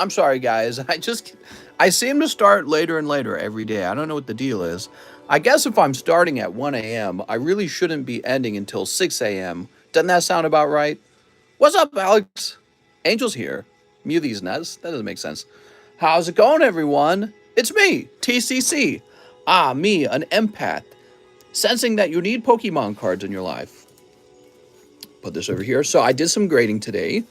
I'm sorry, guys. I seem to start later and later every day. I don't know what the deal is. I guess if I'm starting at 1 a.m., I really shouldn't be ending until 6 a.m. Doesn't that sound about right? What's up, Alex? Angel's here. Mute these nuts. That doesn't make sense. How's it going, everyone? It's me, TCC. Me, an empath, sensing that you need Pokemon cards in your life. Put this over here. So I did some grading today.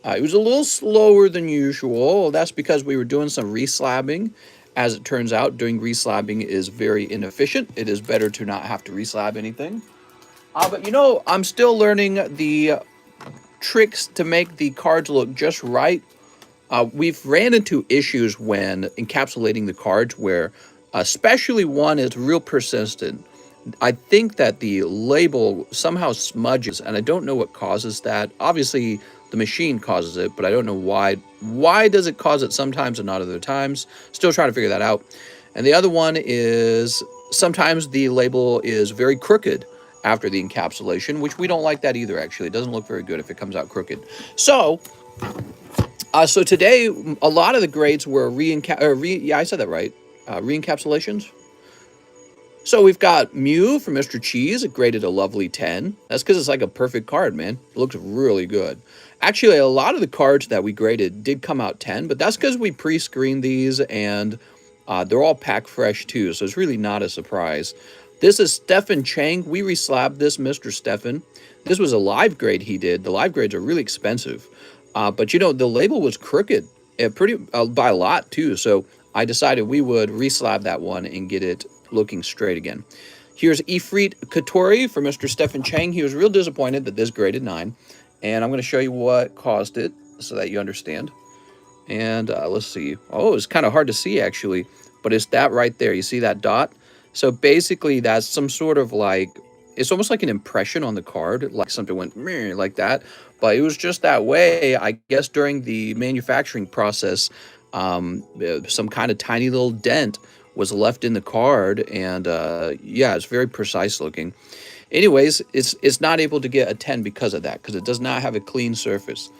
It was a little slower than usual. That's because we were doing some reslabbing. As it turns out, doing reslabbing is very inefficient. It is better to not have to reslab anything. But I'm still learning the tricks to make the cards look just right. We've ran into issues when encapsulating the cards where especially one is real persistent. I think that the label somehow smudges, and I don't know what causes that. Obviously, the machine causes it, but I don't know why. Why does it cause it sometimes and not other times? Still trying to figure that out. And the other one is sometimes the label is very crooked after the encapsulation, which we don't like that either, actually. It doesn't look very good if it comes out crooked. So today, a lot of the grades were I said that right. Re-encapsulations. So we've got Mew from Mr. Cheese. It graded a lovely 10. That's because it's like a perfect card, man. It looks really good. Actually, a lot of the cards that we graded did come out 10, but that's because we pre-screened these and they're all pack fresh too, so it's really not a surprise. This is Stefan Chang. We reslabbed this, Mr. Stefan. This was a live grade he did. The live grades are really expensive. But the label was crooked by a lot too. So I decided we would reslab that one and get it looking straight again. Here's Ifrit Katori for Mr. Stefan Chang. He was real disappointed that this graded 9. And I'm going to show you what caused it so that you understand. And let's see. Oh, it's kind of hard to see actually, but it's that right there. You see that dot? So basically that's some sort of it's almost like an impression on the card, like something went like that. But it was just that way, I guess, during the manufacturing process. Some kind of tiny little dent was left in the card, and yeah, it's very precise looking. Anyways, it's not able to get a 10 because of that, because it does not have a clean surface.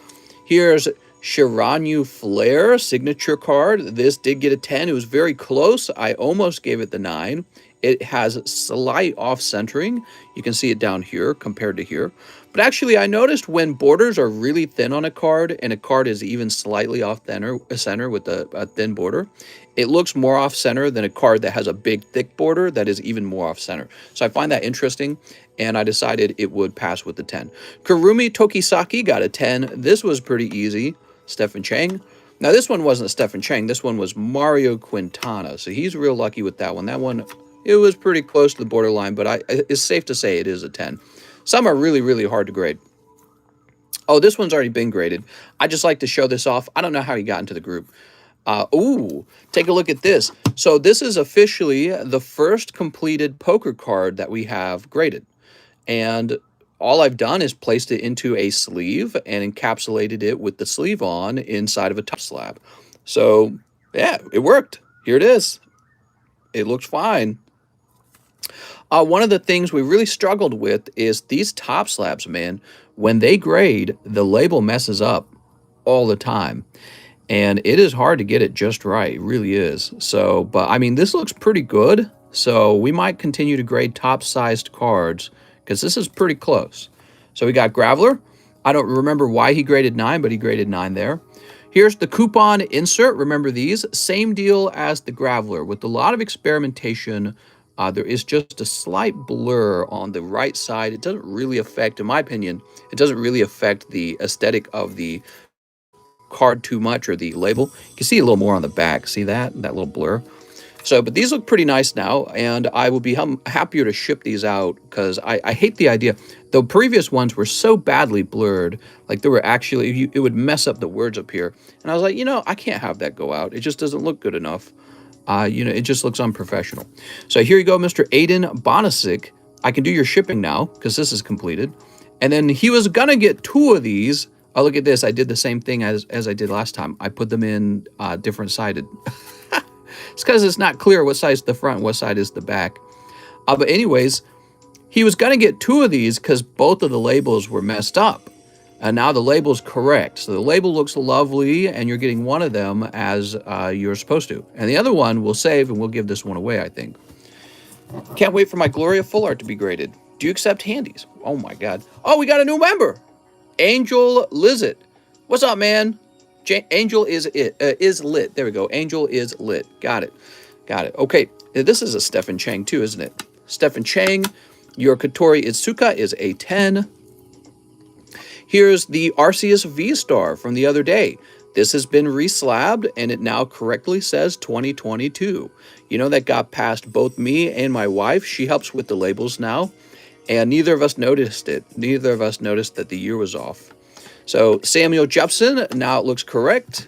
Here's Shiranyu Flare signature card. This did get a 10. It was very close. I almost gave it the 9. It has slight off-centering. You can see it down here compared to here. But actually, I noticed when borders are really thin on a card and a card is even slightly off-center with a thin border, it looks more off-center than a card that has a big, thick border that is even more off-center. So I find that interesting, and I decided it would pass with the 10. Kurumi Tokisaki got a 10. This was pretty easy. Stefan Chang. Now, this one wasn't Stefan Chang. This one was Mario Quintana. So he's real lucky with that one. That one, it was pretty close to the borderline, but it's safe to say it is a 10. Some are really, really hard to grade. Oh, this one's already been graded. I just like to show this off. I don't know how he got into the group. Take a look at this. So this is officially the first completed poker card that we have graded. And all I've done is placed it into a sleeve and encapsulated it with the sleeve on inside of a top slab. So, yeah, it worked. Here it is. It looks fine. One of the things we really struggled with is these top slabs, man. When they grade, the label messes up all the time. And it is hard to get it just right. It really is. So, but I mean, this looks pretty good. So we might continue to grade top-sized cards because this is pretty close. So we got Graveler. I don't remember why he graded 9, but he graded 9 there. Here's the coupon insert. Remember these? Same deal as the Graveler. With a lot of experimentation, there is just a slight blur on the right side. It doesn't really affect, in my opinion, it doesn't really affect the aesthetic of the card too much, or the label. You can see a little more on the back. See that little blur? So, but these look pretty nice now, and I will be happier to ship these out because I hate the idea. The previous ones were so badly blurred, like there were actually, it would mess up the words up here. And I was like, I can't have that go out. It just doesn't look good enough. It just looks unprofessional. So here you go, Mr. Aiden Bonasic. I can do your shipping now because this is completed. And then he was going to get 2 of these. Oh, look at this. I did the same thing as I did last time. I put them in different sided. It's because it's not clear what side is the front, what side is the back. But anyways, he was going to get 2 of these because both of the labels were messed up. And now the label's correct. So the label looks lovely, and you're getting one of them as you're supposed to. And the other one we'll save, and we'll give this one away, I think. Can't wait for my Gloria Full Art to be graded. Do you accept handies? Oh my God. Oh, we got a new member. Angel Lizard. What's up, man? Angel is lit. There we go. Angel is lit. Got it. Got it. Okay. This is a Stephen Chang too, isn't it? Stephen Chang. Your Katori Itsuka is a 10. Here's the Arceus V-Star from the other day. This has been reslabbed, and it now correctly says 2022. You know, that got past both me and my wife. She helps with the labels now, and neither of us noticed it. Neither of us noticed that the year was off. So Samuel Jepson, now it looks correct.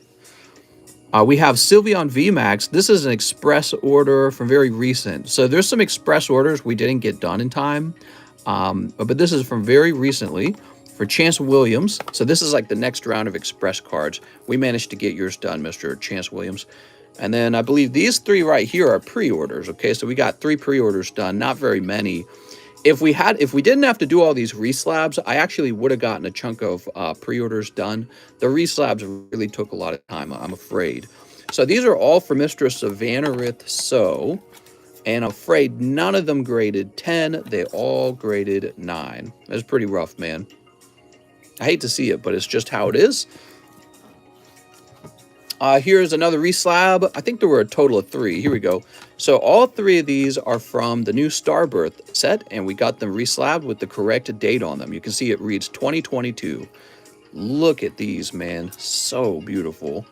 We have Sylveon VMAX. This is an express order from very recent. So there's some express orders we didn't get done in time, but this is from very recently. For Chance Williams, so this is like the next round of express cards. We managed to get yours done, Mr. Chance Williams. And then I believe these 3 right here are pre-orders, okay? So we got 3 pre-orders done, not very many. If we didn't have to do all these reslabs, I actually would have gotten a chunk of pre-orders done. The reslabs really took a lot of time, I'm afraid. So these are all for Mr. Savannah So, and I'm afraid none of them graded 10. They all graded 9. That's pretty rough, man. I hate to see it, but it's just how it is. Here's another reslab. I think there were a total of 3. Here we go. So all 3 of these are from the new Starbirth set, and we got them reslabbed with the correct date on them. You can see it reads 2022. Look at these, man. So beautiful.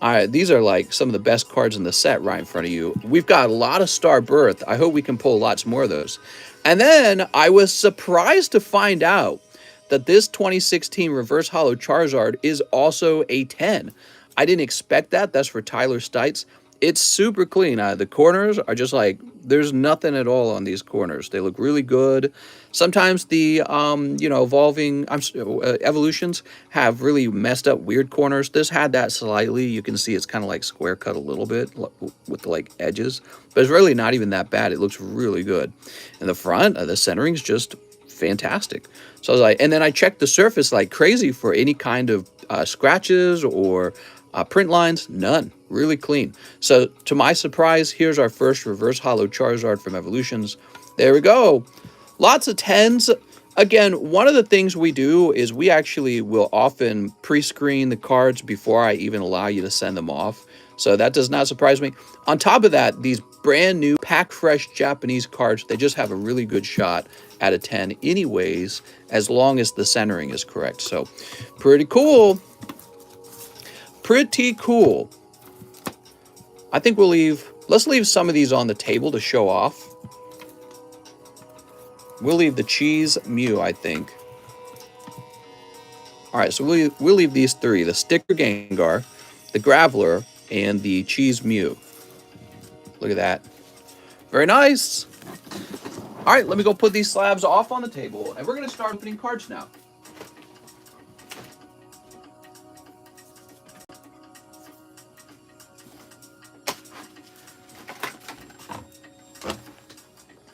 All right, these are like some of the best cards in the set right in front of you. We've got a lot of Starbirth. I hope we can pull lots more of those. And then I was surprised to find out that this 2016 Reverse Holo Charizard is also a 10. I didn't expect that. That's for Tyler Stites. It's super clean. The corners are just like, there's nothing at all on these corners. They look really good. Sometimes the, evolving evolutions have really messed up weird corners. This had that slightly. You can see it's kind of like square cut a little bit with the like edges, but it's really not even that bad. It looks really good. In the front, the centering's just fantastic. So I was like, and then I checked the surface like crazy for any kind of scratches or print lines. None. Really clean. So to my surprise, here's our first Reverse Holo Charizard from Evolutions. There we go. Lots of 10s. Again, one of the things we do is we actually will often pre-screen the cards before I even allow you to send them off. So that does not surprise me. On top of that, these brand new pack fresh Japanese cards, they just have a really good shot at a 10 anyways, as long as the centering is correct. So pretty cool. Pretty cool. I think let's leave some of these on the table to show off. We'll leave the Cheese Mew, I think. All right, so we'll leave these 3, the Sticker Gengar, the Graveler, and the Cheese Mew. Look at that. Very nice. All right, let me go put these slabs off on the table, and we're going to start opening cards now.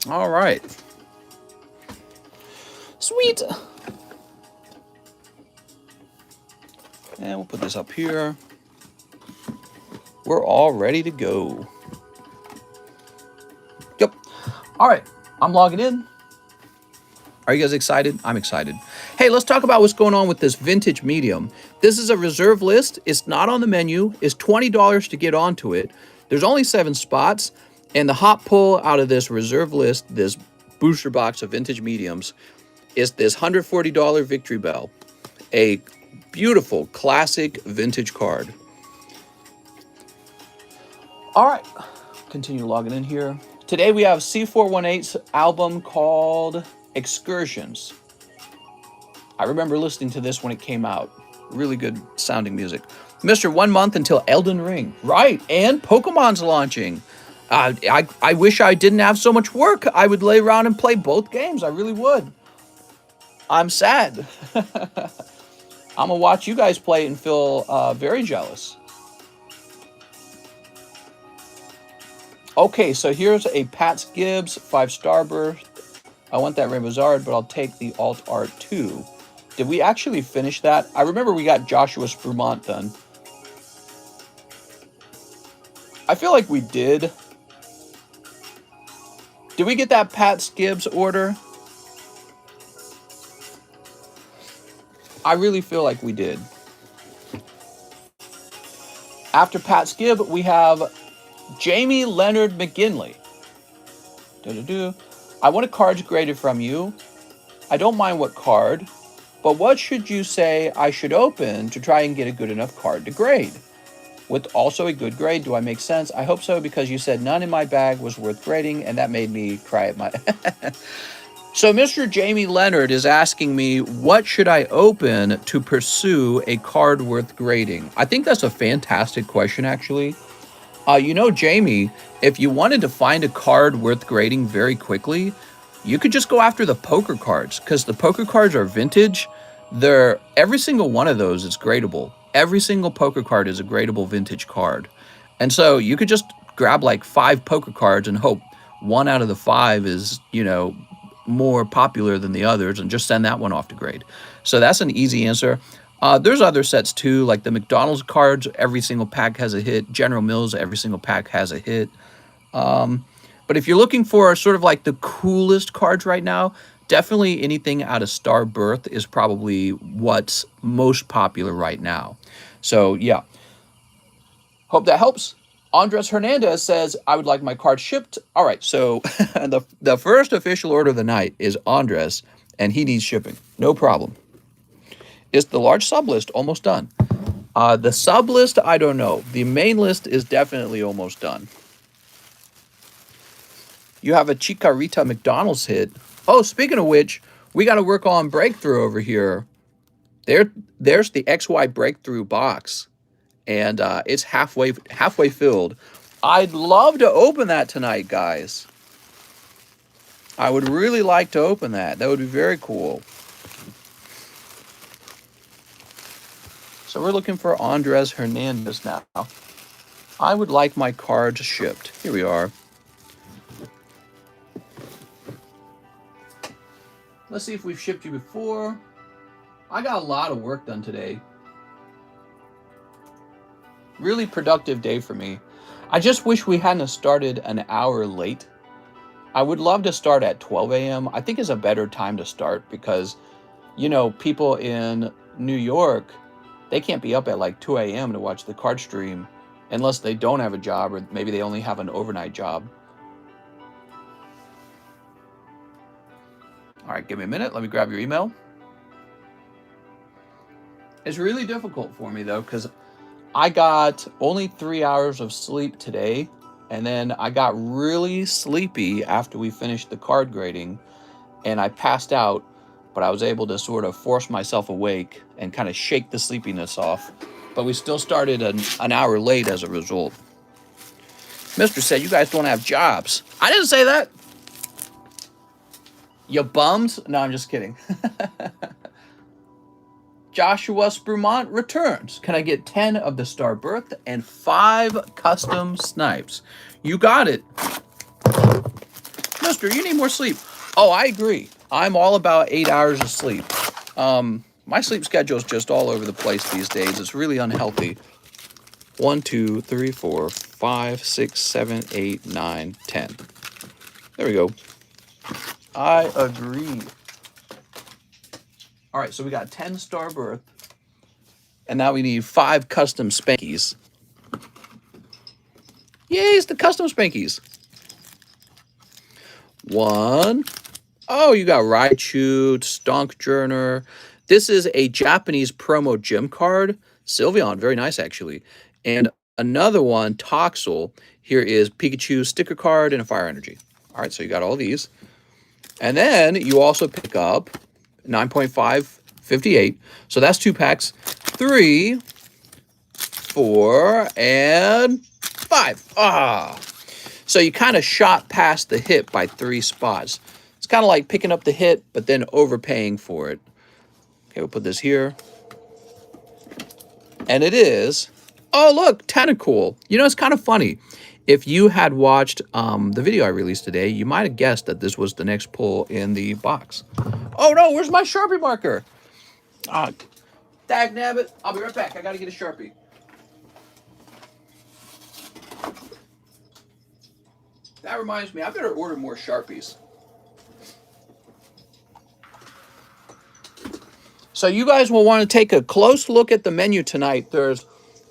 All right. Sweet. And we'll put this up here. We're all ready to go. Yep. All right. I'm logging in. Are you guys excited? I'm excited. Hey, let's talk about what's going on with this vintage medium. This is a reserve list. It's not on the menu. It's $20 to get onto it. There's only 7 spots. And the hot pull out of this reserve list, this booster box of vintage mediums, is this $140 Victory Bell. A beautiful, classic vintage card. All right. Continue logging in here. Today we have C418's album called Excursions. I remember listening to this when it came out. Really good sounding music. Mr. 1 month until Elden Ring. Right, and Pokemon's launching. I wish I didn't have so much work. I would lay around and play both games. I really would. I'm sad. I'm going to watch you guys play and feel very jealous. Okay, so here's a Pats Gibbs 5-star burst. I want that Rainbow Zard, but I'll take the Alt Art 2. Did we actually finish that? I remember we got Joshua Sprumont done. I feel like we did. Did we get that Pat Skibbs order? I really feel like we did. After Pat Skibb, we have Jamie Leonard McGinley. I want a cards graded from you. I don't mind what card, but what should you say I should open to try and get a good enough card to grade? With also a good grade, do I make sense? I hope so, because you said none in my bag was worth grading, and that made me cry at my... So Mr. Jamie Leonard is asking me, what should I open to pursue a card worth grading? I think that's a fantastic question, actually. You know, Jamie, if you wanted to find a card worth grading very quickly, you could just go after the poker cards, because the poker cards are vintage. Every single one of those is gradable. Every single poker card is a gradable vintage card. And so you could just grab like 5 poker cards and hope one out of the 5 is, you know, more popular than the others, and just send that one off to grade. So that's an easy answer. There's other sets too, like the McDonald's cards. Every single pack has a hit. General Mills, every single pack has a hit. But if you're looking for sort of like the coolest cards right now, definitely anything out of Star Birth is probably what's most popular right now. So yeah, hope that helps. Andres Hernandez says, I would like my card shipped. All right, so the first official order of the night is Andres, and he needs shipping. No problem. Is the large sublist almost done? The sublist, I don't know. The main list is definitely almost done. You have a Chicarita McDonald's hit. Oh, speaking of which, we got to work on Breakthrough over here. There's the XY Breakthrough box. And it's halfway filled. I'd love to open that tonight, guys. I would really like to open that. That would be very cool. So we're looking for Andres Hernandez now. I would like my cards shipped. Here we are. Let's see if we've shipped you before. I got a lot of work done today. Really productive day for me. I just wish we hadn't started an hour late. I would love to start at 12 a.m. I think is a better time to start because, you know, people in New York, they can't be up at like 2 a.m. to watch the card stream unless they don't have a job, or maybe they only have an overnight job. All right, give me a minute. Let me grab your email. It's really difficult for me though, because I got only 3 hours of sleep today, and then I got really sleepy after we finished the card grading, and I passed out, but I was able to sort of force myself awake and kind of shake the sleepiness off. But we still started an hour late as a result. Mister said, you guys don't have jobs. I didn't say that. You bums? No, I'm just kidding. Joshua Sprumont returns. Can I get 10 of the Star Birth and 5 custom snipes? You got it. Mister, you need more sleep. Oh, I agree. I'm all about 8 hours of sleep. My sleep schedule is just all over the place these days. It's really unhealthy. 1, 2, 3, 4, 5, 6, 7, 8, 9, 10. There we go. I agree. All right, so we got 10 Star Birth, and now we need 5 custom Spankies. Yay, it's the custom Spankies. 1. Oh, you got Raichu, Stonk Journer. This is a Japanese promo gym card. Sylveon, very nice, actually. And another one, Toxel. Here is Pikachu sticker card and a Fire Energy. All right, so you got all these. And then you also pick up 9.558. So that's 2 packs. 3, 4, and 5. So you kind of shot past the hit by 3 spots. It's kind of like picking up the hit, but then overpaying for it. Okay, we'll put this here. And it is, oh look, Tentacool. You know, it's kind of funny. If you had watched the video I released today, you might have guessed that this was the next pull in the box. Oh no, where's my Sharpie marker? Ah, dag nabbit. I'll be right back. I gotta get a Sharpie. That reminds me, I better order more Sharpies. So you guys will want to take a close look at the menu tonight. There's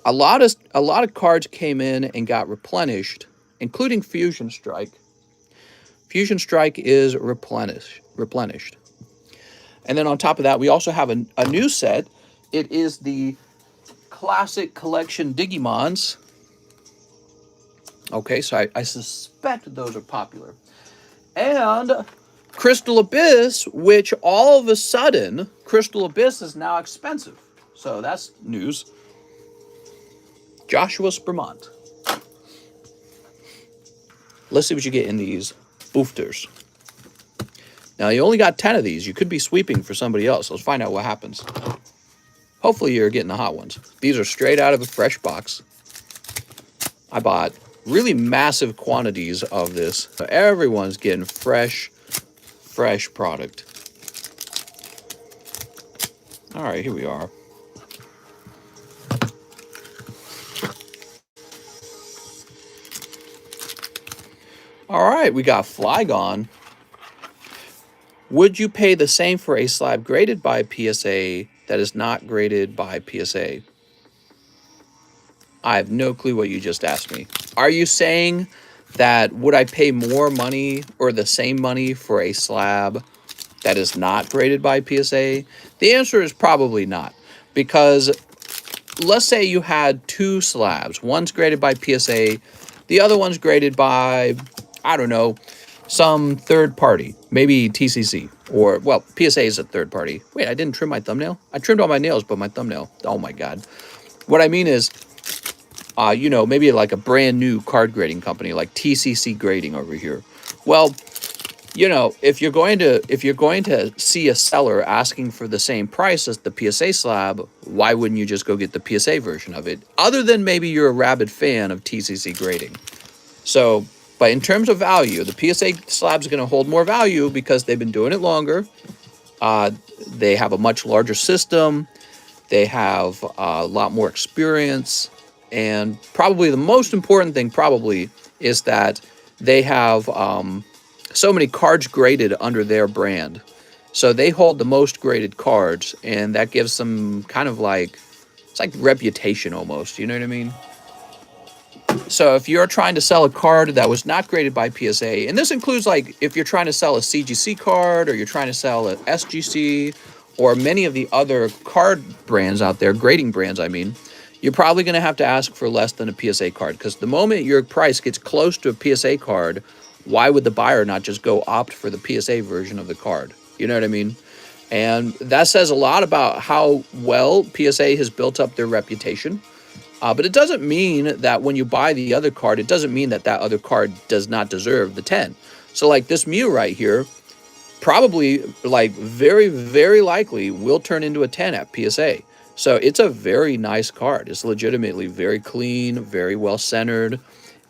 a lot of cards came in and got replenished, including Fusion Strike. Fusion Strike is replenished. And then on top of that, we also have a new set. It is the Classic Collection Digimons. Okay, so I suspect those are popular. And Crystal Abyss, which all of a sudden, Crystal Abyss is now expensive. So that's news. Joshua Spermont. Let's see what you get in these boofters. Now, you only got 10 of these. You could be sweeping for somebody else. Let's find out what happens. Hopefully, you're getting the hot ones. These are straight out of a fresh box. I bought really massive quantities of this. So everyone's getting fresh product. All right, here we are. All right, we got Flygon. Would you pay the same for a slab graded by PSA that is not graded by PSA? I have no clue what you just asked me. Are you saying that would I pay more money or the same money for a slab that is not graded by PSA? The answer is probably not, because let's say you had two slabs. One's graded by PSA, the other one's graded by, I don't know, some third party, maybe TCC, or, well, PSA is a third party. Wait, I didn't trim my thumbnail? I trimmed all my nails, but my thumbnail, oh my God. What I mean is, you know, maybe like a brand new card grading company, like TCC Grading over here. Well, you know, if you're going to see a seller asking for the same price as the PSA slab, why wouldn't you just go get the PSA version of it? Other than maybe you're a rabid fan of TCC Grading. So, but in terms of value, the PSA slabs are going to hold more value because they've been doing it longer. They have a much larger system. They have a lot more experience. And probably the most important thing is that they have so many cards graded under their brand. So they hold the most graded cards, and that gives them kind of like, it's like reputation almost, you know what I mean? So if you're trying to sell a card that was not graded by PSA, and this includes like if you're trying to sell a CGC card, or you're trying to sell an SGC, or many of the other card brands out there, grading brands I mean, you're probably going to have to ask for less than a PSA card, because the moment your price gets close to a PSA card, why would the buyer not just go opt for the PSA version of the card? You know what I mean? And that says a lot about how well PSA has built up their reputation. But it doesn't mean that when you buy the other card, it doesn't mean that that other card does not deserve the 10. So like this Mew right here, probably like very, very likely will turn into a 10 at PSA. So it's a very nice card. It's legitimately very clean, very well centered.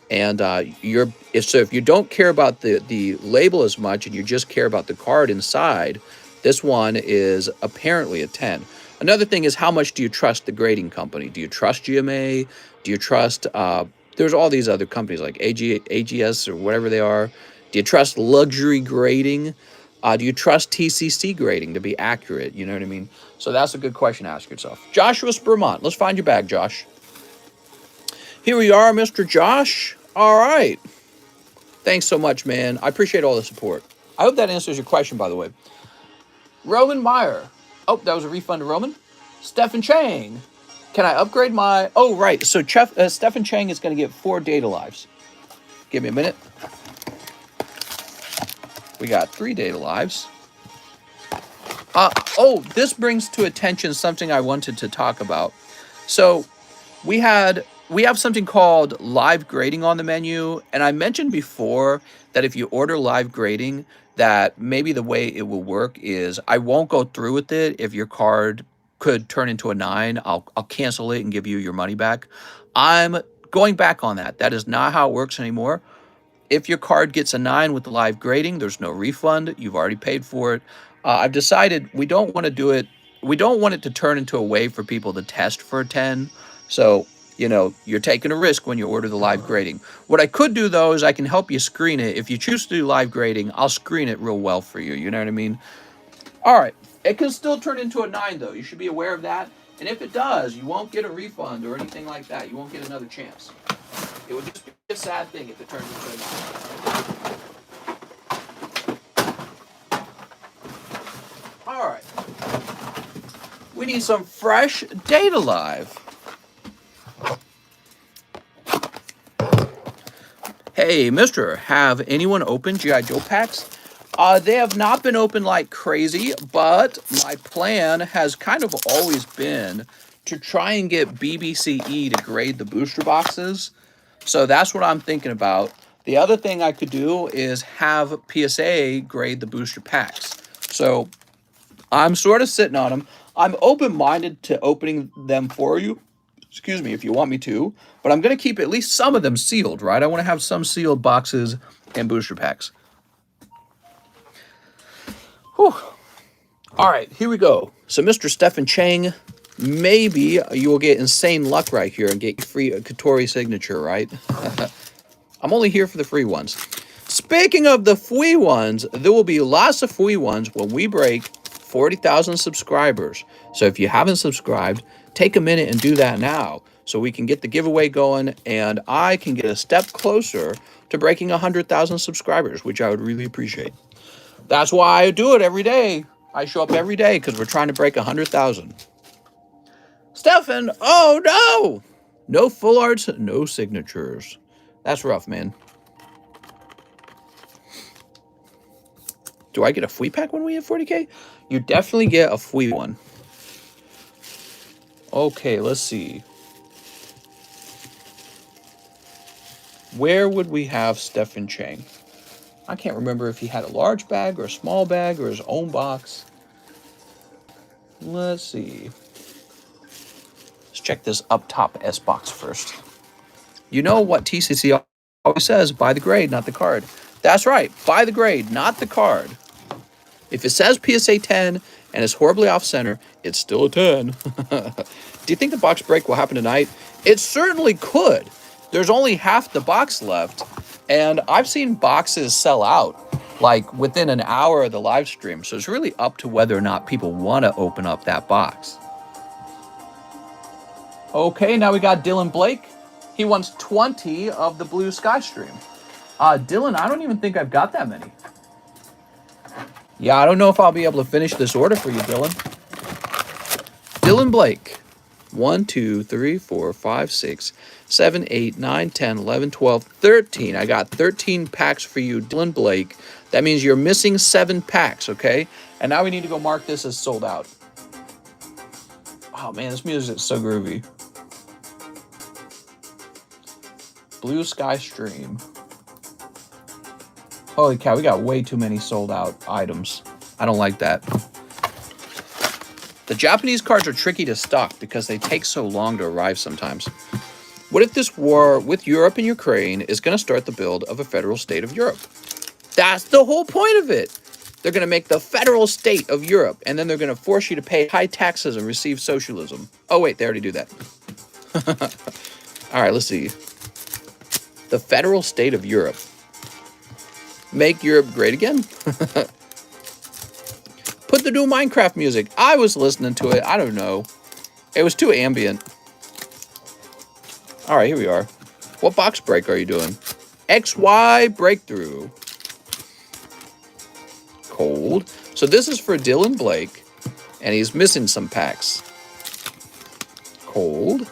And if you don't care about the label as much and you just care about the card inside, this one is apparently a 10. Another thing is, how much do you trust the grading company? Do you trust GMA? Do you trust, there's all these other companies like AGS or whatever they are. Do you trust luxury grading? Do you trust TCC grading to be accurate? You know what I mean? So that's a good question to ask yourself. Joshua Spermont, let's find your bag, Josh. Here we are, Mr. Josh. All right. Thanks so much, man. I appreciate all the support. I hope that answers your question, by the way. Roman Meyer. Oh, that was a refund to Roman. Stephen Chang. Can I upgrade my... Oh, right. So Stephen Chang is going to get 4 data lives. Give me a minute. We got 3 data lives. This brings to attention something I wanted to talk about. So we have something called live grading on the menu, and I mentioned before that if you order live grading, that maybe the way it will work is I won't go through with it. If your card could turn into a 9, I'll cancel it and give you your money back. I'm going back on that. That is not how it works anymore. If your card gets a 9 with the live grading, there's no refund. You've already paid for it. I've decided we don't want to do it we don't want it to turn into a way for people to test for a 10. So, you know, you're taking a risk when you order the live grading. What I could do, though, is I can help you screen it. If you choose to do live grading, I'll screen it real well for you. You know what I mean? All right. It can still turn into a 9, though. You should be aware of that. And if it does, you won't get a refund or anything like that. You won't get another chance. It would just be a sad thing if it turned into a 9. All right. We need some fresh data live. Hey, mister, have anyone opened G.I. Joe packs? They have not been open like crazy, but my plan has kind of always been to try and get BBCE to grade the booster boxes. So that's what I'm thinking about. The other thing I could do is have PSA grade the booster packs. So I'm sort of sitting on them. I'm open-minded to opening them for you. Excuse me, if you want me to. But I'm going to keep at least some of them sealed, right? I want to have some sealed boxes and booster packs. Whew. All right, here we go. So Mr. Stephen Chang, maybe you will get insane luck right here and get your free Katori signature, right? I'm only here for the free ones. Speaking of the free ones, there will be lots of free ones when we break 40,000 subscribers. So if you haven't subscribed, take a minute and do that now so we can get the giveaway going and I can get a step closer to breaking 100,000 subscribers, which I would really appreciate. That's why I do it every day. I show up every day because we're trying to break 100,000. Stefan, oh no! No full arts, no signatures. That's rough, man. Do I get a free pack when we hit 40K? You definitely get a free one. Okay, let's see. Where would we have Stephen Chang? I can't remember if he had a large bag or a small bag or his own box. Let's see. Let's check this up top S box first. You know what TCC always says, buy the grade, not the card. That's right, buy the grade, not the card. If it says PSA 10 and it's horribly off-center, it's still a 10. Do you think the box break will happen tonight? It certainly could. There's only half the box left, and I've seen boxes sell out like within an hour of the live stream, so it's really up to whether or not people want to open up that box. Okay, now we got Dylan Blake. He wants 20 of the Blue Sky Stream. Dylan, I don't even think I've got that many. Yeah, I don't know if I'll be able to finish this order for you, Dylan. Dylan Blake. 1, 2, 3, 4, 5, 6, 7, 8, 9, 10, 11, 12, 13. I got 13 packs for you, Dylan Blake. That means you're missing 7 packs, okay? And now we need to go mark this as sold out. Oh, man, this music is so groovy. Blue Sky Stream. Holy cow, we got way too many sold out items. I don't like that. The Japanese cards are tricky to stock because they take so long to arrive sometimes. What if this war with Europe and Ukraine is going to start the build of a federal state of Europe? That's the whole point of it. They're going to make the federal state of Europe, and then they're going to force you to pay high taxes and receive socialism. Oh, wait, they already do that. All right, let's see. The federal state of Europe. Make Europe great again? Put the new Minecraft music. I was listening to it. I don't know. It was too ambient. All right, here we are. What box break are you doing? XY breakthrough. Cold. So this is for Dylan Blake, and he's missing some packs. Cold.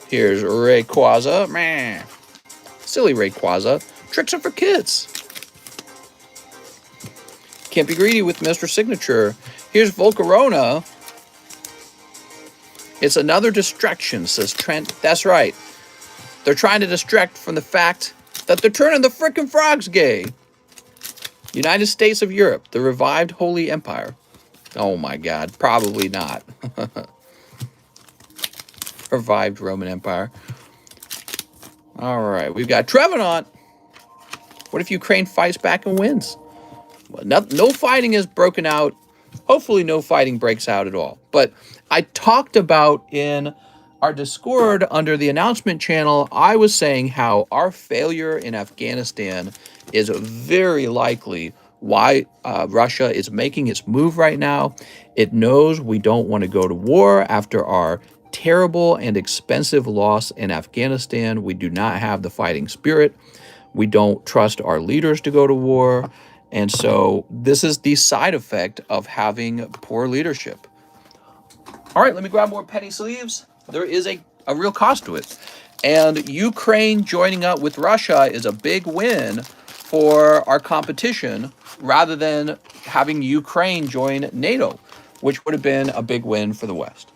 Here's Rayquaza. Meh. Silly Rayquaza. Tricks are for kids. Can't be greedy with Mr. Signature. Here's Volcarona. It's another distraction, says Trent. That's right. They're trying to distract from the fact that they're turning the frickin' frogs gay. United States of Europe, the revived Holy Empire. Oh my God, probably not. Revived Roman Empire. All right, we've got Trevenant. What if Ukraine fights back and wins? Well, no fighting has broken out Hopefully no fighting breaks out at all. But I talked about in our Discord under the announcement channel, I was saying how our failure in Afghanistan is very likely why Russia is making its move right now. It knows we don't want to go to war after our terrible and expensive loss in Afghanistan. We do not have the fighting spirit. We don't trust our leaders to go to war. And so this is the side effect of having poor leadership. All right, let me grab more penny sleeves. There is a real cost to it. And Ukraine joining up with Russia is a big win for our competition rather than having Ukraine join NATO, which would have been a big win for the West.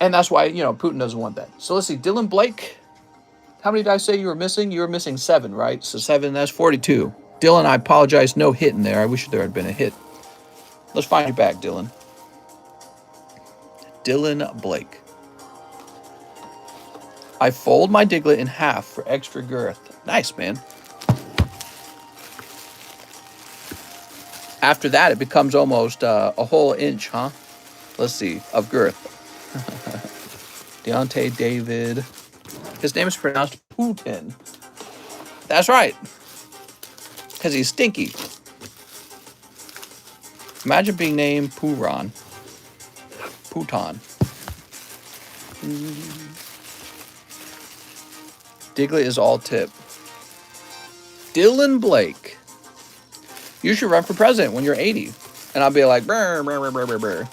And that's why, Putin doesn't want that. So let's see, Dylan Blake. How many did I say you were missing? You were missing 7, right? So 7, that's 42. Dylan, I apologize. No hit in there. I wish there had been a hit. Let's find you back, Dylan. Dylan Blake. I fold my Diglett in half for extra girth. Nice, man. After that, it becomes almost a whole inch, huh? Let's see, of girth. Deontay David. His name is pronounced Putin. That's right. Because he's stinky. Imagine being named Puron. Puton. Diglett is all tip. Dylan Blake. You should run for president when you're 80. And I'll be like, brr, brr, brr, brr, brr.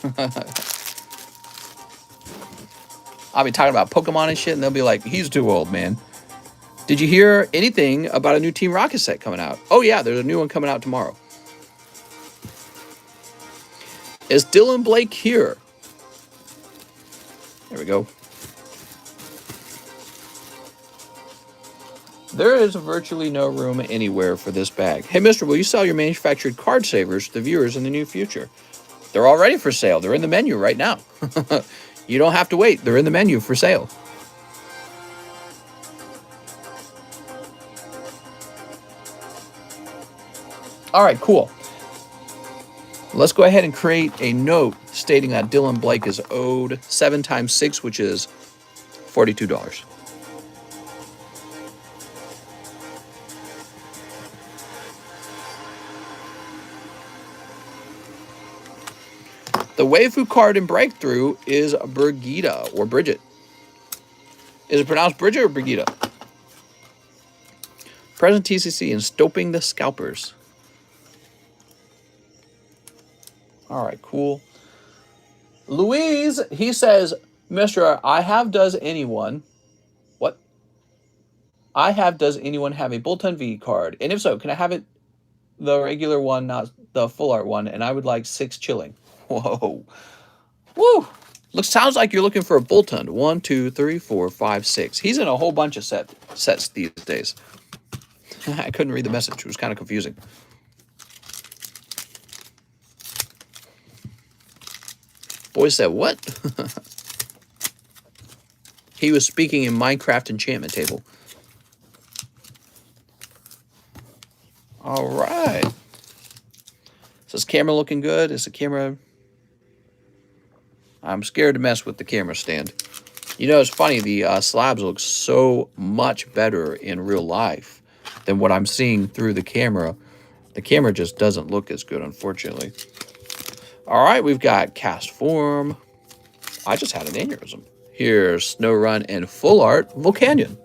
I'll be talking about Pokemon and shit, and they'll be like, he's too old, man. Did you hear anything about a new Team Rocket set coming out? Oh, yeah, there's a new one coming out tomorrow. Is Dylan Blake here? There we go. There is virtually no room anywhere for this bag. Hey, mister, will you sell your manufactured card savers to the viewers in the near future? They're all ready for sale. They're in the menu right now. You don't have to wait. They're in the menu for sale. All right, cool. Let's go ahead and create a note stating that Dylan Blake is owed 7 times 6, which is $42. The waifu card in Breakthrough is Brigida, or Bridget. Is it pronounced Bridget or Brigida? Present TCC and Stoping the Scalpers. All right, cool. Louise, he says, Mr. I have does anyone... What? I have does anyone have a Bolton V card? And if so, can I have it the regular one, not the full art one? And I would like 6 chilling. Whoa. Woo. Sounds like you're looking for a Bolton. 1, 2, 3, 4, 5, 6. He's in a whole bunch of sets these days. I couldn't read the message. It was kind of confusing. Boy said, what? He was speaking in Minecraft enchantment table. All right. Is this camera looking good? Is the camera... I'm scared to mess with the camera stand. You know, it's funny. The slabs look so much better in real life than what I'm seeing through the camera. The camera just doesn't look as good, unfortunately. All right, we've got Cast Form. I just had an aneurysm. Here's Snow Run and Full Art Volcanion.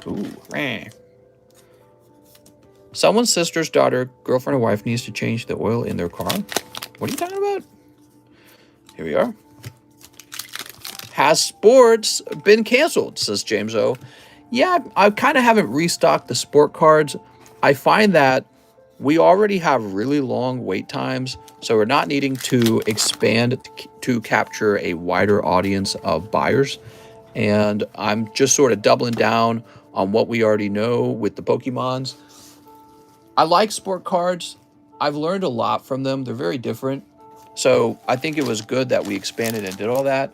Ooh, meh. Someone's sister's daughter, girlfriend, or wife needs to change the oil in their car. What are you talking about? Here we are. Has sports been canceled, says James O. Yeah, I kind of haven't restocked the sport cards. I find that we already have really long wait times, so we're not needing to expand to capture a wider audience of buyers. And I'm just sort of doubling down on what we already know with the Pokemons. I like sport cards. I've learned a lot from them. They're very different. So I think it was good that we expanded and did all that.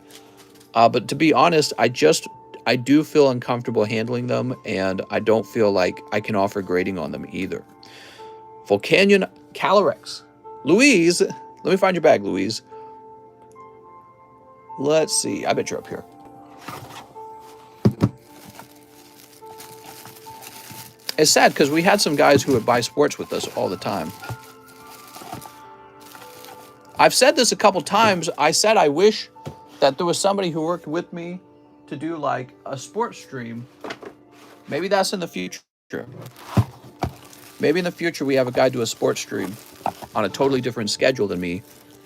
But to be honest, I do feel uncomfortable handling them, and I don't feel like I can offer grading on them either. Volcanion Calyrex. Louise, let me find your bag, Louise. Let's see. I bet you're up here. It's sad because we had some guys who would buy sports with us all the time. I've said this a couple times. I said I wish that there was somebody who worked with me to do like a sports stream. Maybe that's in the future. Maybe in the future we have a guy do a sports stream on a totally different schedule than me,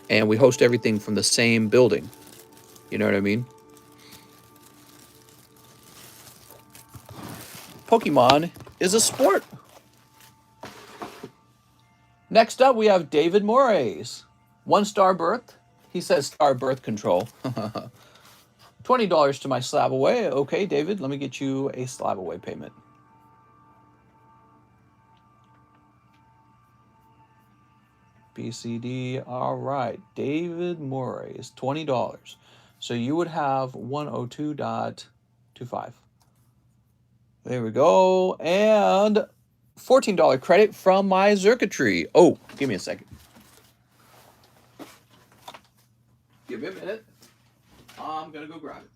and we host everything from the same building. You know what I mean? Pokemon is a sport. Next up, we have David Moraes. 1-star birth. He says star birth control. $20 to my slab away. Okay, David, let me get you a slab away payment. BCD. All right, David Moraes, $20. So you would have 102.25. There we go. And $14 credit from my circuitry. Oh, give me a second. Give me a minute. I'm going to go grab it.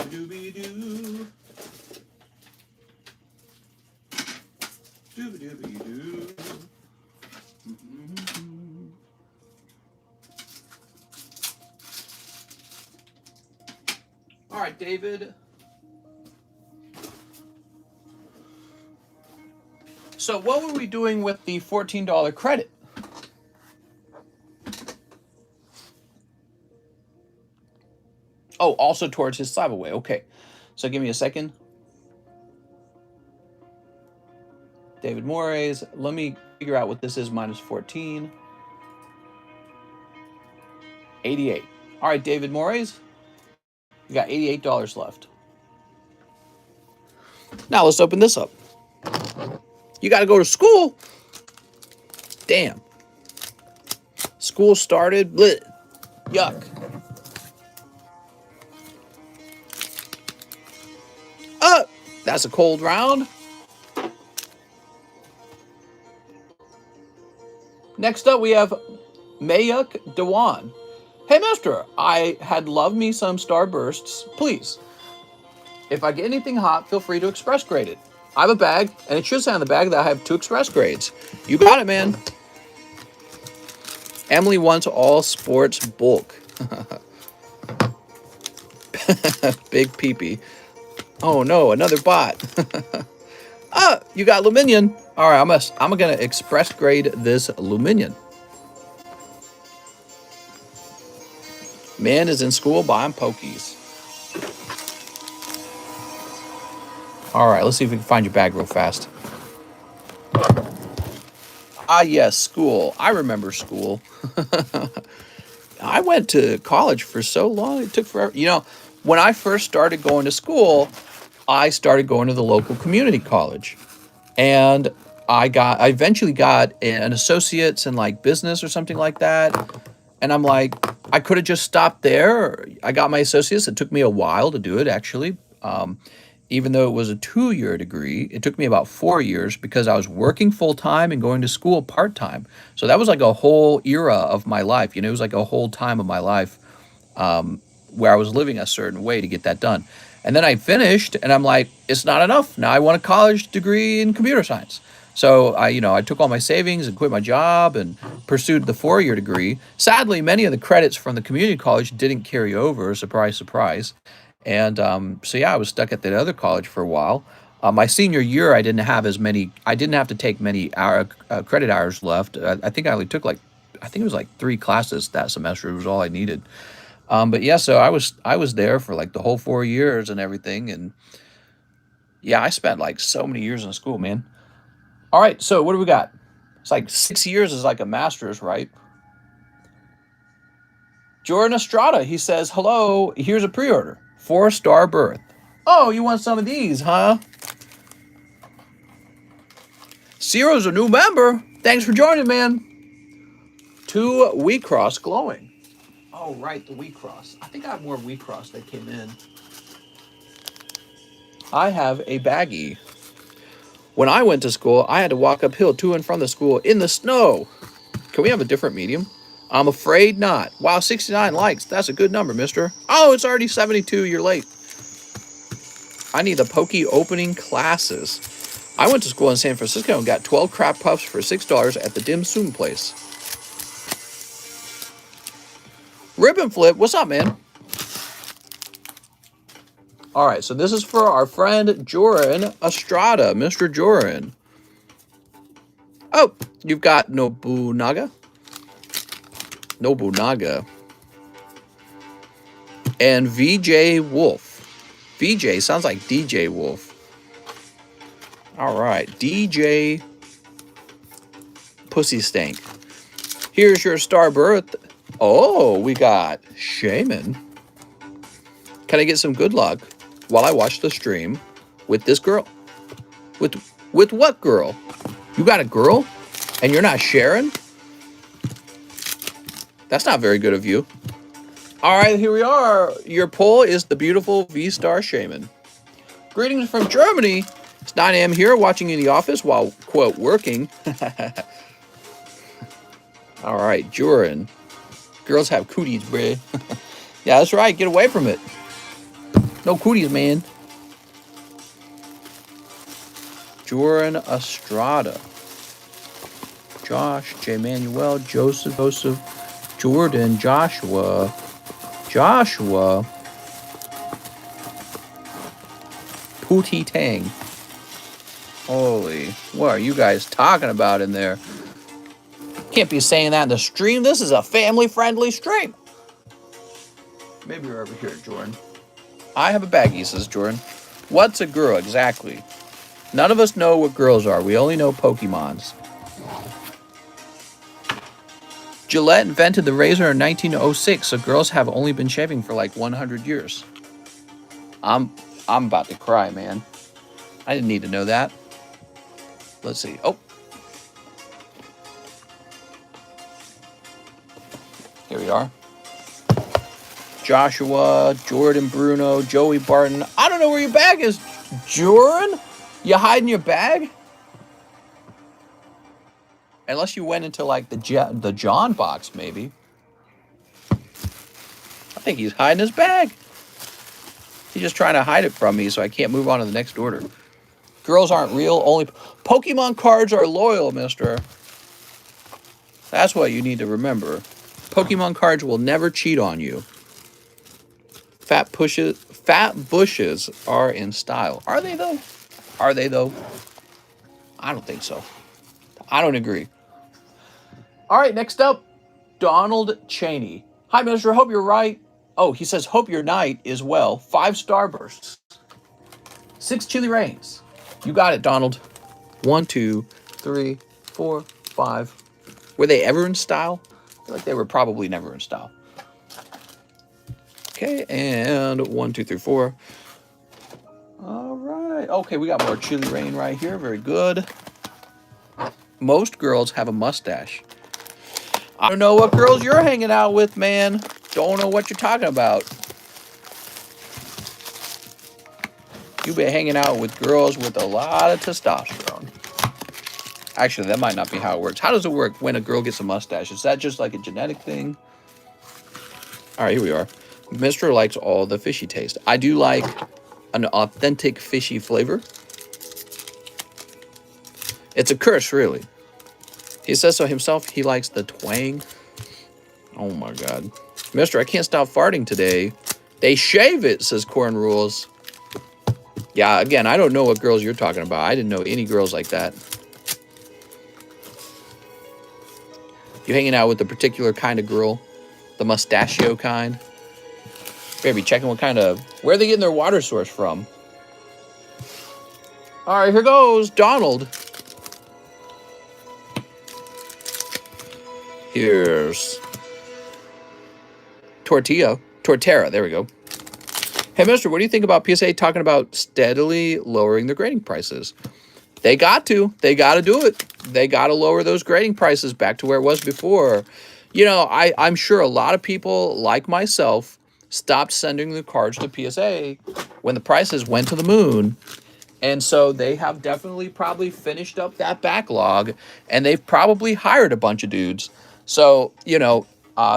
Dooby-doo. Dooby-dooby-doo. All right, David. So what were we doing with the $14 credit? Oh, also towards his slab away. Okay. So give me a second. David Moraes. Let me figure out what this is minus 14. 88. All right, David Moraes. You got $88 left. Now let's open this up. You got to go to school. Damn. School started. Blech. Yuck. That's a cold round. Next up, we have Mayuk Dewan. Hey, Master, I had loved me some Starbursts. Please, if I get anything hot, feel free to express grade it. I have a bag, and it should say on the bag that I have 2 express grades. You got it, man. Emily wants all sports bulk. Big peepee. Oh no, another bot. You got Luminion. All right, I'm gonna express grade this Luminion. Man is in school buying Pokies. All right, let's see if we can find your bag real fast. Ah, yes, school. I remember school. I went to college for so long, it took forever. You know, when I first started going to school, I started going to the local community college. And I eventually got an associate's in like business or something like that. And I'm like, I could have just stopped there. I got my associate's. It took me a while to do it, actually. Even though it was a 2-year degree, it took me about 4 years because I was working full time and going to school part time. So that was like a whole era of my life. You know, it was like a whole time of my life where I was living a certain way to get that done. And then I finished, and I'm like, it's not enough. Now I want a college degree in computer science. So I took all my savings and quit my job and pursued the 4-year degree. Sadly, many of the credits from the community college didn't carry over. Surprise, surprise. And so yeah, I was stuck at that other college for a while. My senior year, I didn't have to take many credit hours left. I think I only took I think it was like 3 classes that semester. It was all I needed. But yeah, so I was there for like the whole 4 years and everything. And yeah, I spent like so many years in school, man. All right, so what do we got? It's like 6 years is like a master's, right? Jordan Estrada, he says, hello, here's a pre-order. 4-star birth. Oh, you want some of these, huh? Zero's a new member. Thanks for joining, man. 2 wheat cross glowing. Oh, right, the wheat cross. I think I have more wheat cross that came in. I have a baggie. When I went to school, I had to walk uphill to and from the school in the snow. Can we have a different medium? I'm afraid not. Wow, 69 likes. That's a good number, mister. Oh, it's already 72. You're late. I need the Pokey opening classes. I went to school in San Francisco and got 12 crab puffs for $6 at the dim sum place. Ribbon Flip, what's up, man? All right, so this is for our friend Joran Estrada, Mr. Joran. Oh, you've got Nobunaga. And VJ Wolf. VJ sounds like DJ Wolf. All right, DJ Pussy Stank. Here's your star birth. Oh, we got Shaman. Can I get some good luck while I watch the stream with this girl? With what girl? You got a girl and you're not sharing? That's not very good of you. All right, here we are. Your poll is the beautiful V-Star Shaman. Greetings from Germany. It's 9 a.m. here, watching in the office while, quote, working. All right, Joran. Girls have cooties, bruh. Yeah, that's right. Get away from it. No cooties, man. Joran Estrada. Josh, J. Manuel, Joseph, Jordan, Joshua. Pootie Tang. Holy, what are you guys talking about in there? Can't be saying that in the stream. This is a family-friendly stream. Maybe you're over here, Jordan. I have a baggie, says Jordan. What's a girl exactly? None of us know what girls are. We only know Pokemons. Gillette invented the razor in 1906, so girls have only been shaving for like 100 years. I'm about to cry, man. I didn't need to know that. Let's see. Oh. Here we are. Joshua, Jordan Bruno, Joey Barton. I don't know where your bag is, Jordan. You hiding your bag? Unless you went into like the John box, maybe. I think he's hiding his bag. He's just trying to hide it from me so I can't move on to the next order. Girls aren't real. Only Pokemon cards are loyal, mister. That's what you need to remember. Pokemon cards will never cheat on you. Fat bushes are in style. Are they though? Are they though? I don't think so. I don't agree. All right, next up, Donald Cheney. Hi, mister. Hope you're right. Oh, he says, hope your night is well. 5 starbursts. 6 chili rains. You got it, Donald. 1, 2, 3, 4, 5. Were they ever in style? I feel like they were probably never in style. Okay, and 1, 2, 3, 4. All right. Okay, we got more chili rain right here. Very good. Most girls have a mustache. I don't know what girls you're hanging out with, man. Don't know what you're talking about. You've been hanging out with girls with a lot of testosterone. Actually, that might not be how it works. How does it work when a girl gets a mustache? Is that just like a genetic thing? All right, here we are. Mister likes all the fishy taste. I do like an authentic fishy flavor. It's a curse, really. He says so himself. He likes the twang. Oh, my God. Mister, I can't stop farting today. They shave it, says Corn Rules. Yeah, again, I don't know what girls you're talking about. I didn't know any girls like that. You hanging out with a particular kind of girl? The mustachio kind? Better be checking what kind of... Where are they getting their water source from? All right, here goes Donald. Here's Torterra, there we go. Hey, mister, what do you think about PSA talking about steadily lowering the grading prices? They got to. They got to do it. They got to lower those grading prices back to where it was before. You know, I'm sure a lot of people like myself stopped sending the cards to PSA when the prices went to the moon. And so they have definitely probably finished up that backlog, and they've probably hired a bunch of dudes. So, you know,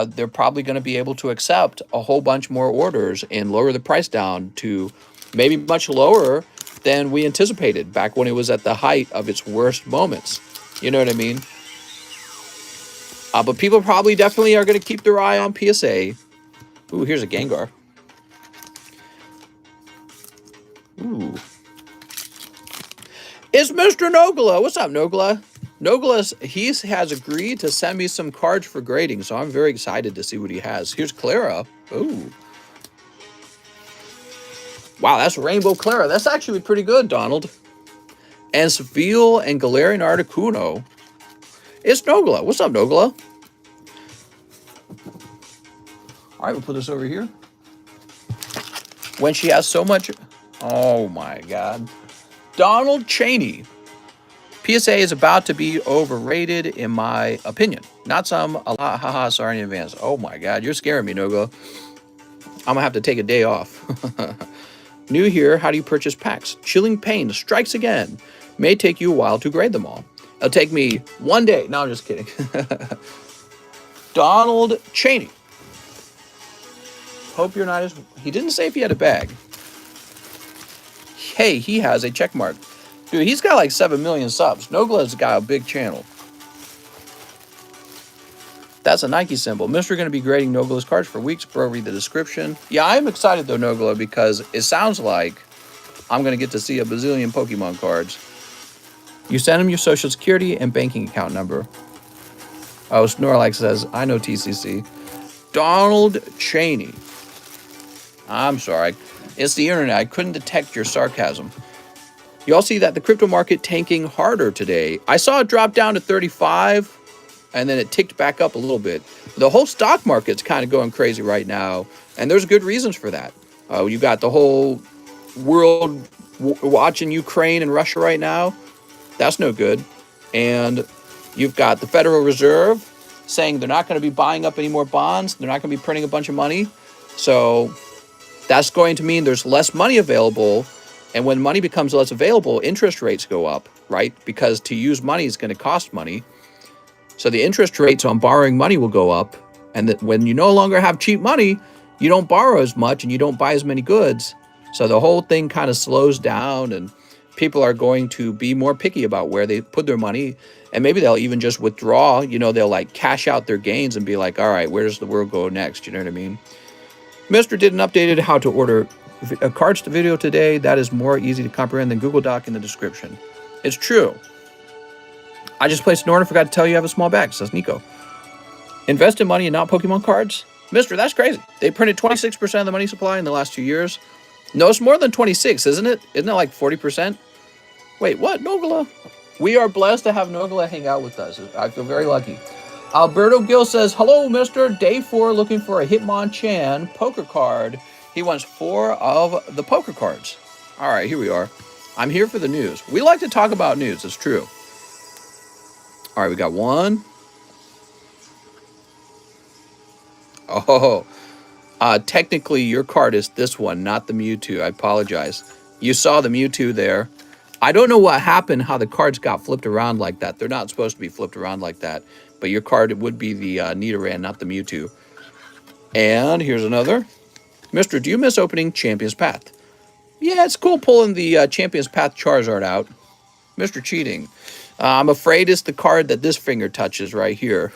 they're probably going to be able to accept a whole bunch more orders and lower the price down to maybe much lower than we anticipated back when it was at the height of its worst moments. You know what I mean? But people probably definitely are going to keep their eye on PSA. Ooh, here's a Gengar. Ooh. It's Mr. Nogla. What's up, Nogla? Nogla, he has agreed to send me some cards for grading, so I'm very excited to see what he has. Here's Clara. Ooh. Wow, that's Rainbow Clara. That's actually pretty good, Donald. And Seville and Galarian Articuno. It's Nogla. What's up, Nogla? All right, we'll put this over here. When she has so much... Oh, my God. Donald Cheney. PSA is about to be overrated, in my opinion. Not some, a lot, haha, sorry in advance. Oh my God, you're scaring me, Nogo. I'm gonna have to take a day off. New here, how do you purchase packs? Chilling pain strikes again. May take you a while to grade them all. It'll take me 1 day. No, I'm just kidding. Donald Cheney. Hope you're not as... He didn't say if he had a bag. Hey, he has a check mark. Dude, he's got like 7 million subs. Nogla's got a big channel. That's a Nike symbol. Mr. going to be grading Nogla's cards for weeks. Bro, read the description. Yeah, I'm excited though, Nogla, because it sounds like I'm going to get to see a bazillion Pokemon cards. You send him your social security and banking account number. Oh, Snorlax says, I know TCC. Donald Cheney. I'm sorry. It's the internet. I couldn't detect your sarcasm. You all see that the crypto market tanking harder today. I saw it drop down to 35, and then it ticked back up a little bit. The whole stock market's kind of going crazy right now, and there's good reasons for that. You got the whole world watching Ukraine and Russia right now. That's no good. And you've got the Federal Reserve saying they're not going to be buying up any more bonds. They're not going to be printing a bunch of money. So that's going to mean there's less money available. And when money becomes less available, interest rates go up, right? Because to use money is going to cost money. So the interest rates on borrowing money will go up. And that when you no longer have cheap money, you don't borrow as much and you don't buy as many goods. So the whole thing kind of slows down, and people are going to be more picky about where they put their money. And maybe they'll even just withdraw. You know, they'll like cash out their gains and be like, all right, where does the world go next? You know what I mean? Mr. did an updated how to order cards to video today. That is more easy to comprehend than Google Doc in the description. It's true. I just placed an order. Forgot to tell you I have a small bag, says Nico. Invest in money and not Pokemon cards? Mr., that's crazy. They printed 26% of the money supply in the last 2 years. No, it's more than 26, isn't it? Isn't it like 40%? Wait, what? Nogla? We are blessed to have Nogla hang out with us. I feel very lucky. Alberto Gill says, hello, Mr. Day 4 looking for a Hitmonchan poker card. He wants 4 of the poker cards. All right, here we are. I'm here for the news. We like to talk about news. It's true. All right, we got 1. Oh, technically your card is this one, not the Mewtwo. I apologize. You saw the Mewtwo there. I don't know what happened, how the cards got flipped around like that. They're not supposed to be flipped around like that. But your card would be the Nidoran, not the Mewtwo. And here's another. Mr., do you miss opening Champion's Path? Yeah, it's cool pulling the Champion's Path Charizard out. Mr. Cheating. I'm afraid it's the card that this finger touches right here.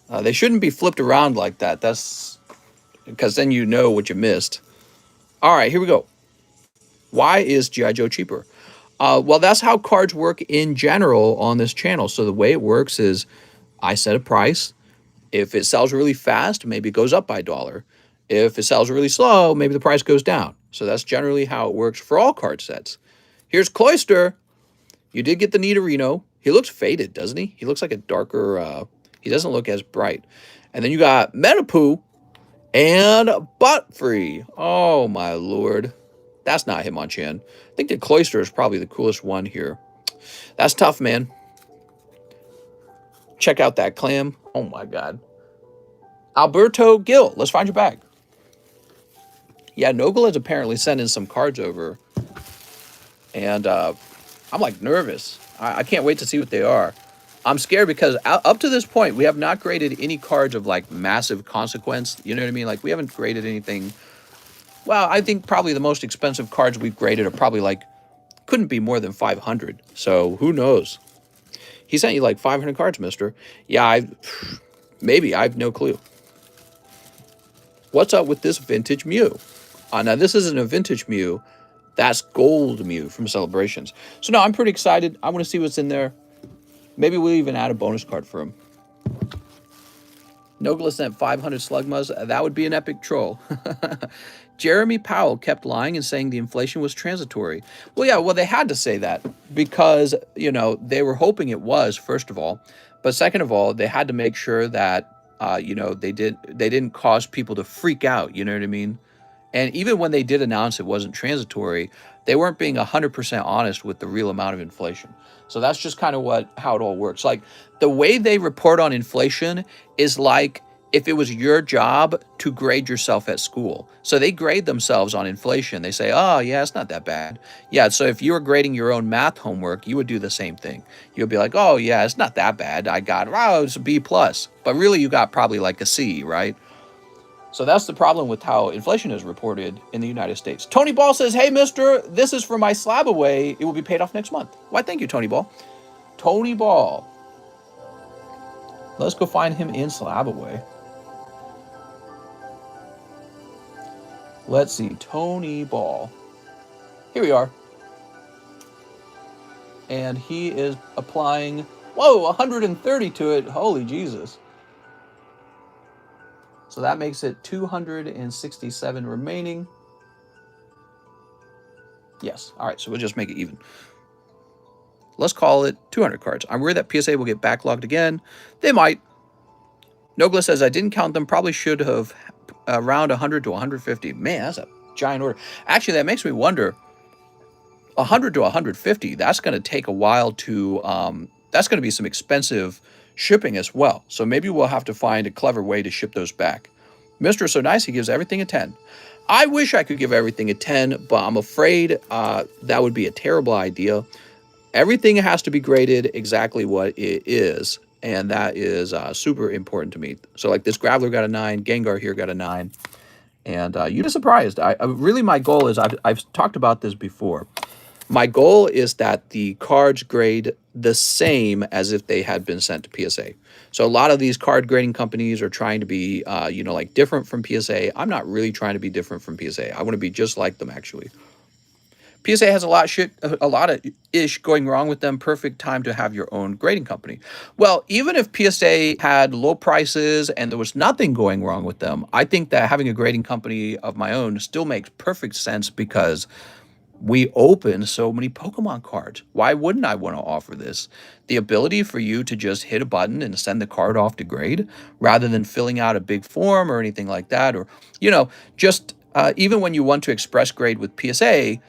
They shouldn't be flipped around like that. That's because then you know what you missed. All right, here we go. Why is G.I. Joe cheaper? Well, that's how cards work in general on this channel. So the way it works is I set a price. If it sells really fast, maybe it goes up by $1. If it sells really slow, maybe the price goes down. So that's generally how it works for all card sets. Here's Cloyster. You did get the Nidorino. He looks faded, doesn't he? He looks like a darker... he doesn't look as bright. And then you got Metapoo and Butt Free. Oh, my Lord. That's not Hitmonchan. I think the Cloyster is probably the coolest one here. That's tough, man. Check out that clam. Oh, my God. Alberto Gill, let's find your bag. Yeah, Noble has apparently sent in some cards over. And I'm like nervous. I can't wait to see what they are. I'm scared because up to this point, we have not graded any cards of like massive consequence. You know what I mean? Like we haven't graded anything. Well, I think probably the most expensive cards we've graded are probably like, couldn't be more than 500. So who knows? He sent you like 500 cards, mister. Yeah, maybe. I have no clue. What's up with this vintage Mew? Now, this isn't a vintage Mew. That's gold Mew from Celebrations. So, no, I'm pretty excited. I want to see what's in there. Maybe we'll even add a bonus card for him. Nogla sent 500 Slugmas. That would be an epic troll. Jeremy Powell kept lying and saying the inflation was transitory. Well, yeah, well, they had to say that because, you know, they were hoping it was, first of all. But second of all, they had to make sure that, you know, they didn't cause people to freak out. You know what I mean? And even when they did announce it wasn't transitory, they weren't being 100% honest with the real amount of inflation. So that's just kind of how it all works. Like the way they report on inflation is like if it was your job to grade yourself at school. So they grade themselves on inflation. They say, oh, yeah, it's not that bad. Yeah, so if you were grading your own math homework, you would do the same thing. You'll be like, oh, yeah, it's not that bad. I got, oh, it's a B+. But really, you got probably like a C, right? So that's the problem with how inflation is reported in the United States. Tony Ball says, hey, mister, this is for my slab away. It will be paid off next month. Why, thank you, Tony Ball. Tony Ball. Let's go find him in slab away. Let's see, Tony Ball. Here we are. And he is applying, whoa, 130 to it. Holy Jesus. So that makes it 267 remaining. Yes. All right. So we'll just make it even. Let's call it 200 cards. I'm worried that PSA will get backlogged again. They might. Nogla says, I didn't count them. Probably should have around 100 to 150. Man, that's a giant order. Actually, that makes me wonder. 100 to 150, that's going to take a while to, that's going to be some expensive shipping as well. So maybe we'll have to find a clever way to ship those back. Mr. is so nice, he gives everything a 10. I wish I could give everything a 10, but I'm afraid that would be a terrible idea. Everything has to be graded exactly what it is, and that is super important to me. So like this Graveler got a 9, Gengar here got a 9, and you'd be surprised. Really my goal is, I've talked about this before. My goal is that the cards grade the same as if they had been sent to PSA. So a lot of these card grading companies are trying to be, you know, like different from PSA. I'm not really trying to be different from PSA. I want to be just like them, actually. PSA has a lot of ish going wrong with them. Perfect time to have your own grading company. Well, even if PSA had low prices and there was nothing going wrong with them, I think that having a grading company of my own still makes perfect sense because we open so many Pokemon cards. Why wouldn't I want to offer this? The ability for you to just hit a button and send the card off to grade rather than filling out a big form or anything like that. Or, you know, just even when you want to express grade with PSA,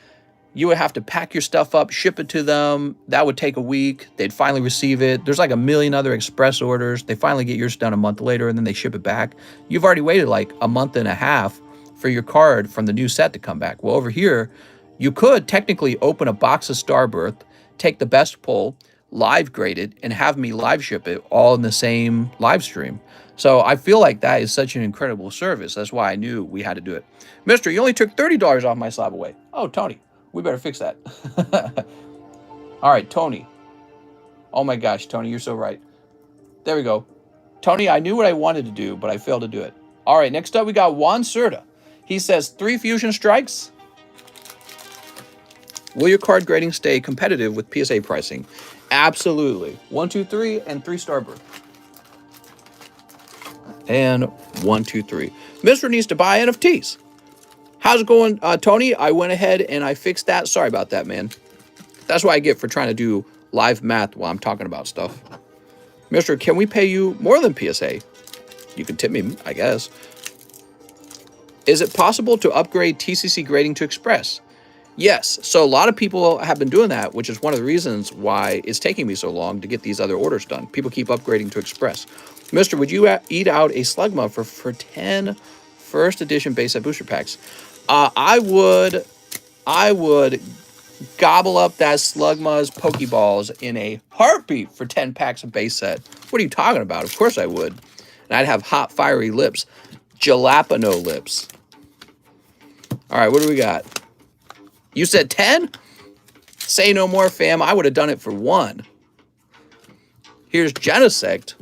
you would have to pack your stuff up, ship it to them. That would take a week. They'd finally receive it. There's like a million other express orders. They finally get yours done a month later and then they ship it back. You've already waited like a month and a half for your card from the new set to come back. Well, over here, you could technically open a box of Starbirth, take the best pull, live grade it, and have me live ship it all in the same live stream. So I feel like that is such an incredible service. That's why I knew we had to do it. Mister, you only took $30 off my slab away. Oh, Tony, we better fix that. All right, Tony. Oh my gosh, Tony, you're so right. There we go. Tony, I knew what I wanted to do, but I failed to do it. All right, next up we got Juan Serta. He says 3 Fusion Strikes. Will your card grading stay competitive with PSA pricing? Absolutely. 1, 2, 3, and 3 Starbirth. And 1, 2, 3. Mr. needs to buy NFTs. How's it going, Tony? I went ahead and I fixed that. Sorry about that, man. That's what I get for trying to do live math while I'm talking about stuff. Mister, can we pay you more than PSA? You can tip me, I guess. Is it possible to upgrade TCC grading to Express? Yes. So a lot of people have been doing that, which is one of the reasons why it's taking me so long to get these other orders done. People keep upgrading to Express. Mister, would you eat out a Slugma for 10 first edition base set booster packs? I would gobble up that Slugma's Pokeballs in a heartbeat for 10 packs of base set. What are you talking about? Of course I would. And I'd have hot, fiery lips. Jalapeno lips. All right, what do we got? You said 10? Say no more, fam. I would have done it for 1. Here's Genesect.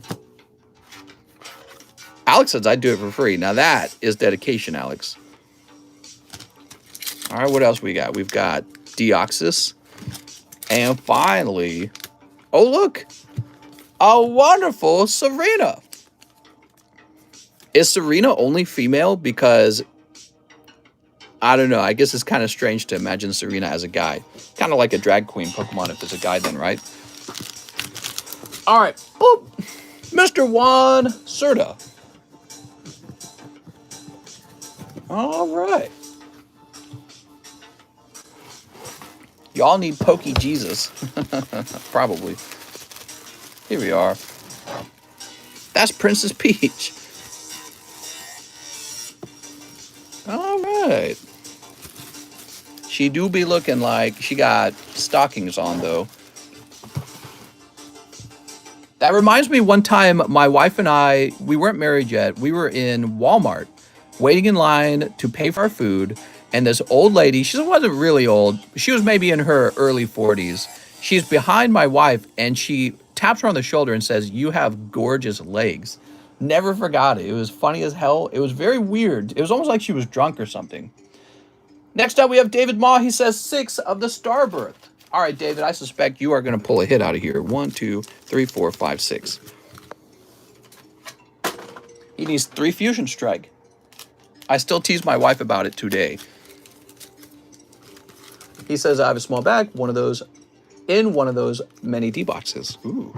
Alex says I'd do it for free. Now that is dedication, Alex. All right, what else we got? We've got Deoxys. And finally, oh, look. A wonderful Serena. Is Serena only female? Because I don't know. I guess it's kind of strange to imagine Serena as a guy. Kind of like a drag queen Pokemon if it's a guy then, right? All right. Boop. Mr. Juan Serta. All right. Y'all need Pokey Jesus. Probably. Here we are. That's Princess Peach. All right. She do be looking like she got stockings on, though. That reminds me, one time, my wife and I, we weren't married yet. We were in Walmart, waiting in line to pay for our food. And this old lady, she wasn't really old. She was maybe in her early 40s. She's behind my wife, and she taps her on the shoulder and says, "You have gorgeous legs." Never forgot it. It was funny as hell. It was very weird. It was almost like she was drunk or something. Next up, we have David Maw. He says 6 of the Starbirth. All right, David, I suspect you are going to pull a hit out of here. 1, 2, 3, 4, 5, 6. He needs 3 Fusion Strike. I still tease my wife about it today. He says, I have a small bag, one of those many D-boxes. Ooh.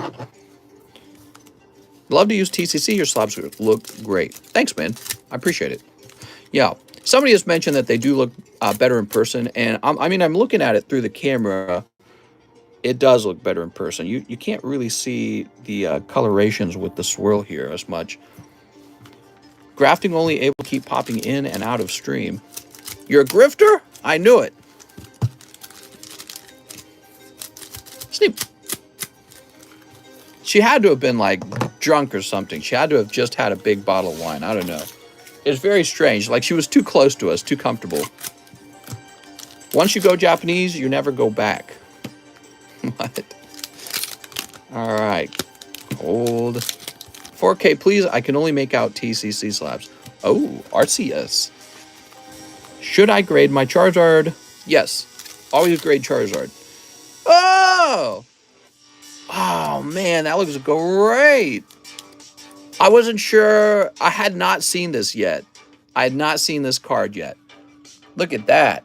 Love to use TCC. Your slabs look great. Thanks, man. I appreciate it. Yeah. Somebody has mentioned that they do look better in person. And I'm looking at it through the camera. It does look better in person. You can't really see the colorations with the swirl here as much. Grafting only able to keep popping in and out of stream. You're a grifter? I knew it. Sleep. She had to have been like drunk or something. She had to have just had a big bottle of wine. I don't know. It's very strange. Like she was too close to us, too comfortable. Once you go Japanese, you never go back. What? All right. Hold. 4K, please. I can only make out TCC slabs. Oh, RCS. Should I grade my Charizard? Yes. Always grade Charizard. Oh! Oh, man, that looks great. I wasn't sure. I had not seen this yet. I had not seen this card yet. Look at that.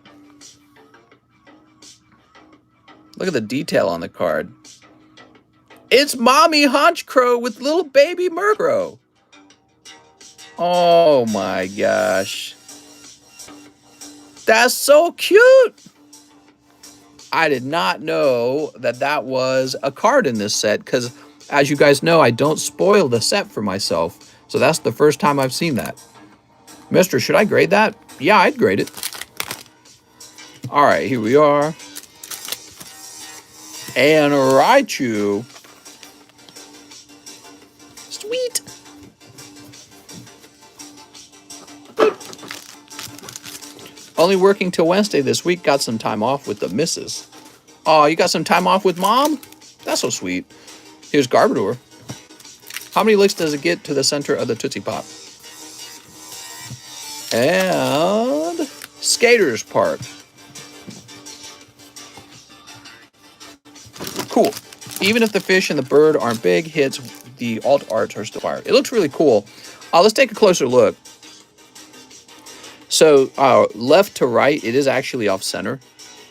Look at the detail on the card. It's Mommy Honchcrow with little baby Murkrow. Oh, my gosh. That's so cute. I did not know that that was a card in this set because, as you guys know, I don't spoil the set for myself. So that's the first time I've seen that. Mister, should I grade that? Yeah, I'd grade it. All right, here we are. And Raichu. Sweet. Only working till Wednesday this week. Got some time off with the missus. Oh, you got some time off with mom? That's so sweet. Here's Garbodor. How many licks does it get to the center of the Tootsie Pop? And Skaters Park. Cool. Even if the fish and the bird aren't big hits, the alt arts are still fire. It looks really cool. Let's take a closer look. So left to right, it is actually off center.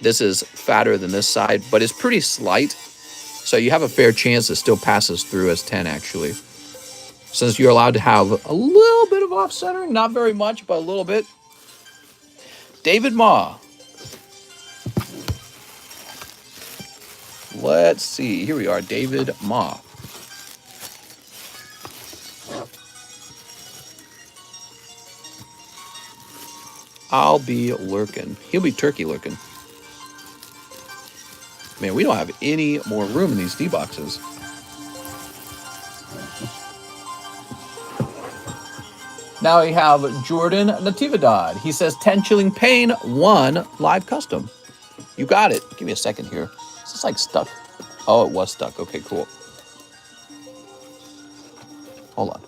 This is fatter than this side, but it's pretty slight. So you have a fair chance it still passes through as 10 actually. Since you're allowed to have a little bit of off centering, not very much, but a little bit. David Maw. Let's see. Here we are, David Ma. I'll be lurking. He'll be turkey lurking. Man, we don't have any more room in these D boxes. Now we have Jordan Natividad. He says 10 Chilling Pain, 1 live custom. You got it. Give me a second here. Is this like stuck? Oh, it was stuck. Okay, cool. Hold on.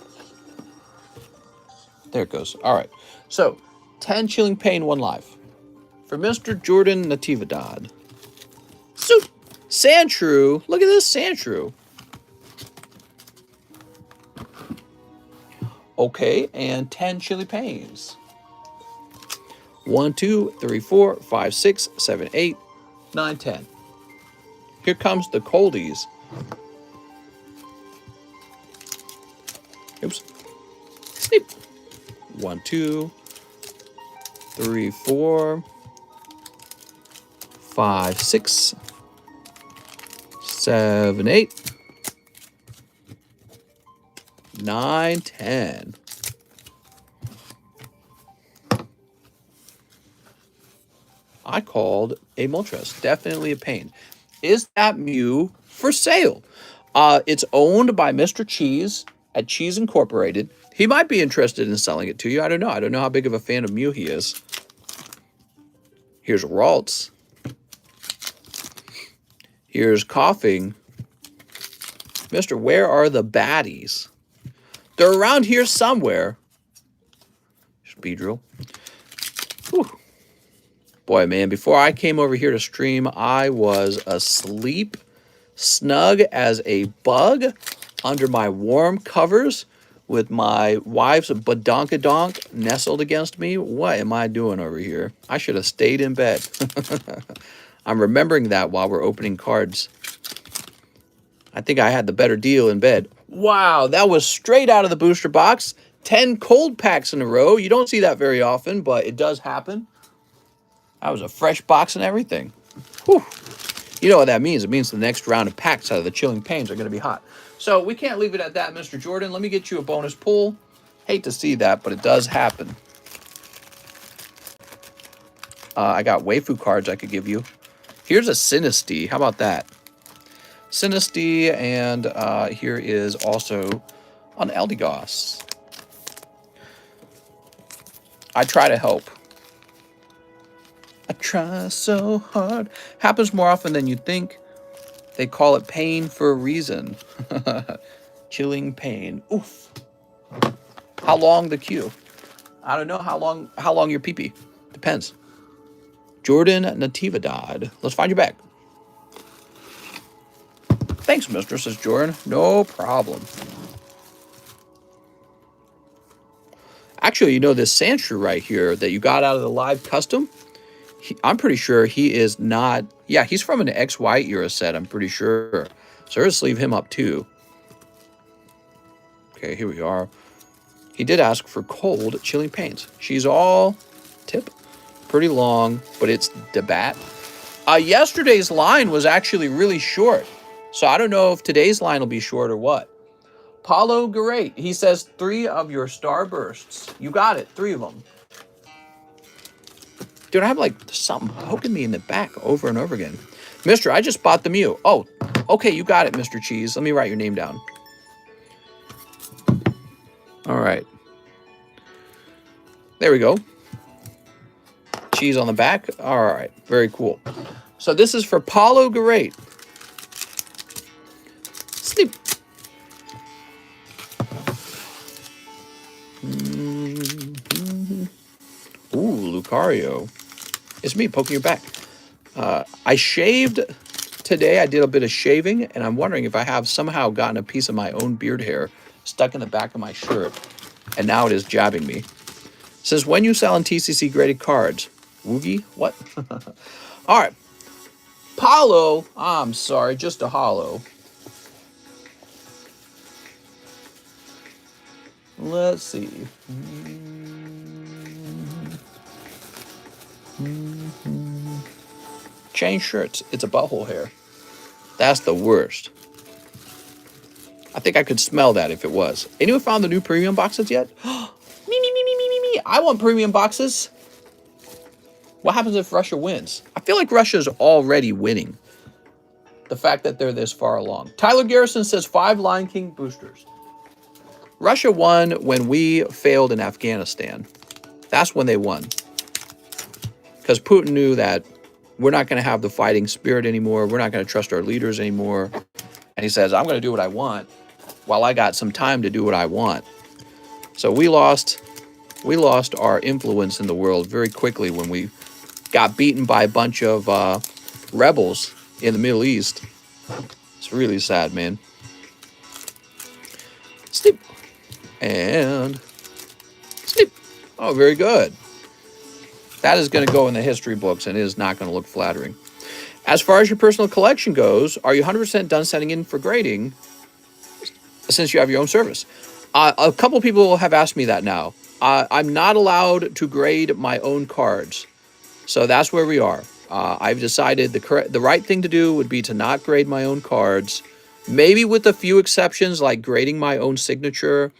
There it goes. All right. So, 10 Chilling Pain, 1 live. For Mr. Jordan Natividad. So, Sandshrew. Look at this Sandshrew. Okay, and 10 Chili Pains. 1, 2, 3, 4, 5, 6, 7, 8, 9, 10. Here comes the coldies. Oops. Snip. 1, 2, 3, 4, 5, 6, 7, 8, 9, 10. I called a Moltres. Definitely a pain. Is that Mew for sale? It's owned by Mr. Cheese at Cheese Incorporated. He might be interested in selling it to you. I don't know. I don't know how big of a fan of Mew he is. Here's Ralts. Here's Coughing. Mister, where are the baddies? They're around here somewhere. Speedrill. Whew. Boy, man, before I came over here to stream, I was asleep, snug as a bug, under my warm covers, with my wife's badonkadonk nestled against me. What am I doing over here? I should have stayed in bed. I'm remembering that while we're opening cards. I think I had the better deal in bed. Wow, that was straight out of the booster box. 10 cold packs in a row. You don't see that very often, but it does happen. That was a fresh box and everything. Whew. You know what that means. It means the next round of packs out of the Chilling Pains are going to be hot. So we can't leave it at that, Mr. Jordan. Let me get you a bonus pull. Hate to see that, but it does happen. I got waifu cards I could give you. Here's a Sinistea. How about that? Sinistea, and here is also an Eldegoss. I try to help. I try so hard. Happens more often than you think. They call it pain for a reason. Chilling pain. Oof. How long the queue? I don't know how long your pee-pee. Depends. Jordan Natividad. Let's find your bag. Thanks, mister, says Jordan. No problem. Actually, you know this Sandshrew right here that you got out of the live custom? I'm pretty sure he is not... Yeah, he's from an XY era set, I'm pretty sure. So let's leave him up too. Okay, here we are. He did ask for cold Chilling Pains. She's all tip. Pretty long, but it's Debat. Yesterday's line was actually really short. So I don't know if today's line will be short or what. Paulo Garate, he says 3 of your starbursts. You got it, 3 of them. Dude, I have like something poking me in the back over and over again. Mister, I just bought the Mew. Oh, okay, you got it, Mr. Cheese. Let me write your name down. All right. There we go. Cheese on the back. All right, very cool. So this is for Paulo Garate. Sleep. Ooh, Lucario. It's me poking your back. I shaved today. I did a bit of shaving, and I'm wondering if I have somehow gotten a piece of my own beard hair stuck in the back of my shirt, and now it is jabbing me. Says, when you sell in TCC graded cards. Woogie? What? All right. Paulo. I'm sorry, just a hollow. Let's see. Change shirts. It's a butthole hair. That's the worst. I think I could smell that if it was. Anyone found the new premium boxes yet? Me. I want premium boxes. What happens if Russia wins? I feel like Russia's already winning. The fact that they're this far along. Tyler Garrison says 5 Lion King boosters. Russia won when we failed in Afghanistan. That's when they won. Because Putin knew that we're not going to have the fighting spirit anymore. We're not going to trust our leaders anymore. And he says, I'm going to do what I want while I got some time to do what I want. So we lost our influence in the world very quickly when we got beaten by a bunch of rebels in the Middle East. It's really sad, man. Sleep. And sleep. Oh, very good. That is going to go in the history books and is not going to look flattering. As far as your personal collection goes, are you 100% done sending in for grading since you have your own service? A couple people have asked me that now. I'm not allowed to grade my own cards. So that's where we are. I've decided the right thing to do would be to not grade my own cards. Maybe with a few exceptions like grading my own signature.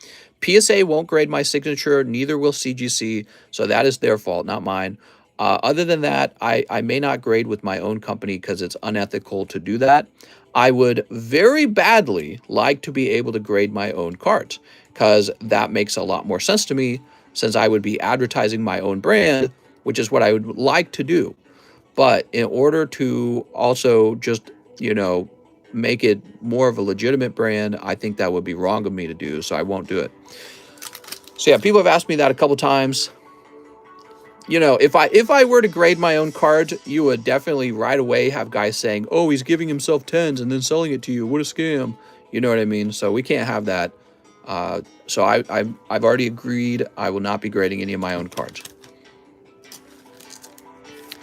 PSA won't grade my signature, neither will CGC, so that is their fault, not mine. Other than that, I may not grade with my own company because it's unethical to do that. I would very badly like to be able to grade my own cards because that makes a lot more sense to me since I would be advertising my own brand, which is what I would like to do. But in order to also just, make it more of a legitimate brand, I think that would be wrong of me to do, so I won't do it. So yeah, people have asked me that a couple times. If I were to grade my own cards, you would definitely right away have guys saying, "Oh, he's giving himself 10s and then selling it to you. What a scam!" You know what I mean? So we can't have that. So I've already agreed. I will not be grading any of my own cards.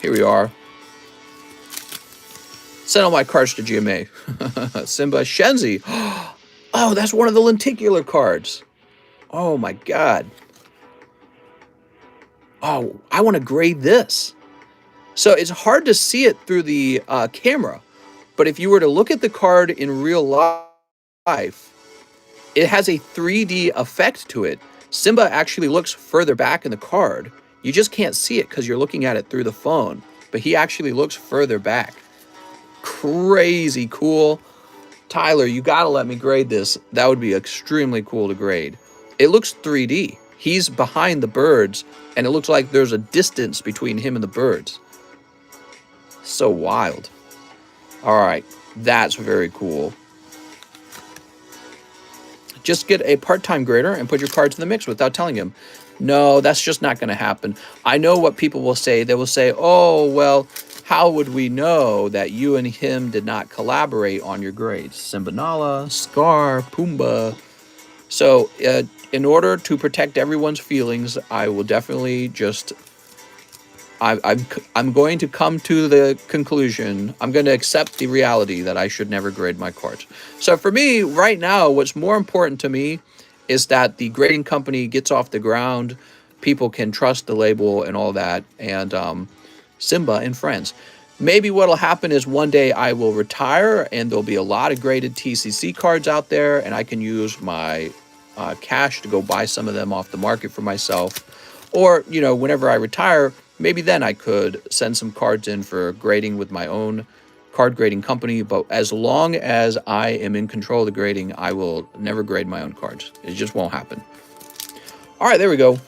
Here we are. Send all my cards to GMA. Simba Shenzi. Oh, that's one of the lenticular cards. Oh my God. Oh, I want to grade this. So it's hard to see it through the camera. But if you were to look at the card in real life, it has a 3D effect to it. Simba actually looks further back in the card. You just can't see it because you're looking at it through the phone. But he actually looks further back. Crazy cool. Tyler, you gotta let me grade this. That would be extremely cool to grade. It looks 3D. He's behind the birds, and it looks like there's a distance between him and the birds. So wild. All right, that's very cool. Just get a part-time grader and put your cards in the mix without telling him. No, that's just not going to happen. I know what people will say. They will say, oh, well, how would we know that you and him did not collaborate on your grades? Simbanala, Scar, Pumbaa. So in order to protect everyone's feelings, I will definitely just... I'm going to come to the conclusion. I'm going to accept the reality that I should never grade my cards. So for me, right now, what's more important to me is that the grading company gets off the ground, people can trust the label and all that, and Simba and friends. Maybe what'll happen is one day I will retire and there'll be a lot of graded TCC cards out there, and I can use my cash to go buy some of them off the market for myself. Or, whenever I retire, maybe then I could send some cards in for grading with my own card grading company. But as long as I am in control of the grading, I will never grade my own cards. It just won't happen. All right, there we go.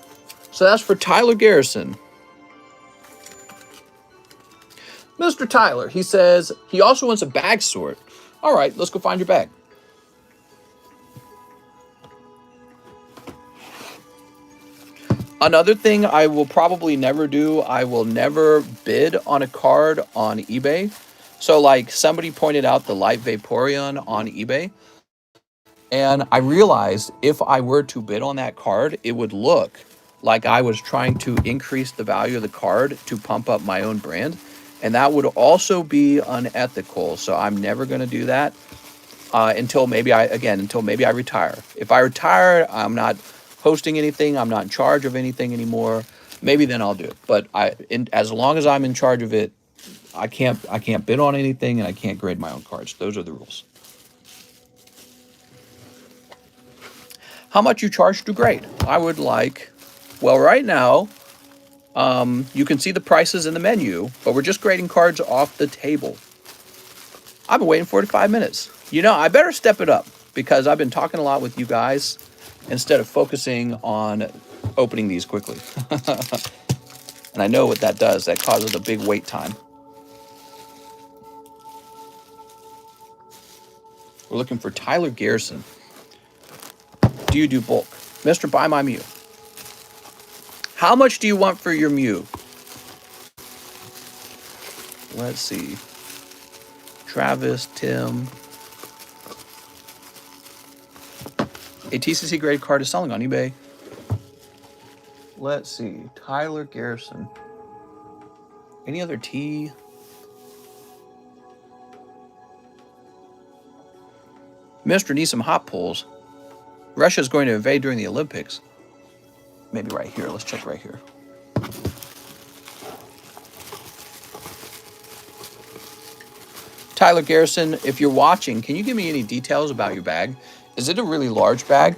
So that's for Tyler Garrison. Mr. Tyler, he says he also wants a bag sort. All right, let's go find your bag. Another thing I will probably never do, I will never bid on a card on eBay. So like somebody pointed out the Light Vaporeon on eBay. And I realized if I were to bid on that card, it would look like I was trying to increase the value of the card to pump up my own brand. And that would also be unethical. So I'm never going to do that until maybe I retire. If I retire, I'm not hosting anything, I'm not in charge of anything anymore, maybe then I'll do it. But as long as I'm in charge of it, I can't bid on anything, and I can't grade my own cards. Those are the rules. How much you charge to grade? I would like, well, right now, you can see the prices in the menu, but we're just grading cards off the table. I've been waiting 45 minutes. You know, I better step it up because I've been talking a lot with you guys instead of focusing on opening these quickly. And I know what that does. That causes a big wait time. We're looking for Tyler Garrison. Do you do bulk? Mr. Buy My Mew. How much do you want for your Mew? Let's see. Travis, Tim. A TCC grade card is selling on eBay. Let's see. Tyler Garrison. Any other T? Mr. needs some hot pulls. Russia's going to invade during the Olympics. Maybe right here. Let's check right here. Tyler Garrison, if you're watching, can you give me any details about your bag? Is it a really large bag?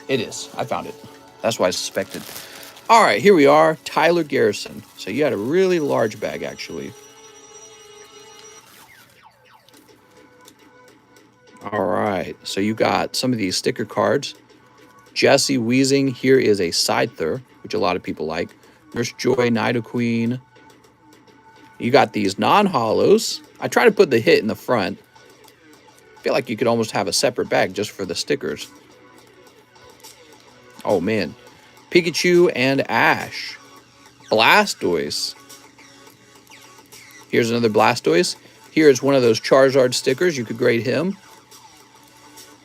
It is. I found it. That's why I suspected. All right, here we are. Tyler Garrison. So you had a really large bag, actually. All right. So you got some of these sticker cards. Jesse Weezing. Here is a Scyther, which a lot of people like. Nurse Joy, Nido Queen. You got these non-hollows. I try to put the hit in the front. I feel like you could almost have a separate bag just for the stickers. Oh, man. Pikachu and Ash. Blastoise. Here's another Blastoise. Here's one of those Charizard stickers. You could grade him.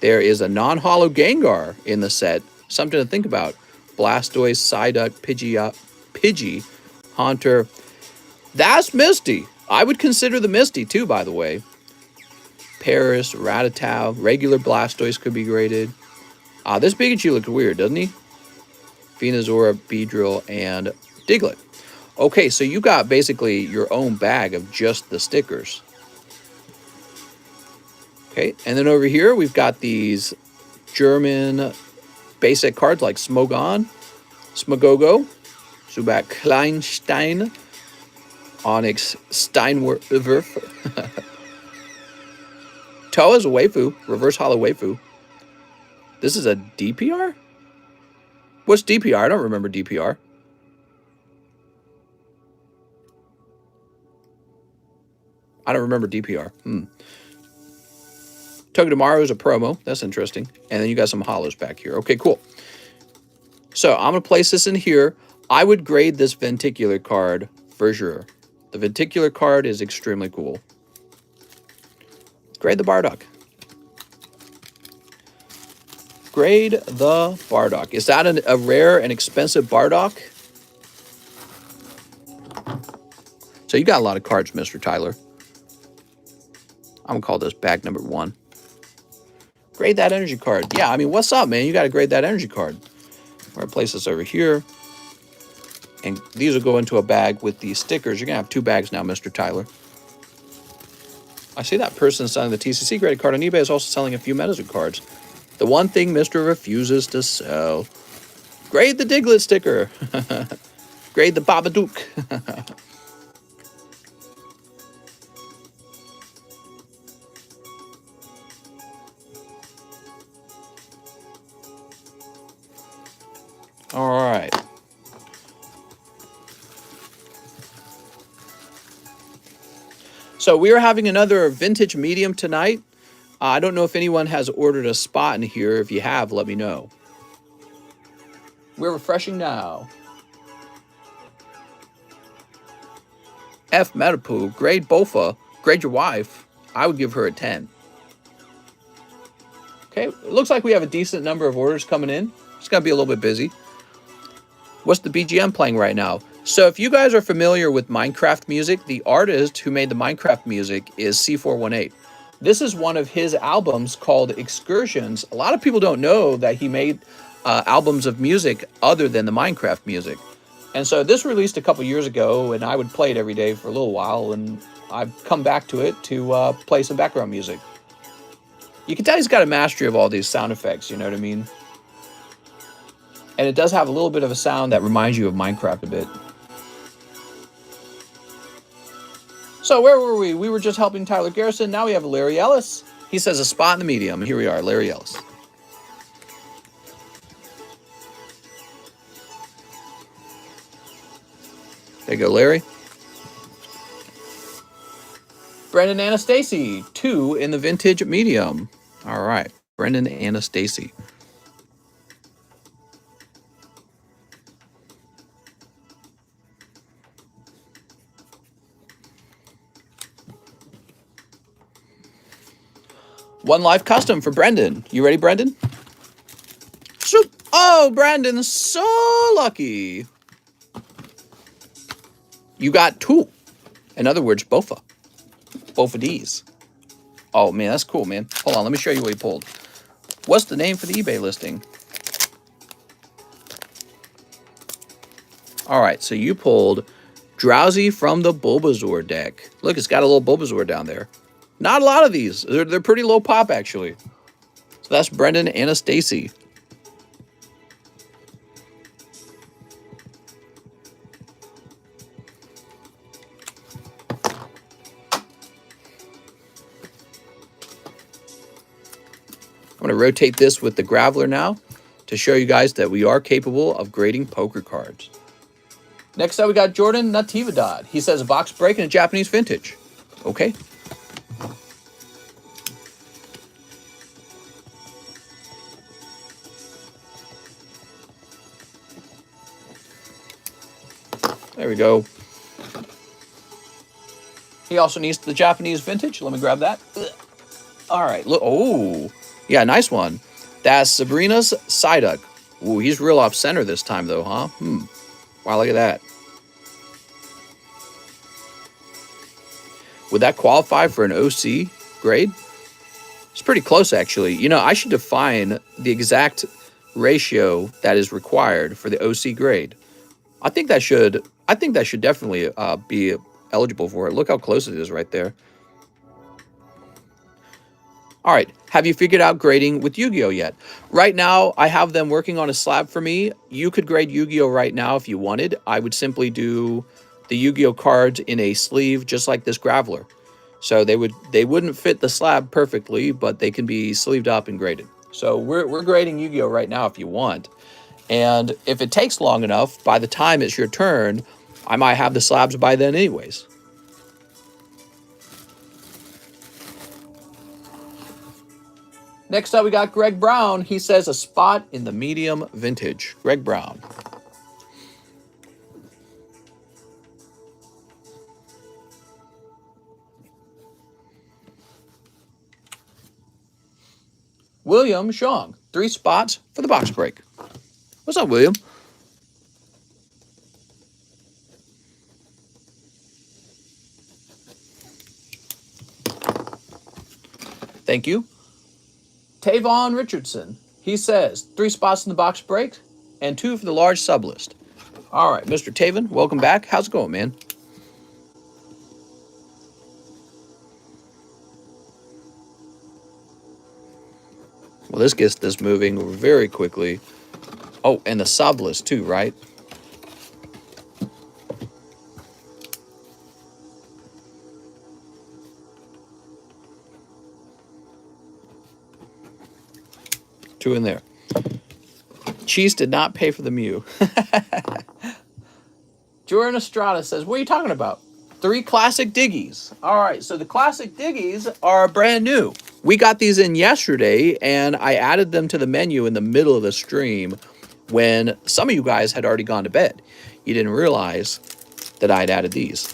There is a non-hollow Gengar in the set. Something to think about. Blastoise, Psyduck, Pidgey, Haunter. That's Misty. I would consider the Misty too, by the way. Paris, Rattata, regular Blastoise could be graded. This Pikachu looks weird, doesn't he? Venusaur, Beedrill, and Diglett. Okay, so you got basically your own bag of just the stickers. Okay, and then over here we've got these German basic cards like Smogon, Smogogo, Zubat Kleinstein, Onyx Steinwerfer. Toa's a waifu, reverse hollow waifu. This is a DPR? What's DPR? I don't remember DPR. I don't remember DPR. Togedemaru is a promo. That's interesting. And then you got some hollows back here. Okay, cool. So I'm going to place this in here. I would grade this Venticular card for sure. The Venticular card is extremely cool. Grade the Bardock. Grade the Bardock. Is that a rare and expensive Bardock? So you got a lot of cards, Mr. Tyler. I'm going to call this bag number 1. Grade that energy card. Yeah, I mean, what's up, man? You got to grade that energy card. I'm going to place this over here. And these will go into a bag with these stickers. You're going to have 2 bags now, Mr. Tyler. I see that person selling the TCC graded card on eBay is also selling a few Metazoo cards. The one thing Mr. refuses to sell. Grade the Diglett sticker. Grade the Babadook. All right. So we are having another vintage medium tonight. I don't know if anyone has ordered a spot in here. If you have, let me know. We're refreshing now. F Metapu, grade Bofa, grade your wife. I would give her a 10. Okay, it looks like we have a decent number of orders coming in. It's going to be a little bit busy. What's the BGM playing right now? So if you guys are familiar with Minecraft music, the artist who made the Minecraft music is C418. This is one of his albums called Excursions. A lot of people don't know that he made albums of music other than the Minecraft music. And so this released a couple years ago, and I would play it every day for a little while, and I've come back to it to play some background music. You can tell he's got a mastery of all these sound effects, you know what I mean? And it does have a little bit of a sound that reminds you of Minecraft a bit. So where were we? We were just helping Tyler Garrison. Now we have Larry Ellis. He says a spot in the medium. Here we are, Larry Ellis. There you go, Larry. Brendan Anastasi, 2 in the vintage medium. All right, Brendan Anastasi. One life custom for Brendan. You ready, Brendan? Oh, Brandon, so lucky. You got 2. In other words, both of these. Oh, man, that's cool, man. Hold on, let me show you what he pulled. What's the name for the eBay listing? All right, so you pulled Drowsy from the Bulbasaur deck. Look, it's got a little Bulbasaur down there. Not a lot of these. They're pretty low pop, actually. So that's Brendan Anastasi. I'm going to rotate this with the Graveler now to show you guys that we are capable of grading poker cards. Next up, we got Jordan Natividad. He says a box break in a Japanese vintage. Okay. There we go. He also needs the Japanese vintage. Let me grab that. All right. Look. Oh, yeah, nice one. That's Sabrina's Psyduck. Ooh, he's real off center this time, though, huh? Wow, look at that. Would that qualify for an OC grade? It's pretty close, actually. You know, I should define the exact ratio that is required for the OC grade. I think that should definitely be eligible for it. Look how close it is right there. All right, have you figured out grading with Yu-Gi-Oh yet? Right now, I have them working on a slab for me. You could grade Yu-Gi-Oh right now if you wanted. I would simply do the Yu-Gi-Oh cards in a sleeve just like this Graveler. So they wouldn't fit the slab perfectly, but they can be sleeved up and graded. So we're grading Yu-Gi-Oh right now if you want. And if it takes long enough, by the time it's your turn, I might have the slabs by then anyways. Next up, we got Greg Brown. He says a spot in the medium vintage. Greg Brown. William Shong. 3 spots for the box break. What's up, William? Thank you. Tavon Richardson. He says 3 spots in the box break and 2 for the large sublist. All right, Mr. Tavon, welcome back. How's it going, man? Well, this gets this moving very quickly. Oh, and the sublist too, right? Two in there. Cheese did not pay for the Mew. Jordan Estrada says, what are you talking about? 3 classic Diggies. All right, so the classic Diggies are brand new. We got these in yesterday, and I added them to the menu in the middle of the stream when some of you guys had already gone to bed. You didn't realize that I'd added these.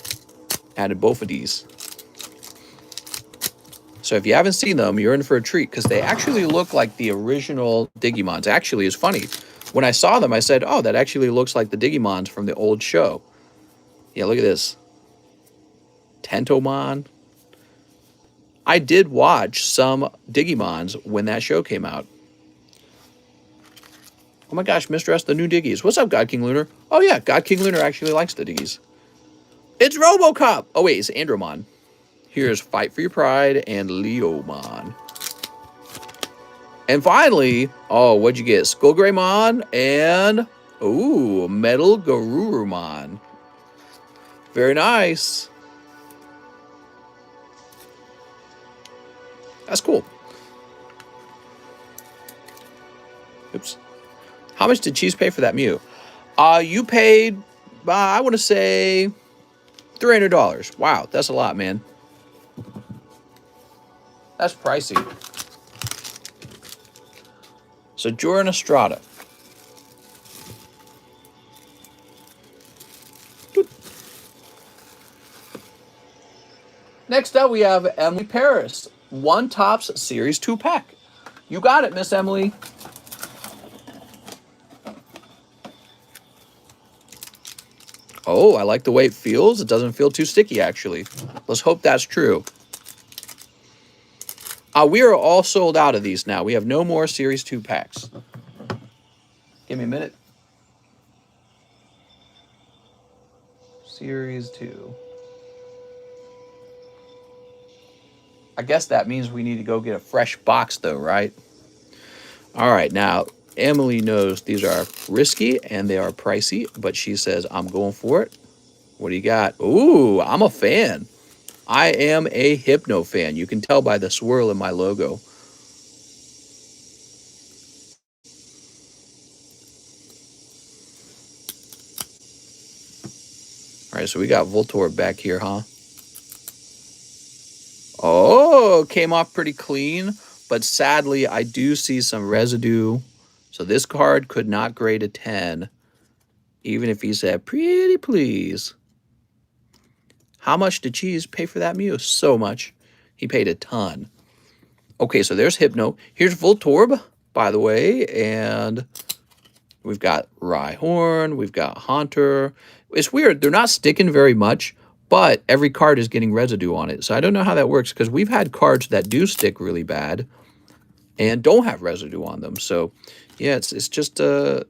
Added both of these. So if you haven't seen them, you're in for a treat because they actually look like the original Digimons. Actually, it's funny. When I saw them, I said, oh, that actually looks like the Digimons from the old show. Yeah, look at this. Tentomon. I did watch some Digimons when that show came out. Oh my gosh, Mr. S, the new Diggies. What's up, God King Lunar? Oh yeah, God King Lunar actually likes the Diggies. It's RoboCop. Oh wait, it's Andromon. Here's Fight for Your Pride and Leomon. And finally, oh, what'd you get? Skullgreymon and, ooh, Metal Garurumon. Very nice. That's cool. Oops. How much did Cheese pay for that Mew? You paid, I want to say, $300. Wow, that's a lot, man. That's pricey. So Jordan Estrada. Next up, we have Emily Paris. One Tops Series 2 pack. You got it, Miss Emily. Oh, I like the way it feels. It doesn't feel too sticky, actually. Let's hope that's true. We are all sold out of these now. We have no more Series 2 packs. Give me a minute. Series 2. I guess that means we need to go get a fresh box, though, right? All right, now, Emily knows these are risky and they are pricey, but she says, I'm going for it. What do you got? Ooh, I'm a fan. I am a Hypno fan. You can tell by the swirl in my logo. All right, so we got Voltorb back here, huh? Oh, came off pretty clean, but sadly, I do see some residue. So this card could not grade a 10, even if he said, pretty please. How much did Cheese pay for that Mew? So much. He paid a ton. Okay, so there's Hypno. Here's Voltorb, by the way, and we've got Rhyhorn, we've got Haunter. It's weird. They're not sticking very much, but every card is getting residue on it. So I don't know how that works because we've had cards that do stick really bad and don't have residue on them. So, yeah, it's just a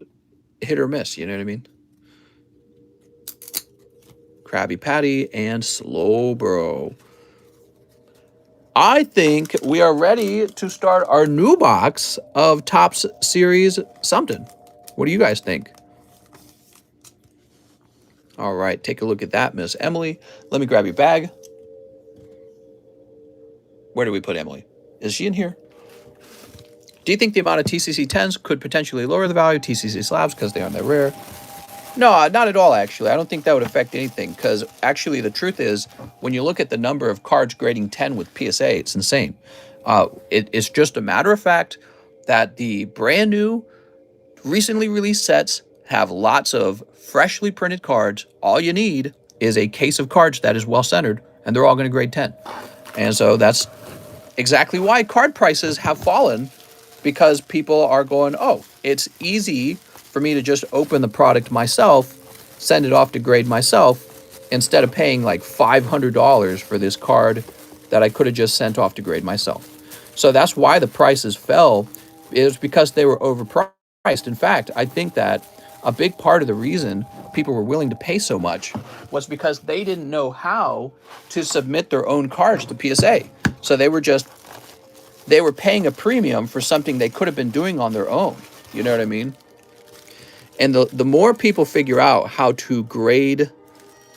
hit or miss. You know what I mean? Krabby Patty and Slowbro. I think we are ready to start our new box of Topps Series something. What do you guys think? All right, take a look at that, Miss Emily. Let me grab your bag. Where do we put Emily? Is she in here? Do you think the amount of TCC 10s could potentially lower the value of TCC slabs because they aren't that rare? No, not at all, actually. I don't think that would affect anything because actually the truth is when you look at the number of cards grading 10 with PSA, it's insane. It's just a matter of fact that the brand new, recently released sets have lots of freshly printed cards. All you need is a case of cards that is well-centered, and they're all going to grade 10. And so that's exactly why card prices have fallen, because people are going, oh, it's easy for me to just open the product myself, send it off to grade myself, instead of paying like $500 for this card that I could have just sent off to grade myself. So that's why the prices fell, is because they were overpriced. In fact, I think that a big part of the reason people were willing to pay so much was because they didn't know how to submit their own cards to PSA. So they were paying a premium for something they could have been doing on their own. You know what I mean? And the more people figure out how to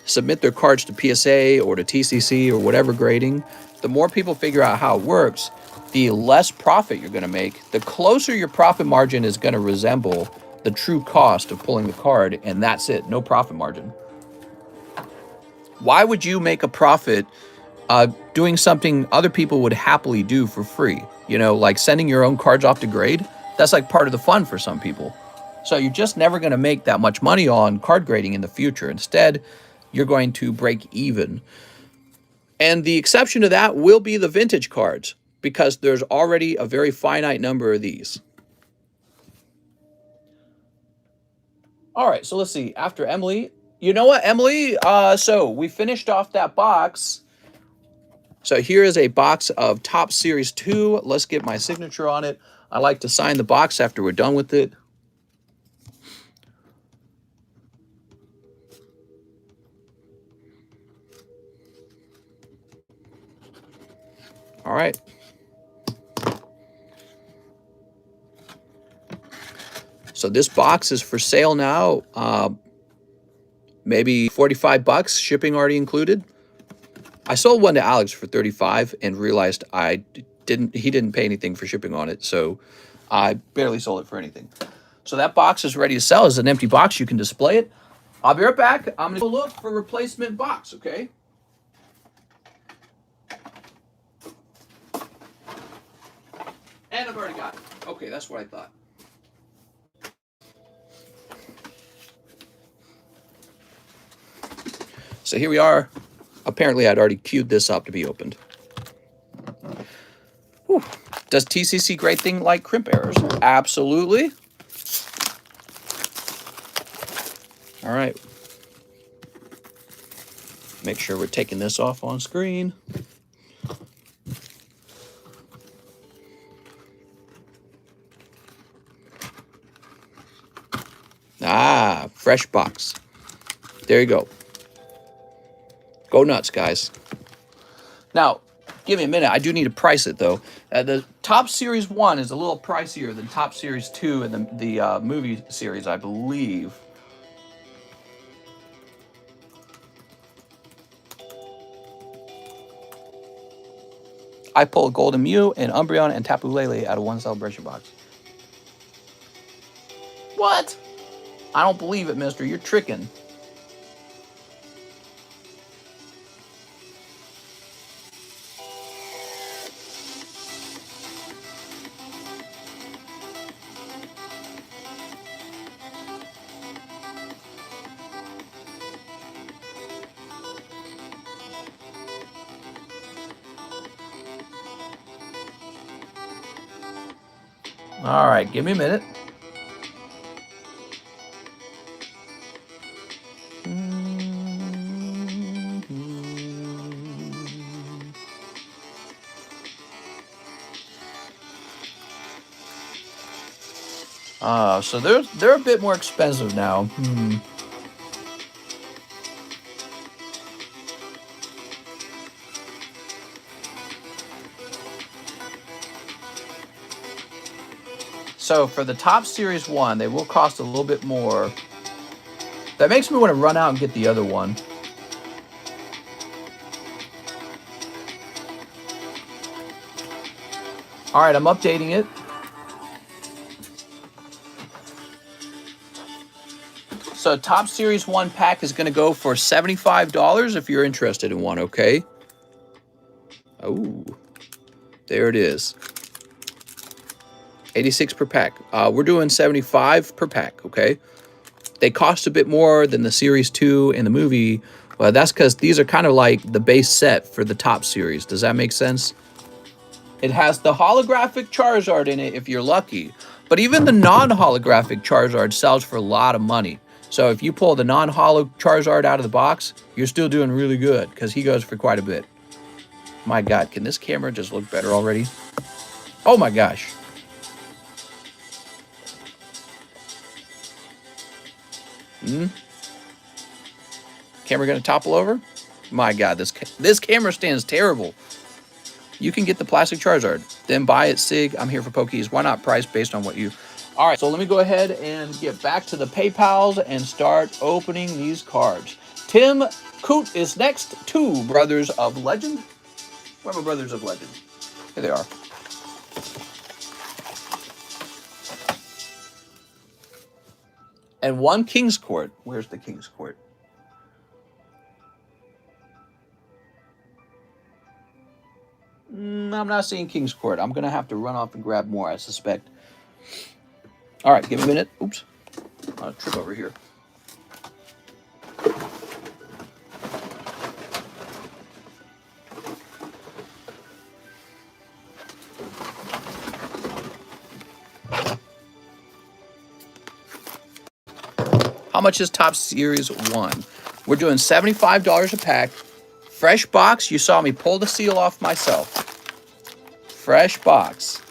submit their cards to PSA or to TCC or whatever grading, the more people figure out how it works, the less profit you're going to make. The closer your profit margin is going to resemble the true cost of pulling the card, and that's it. No profit margin. Why would you make a profit doing something other people would happily do for free? You know, like sending your own cards off to grade. That's like part of the fun for some people. So you're just never going to make that much money on card grading in the future. Instead, you're going to break even. And the exception to that will be the vintage cards, because there's already a very finite number of these. All right, so let's see. After Emily, you know what, Emily? So we finished off that box. So here is a box of Topps Series 2. Let's get my signature on it. I like to sign the box after we're done with it. All right. So this box is for sale now. Maybe 45 bucks, shipping already included. I sold one to Alex for 35 and realized he didn't pay anything for shipping on it, so I barely sold it for anything. So that box is ready to sell. It's an empty box. You can display it. I'll be right back. I'm going to go look for a replacement box, okay? And I've already got it. Okay, that's what I thought. So here we are. Apparently, I'd already queued this up to be opened. Whew. Does TCC great thing like crimp errors? Absolutely. All right. Make sure we're taking this off on screen. Ah, fresh box. There you go. Go nuts, guys. Now, give me a minute. I do need to price it, though. The Top Series 1 is a little pricier than Top Series 2 and the movie series, I believe. I pulled Golden Mew and Umbreon and Tapu Lele out of one celebration box. What? I don't believe it, mister. You're tricking. All right, give me a minute. So they're a bit more expensive now. So for the Top Series 1, they will cost a little bit more. That makes me want to run out and get the other one. All right, I'm updating it. So Top Series 1 pack is going to go for $75 if you're interested in one, okay? Oh, there it is. 86 per pack. We're doing 75 per pack, okay? They cost a bit more than the Series 2 and the movie. Well, that's because these are kind of like the base set for the Top Series. Does that make sense? It has the holographic Charizard in it if you're lucky. But even the non-holographic Charizard sells for a lot of money. So if you pull the non-holo Charizard out of the box, you're still doing really good because he goes for quite a bit. My God, can this camera just look better already? Oh my gosh. Camera gonna topple over? My God, this camera stands terrible. You can get the plastic Charizard. Then buy it, Sig. I'm here for Pokies. Why not price based on what you... All right, so let me go ahead and get back to the PayPals and start opening these cards. Tim Coot is next. 2 Brothers of Legend. Where are my Brothers of Legend? Here they are. And 1 King's Court. Where's the King's Court? I'm not seeing King's Court. I'm going to have to run off and grab more, I suspect. All right, give me a minute. Oops. I'll trip over here. How much is Top Series 1? We're doing $75 a pack. Fresh box. You saw me pull the seal off myself. Fresh box.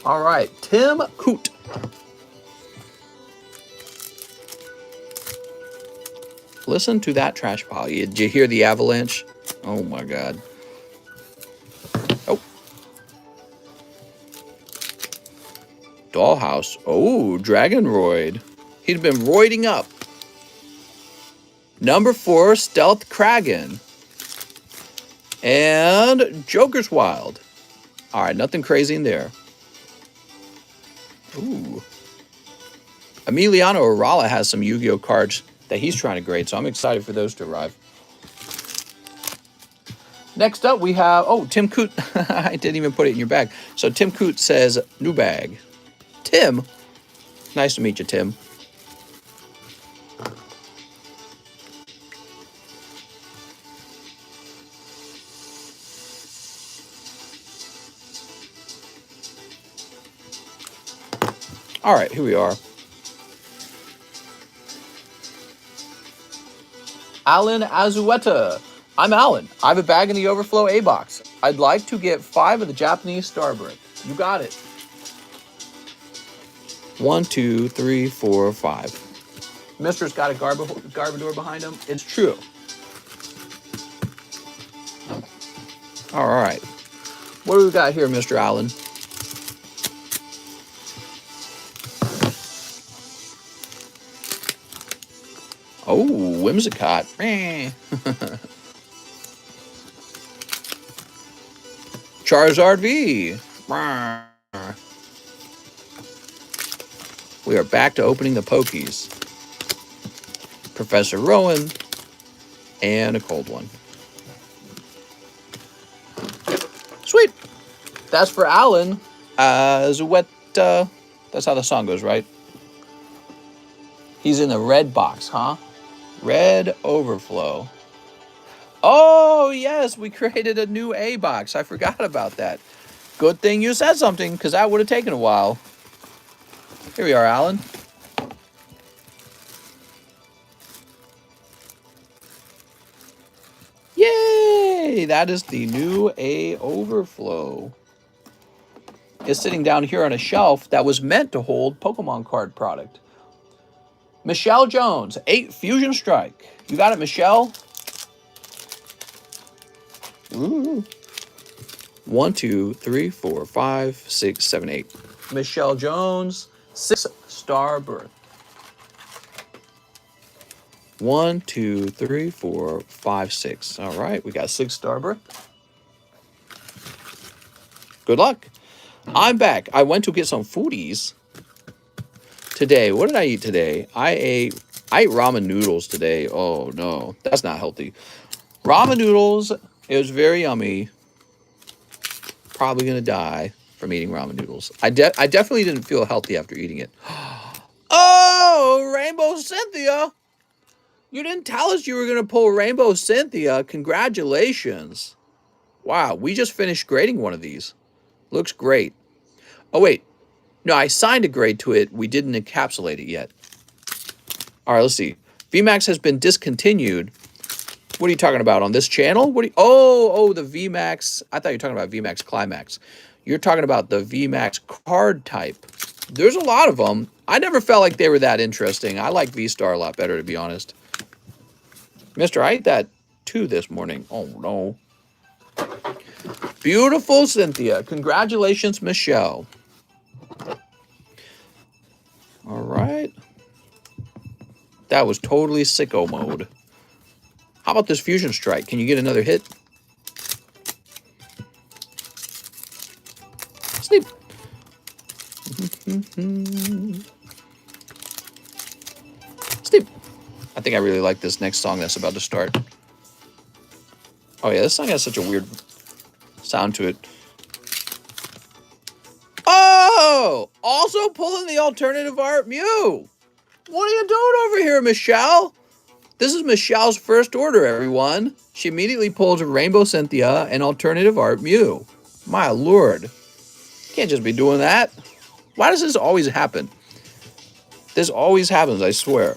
All right, Tim Coot. Listen to that trash pile. Did you hear the avalanche? Oh my God. Oh. Dollhouse. Oh, Dragonroid. He's been roiding up. Number 4, Stealth Kragan. And Joker's Wild. All right, nothing crazy in there. Ooh. Emiliano Arala has some Yu-Gi-Oh cards that he's trying to grade, so I'm excited for those to arrive. Next up, we have, oh, Tim Coot. I didn't even put it in your bag. So Tim Coot says, new bag. Tim, nice to meet you, Tim. All right, here we are. Alan Azueta. I'm Alan. I have a bag in the Overflow A box. I'd like to get 5 of the Japanese Starbrick. You got it. 1, 2, 3, 4, 5. Mister's got a Garbodor behind him. It's true. All right. What do we got here, Mr. Allen? Oh, Whimsicott. Charizard V. We are back to opening the Pokies. Professor Rowan. And a cold one. Sweet. That's for Alan. Zuetta. That's how the song goes, right? He's in the red box, huh? Red Overflow. Oh, yes, we created a new A box. I forgot about that. Good thing you said something, because that would have taken a while. Here we are, Alan. Yay! That is the new A Overflow. It's sitting down here on a shelf that was meant to hold Pokemon card product. Michelle Jones, 8 Fusion Strike. You got it, Michelle? Ooh. 1, 2, 3, 4, 5, 6, 7, 8. Michelle Jones, 6-star birth. 1, 2, 3, 4, 5, 6. All right, we got 6-star birth. Good luck. I'm back. I went to get some foodies today. What did I eat today? I ate ramen noodles today. Oh no, that's not healthy. Ramen noodles. It was very yummy. Probably gonna die from eating ramen noodles. I definitely didn't feel healthy after eating it. Oh, Rainbow Cynthia. You didn't tell us you were gonna pull Rainbow Cynthia. Congratulations. Wow, we just finished grading one of these. Looks great. Oh wait. No, I signed a grade to it. We didn't encapsulate it yet. All right, let's see. VMAX has been discontinued. What are you talking about on this channel? Oh, the VMAX. I thought you were talking about VMAX Climax. You're talking about the VMAX card type. There's a lot of them. I never felt like they were that interesting. I like V-Star a lot better, to be honest. Mister, I ate that too this morning. Oh, no. Beautiful Cynthia. Congratulations, Michelle. All right. That was totally sicko mode. How about this Fusion Strike? Can you get another hit? Sleep. Sleep. I think I really like this next song that's about to start. Oh yeah, this song has such a weird sound to it. Oh! Also pulling the alternative art Mew. What are you doing over here, Michelle? This is Michelle's first order, everyone. She immediately pulls a Rainbow Cynthia and alternative art Mew. My lord. Can't just be doing that. Why does this always happen? This always happens, I swear.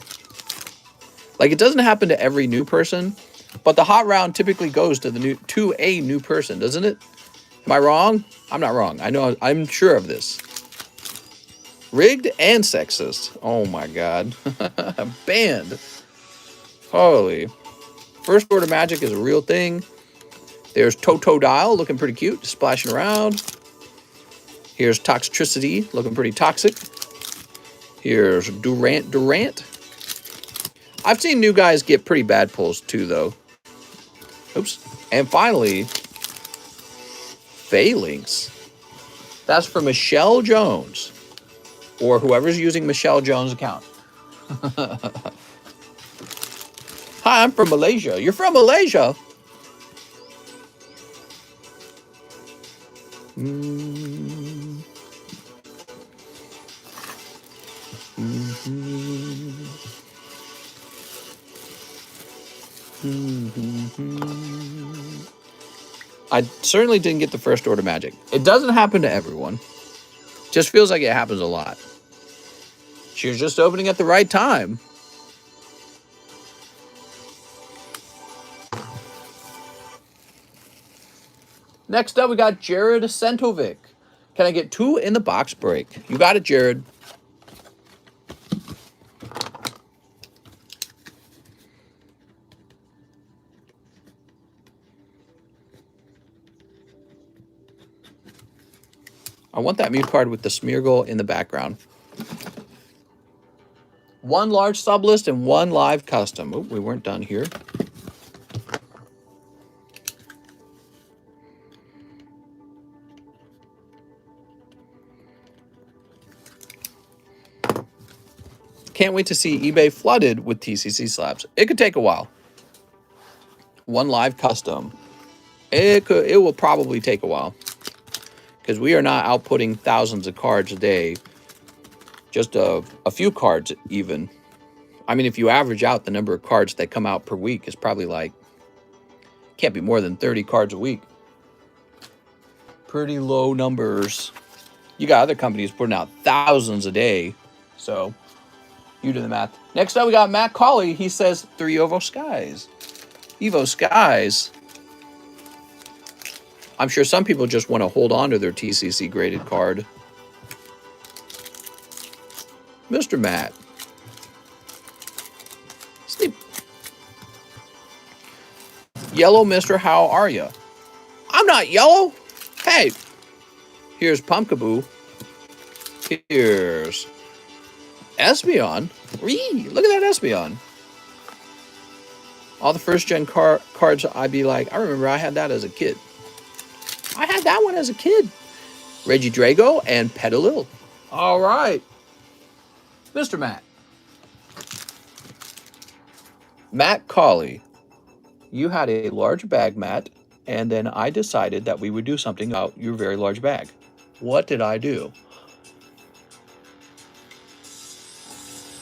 Like, it doesn't happen to every new person, but the hot round typically goes to a new person, doesn't it? Am I wrong? I'm not wrong. I'm sure of this. Rigged and sexist. Oh my god. Banned. Holy. First order magic is a real thing. There's Totodile, looking pretty cute, splashing around. Here's Toxtricity, looking pretty toxic. Here's Durant. I've seen new guys get pretty bad pulls too, though. Oops. And finally, Phalanx. That's for Michelle Jones, or whoever's using Michelle Jones' account. Hi, I'm from Malaysia. You're from Malaysia? I certainly didn't get the first order magic. It doesn't happen to everyone. Just feels like it happens a lot. She was just opening at the right time. Next up, we got Jared Sentovic. Can I get 2 in the box break? You got it, Jared. I want that mute card with the Smeargle in the background. 1 large sublist and 1 live custom. Oh, we weren't done here. Can't wait to see eBay flooded with TCC slabs. It could take a while. 1 live custom. It will probably take a while, because we are not outputting thousands of cards a day. Just a few cards even. I mean, if you average out the number of cards that come out per week, it's probably like, can't be more than 30 cards a week. Pretty low numbers. You got other companies putting out thousands a day. So you do the math. Next up, we got Matt Colley. He says 3 Evo Skies. Evo Skies. I'm sure some people just want to hold on to their TCC graded card. Mr. Matt. Sleep. Yellow Mister, how are you? I'm not yellow. Hey. Here's Pumpkaboo. Here's Espeon. Look at that Espeon. All the first gen cards, I'd be like, I remember I had that as a kid. I had that one as a kid. Reggie Drago and Petalil. All right. Mr. Matt. Matt Colley. You had a large bag, Matt, and then I decided that we would do something about your very large bag. What did I do?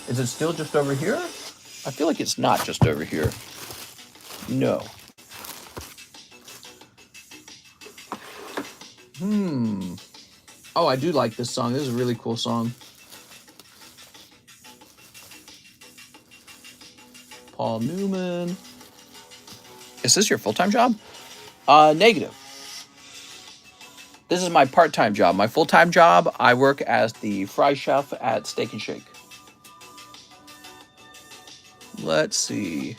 Is it still just over here? I feel like it's not just over here. No. Oh, I do like this song. This is a really cool song. Paul Newman. Is this your full-time job? Negative. This is my part-time job. My full-time job, I work as the fry chef at Steak and Shake. Let's see.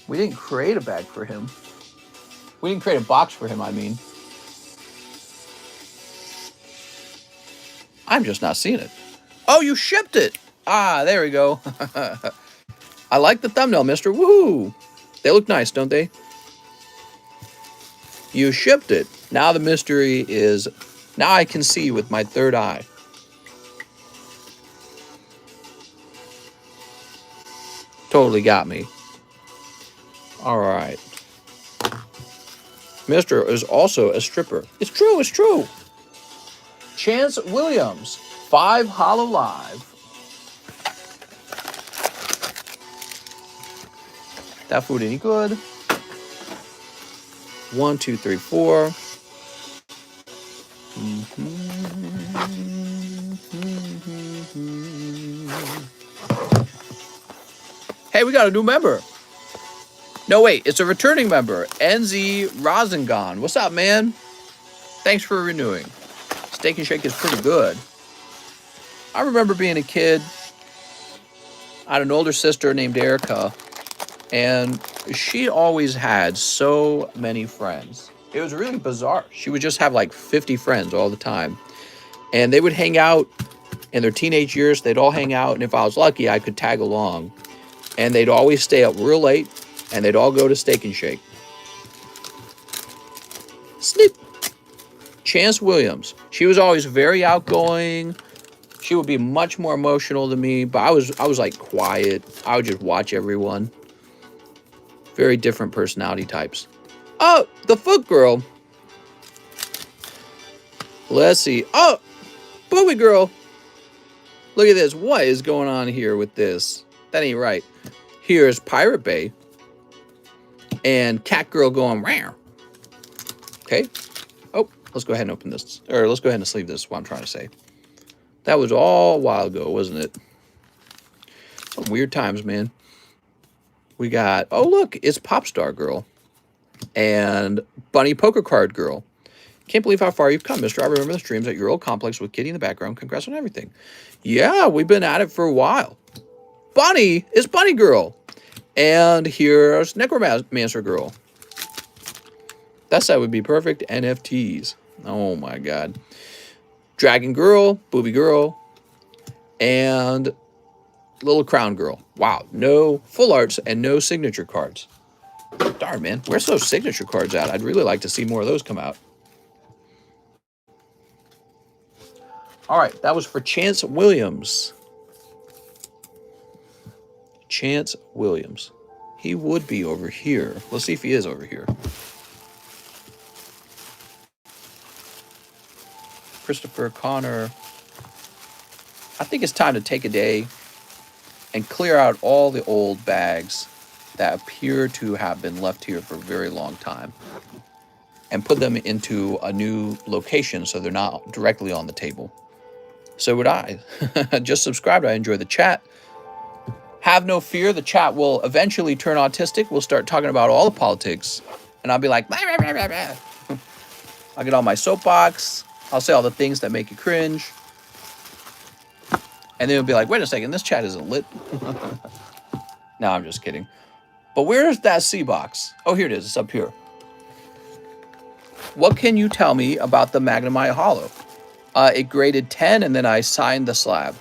We didn't create a bag for him. We didn't create a box for him, I mean. I'm just not seeing it. Oh, you shipped it. Ah, there we go. I like the thumbnail, mister. Woohoo. They look nice, don't they? You shipped it. Now the mystery is, now I can see with my third eye. Totally got me. All right. Mister is also a stripper. It's true, it's true. Chance Williams, 5 Holo Live. That food any good? 1, 2, 3, 4. Hey, we got a new member. No, wait, it's a returning member. NZ Rosengon. What's up, man? Thanks for renewing. Steak and Shake is pretty good. I remember being a kid. I had an older sister named Erica, and she always had so many friends. It was really bizarre. She would just have like 50 friends all the time. And they would hang out in their teenage years. They'd all hang out. And if I was lucky, I could tag along. And they'd always stay up real late. And they'd all go to Steak and Shake. Snip. Chance Williams. She was always very outgoing. She would be much more emotional than me. But I was like quiet. I would just watch everyone. Very different personality types. Oh, the Foot Girl. Let's see. Oh, Booby Girl. Look at this. What is going on here with this? That ain't right. Here's Pirate Bay. And Cat Girl going round. Okay. Oh, let's go ahead and open this. Or let's go ahead and sleeve this, is what I'm trying to say. That was all a while ago, wasn't it? Some weird times, man. We got, oh, look, it's Popstar Girl. And Bunny Poker Card Girl. Can't believe how far you've come, mister. I remember the streams at your old complex with Kitty in the background. Congrats on everything. Yeah, we've been at it for a while. Bunny is Bunny Girl. And here's Necromancer Girl. That set would be perfect. NFTs. Oh, my God. Dragon Girl, Booby Girl, and Little Crown Girl. Wow, no full arts and no signature cards. Darn, man. Where's those signature cards at? I'd really like to see more of those come out. All right, that was for Chance Williams. Chance Williams. He would be over here. Let's see if he is over here. Christopher Connor. I think it's time to take a day and clear out all the old bags that appear to have been left here for a very long time and put them into a new location so they're not directly on the table. So would I. Just subscribed. I enjoy the chat. Have no fear. The chat will eventually turn autistic. We'll start talking about all the politics. And I'll be like, blah, blah, blah, blah, blah. I'll get on my soapbox. I'll say all the things that make you cringe. And then it'll be like, wait a second, this chat isn't lit. No, I'm just kidding. But where's that C box? Oh, here it is. It's up here. What can you tell me about the Magnemite Hollow? It graded 10, and then I signed the slab.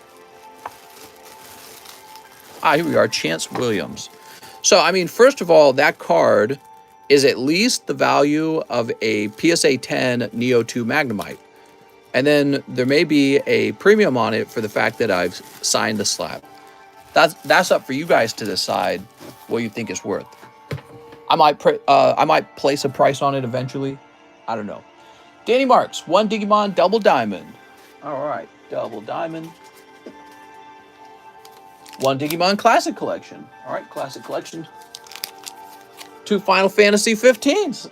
Ah, here we are, Chance Williams. So, I mean, first of all, that card is at least the value of a PSA 10 Neo 2 Magnemite. And then there may be a premium on it for the fact that I've signed the slab. That's up for you guys to decide what you think it's worth. I might place a price on it eventually. I don't know. Danny Marks, 1 Digimon Double Diamond. All right, Double Diamond. 1 Digimon Classic Collection. All right, Classic Collection. 2 Final Fantasy 15s.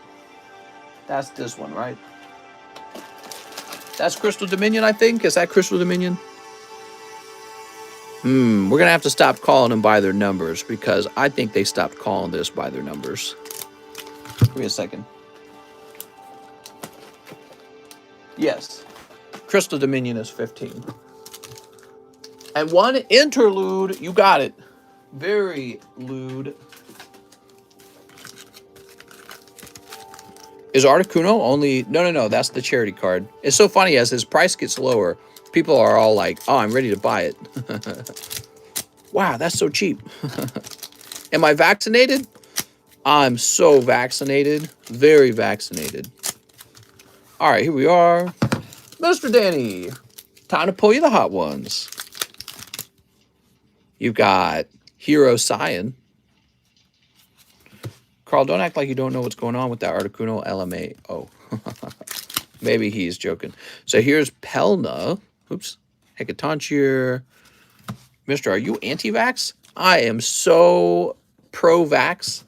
That's this one, right? That's Crystal Dominion, I think. Is that Crystal Dominion? We're going to have to stop calling them by their numbers because I think they stopped calling this by their numbers. Give me a second. Yes. Crystal Dominion is 15. And 1 interlude. You got it. Very lewd. Is Articuno only... No. That's the charity card. It's so funny. As his price gets lower, people are all like, oh, I'm ready to buy it. Wow, that's so cheap. Am I vaccinated? I'm so vaccinated. Very vaccinated. All right, here we are. Mr. Danny. Time to pull you the hot ones. You've got Hero Cyan. Carl, don't act like you don't know what's going on with that Articuno LMA. Oh, maybe he's joking. So here's Pelna. Oops. Hecatoncheer. Mister, are you anti-vax? I am so pro-vax.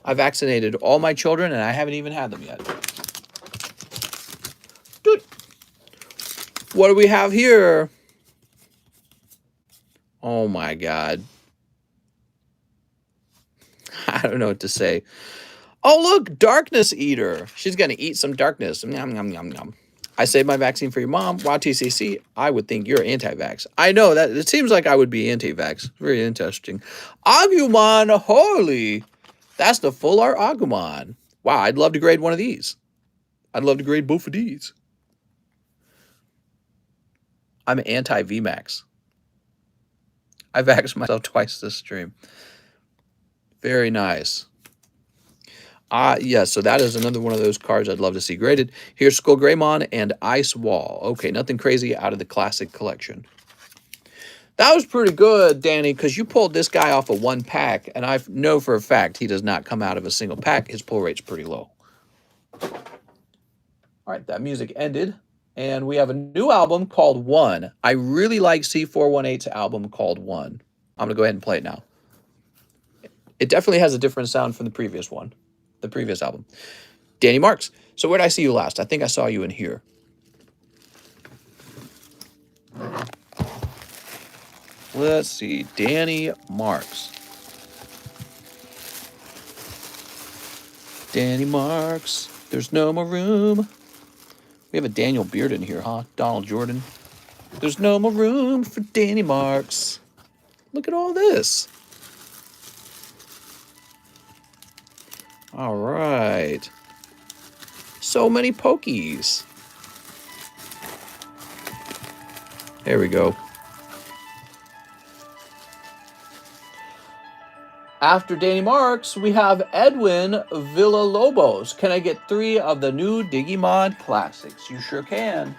I vaccinated all my children, and I haven't even had them yet. Dude. What do we have here? Oh, my God. I don't know what to say. Oh, look, Darkness Eater. She's going to eat some darkness. Yum, yum, yum, yum. I saved my vaccine for your mom. Wow, TCC, I would think you're anti-vax. I know that it seems like I would be anti-vax. Very interesting. Agumon, holy. That's the full art Agumon. Wow, I'd love to grade one of these. I'd love to grade both of these. I'm anti-VMAX. I vaxxed myself twice this stream. Very nice. Yes, so that is another one of those cards I'd love to see graded. Here's Skull Greymon and Ice Wall. Okay, nothing crazy out of the classic collection. That was pretty good, Danny, because you pulled this guy off of one pack, and I know for a fact he does not come out of a single pack. His pull rate's pretty low. All right, that music ended, and we have a new album called One. I really like C418's album called One. I'm going to go ahead and play it now. It definitely has a different sound from the previous one, the previous album. Danny Marks. So where did I see you last? I think I saw you in here. Let's see. Danny Marks. Danny Marks. There's no more room. We have a Daniel Beard in here, huh? Donald Jordan. There's no more room for Danny Marks. Look at all this. All right. So many Pokies. There we go. After Danny Marks, we have Edwin Villalobos. Can I get 3 of the new Digimon classics? You sure can.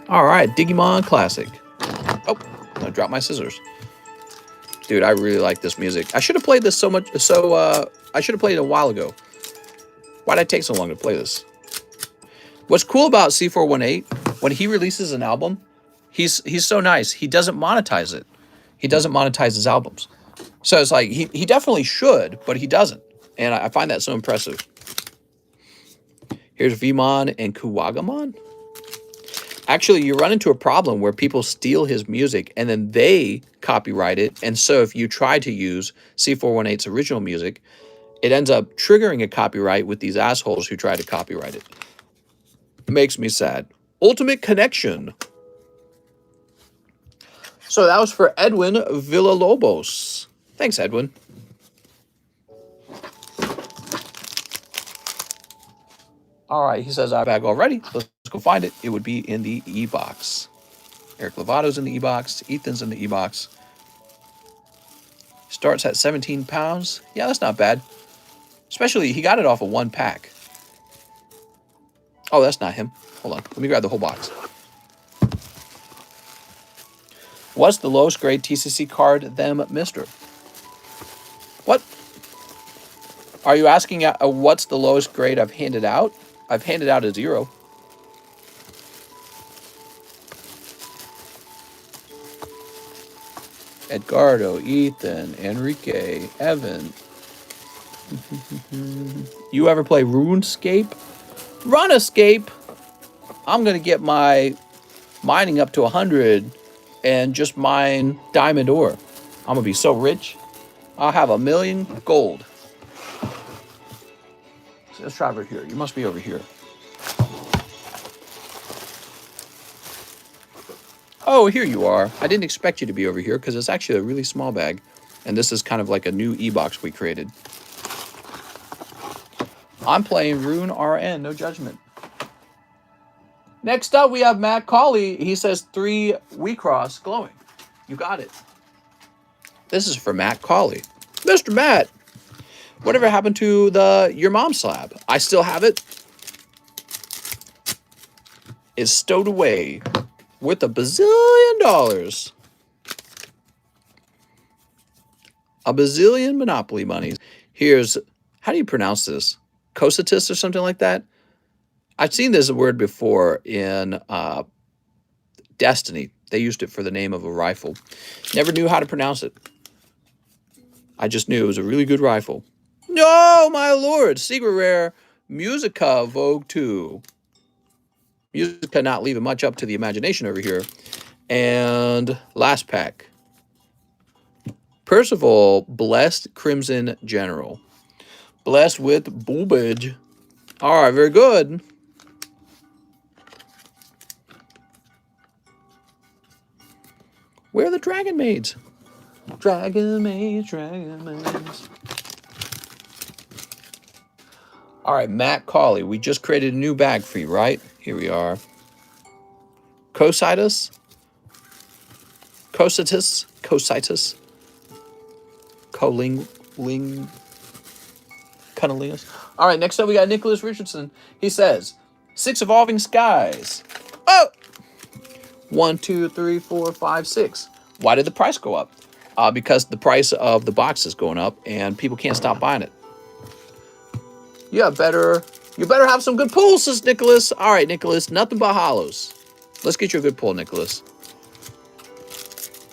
All right, Digimon Classic. Oh, I dropped my scissors. Dude, I really like this music. I should have played this I should have played it a while ago. Why'd it take so long to play this? What's cool about C418, when he releases an album, he's so nice. He doesn't monetize it. He doesn't monetize his albums. So it's like, he definitely should, but he doesn't. And I find that so impressive. Here's Vmon and Kuwagamon. Actually, you run into a problem where people steal his music and then they copyright it. And so if you try to use C418's original music, it ends up triggering a copyright with these assholes who try to copyright it. Makes me sad. Ultimate Connection. So that was for Edwin Villalobos. Thanks, Edwin. All right, he says, I'm back already. Let's go find it. It would be in the e-box. Eric Lovato's in the e-box. Ethan's in the e-box. Starts at 17 pounds. Yeah, that's not bad. Especially, he got it off of one pack. Oh, that's not him. Hold on. Let me grab the whole box. What's the lowest grade TCC card, them, mister? What? Are you asking what's the lowest grade I've handed out? I've handed out a 0. Edgardo, Ethan, Enrique, Evan. You ever play RuneScape? RuneScape! I'm going to get my mining up to 100 and just mine diamond ore. I'm going to be so rich. I'll have 1 million gold. So let's try over here. You must be over here. Oh, here you are. I didn't expect you to be over here because it's actually a really small bag. And this is kind of like a new e-box we created. I'm playing Rune RN, no judgment. Next up, we have Matt Colley. He says 3 Wecross glowing. You got it. This is for Matt Colley. Mr. Matt, whatever happened to your mom's slab? I still have it. It's stowed away worth $1 bazillion. A bazillion Monopoly monies. Here's, how do you pronounce this? Cositus or something like that? I've seen this word before in Destiny. They used it for the name of a rifle. Never knew how to pronounce it. I just knew it was a really good rifle. No, my lord! Secret Rare Musica Vogue 2. Musica not leaving much up to the imagination over here. And last pack. Percival, Blessed Crimson General. Blessed with boobage. All right, very good. Where are the Dragon Maids? Dragon Maids, Dragon Maids. All right, Matt Cawley, we just created a new bag for you, right? Here we are. Cositus. Cunnilingus. All right, next up we got Nicholas Richardson. He says, 6 evolving skies. Oh! 1, 2, 3, 4, 5, 6. Why did the price go up? Because the price of the box is going up and people can't stop buying it. You better have some good pulls, says Nicholas. All right, Nicholas, nothing but hollows. Let's get you a good pull, Nicholas.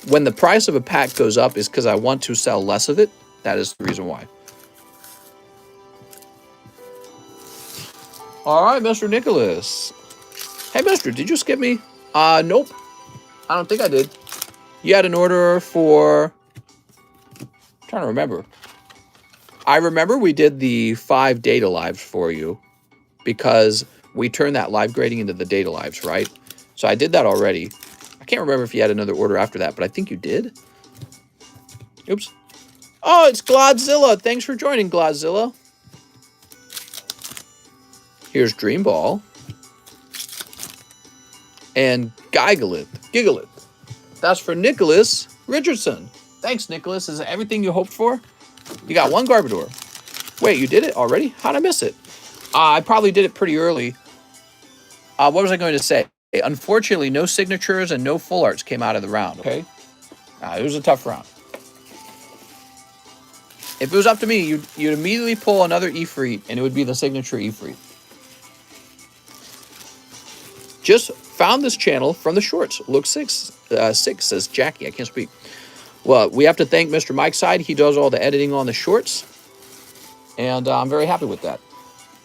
When the price of a pack goes up is because I want to sell less of it. That is the reason why. All right, Mr. Nicholas. Hey, mister, did you skip me? Nope. I don't think I did. You had an order for... I'm trying to remember. I remember we did the 5 data lives for you because we turned that live grading into the data lives, right? So I did that already. I can't remember if you had another order after that, but I think you did. Oops. Oh, it's Glodzilla. Thanks for joining, Glodzilla. Here's Dream Ball. And Gigalith. That's for Nicholas Richardson. Thanks, Nicholas. Is it everything you hoped for? You got 1 Garbodor. Wait, you did it already? How'd I miss it? I probably did it pretty early. What was I going to say? Unfortunately, no signatures and no full arts came out of the round, okay? It was a tough round. If it was up to me, you'd immediately pull another Ifrit, and it would be the signature Ifrit. Just found this channel from the shorts. Look 6, says Jackie. I can't speak. Well, we have to thank Mr. Mike's side. He does all the editing on the shorts, and I'm very happy with that.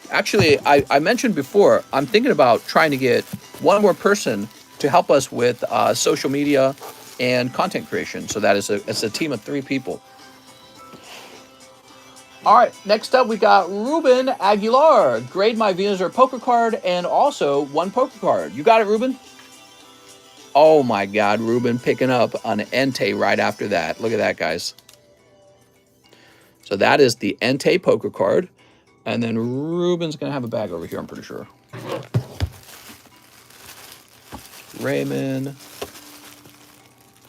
Actually, I mentioned before, I'm thinking about trying to get one more person to help us with social media and content creation. So that is it's a team of 3 people. All right, next up we got Ruben Aguilar. Grade my Venusaur poker card and also 1 poker card. You got it, Ruben? Oh my God, Ruben picking up an Entei right after that. Look at that, guys. So that is the Entei poker card. And then Ruben's going to have a bag over here, I'm pretty sure. Raymond.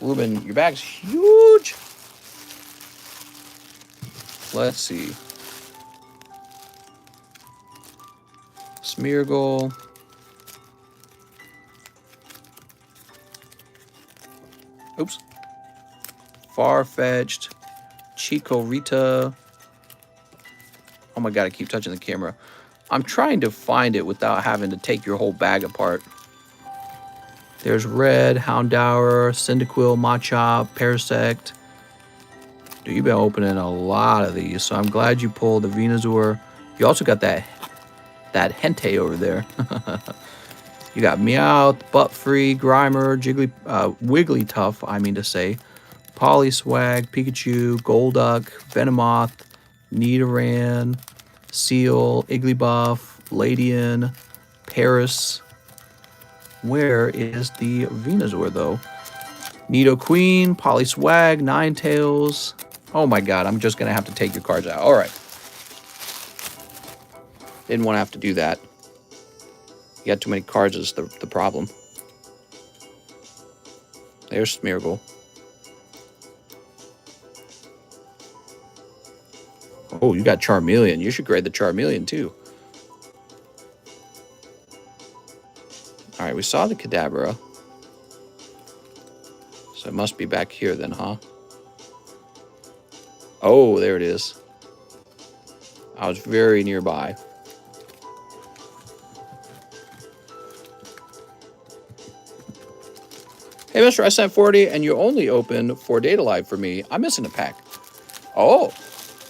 Ruben, your bag's huge. Let's see. Smeargle. Oops. Farfetched. Chico Rita. Oh my God, I keep touching the camera. I'm trying to find it without having to take your whole bag apart. There's Red, Houndour, Cyndaquil, Machop, Parasect. Dude, you've been opening a lot of these, so I'm glad you pulled the Venusaur. You also got that Entei over there. You got Meowth, Buttfree, Grimer, Wigglytuff, I mean to say, Polyswag, Pikachu, Golduck, Venomoth, Nidoran, Seal, Igglybuff, Ladian, Paris. Where is the Venusaur, though? Nidoqueen, Polyswag, Ninetales. Oh my God, I'm just going to have to take your cards out. All right. Didn't want to have to do that. You got too many cards is the problem. There's Smeargle. Oh, you got Charmeleon. You should grade the Charmeleon, too. All right, we saw the Kadabra. So it must be back here then, huh? Oh, there it is. I was very nearby. Hey, Mr. I sent 40 and you only opened 4 data live for me. I'm missing a pack. Oh,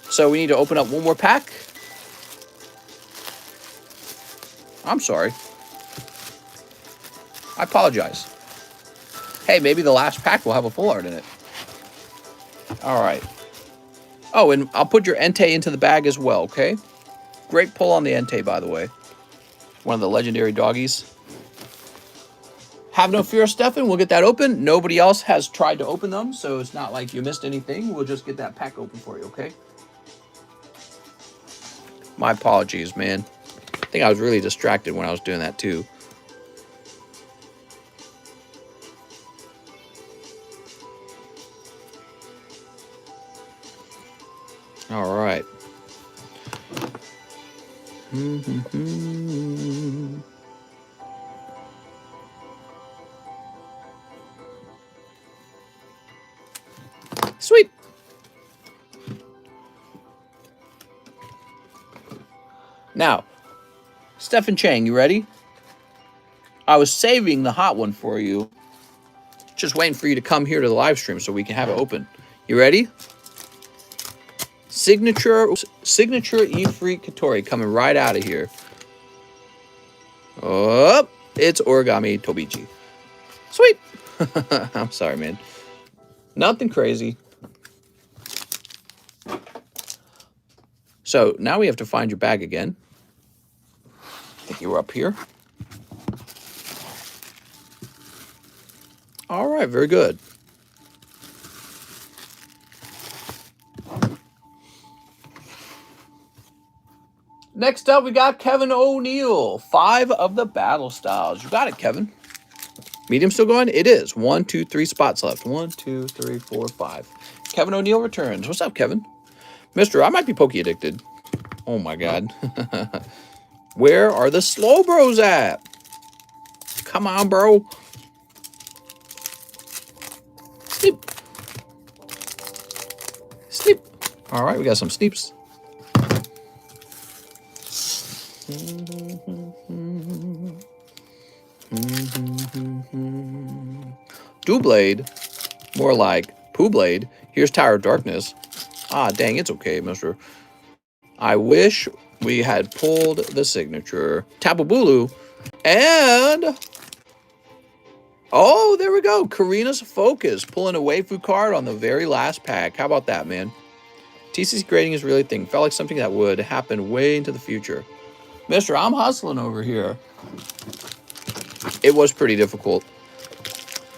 so we need to open up 1 more pack? I'm sorry. I apologize. Hey, maybe the last pack will have a full art in it. All right. Oh, and I'll put your Entei into the bag as well, okay? Great pull on the Entei, by the way. One of the legendary doggies. Have no fear, Stefan. We'll get that open. Nobody else has tried to open them, so it's not like you missed anything. We'll just get that pack open for you, okay? My apologies, man. I think I was really distracted when I was doing that, too. All right. Sweet. Now, Stefan Chang, you ready? I was saving the hot one for you. Just waiting for you to come here to the live stream so we can have it open. You ready? Signature E-Freak Katori coming right out of here. Oh, it's Origami Tobichi. Sweet. I'm sorry, man. Nothing crazy. So now we have to find your bag again. I think you were up here. All right, very good. Next up, we got Kevin O'Neill. 5 of the battle styles. You got it, Kevin. Medium still going? It is. 1, 2, 3 spots left. 1, 2, 3, 4, 5. Kevin O'Neill returns. What's up, Kevin? Mister, I might be Pokey addicted. Oh, my God. Where are the slow bros at? Come on, bro. Sleep. Sleep. All right, we got some sleeps. Dewblade. More like Pooblade. Here's Tower of Darkness. Ah, dang, it's okay, mister. I wish we had pulled the signature. Tapu Bulu. And... oh, there we go. Karina's Focus. Pulling a waifu card on the very last pack. How about that, man? TCC grading is really a thing. Felt like something that would happen way into the future. Mister, I'm hustling over here. It was pretty difficult.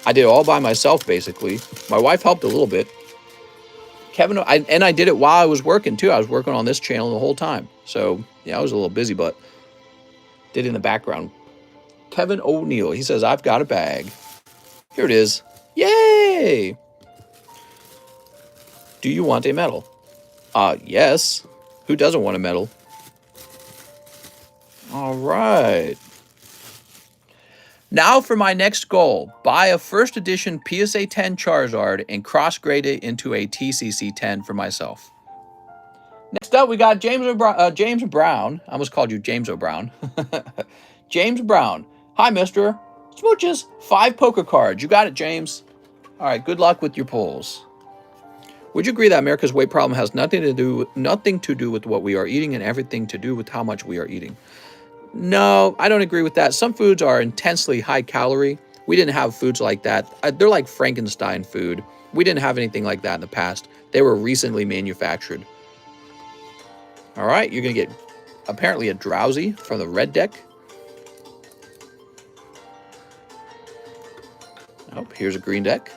I did it all by myself, basically. My wife helped a little bit. Kevin, and I did it while I was working, too. I was working on this channel the whole time. So, yeah, I was a little busy, but did it in the background. Kevin O'Neill, he says, I've got a bag. Here it is. Yay! Do you want a medal? Yes. Who doesn't want a medal? All right. Now for my next goal. Buy a first edition PSA 10 Charizard and cross-grade it into a TCC 10 for myself. Next up, we got James Brown. I almost called you James O'Brown. James Brown. Hi, mister. Smooches. 5 poker cards. You got it, James. All right, good luck with your pulls. Would you agree that America's weight problem has nothing to do with what we are eating and everything to do with how much we are eating? No, I don't agree with that. Some foods are intensely high calorie. We didn't have foods like that. They're like Frankenstein food. We didn't have anything like that in the past. They were recently manufactured. All right, you're going to get apparently a Drowsy from the red deck. Oh, here's a green deck.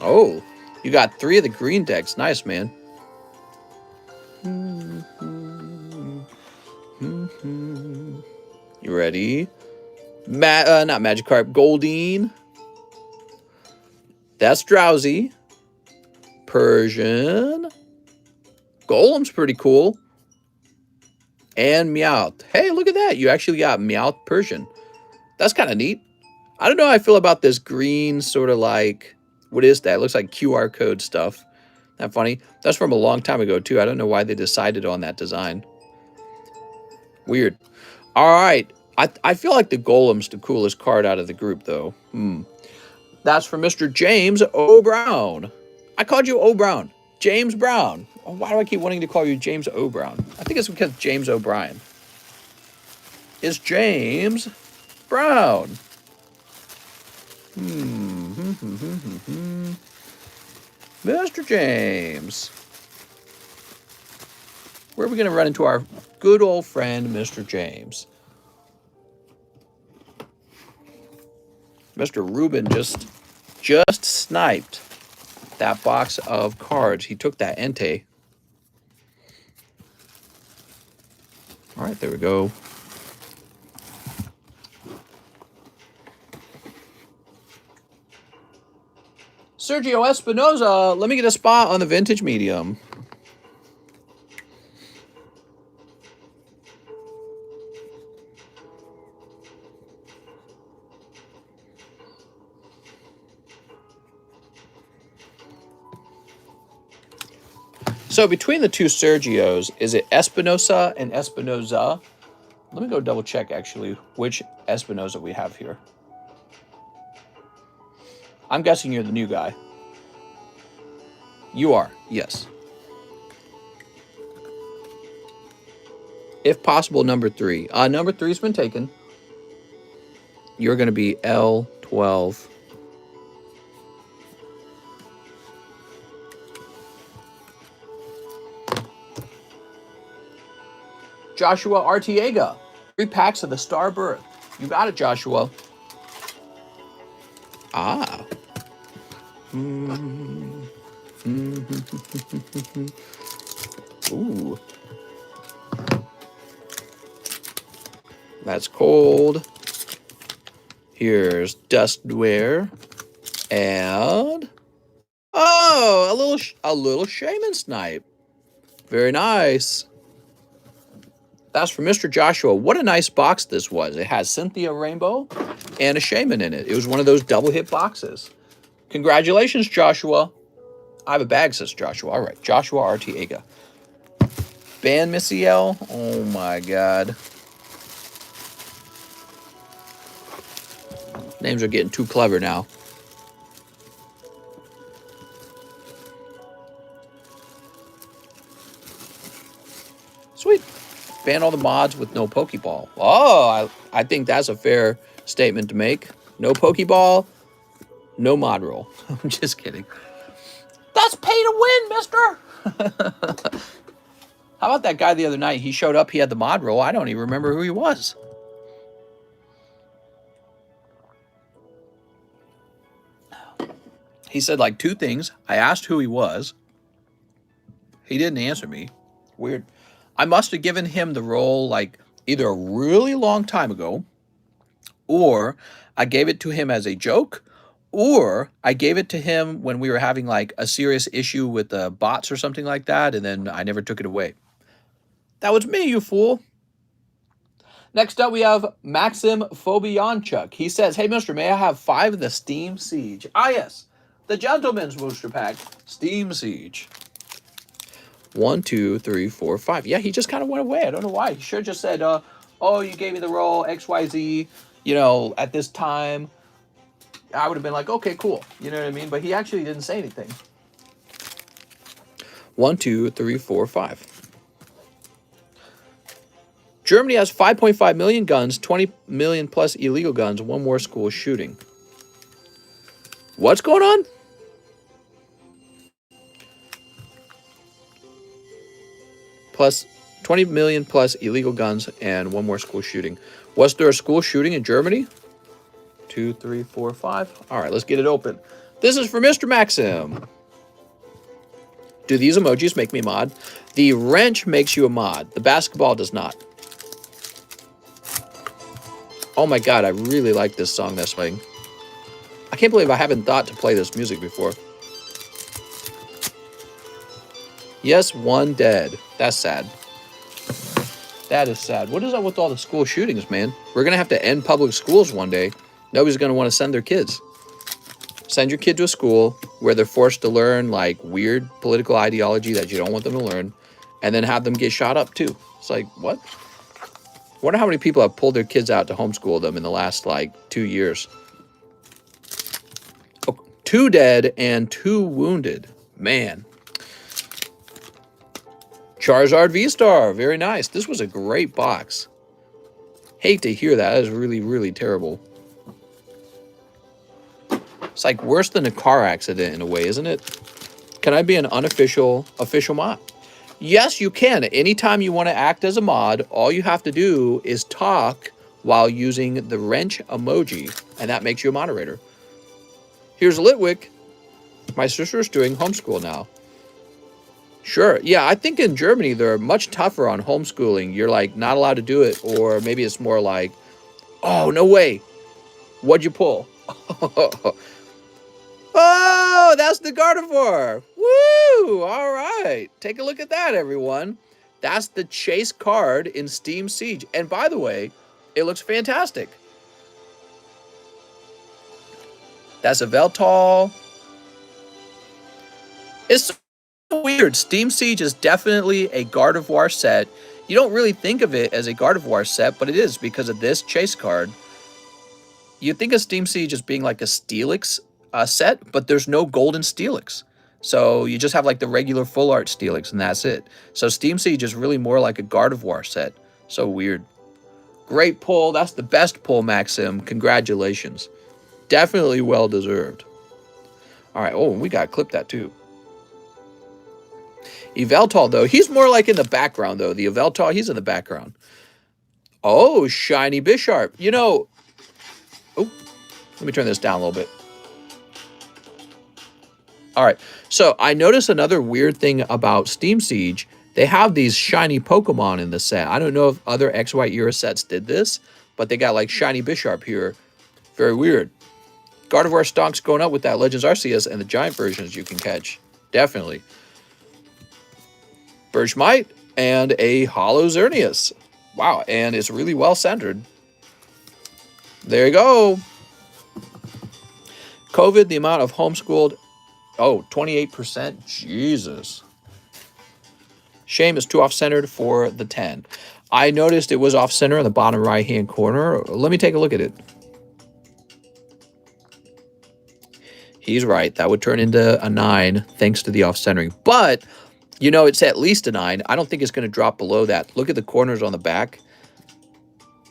Oh, you got 3 of the green decks. Nice, man. You ready? Not Magikarp. Goldeen. That's Drowsy. Persian. Golem's pretty cool. And Meowth. Hey, look at that. You actually got Meowth Persian. That's kind of neat. I don't know how I feel about this green sort of like... what is that? It looks like QR code stuff. Isn't that funny? That's from a long time ago, too. I don't know why they decided on that design. Weird. All right. I feel like the Golem's the coolest card out of the group, though. That's for Mr. James O'Brown. I called you O'Brown. James Brown. Why do I keep wanting to call you James O'Brown? I think it's because James O'Brien. is James Brown. Mr. James. Where are we going to run into our good old friend, Mr. James? Mr. Rubin just sniped that box of cards. He took that Entei. All right, there we go. Sergio Espinoza, let me get a spot on the vintage medium. So between the two Sergios, is it Espinosa and Espinoza? Let me go double check actually which Espinoza we have here. I'm guessing you're the new guy. You are, yes. If possible, number 3. Number 3's been taken. You're going to be L12. Joshua Artiega. 3 packs of the Star Birth. You got it, Joshua. Ah. Ooh. That's cold. Here's Dustware. And oh, a little Shaman Snipe. Very nice. That's for Mr. Joshua. What a nice box this was. It has Cynthia Rainbow and a Shaman in it. It was one of those double hit boxes. Congratulations, Joshua. I have a bag, says Joshua. All right, Joshua Artiega. Ban Missiel. Oh, my God. Names are getting too clever now. Sweet. Ban all the mods with no Pokeball. Oh, I think that's a fair statement to make. No Pokeball, no mod roll. I'm just kidding. That's pay to win, mister. How about that guy the other night? He showed up, he had the mod roll. I don't even remember who he was. He said like 2 things. I asked who he was. He didn't answer me. Weird. I must have given him the role like either a really long time ago, or I gave it to him as a joke, or I gave it to him when we were having like a serious issue with the bots or something like that, and then I never took it away. That was me, you fool. Next up, we have Maxim Fobianchuk. He says, hey, mister, may I have 5 of the Steam Siege? Ah, yes. The Gentleman's Booster Pack, Steam Siege. 1, 2, 3, 4, 5. Yeah, he just kind of went away. I don't know why. He should have just said, oh, you gave me the role, XYZ, you know, at this time. I would have been like, okay, cool. You know what I mean? But he actually didn't say anything. 1, 2, 3, 4, 5. Germany has 5.5 million guns, 20 million plus illegal guns, 1 more school shooting. What's going on? Plus 20 million plus illegal guns and 1 more school shooting. Was there a school shooting in Germany? 2, 3, 4, 5. All right, let's get it open. This is for Mr. Maxim. Do these emojis make me mod? The wrench makes you a mod. The basketball does not. Oh my God, I really like this song that's playing. I can't believe I haven't thought to play this music before. Yes, 1 dead. That's sad. That is sad. What is up with all the school shootings, man? We're going to have to end public schools one day. Nobody's going to want to send their kids. Send your kid to a school where they're forced to learn like weird political ideology that you don't want them to learn, and then have them get shot up too. It's like, what? Wonder how many people have pulled their kids out to homeschool them in the last like 2 years. Oh, 2 dead and 2 wounded. Man. Charizard V-Star. Very nice. This was a great box. Hate to hear that. That is really, really terrible. It's like worse than a car accident in a way, isn't it? Can I be an official mod? Yes, you can. Anytime you want to act as a mod, all you have to do is talk while using the wrench emoji, and that makes you a moderator. Here's Litwick. My sister's doing homeschool now. Sure. Yeah, I think in Germany, they're much tougher on homeschooling. You're like not allowed to do it, or maybe it's more like, oh, no way. What'd you pull? Oh, that's the Gardevoir. Woo! All right. Take a look at that, everyone. That's the chase card in Steam Siege. And by the way, it looks fantastic. That's a Veltal. It's so weird. Steam Siege is definitely a Gardevoir set. You don't really think of it as a Gardevoir set, but it is because of this chase card. You think of Steam Siege as being like a Steelix set, but there's no golden Steelix. So you just have like the regular full art Steelix, and that's it. So Steam Siege is really more like a Gardevoir set. So weird. Great pull. That's the best pull, Maxim. Congratulations. Definitely well deserved. All right. Oh, we got to clip that too. Yveltal, though, he's more like in the background, though. The Yveltal, he's in the background. Oh, Shiny Bisharp. You know, oh, let me turn this down a little bit. All right, so I noticed another weird thing about Steam Siege. They have these shiny Pokemon in the set. I don't know if other XY era sets did this, but they got like Shiny Bisharp here. Very weird. Gardevoir Stonk's going up with that Legends Arceus and the giant versions you can catch. Definitely. Bergmite and a Hollow Xerneas. Wow, and it's really well centered. There you go. COVID, the amount of homeschooled. Oh, 28%. Jesus. Shame is too off-centered for the 10. I noticed it was off-center in the bottom right-hand corner. Let me take a look at it. He's right. That would turn into a 9 thanks to the off-centering. But, you know, it's at least a 9. I don't think it's going to drop below that. Look at the corners on the back.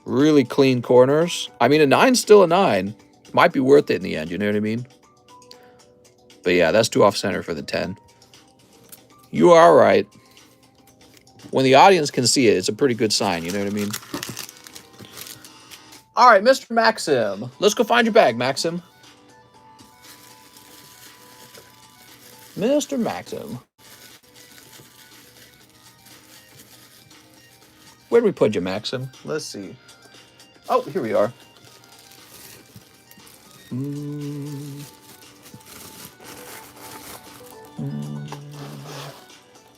Really clean corners. I mean, a 9's still a 9. Might be worth it in the end, you know what I mean? But yeah, that's too off-center for the 10. You are right. When the audience can see it, it's a pretty good sign, you know what I mean? All right, Mr. Maxim. Let's go find your bag, Maxim. Mr. Maxim. Where did we put you, Maxim? Let's see. Oh, here we are.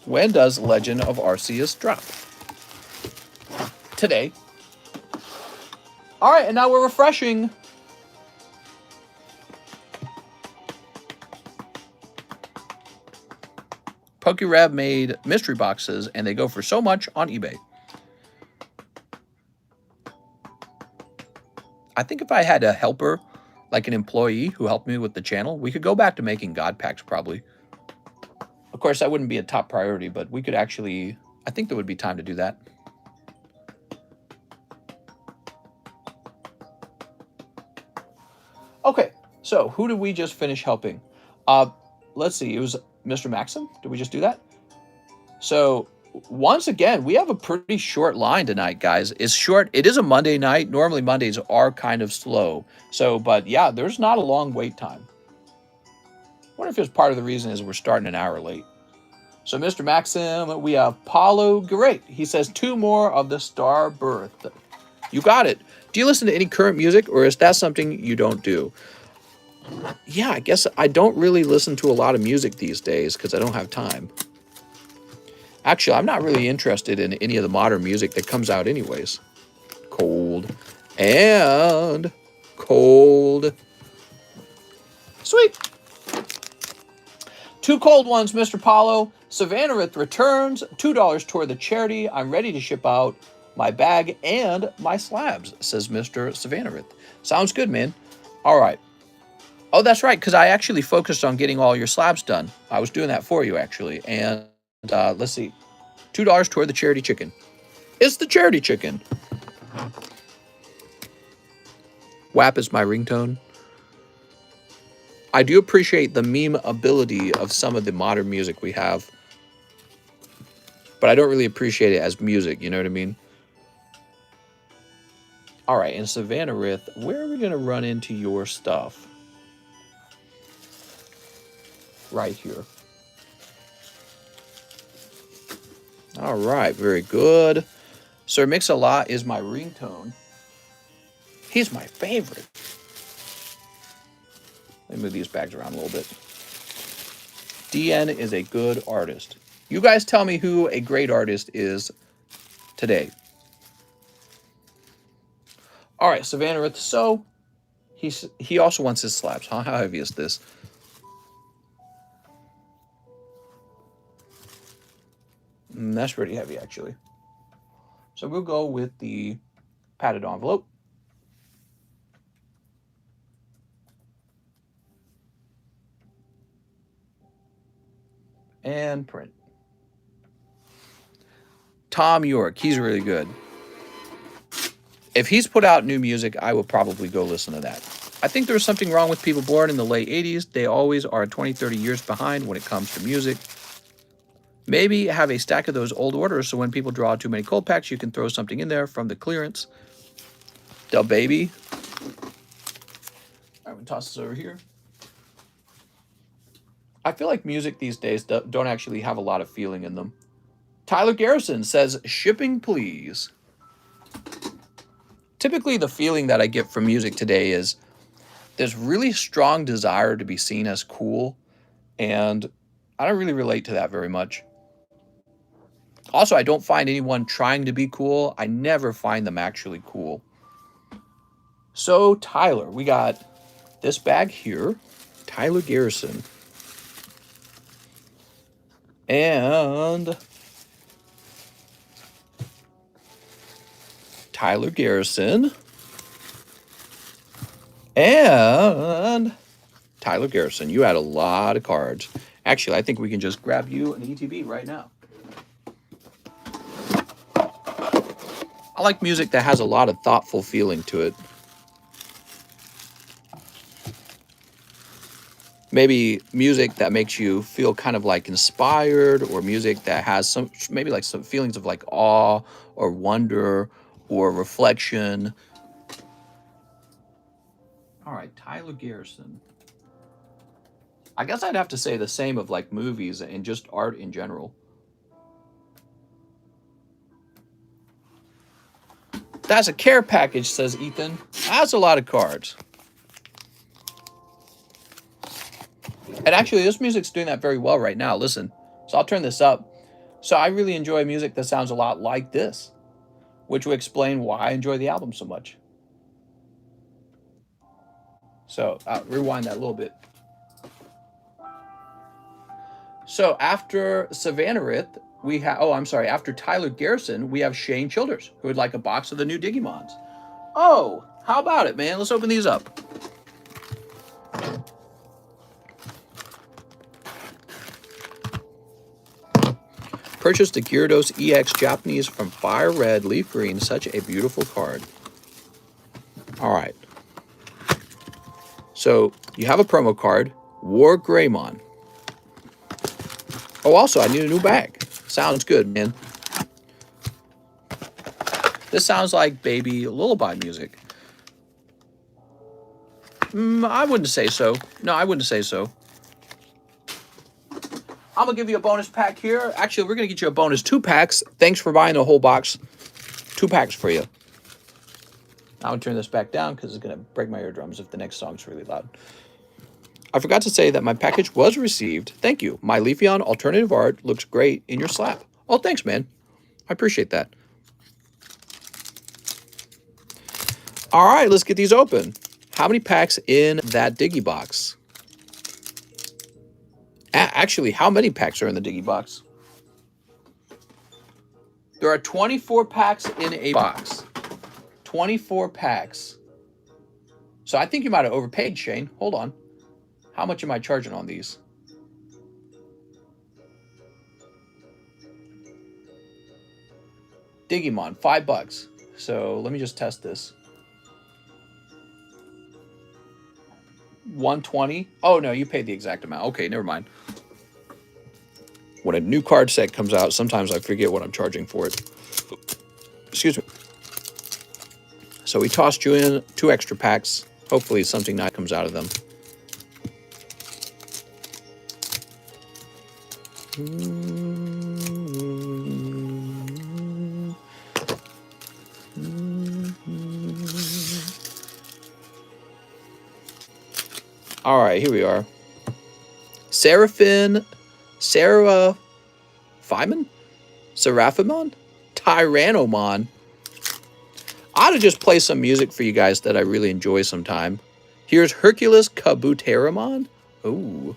When does Legend of Arceus drop? Today. All right, and now we're refreshing. PokeRev made mystery boxes, and they go for so much on eBay. I think if I had a helper, like an employee who helped me with the channel, we could go back to making God packs probably. Of course, that wouldn't be a top priority, but we could actually, I think there would be time to do that. Okay, so who did we just finish helping? Let's see, it was Mr. Maxim. Did we just do that? So once again, we have a pretty short line tonight, guys. It's short. It is a Monday night. Normally Mondays are kind of slow. So, but yeah, there's not a long wait time. I wonder if it's part of the reason is we're starting an hour late. So, Mr. Maxim, we have Paulo Great. He says 2 more of the Star Birth. You got it. Do you listen to any current music, or is that something you don't do? Yeah, I guess I don't really listen to a lot of music these days because I don't have time. Actually, I'm not really interested in any of the modern music that comes out anyways. Cold and cold. Sweet. 2 cold ones, Mr. Paulo. Savannarith returns. $2 toward the charity. I'm ready to ship out my bag and my slabs, says Mr. Savannarith. Sounds good, man. All right. Oh, that's right, because I actually focused on getting all your slabs done. I was doing that for you, actually. And let's see. $2 toward the charity chicken. It's the charity chicken. WAP is my ringtone. I do appreciate the meme ability of some of the modern music we have, but I don't really appreciate it as music, you know what I mean? All right, and Savannah Rith, where are we going to run into your stuff? Right here. All right, very good. Sir Mix-a-Lot is my ringtone. He's my favorite. Let me move these bags around a little bit. DN is a good artist. You guys tell me who a great artist is today. All right, Savannah Rith. So he also wants his slabs, huh? How heavy is this? That's pretty heavy, actually. So we'll go with the padded envelope. And print. Tom York, he's really good. If he's put out new music, I will probably go listen to that. I think there's something wrong with people born in the late 80s. They always are 20, 30 years behind when it comes to music. Maybe have a stack of those old orders so when people draw too many cold packs, you can throw something in there from the clearance. Del Baby. I'm going to toss this over here. I feel like music these days don't actually have a lot of feeling in them. Tyler Garrison says, shipping please. Typically, the feeling that I get from music today is there's really strong desire to be seen as cool, and I don't really relate to that very much. Also, I don't find anyone trying to be cool. I never find them actually cool. So, Tyler, we got this bag here, Tyler Garrison. And Tyler Garrison. And Tyler Garrison. You had a lot of cards. Actually, I think we can just grab you an ETB right now. I like music that has a lot of thoughtful feeling to it. Maybe music that makes you feel kind of like inspired, or music that has some, maybe like some feelings of like awe or wonder or reflection. All right, Tyler Garrison. I guess I'd have to say the same of like movies and just art in general. That's a care package, says Ethan. That's a lot of cards. And actually, this music's doing that very well right now. Listen, so I'll turn this up. So I really enjoy music that sounds a lot like this, which will explain why I enjoy the album so much. So I'll rewind that a little bit. So after Savannah Rith, we have, after Tyler Garrison, we have Shane Childers, who would like a box of the new Digimons. Oh, how about it, man? Let's open these up. Purchased the Gyarados EX Japanese from Fire Red, Leaf Green. Such a beautiful card. All right. So you have a promo card, War Greymon. Oh, also, I need a new bag. Sounds good, man. This sounds like baby lullaby music. I wouldn't say so. No, I wouldn't say so. I'm going to give you a bonus pack here. Actually, we're going to get you a bonus 2 packs. Thanks for buying the whole box. 2 packs for you. I'm going to turn this back down because it's going to break my eardrums if the next song's really loud. I forgot to say that my package was received. Thank you. My Leafeon alternative art looks great in your slab. Oh, thanks, man. I appreciate that. All right, let's get these open. How many packs in that Digi box? Actually, how many packs are in the Digi box? There are 24 packs in a box. 24 packs. So I think you might have overpaid, Shane. Hold on. How much am I charging on these? Digimon, $5. So let me just test this. 120. Oh no, you paid the exact amount. Okay, never mind. When a new card set comes out, sometimes I forget what I'm charging for it. Excuse me. So we tossed you in 2 extra packs. Hopefully something nice comes out of them. All right, here we are. Seraphimon? Tyrannomon? I ought to just play some music for you guys that I really enjoy sometime. Here's Hercules Kabuteramon. Ooh.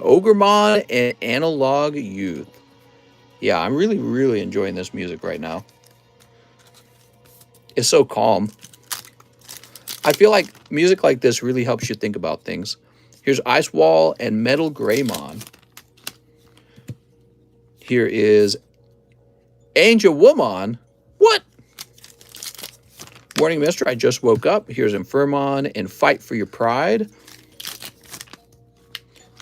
Ogremon and Analog Youth. Yeah, I'm really, really enjoying this music right now. It's so calm. I feel like music like this really helps you think about things. Here's Ice Wall and Metal Greymon. Here is Angel Woman. What? Morning, mister. I just woke up. Here's Infirmon and Fight for Your Pride.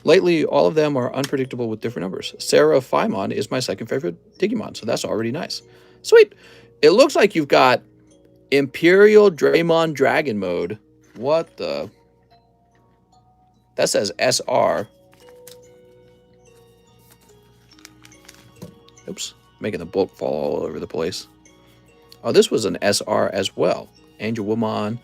Lately, all of them are unpredictable with different numbers. Seraphimon is my second favorite Digimon, so that's already nice. Sweet. It looks like you've got Imperial Draymon Dragon mode. What the? That says SR. Oops. Making the book fall all over the place. Oh, this was an SR as well. Angel Woman.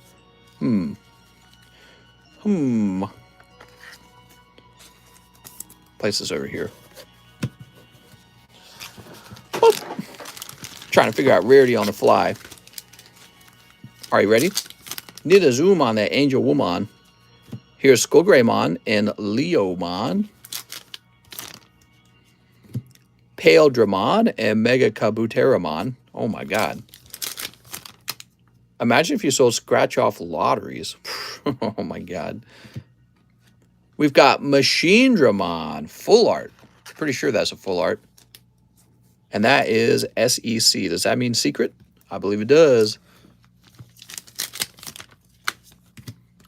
Place this over here. Whoop. Trying to figure out rarity on the fly. Are you ready? Need a zoom on that Angel Woman. Here's Skullgreymon and Leomon. Pale Dramon and Mega Kabuteramon. Oh my god. Imagine if you sold scratch-off lotteries. Oh my god. We've got Machine Dramon. Full art. Pretty sure that's a full art. And that is SEC. Does that mean secret? I believe it does.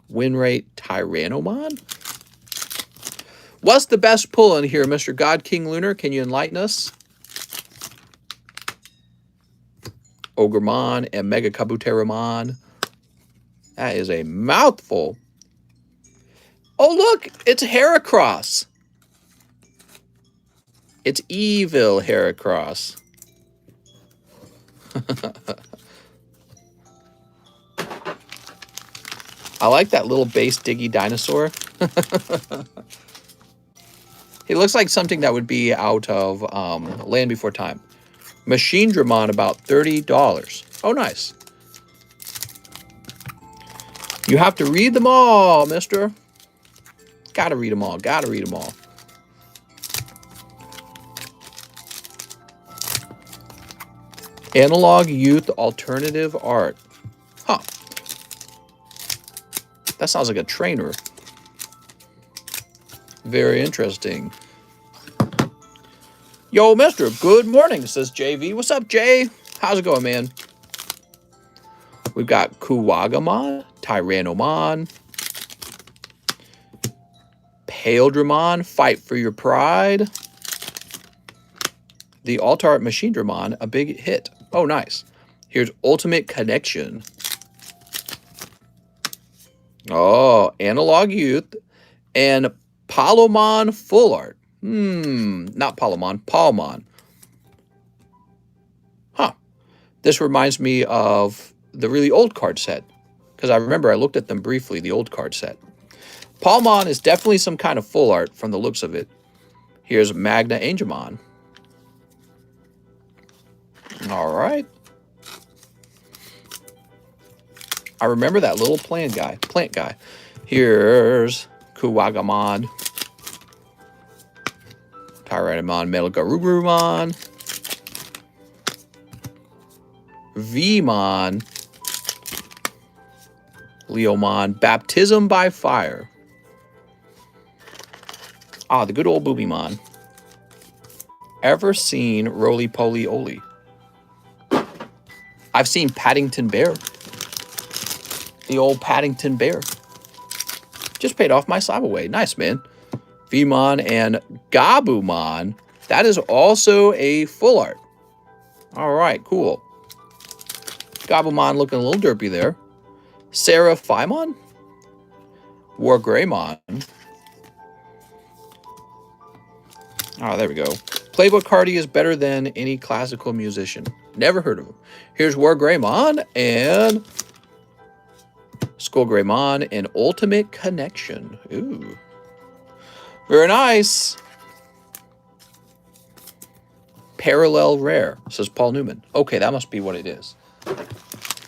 Win rate Tyrannomon. What's the best pull in here, Mr. God King Lunar? Can you enlighten us? Ogremon and Mega Kabuteramon. That is a mouthful. Oh, look! It's Heracross. It's evil Heracross. I like that little base diggy dinosaur. He looks like something that would be out of Land Before Time. Machine Dramon, about $30. Oh, nice. You have to read them all, mister. Gotta read them all. Gotta read them all. Analog Youth Alternative Art. Huh. That sounds like a trainer. Very interesting. Yo, mister, good morning, says JV. What's up, Jay? How's it going, man? We've got Kuwagamon, Tyrannomon, Pale Dramon, Fight for Your Pride. The Alt Art Machine Dramon, a big hit. Oh, nice. Here's Ultimate Connection. Oh, Analog Youth and Palomon Full Art. Not Palomon, Palmon. Huh. This reminds me of the really old card set, because I remember I looked at them briefly, the old card set. Palmon is definitely some kind of full art from the looks of it. Here's Magna Angemon. All right. I remember that little plant guy. Here's Kuwagamon, Tyrannomon, Metal Garurumon, Vmon, Leomon, Baptism by Fire. Ah, the good old Boobymon. Ever seen Roly Poly Oly? I've seen Paddington Bear. The old Paddington Bear. Just paid off my Cyberway. Nice, man. Vmon and Gabumon. That is also a full art. All right, cool. Gabumon looking a little derpy there. Seraphimon? Wargreymon. Oh, there we go. Playbook Hardy is better than any classical musician. Never heard of him. Here's Wargreymon and Skullgreymon and Ultimate Connection. Ooh. Very nice. Parallel Rare, says Paul Newman. Okay, that must be what it is.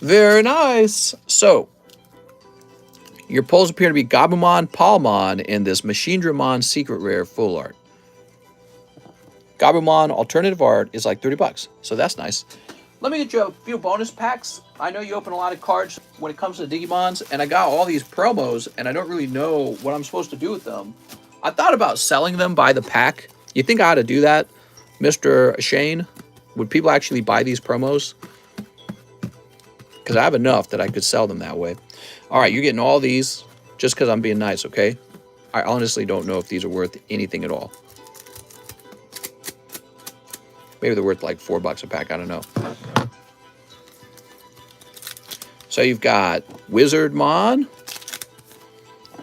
Very nice. So, your pulls appear to be Gabumon, Palmon, and this Machinedramon Secret Rare full art. Gabumon alternative art is like 30 bucks, so that's nice. Let me get you a few bonus packs. I know you open a lot of cards when it comes to Digimons, and I got all these promos, and I don't really know what I'm supposed to do with them. I thought about selling them by the pack. You think I ought to do that, Mr. Shane? Would people actually buy these promos? Because I have enough that I could sell them that way. All right, you're getting all these just because I'm being nice, okay? I honestly don't know if these are worth anything at all. Maybe they're worth like $4 a pack, I don't know. So you've got Wizardmon,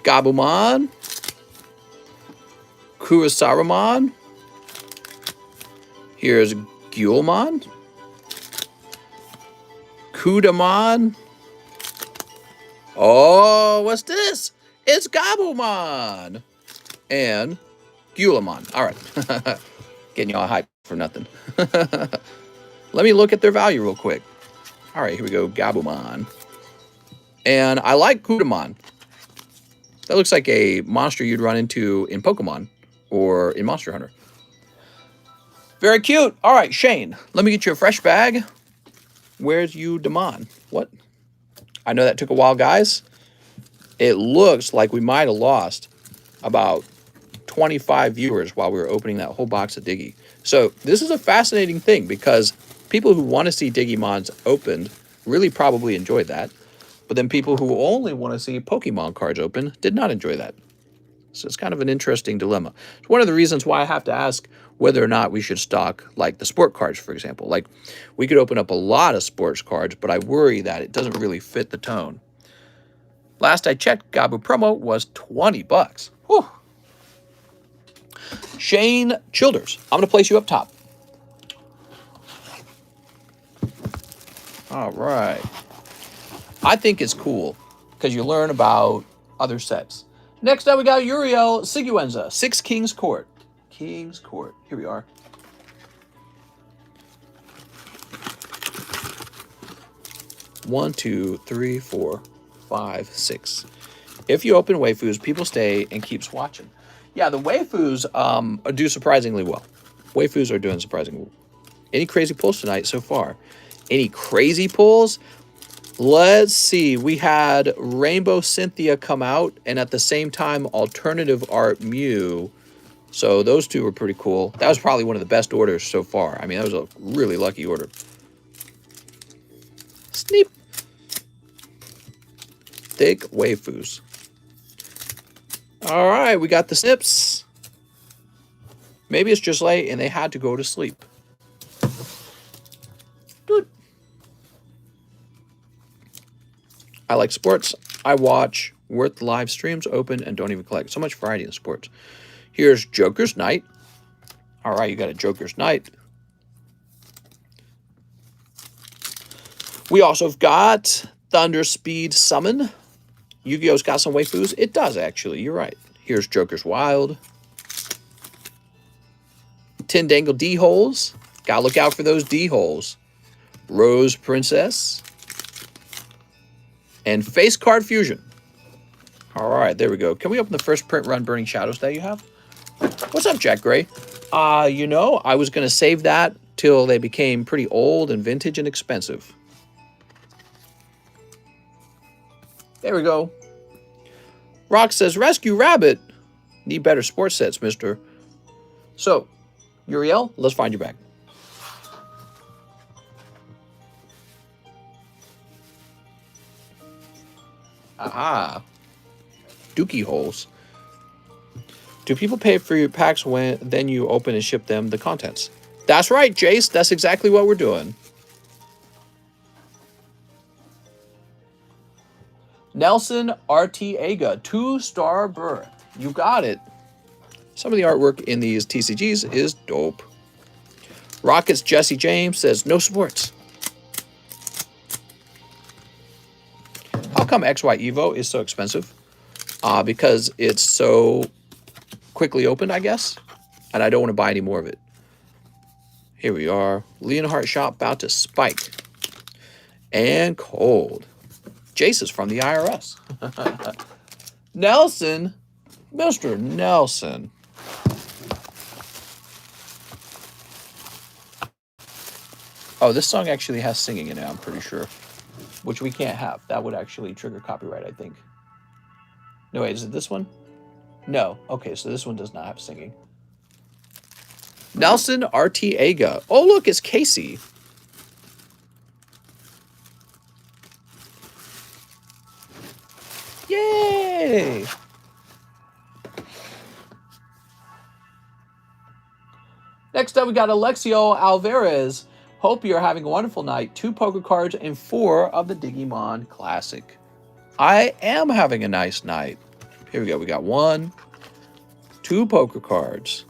Gabumon, Kurosaramon. Here's Guilmon, Kudamon. Oh, what's this? It's Gabumon and Guilmon. All right. Getting y'all hyped for nothing. Let me look at their value real quick. All right, here we go. Gabumon. And I like Kudamon. That looks like a monster you'd run into in Pokemon or in Monster Hunter. Very cute. All right, Shane, let me get you a fresh bag. Where's you, Demon? What? I know that took a while, guys. It looks like we might have lost about 25 viewers while we were opening that whole box of Digi. So this is a fascinating thing because people who want to see Digimons opened really probably enjoyed that. But then people who only want to see Pokemon cards open did not enjoy that. So it's kind of an interesting dilemma. It's one of the reasons why I have to ask whether or not we should stock like the sport cards, for example. Like we could open up a lot of sports cards, but I worry that it doesn't really fit the tone. Last I checked, Gabu promo was 20 bucks. Whew. Shane Childers, I'm going to place you up top. All right. I think it's cool because you learn about other sets. Next up, we got Uriel Siguenza, 6 King's Court. King's Court. Here we are. One, two, three, 4, 5, 6. If you open waifus, people stay and keep swatching. Yeah, the waifus do surprisingly well. Waifus are doing surprisingly well. Any crazy pulls tonight so far? Any crazy pulls? Let's see. We had Rainbow Cynthia come out, and at the same time, Alternative Art Mew. So those two were pretty cool. That was probably one of the best orders so far. I mean, that was a really lucky order. Sneep. Thick waifus. All right, we got the snips. Maybe it's just late and they had to go to sleep. Dude. I like sports. I watch worth live streams, open, and don't even collect. So much variety in sports. Here's Joker's Night. All right, you got a Joker's Night. We also have got Thunder Speed Summon. Yu-Gi-Oh's got some waifus. It does, actually. You're right. Here's Joker's Wild. 10 Dangle D-Holes. Gotta look out for those D-Holes. Rose Princess. And Face Card Fusion. All right, there we go. Can we open the first print run Burning Shadows that you have? What's up, Jack Gray? You know, I was going to save that till they became pretty old and vintage and expensive. There we go. Rock says, Rescue Rabbit. Need better sports sets, mister. So, Uriel, let's find your bag. Aha. Dookie holes. Do people pay for your packs when then you open and ship them the contents? That's right, Jace. That's exactly what we're doing. Nelson Artiega, 2-star berth. You got it. Some of the artwork in these TCGs is dope. Rockets Jesse James says, no sports. How come XY Evo is so expensive? Because it's so quickly opened, I guess. And I don't want to buy any more of it. Here we are. Leonhardt shop about to spike. And cold. Jace is from the IRS. Nelson. Mr. Nelson. Oh, this song actually has singing in it, I'm pretty sure. Which we can't have. That would actually trigger copyright, I think. No, wait, is it this one? No. Okay, so this one does not have singing. Nelson Artiega. Oh, look, it's Casey. Yay! Next up, we got Alexio Alvarez. Hope you're having a wonderful night. 2 poker cards and 4 of the Digimon Classic. I am having a nice night. Here we go. We got 1, 2 poker cards.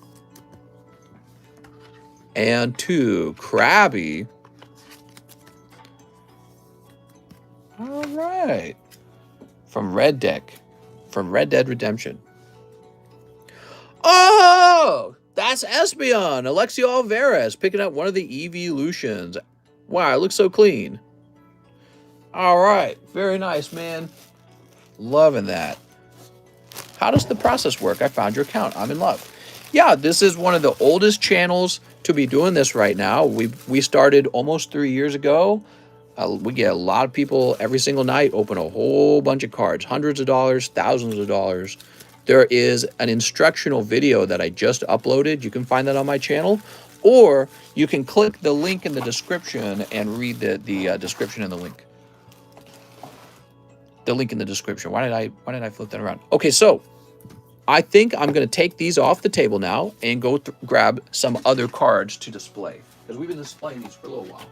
And 2. Krabby. All right. From Red Deck. From Red Dead Redemption. Oh! That's Espeon. Alexio Alvarez picking up one of the evolutions. Wow, it looks so clean. All right. Very nice, man. Loving that. How does the process work? I found your account. I'm in love. Yeah, this is one of the oldest channels to be doing this right now. We started almost 3 years ago. We get a lot of people every single night open a whole bunch of cards, hundreds of dollars, thousands of dollars. There is an instructional video that I just uploaded. You can find that on my channel, or you can click the link in the description and read the description in the link. The link in the description. Why did I flip that around? Okay, so I think I'm going to take these off the table now and go grab some other cards to display, because we've been displaying these for a little while.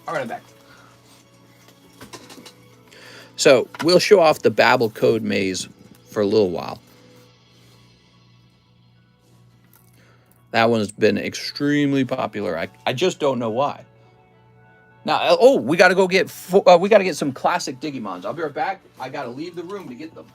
All right, I'm back. So we'll show off the Babel code maze for a little while. That one's been extremely popular. I just don't know why. Now, oh, we got to go get some classic Digimons. I'll be right back. I got to leave the room to get them.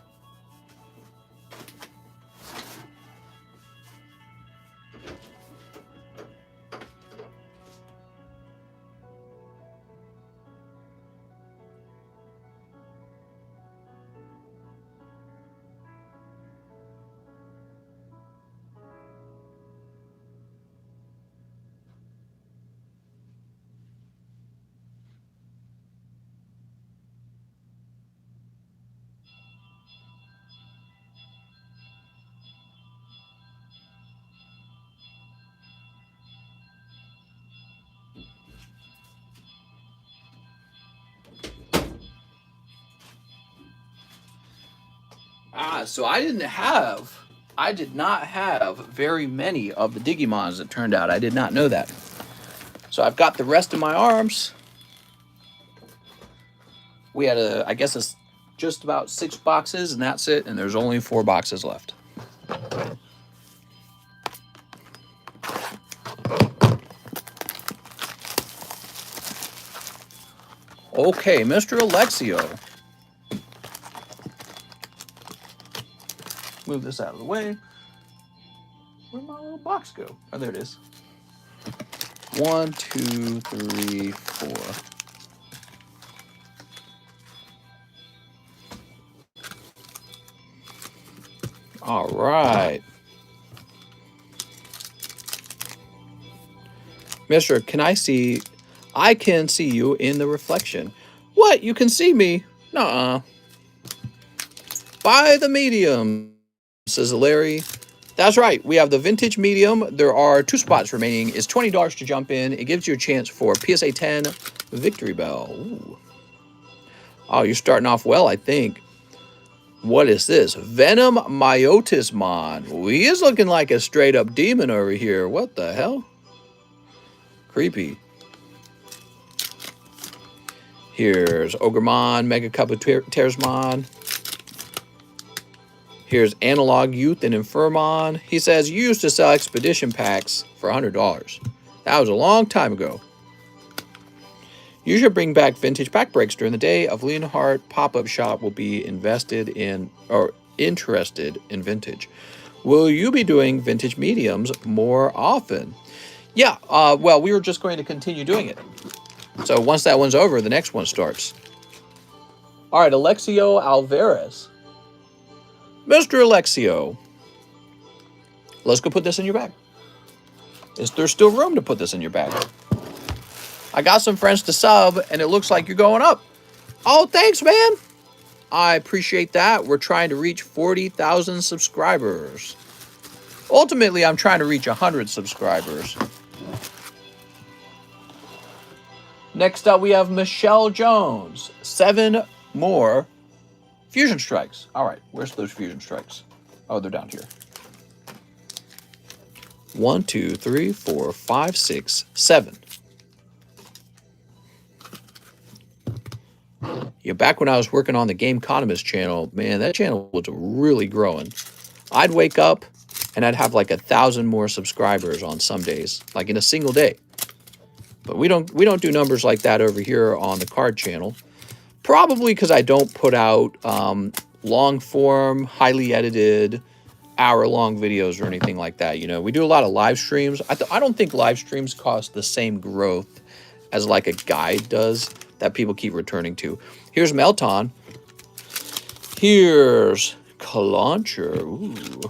So I did not have very many of the Digimons, it turned out. I did not know that. So I've got the rest of my arms. We had I guess it's just about 6 boxes, and that's it. And there's only 4 boxes left. Okay, Mr. Alexio. Move this out of the way. Where'd my little box go? Oh, there it is. 1, 2, 3, 4. All right. Mister, I can see you in the reflection. What? You can see me? Nuh-uh. Buy the medium, says Larry. That's right. We have the vintage medium. There are 2 spots remaining. It's $20 to jump in. It gives you a chance for PSA 10 Victory Bell. Ooh. Oh, you're starting off well, I think. What is this? Venom Myotismon. He is looking like a straight up demon over here. What the hell? Creepy. Here's Ogremon, Mega Cup of Tearsmon. Here's Analog Youth and Infirmon. He says, you used to sell expedition packs for $100. That was a long time ago. You should bring back vintage pack breaks during the day of Leonhardt pop-up shop will be interested in vintage. Will you be doing vintage mediums more often? Yeah, well, we were just going to continue doing it. So once that one's over, the next one starts. All right, Alexio Alvarez. Mr. Alexio, let's go put this in your bag. Is there still room to put this in your bag? I got some friends to sub, and it looks like you're going up. Oh, thanks, man. I appreciate that. We're trying to reach 40,000 subscribers. Ultimately, I'm trying to reach 100 subscribers. Next up, we have Michelle Jones. 7 more Fusion Strikes. All right, where's those Fusion Strikes? Oh, they're down here. 1, 2, 3, 4, 5, 6, 7. Yeah, back when I was working on the TheCardconomist channel, man, that channel was really growing. I'd wake up and I'd have like 1,000 more subscribers on some days, like in a single day. But we don't do numbers like that over here on the card channel. Probably because I don't put out long form, highly edited, hour-long videos or anything like that. You know, we do a lot of live streams. I don't think live streams cost the same growth as like a guide does that people keep returning to. Here's Melton. Here's Calauncher. Ooh.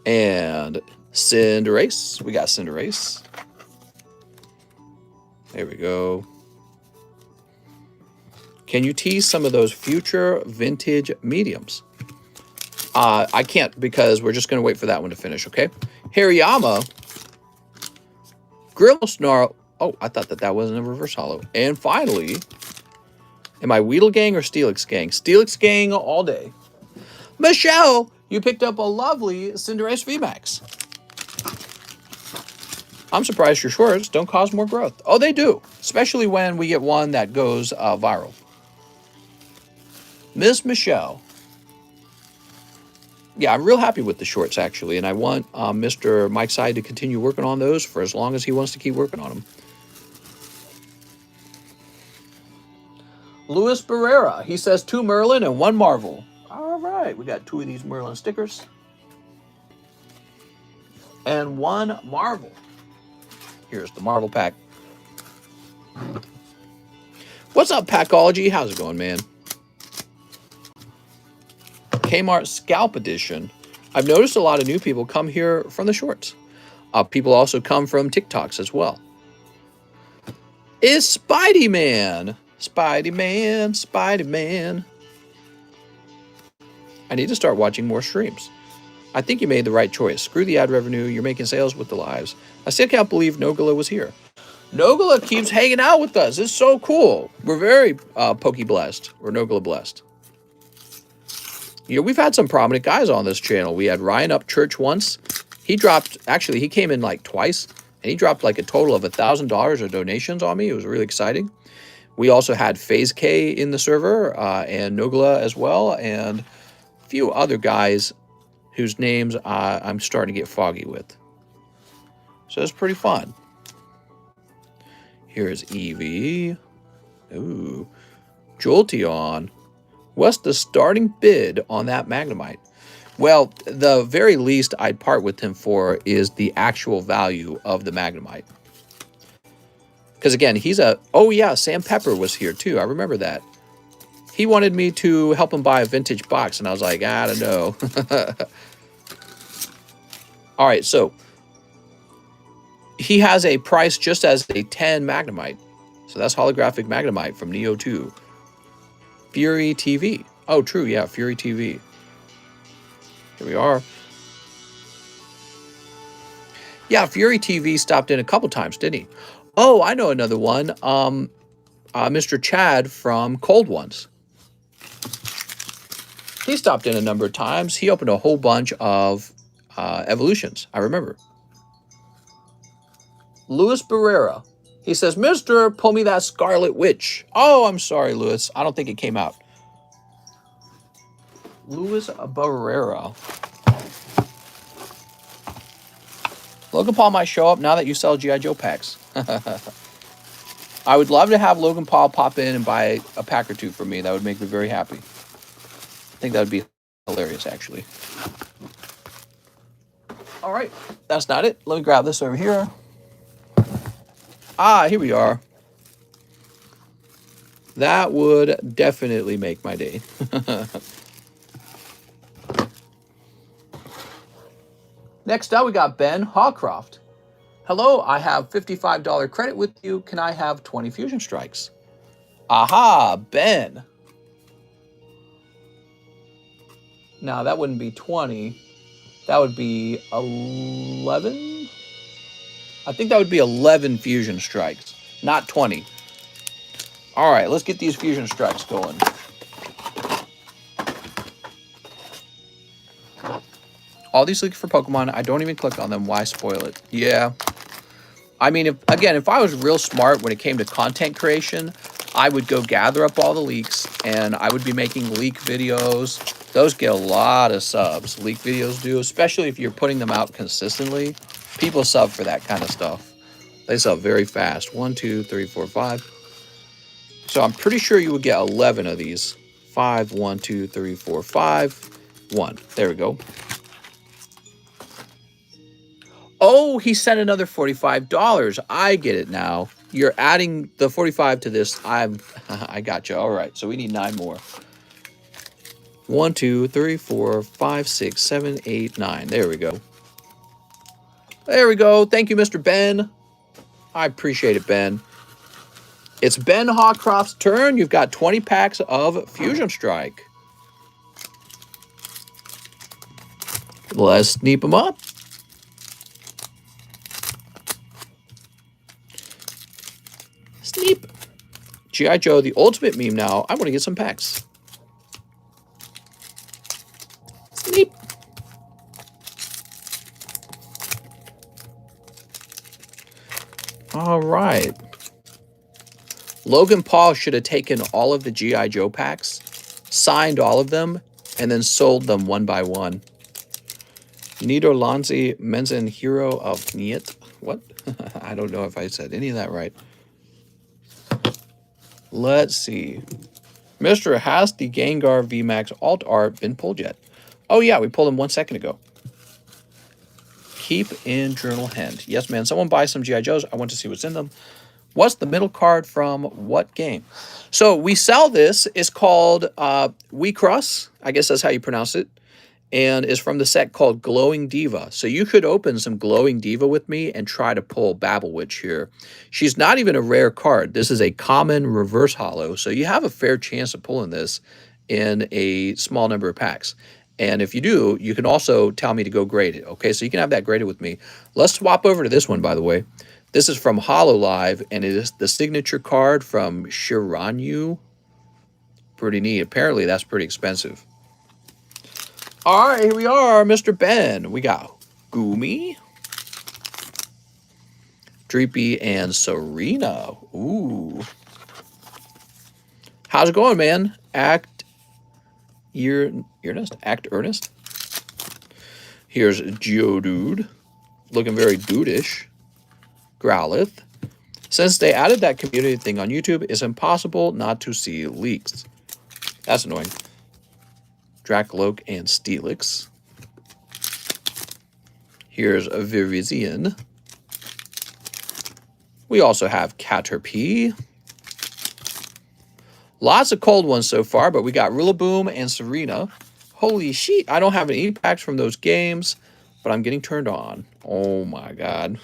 And Cinderace. We got Cinderace. There we go. Can you tease some of those future vintage mediums? I can't because we're just going to wait for that one to finish, okay? Hariyama. Grimmelsnarl. Oh, I thought that wasn't a reverse holo. And finally, am I Weedle Gang or Steelix Gang? Steelix Gang all day. Michelle, you picked up a lovely Cinderace VMAX. I'm surprised your shorts don't cause more growth. Oh, they do. Especially when we get one that goes viral. Miss Michelle. Yeah, I'm real happy with the shorts, actually. And I want Mr. Mike Side to continue working on those for as long as he wants to keep working on them. Luis Barrera. He says 2 Merlin and 1 Marvel. All right. We got 2 of these Merlin stickers. And 1 Marvel. Here's the Marvel pack. What's up, Packology? How's it going, man? Kmart Scalp Edition. I've noticed a lot of new people come here from the shorts. People also come from TikToks as well. Is Spidey Man. Spidey Man, Spidey Man. I need to start watching more streams. I think you made the right choice. Screw the ad revenue. You're making sales with the lives. I still can't believe Nogala was here. Nogala keeps hanging out with us. It's so cool. We're very Pokey blessed. Or Nogala blessed. You know, we've had some prominent guys on this channel. We had Ryan Upchurch once. He came in like twice. And he dropped like a total of $1,000 of donations on me. It was really exciting. We also had FaZe K in the server. And Nogala as well. And a few other guys whose names I'm starting to get foggy with. So it's pretty fun. Here's Eevee. Ooh. Jolteon. What's the starting bid on that Magnemite? Well, the very least I'd part with him for is the actual value of the Magnemite. Because again, oh yeah, Sam Pepper was here too. I remember that. He wanted me to help him buy a vintage box, and I was like, I don't know. All right, so he has a price just as a 10 Magnemite. So that's holographic Magnemite from Neo 2. Fury TV. Oh, true. Yeah, Fury TV. Here we are. Yeah, Fury TV stopped in a couple times, didn't he? Oh, I know another one. Mr. Chad from Cold Ones. He stopped in a number of times. He opened a whole bunch of evolutions, I remember. Louis Barrera. He says, Mister, pull me that Scarlet Witch. Oh, I'm sorry, Louis. I don't think it came out. Louis Barrera. Logan Paul might show up now that you sell G.I. Joe packs. I would love to have Logan Paul pop in and buy a pack or two for me. That would make me very happy. I think that would be hilarious, actually. All right, that's not it. Let me grab this over here. Ah, here we are. That would definitely make my day. Next up, we got Ben Hawcroft. Hello, I have $55 credit with you. Can I have 20 Fusion Strikes? Aha, Ben. Now, that wouldn't be 20. That would be 11? I think that would be 11 Fusion Strikes, not 20. All right, let's get these Fusion Strikes going. All these leaks for Pokemon, I don't even click on them. Why spoil it? Yeah. I mean, if I was real smart when it came to content creation, I would go gather up all the leaks and I would be making leak videos. Those get a lot of subs. Leak videos do, especially if you're putting them out consistently. People sub for that kind of stuff. They sub very fast. 1, 2, 3, 4, 5. So I'm pretty sure you would get 11 of these. 5, 1, 2, 3, 4, 5, 1. There we go. Oh, he sent another $45. I get it now. You're adding the 45 to this. I got you. All right. So we need 9 more. 1, 2, 3, 4, 5, 6, 7, 8, 9. There we go. There we go. Thank you, Mr. Ben. I appreciate it, Ben. It's Ben Hawcroft's turn. You've got 20 packs of Fusion Strike. Let's sneap them up. Sneep. G.I. Joe, the ultimate meme now. I want to get some packs. Sneep. All right. Logan Paul should have taken all of the G.I. Joe packs, signed all of them, and then sold them one by one. Niederlanzi Mensen Hero of Niet. What? I don't know if I said any of that right. Let's see. Mr. Has the Gengar VMAX Alt Art been pulled yet? Oh, yeah, we pulled him 1 second ago. Keep in journal hand. Yes, man. Someone buy some G.I. Joes. I want to see what's in them. What's the middle card from what game? So we sell this. It's called We Cross. I guess that's how you pronounce it. And is from the set called Glowing Diva. So you could open some Glowing Diva with me and try to pull Babble Witch here. She's not even a rare card. This is a common reverse holo. So you have a fair chance of pulling this in a small number of packs. And if you do, you can also tell me to go grade it. Okay, so you can have that graded with me. Let's swap over to this one, by the way. This is from HoloLive, and it is the signature card from Shiranyu. Pretty neat. Apparently, that's pretty expensive. All right, here we are, Mr. Ben. We got Gumi, Dreepy, and Serena. Ooh. How's it going, man? Act earnest. Here's Geodude, looking very dudish. Growlithe. Since they added that community thing on YouTube, it's impossible not to see leaks. That's annoying. Dracloak and Steelix. Here's a Virizion. We also have Caterpie. Lots of cold ones so far, but we got Rillaboom and Serena. Holy shit, I don't have any packs from those games. but I'm getting turned on. Oh my God.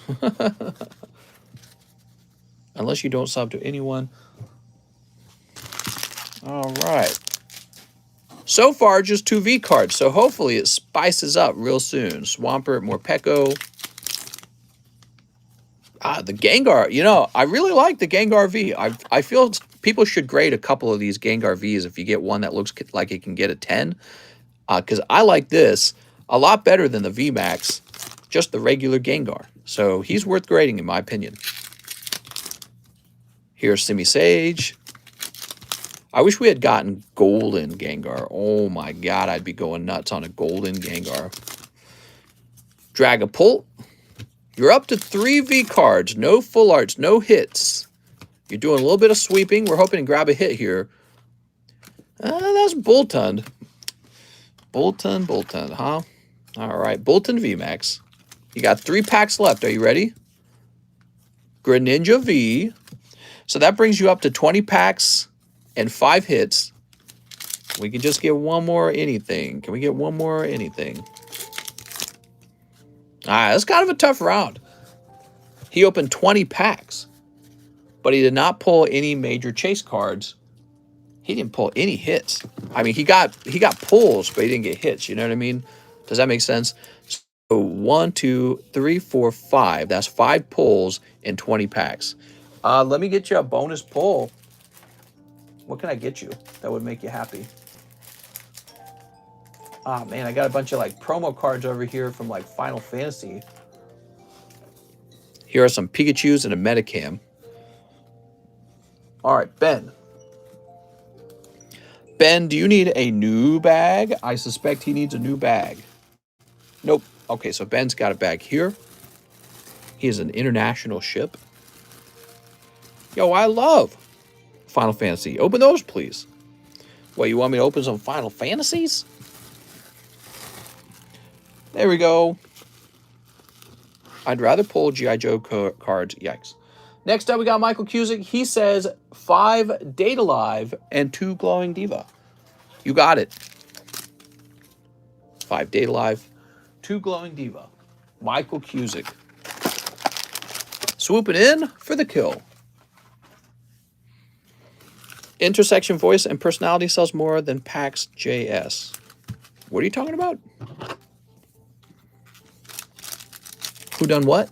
Unless you don't sub to anyone. All right. So far, just 2 V cards, so hopefully it spices up real soon. Swampert, Morpeko. The Gengar. You know, I really like the Gengar V. I feel people should grade a couple of these Gengar Vs if you get one that looks like it can get a 10. Because I like this a lot better than the VMAX, just the regular Gengar. So he's worth grading in my opinion. Here's Simisage. I wish we had gotten golden Gengar. Oh my God, I'd be going nuts on a golden Gengar. Dragapult. You're up to 3 V cards. No full arts, no hits. You're doing a little bit of sweeping. We're hoping to grab a hit here. That's Boltund. Boltund, huh? All right, Boltund VMAX. You got 3 packs left. Are you ready? Greninja V. So that brings you up to 20 packs and 5 hits. We can just get one more anything. Can we get one more anything? All right, that's kind of a tough round. He opened 20 packs, but he did not pull any major chase cards. He didn't pull any hits. I mean, he got pulls, but he didn't get hits. You know what I mean? Does that make sense? So 1, 2, 3, 4, 5. That's 5 pulls in 20 packs. Let me get you a bonus pull. What can I get you that would make you happy? Oh man, I got a bunch of like promo cards over here from like Final Fantasy. Here are some Pikachus and a Metacam. All right, Ben. Ben, do you need a new bag? I suspect he needs a new bag. Nope. Okay, so Ben's got a bag here. He is an international ship. Yo, I love Final Fantasy. Open those, please. What, you want me to open some Final Fantasies? There we go. I'd rather pull G.I. Joe cards. Yikes. Next up, we got Michael Cusick. He says 5 Data Live and 2 Glowing Diva. You got it. 5 Data Live, 2 Glowing Diva. Michael Cusick. Swooping in for the kill. Intersection voice and personality sells more than PAX JS. What are you talking about? Who done what?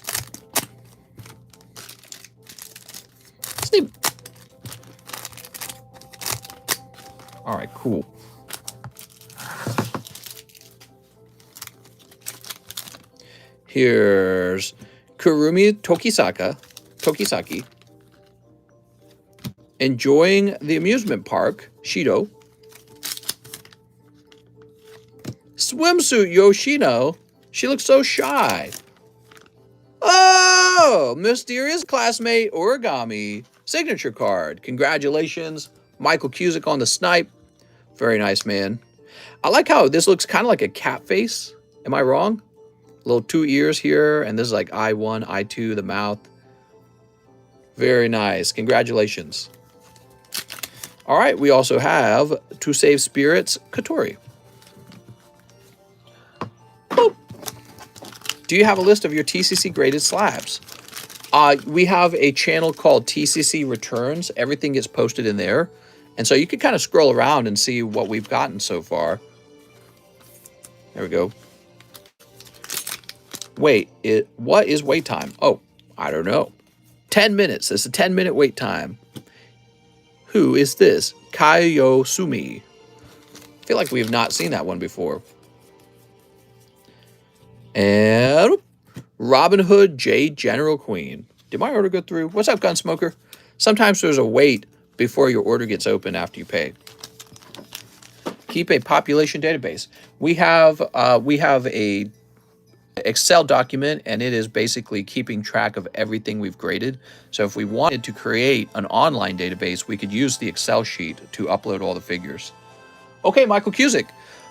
Sleep. All right, cool. Here's Kurumi Tokisaki. Enjoying the amusement park, Shido. Swimsuit Yoshino. She looks so shy. Oh, mysterious classmate Origami. Signature card. Congratulations, Michael Cusick on the snipe. Very nice, man. I like how this looks kind of like a cat face. Am I wrong? Little 2 ears here, and this is like eye 1, eye 2, the mouth. Very nice. Congratulations. All right, we also have To Save Spirits, Katori. Boop. Do you have a list of your TCC graded slabs? We have a channel called TCC Returns. Everything gets posted in there. And so you can kind of scroll around and see what we've gotten so far. There we go. Wait, what is wait time? Oh, I don't know. 10 minutes. It's a 10-minute wait time. Who is this? Kaiosumi. I feel like we have not seen that one before. And Robin Hood J. General Queen. Did my order go through? What's up, Gunsmoker? Sometimes there's a wait before your order gets open after you pay. Keep a population database. We have a Excel document, and it is basically keeping track of everything we've graded. So if we wanted to create an online database, we could use the Excel sheet to upload all the figures. Okay, Michael Cusick.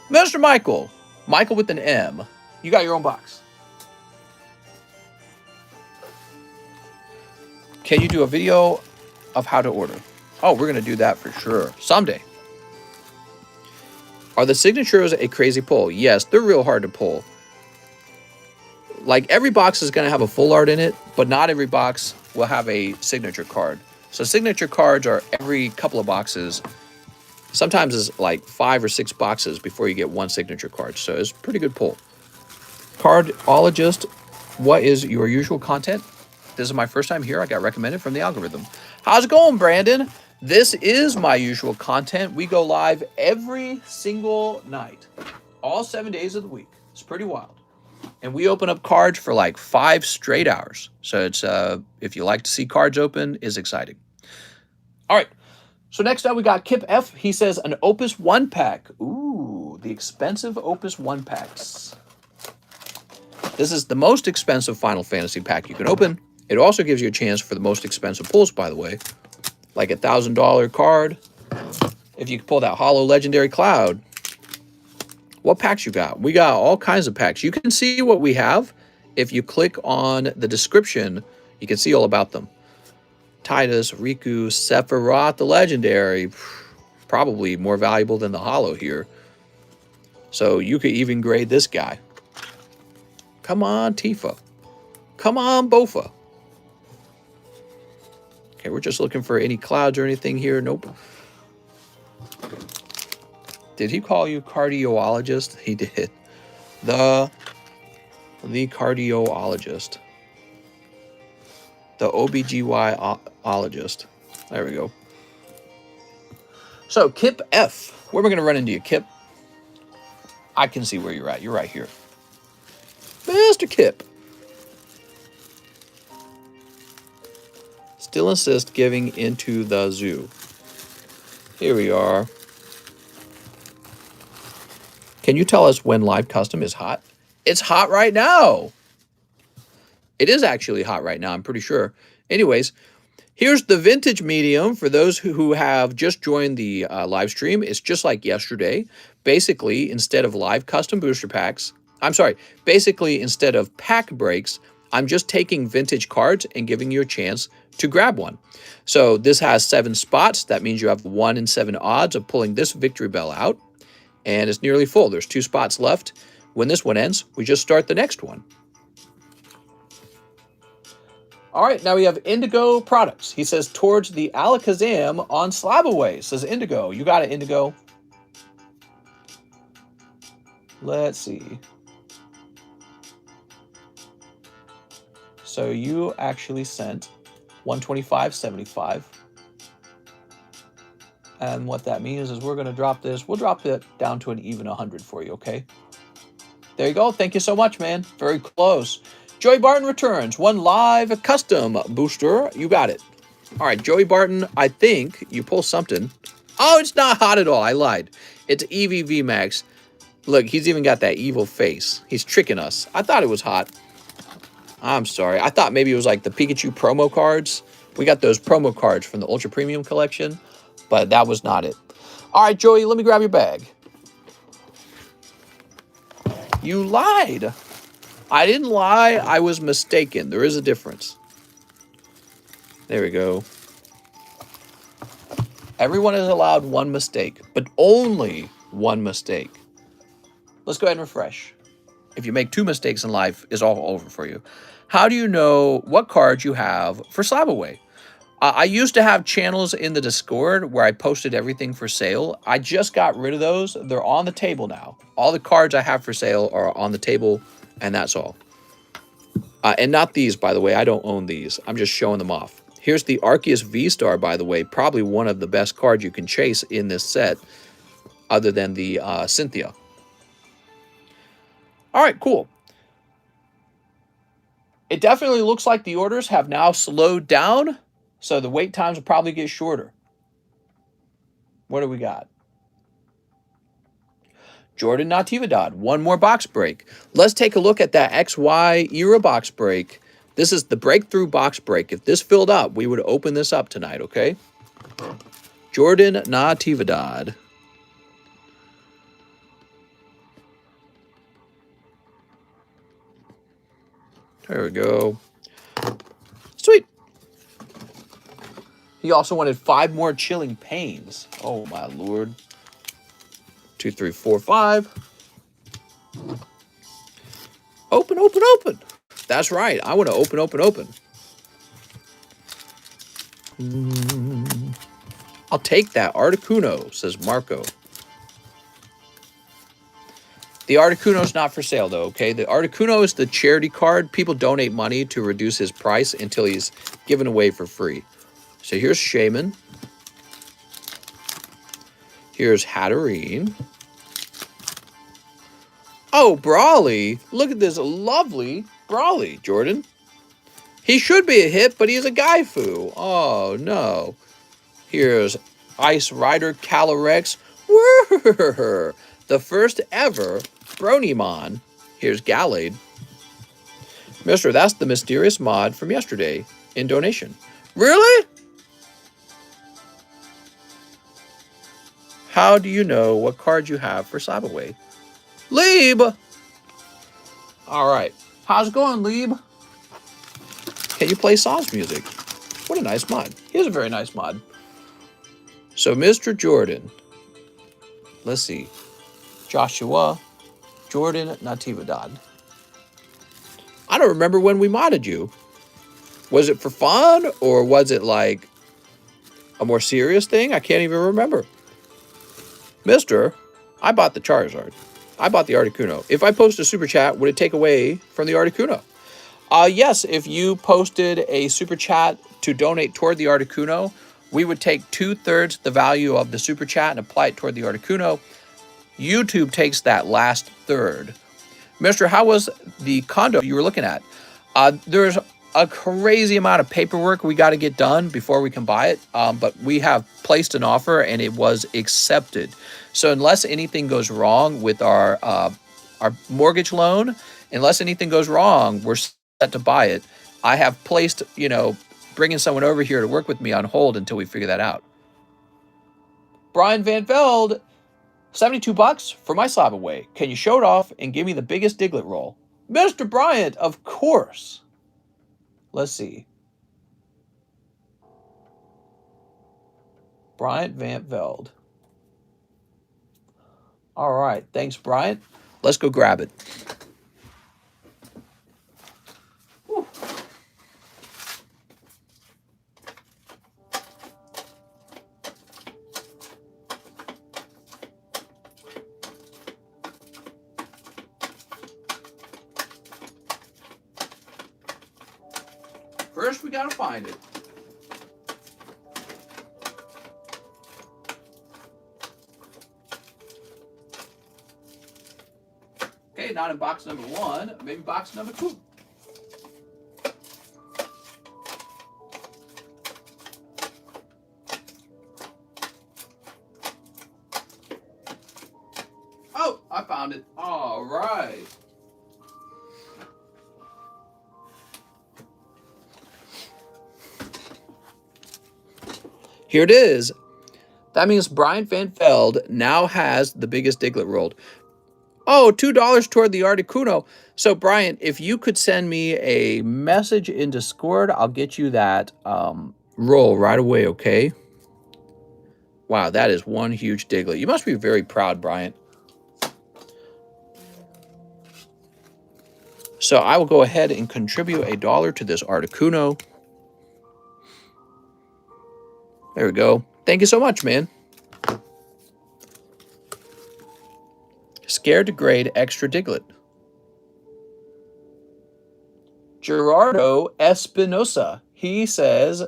Mr. Michael. Michael with an M. You got your own box. Can you do a video of how to order? Oh, we're going to do that for sure. Someday. Are the signatures a crazy pull? Yes, they're real hard to pull. like every box is going to have a full art in it, but not every box will have a signature card. So signature cards are every couple of boxes. Sometimes it's like 5 or 6 boxes before you get one signature card. So it's a pretty good pull. Cardologist, what is your usual content? This is my first time here. I got recommended from the algorithm. How's it going, Brandon? This is my usual content. We go live every single night, all 7 days of the week. It's pretty wild. And we open up cards for like 5 straight hours. So it's if you like to see cards open, is exciting. All right. So next up we got Kip F. He says an Opus 1 pack. Ooh, the expensive Opus 1 packs. This is the most expensive Final Fantasy pack you can open. It also gives you a chance for the most expensive pulls, by the way. Like a $1,000 card. If you can pull that Hollow Legendary Cloud. What packs you got? We got all kinds of packs. You can see what we have. If you click on the description, you can see all about them. Titus, Riku, Sephiroth, the Legendary. Probably more valuable than the Hollow here. So you could even grade this guy. Come on, Tifa. Come on, Bofa. Okay, we're just looking for any clouds or anything here. Nope. Did he call you cardiologist? He did. The cardiologist. The OBGYologist. There we go. So, Kip F. Where am I going to run into you, Kip? I can see where you're at. You're right here. Mr. Kip. Still insist giving into the zoo. Here we are. Can you tell us when live custom is hot? It's hot right now. It is actually hot right now, I'm pretty sure. Anyways, here's the vintage medium for those who have just joined the live stream. It's just like yesterday. Basically, instead of live custom booster packs, basically instead of pack breaks, I'm just taking vintage cards and giving you a chance to grab one. So this has 7 spots. That means you have 1 in 7 odds of pulling this victory bell out. And it's nearly full. There's 2 spots left. When this one ends, we just start the next one. All right, now we have Indigo Products. He says, towards the Alakazam on Slabaway. Says Indigo. You got it, Indigo. Let's see. So you actually sent 125.75. And what that means is we're going to drop this. We'll drop it down to an even 100 for you, okay? There you go. Thank you so much, man. Very close. Joey Barton returns. 1 live custom booster. You got it. All right, Joey Barton, I think you pull something. Oh, it's not hot at all. I lied. It's EVV Max. Look, he's even got that evil face. He's tricking us. I thought it was hot. I'm sorry. I thought maybe it was like the Pikachu promo cards. We got those promo cards from the Ultra Premium collection. But that was not it. All right, Joey, let me grab your bag. You lied. I didn't lie. I was mistaken. There is a difference. There we go. Everyone is allowed 1 mistake, but only 1 mistake. Let's go ahead and refresh. If you make 2 mistakes in life, it's all over for you. How do you know what cards you have for Slabaway? I used to have channels in the Discord where I posted everything for sale. I just got rid of those. They're on the table now. All the cards I have for sale are on the table, and that's all. And not these, by the way. I don't own these. I'm just showing them off. Here's the Arceus V-Star, by the way. Probably one of the best cards you can chase in this set, other than the Cynthia. All right, cool. It definitely looks like the orders have now slowed down. So the wait times will probably get shorter. What do we got? Jordan Natividad, 1 more box break. Let's take a look at that XY era box break. This is the breakthrough box break. If this filled up, we would open this up tonight, okay? Jordan Natividad. There we go. Sweet. He also wanted 5 more Chilling Pains. Oh, my Lord. 2, 3, 4, 5. Open, open, open. That's right. I want to open, open, open. I'll take that. Articuno, says Marco. The Articuno's not for sale, though, okay? The Articuno is the charity card. People donate money to reduce his price until he's given away for free. So here's Shaman. Here's Hatterene. Oh, Brawly. Look at this lovely Brawly, Jordan. He should be a hit, but he's a Gaifu. Oh, no. Here's Ice Rider Calyrex. Whirr! The first ever Bronymon. Here's Gallade. Mister, that's the mysterious mod from yesterday in donation. Really? How do you know what card you have for Cyberway? Lieb! Alright. How's it going, Lieb? Can you play Saw's music? What a nice mod. Here's a very nice mod. So, Mr. Jordan. Let's see. Joshua. Jordan Natividad. I don't remember when we modded you. Was it for fun? Or was it like a more serious thing? I can't even remember. Mister, I bought the Charizard. I bought the Articuno. If I post a super chat, would it take away from the Articuno? Yes, if you posted a super chat to donate toward the Articuno, we would take 2/3 the value of the super chat and apply it toward the Articuno. YouTube takes that last third. Mister, how was the condo you were looking at? There's a crazy amount of paperwork we got to get done before we can buy it, but we have placed an offer and it was accepted. So unless anything goes wrong with our mortgage loan, unless anything goes wrong, we're set to buy it. I have placed, bringing someone over here to work with me on hold until we figure that out. Brian Van Veld, $72 for my Cyberway. Can you show it off and give me the biggest Diglett roll? Mr. Bryant, of course. Let's see. Bryant Van Veld. All right. Thanks, Bryant. Let's go grab it. Whew. First, we gotta find it. Okay, not in box number 1, maybe box number 2. Oh, I found it. All right. Here it is. That means Brian Van Veld now has the biggest Diglett rolled. Oh, $2 toward the Articuno. So, Brian, if you could send me a message in Discord, I'll get you that roll right away, okay? Wow, that is one huge Diglett. You must be very proud, Brian. So I will go ahead and contribute $1 to this Articuno. There we go. Thank you so much, man. Scared to grade extra Diglett. Gerardo Espinosa. He says,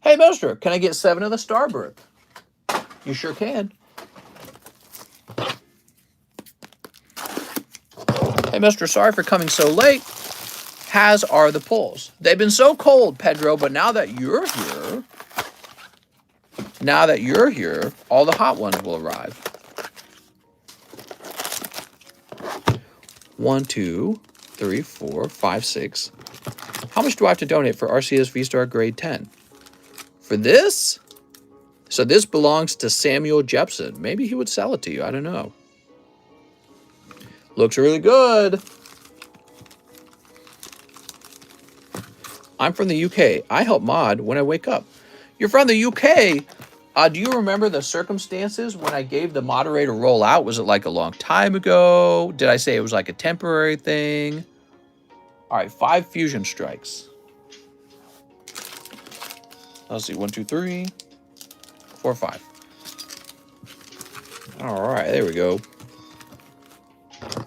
hey, Mister, can I get 7 of the Starbirth? You sure can. Hey, Mister, sorry for coming so late. Has are the pulls. They've been so cold, Pedro, but now that you're here, all the hot ones will arrive. 1, 2, 3, 4, 5, 6. How much do I have to donate for RCS V-Star grade 10? For this? So this belongs to Samuel Jepson. Maybe he would sell it to you. I don't know. Looks really good. I'm from the UK. I help mod when I wake up. You're from the UK? Do you remember the circumstances when I gave the moderator rollout? Was it like a long time ago? Did I say it was like a temporary thing? All right, 5 fusion strikes. Let's see, 1, 2, 3, 4, 5. All right, there we go.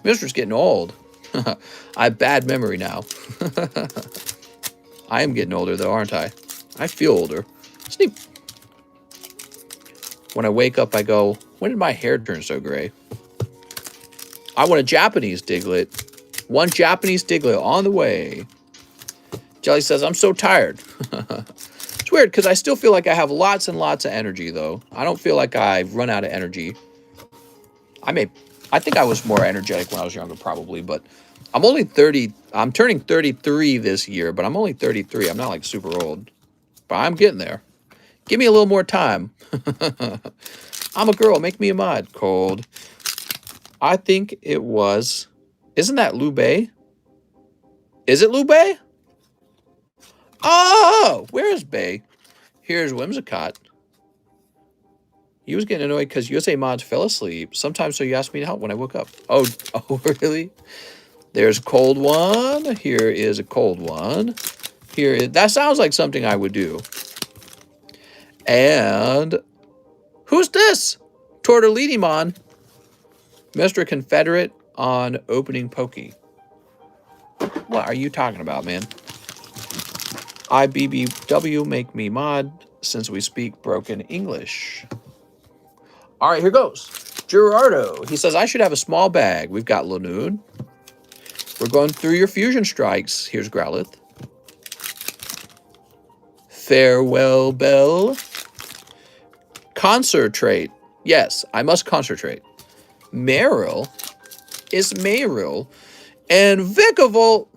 Mister's getting old. I have bad memory now. I am getting older, though, aren't I? I feel older. Sneak. When I wake up, I go, when did my hair turn so gray? I want a Japanese Diglett. 1 Japanese Diglett on the way. Jelly says, I'm so tired. It's weird, because I still feel like I have lots and lots of energy, though. I don't feel like I've run out of energy. I think I was more energetic when I was younger, probably, but I'm only 30. I'm turning 33 this year, but I'm only 33. I'm not like super old, but I'm getting there. Give me a little more time. I'm a girl. Make me a mod. Cold. I think it was. Isn't that Liu Bei? Is it Liu Bei? Oh, where is Bei? Here's Whimsicott. He was getting annoyed because USA Mods fell asleep. Sometimes so you asked me to help when I woke up. Oh, really? There's a cold one. Here is a cold one. That sounds like something I would do. And who's this? Tortellini-mon. Mr. Confederate on opening pokey. What are you talking about, man? IBBW, make me mod since we speak broken English. All right, here goes. Gerardo. He says, I should have a small bag. We've got Lanoon. We're going through your fusion strikes. Here's Growlithe. Farewell Bell. Concentrate. Yes, I must concentrate. Meryl is Meryl. And Vikavolt.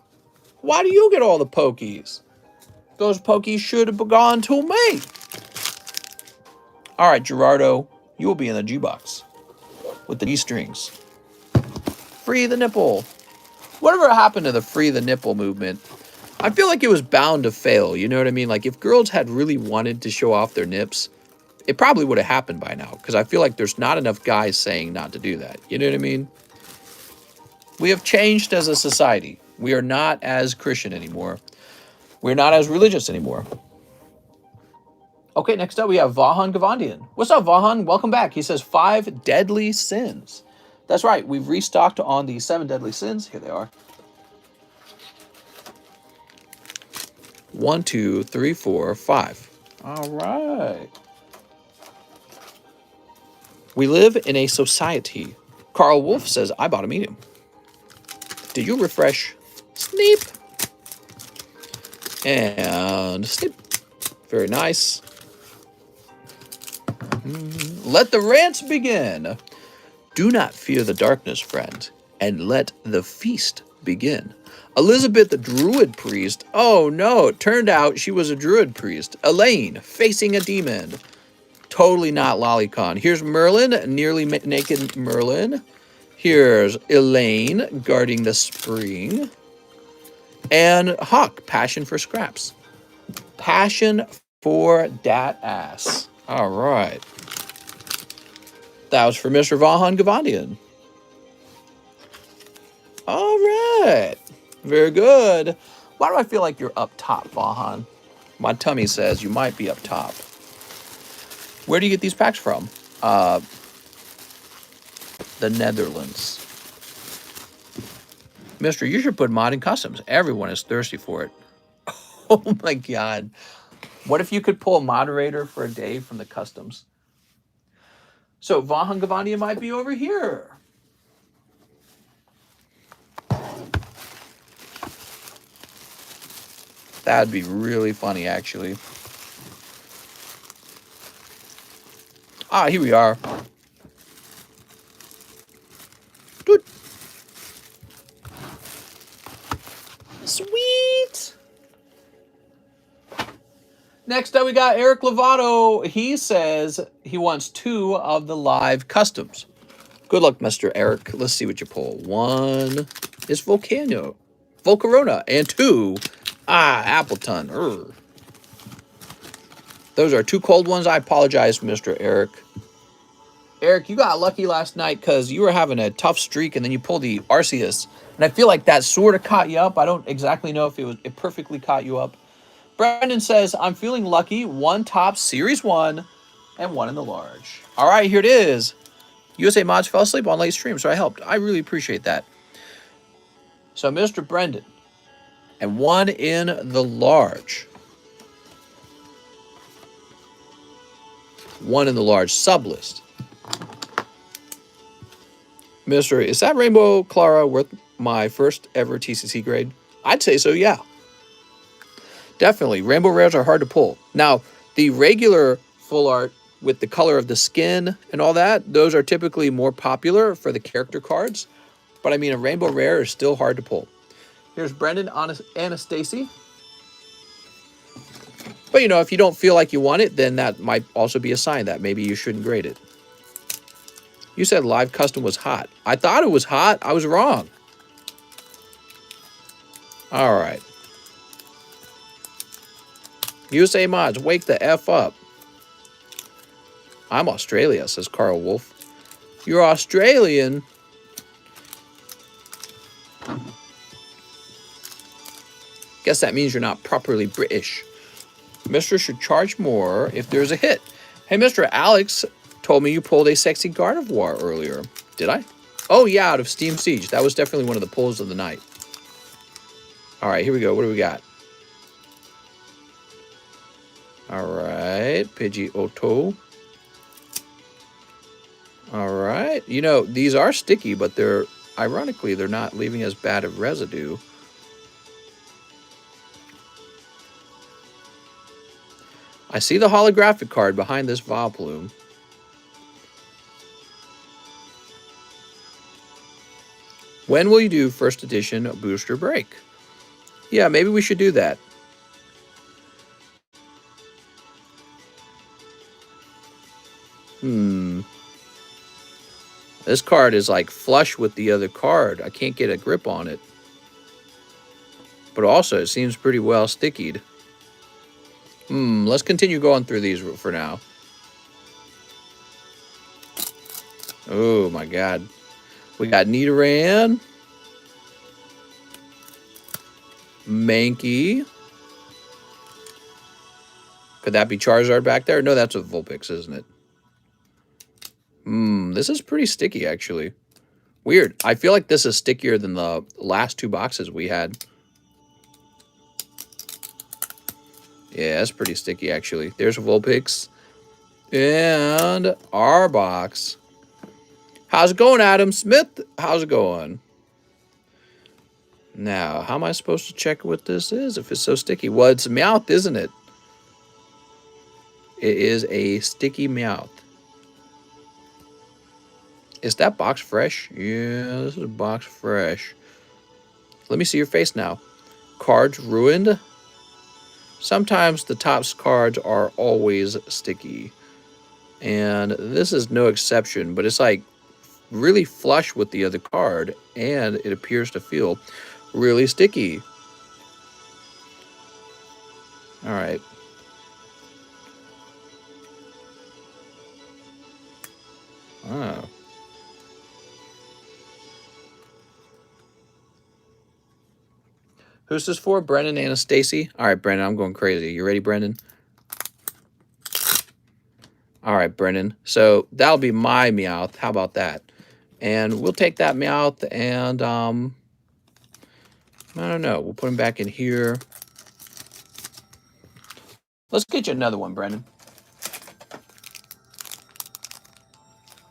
Why do you get all the pokies? Those pokies should have gone to me. All right, Gerardo. You will be in the G-Box with the G-strings. Free the nipple. Whatever happened to the free the nipple movement? I feel like it was bound to fail. You know what I mean? Like if girls had really wanted to show off their nips, it probably would have happened by now. Because I feel like there's not enough guys saying not to do that. You know what I mean? We have changed as a society. We are not as Christian anymore. We're not as religious anymore. Okay, next up we have Vahan Gavandian. What's up, Vahan? Welcome back. He says 5 deadly sins. That's right. We've restocked on the 7 deadly sins. Here they are. 1, 2, 3, 4, 5. All right. We live in a society. Carl Wolf says, I bought a medium. Did you refresh? Sneep. And snip. Very nice. Let the rants begin. Do not fear the darkness, friend, and let the feast begin. Elizabeth, the druid priest. Oh no, it turned out she was a druid priest. Elaine, facing a demon. Totally not Lolicon. Here's Merlin, nearly naked Merlin. Here's Elaine, guarding the spring. And Hawk, passion for scraps. Passion for dat ass. All right. That was for Mr. Vahan Gavandian. All right. Very good. Why do I feel like you're up top, Vahan? My tummy says you might be up top. Where do you get these packs from? The Netherlands. Mister, you should put mod in customs. Everyone is thirsty for it. Oh my God. What if you could pull a moderator for a day from the customs? So Vahan Gavandia might be over here. That'd be really funny, actually. Ah, here we are. Dude. Sweet. Next up, we got Eric Lovato. He says he wants 2 of the live customs. Good luck, Mr. Eric. Let's see what you pull. 1 is Volcarona, and 2, Appleton. Urgh. Those are 2 cold ones. I apologize, Mr. Eric. Eric, you got lucky last night because you were having a tough streak and then you pulled the Arceus. And I feel like that sort of caught you up. I don't exactly know if it perfectly caught you up. Brendan says, I'm feeling lucky. 1 top Series 1 and 1 in the large. All right, here it is. USA Mods fell asleep on late stream, so I helped. I really appreciate that. So, Mr. Brendan, and 1 in the large. 1 in the large Sublist. Mr. Is that Rainbow Clara worth my first ever TCC grade? I'd say so, yeah. Definitely. Rainbow rares are hard to pull. Now, the regular full art with the color of the skin and all that, those are typically more popular for the character cards. But I mean, a rainbow rare is still hard to pull. Here's Brendan Anastasi. But, you know, if you don't feel like you want it, then that might also be a sign that maybe you shouldn't grade it. You said live custom was hot. I thought it was hot. I was wrong. All right. USA Mods, wake the F up. I'm Australia, says Carl Wolf. You're Australian? Guess that means you're not properly British. Mister should charge more if there's a hit. Hey, Mr. Alex told me you pulled a sexy Gardevoir earlier. Did I? Oh, yeah, out of Steam Siege. That was definitely one of the pulls of the night. All right, here we go. What do we got? All right, Pidgeotto. All right. You know, these are sticky, but ironically, they're not leaving as bad of residue. I see the holographic card behind this Vileplume. When will you do first edition booster break? Yeah, maybe we should do that. This card is like flush with the other card. I can't get a grip on it. But also, it seems pretty well stickied. Let's continue going through these for now. Oh my god. We got Nidoran. Mankey. Could that be Charizard back there? No, that's a Vulpix, isn't it? This is pretty sticky, actually. Weird. I feel like this is stickier than the last 2 boxes we had. Yeah, that's pretty sticky, actually. There's Vulpix. And our box. How's it going, Adam Smith? How's it going? Now, how am I supposed to check what this is if it's so sticky? Well, it's a Meowth, isn't it? It is a sticky Meowth. Is that box fresh? Yeah, this is a box fresh. Let me see your face now. Cards ruined. Sometimes the top's cards are always sticky. And this is no exception, but it's like really flush with the other card, and it appears to feel really sticky. All right. Oh. Who's this for? Brendan Anastasi? All right, Brendan, I'm going crazy. You ready, Brendan? All right, Brendan. So that'll be my Meowth. How about that? And we'll take that Meowth and, I don't know. We'll put him back in here. Let's get you another one, Brendan.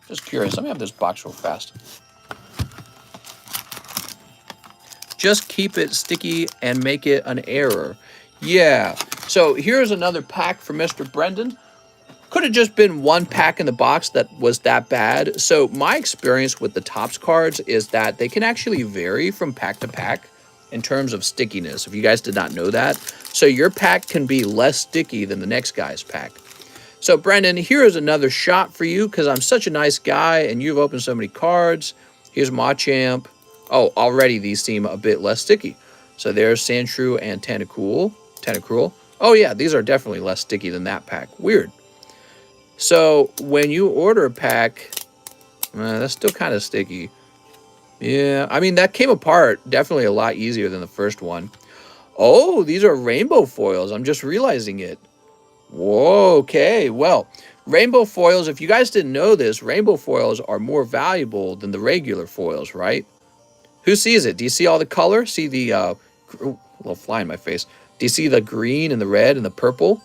Just curious. Let me have this box real fast. Just keep it sticky and make it an error. Yeah. So here's another pack for Mr. Brendan. Could have just been 1 pack in the box that was that bad. So my experience with the Topps cards is that they can actually vary from pack to pack in terms of stickiness, if you guys did not know that. So your pack can be less sticky than the next guy's pack. So Brendan, here is another shot for you because I'm such a nice guy and you've opened so many cards. Here's Machamp. Oh, already these seem a bit less sticky. So there's Sandshrew and Tentacruel. Oh yeah, these are definitely less sticky than that pack. Weird. So when you order a pack, That's still kind of sticky. Yeah, I mean, that came apart definitely a lot easier than the first one. Oh, these are rainbow foils. I'm just realizing it. Whoa, okay. Well, rainbow foils, if you guys didn't know this, rainbow foils are more valuable than the regular foils, right? Who sees it? Do you see all the color? See the, a little fly in my face. Do you see the green and the red and the purple?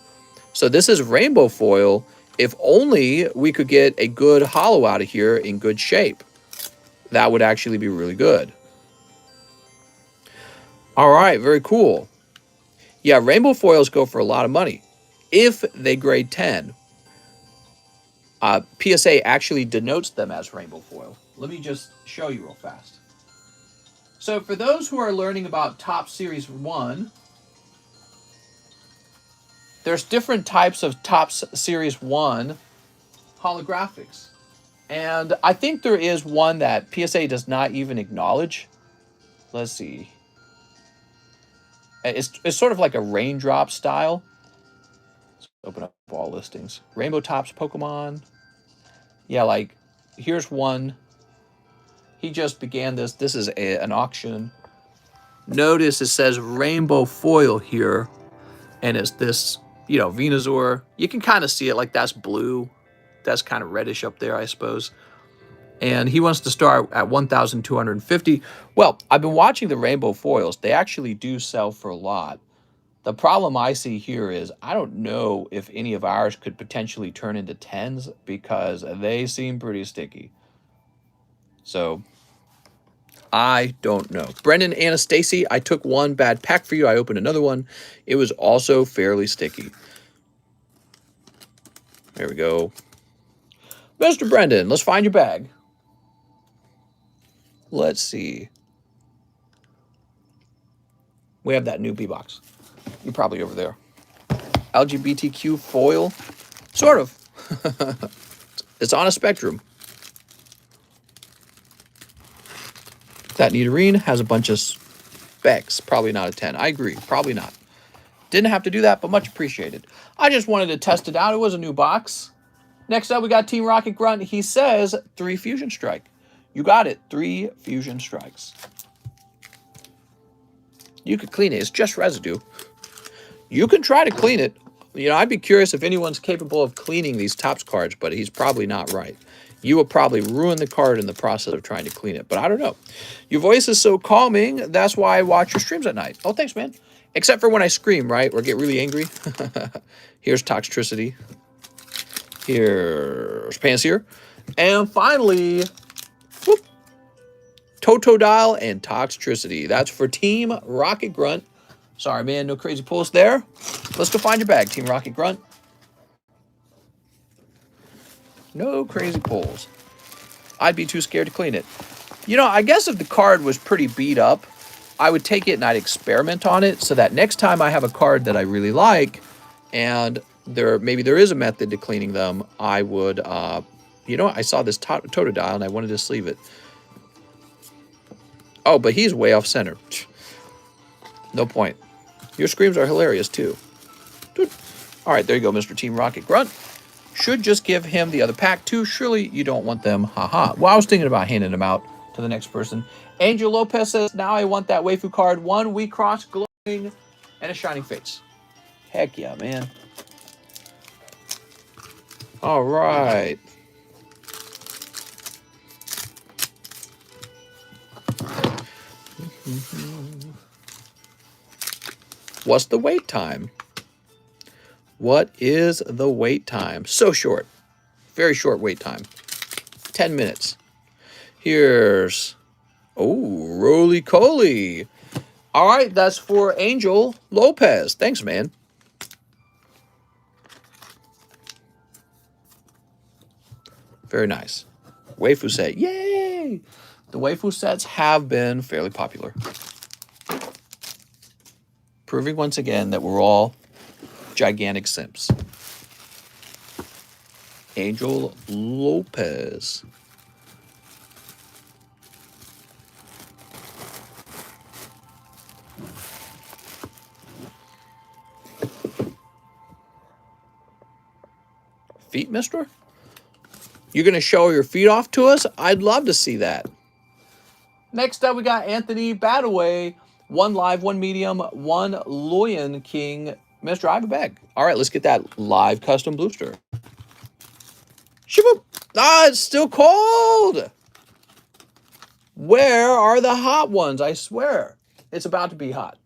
So this is rainbow foil. If only we could get a good hollow out of here in good shape. That would actually be really good. All right, very cool. Yeah, rainbow foils go for a lot of money if they grade 10. PSA actually denotes them as rainbow foil. Let me just show you real fast. So for those who are learning about Top Series 1, there's different types of Top Series 1 holographics. And I think there is one that PSA does not even acknowledge. Let's see. It's sort of like a raindrop style. Let's open up all listings. Rainbow Tops Pokemon. Yeah, like here's one. He just began this. This is an auction. Notice it says rainbow foil here. And it's this, Venusaur. You can kind of see it like that's blue. That's kind of reddish up there, I suppose. And he wants to start at 1,250. Well, I've been watching the rainbow foils. They actually do sell for a lot. The problem I see here is I don't know if any of ours could potentially turn into 10s because they seem pretty sticky. So I don't know. Brendan Anastasia, I took one bad pack for you. I opened another one. It was also fairly sticky. There we go. Mr. Brendan, let's find your bag. Let's see. We have that new B-Box. You're probably over there. LGBTQ foil. Sort of. It's on a spectrum. That Nidorine has a bunch of specs. Probably not a 10. I agree. Probably not. Didn't have to do that, but much appreciated. I just wanted to test it out. It was a new box. Next up, we got Team Rocket Grunt. He says 3 Fusion Strike. You got it. 3 Fusion Strikes. You could clean it. It's just residue. You can try to clean it. I'd be curious if anyone's capable of cleaning these Topps cards, but he's probably not right. You will probably ruin the card in the process of trying to clean it, but I don't know. Your voice is so calming. That's why I watch your streams at night. Oh, thanks, man. Except for when I scream, right? Or get really angry. Here's Toxtricity. Here's Panseer. And finally, whoop, Totodile and Toxtricity. That's for Team Rocket Grunt. Sorry, man, no crazy pulls there. Let's go find your bag, Team Rocket Grunt. No crazy pulls. I'd be too scared to clean it. I guess if the card was pretty beat up, I would take it and I'd experiment on it so that next time I have a card that I really like and maybe there is a method to cleaning them, I would, I saw this Totodile and I wanted to sleeve it. Oh, but he's way off center. No point. Your screams are hilarious, too. All right, there you go, Mr. Team Rocket Grunt. Should just give him the other pack, too. Surely you don't want them. Haha. Well, I was thinking about handing them out to the next person. Angel Lopez says, now I want that waifu card. 1 weak cross, glowing, and a shining face. Heck yeah, man. All right. What's the wait time? What is the wait time? So short. Very short wait time. 10 minutes. Here's... Oh, roly-coly. All right, that's for Angel Lopez. Thanks, man. Very nice. Waifu set. Yay! The waifu sets have been fairly popular. Proving once again that we're all gigantic simps. Angel Lopez. Feet mister? You're going to show your feet off to us? I'd love to see that. Next up, we got Anthony Badaway. 1 live, 1 medium, 1 Loyan King. Mr. Iberbag. All right, let's get that live custom booster. Shaboop. Ah, it's still cold. Where are the hot ones? I swear. It's about to be hot.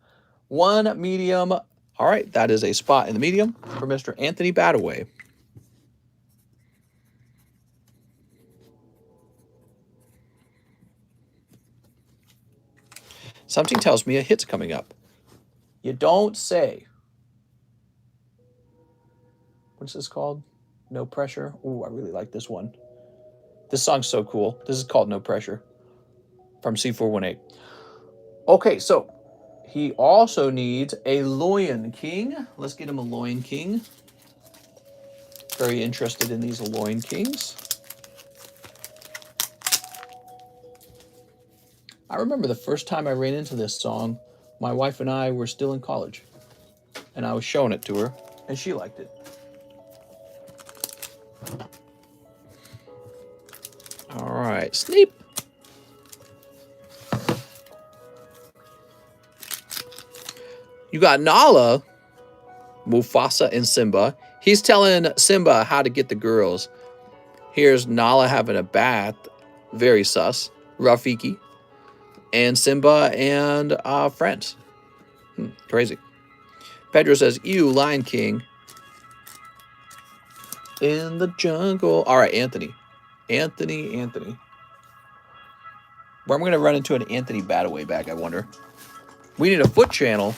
1 medium. All right, that is a spot in the medium for Mr. Anthony Badaway. Something tells me a hit's coming up. You don't say. What's this called? No Pressure. Ooh, I really like this one. This song's so cool. This is called No Pressure from C418. Okay, so he also needs a Loyan King. Let's get him a Loyan King. Very interested in these Loyan Kings. I remember the first time I ran into this song, my wife and I were still in college. And I was showing it to her, and she liked it. All right, Sneep. You got Nala, Mufasa, and Simba. He's telling Simba how to get the girls. Here's Nala having a bath. Very sus. Rafiki. And Simba and friends. Crazy. Pedro says, ew, Lion King. In the jungle. All right, Anthony. Anthony. Where am I going to run into an Anthony Badaway bag, I wonder? We need a foot channel.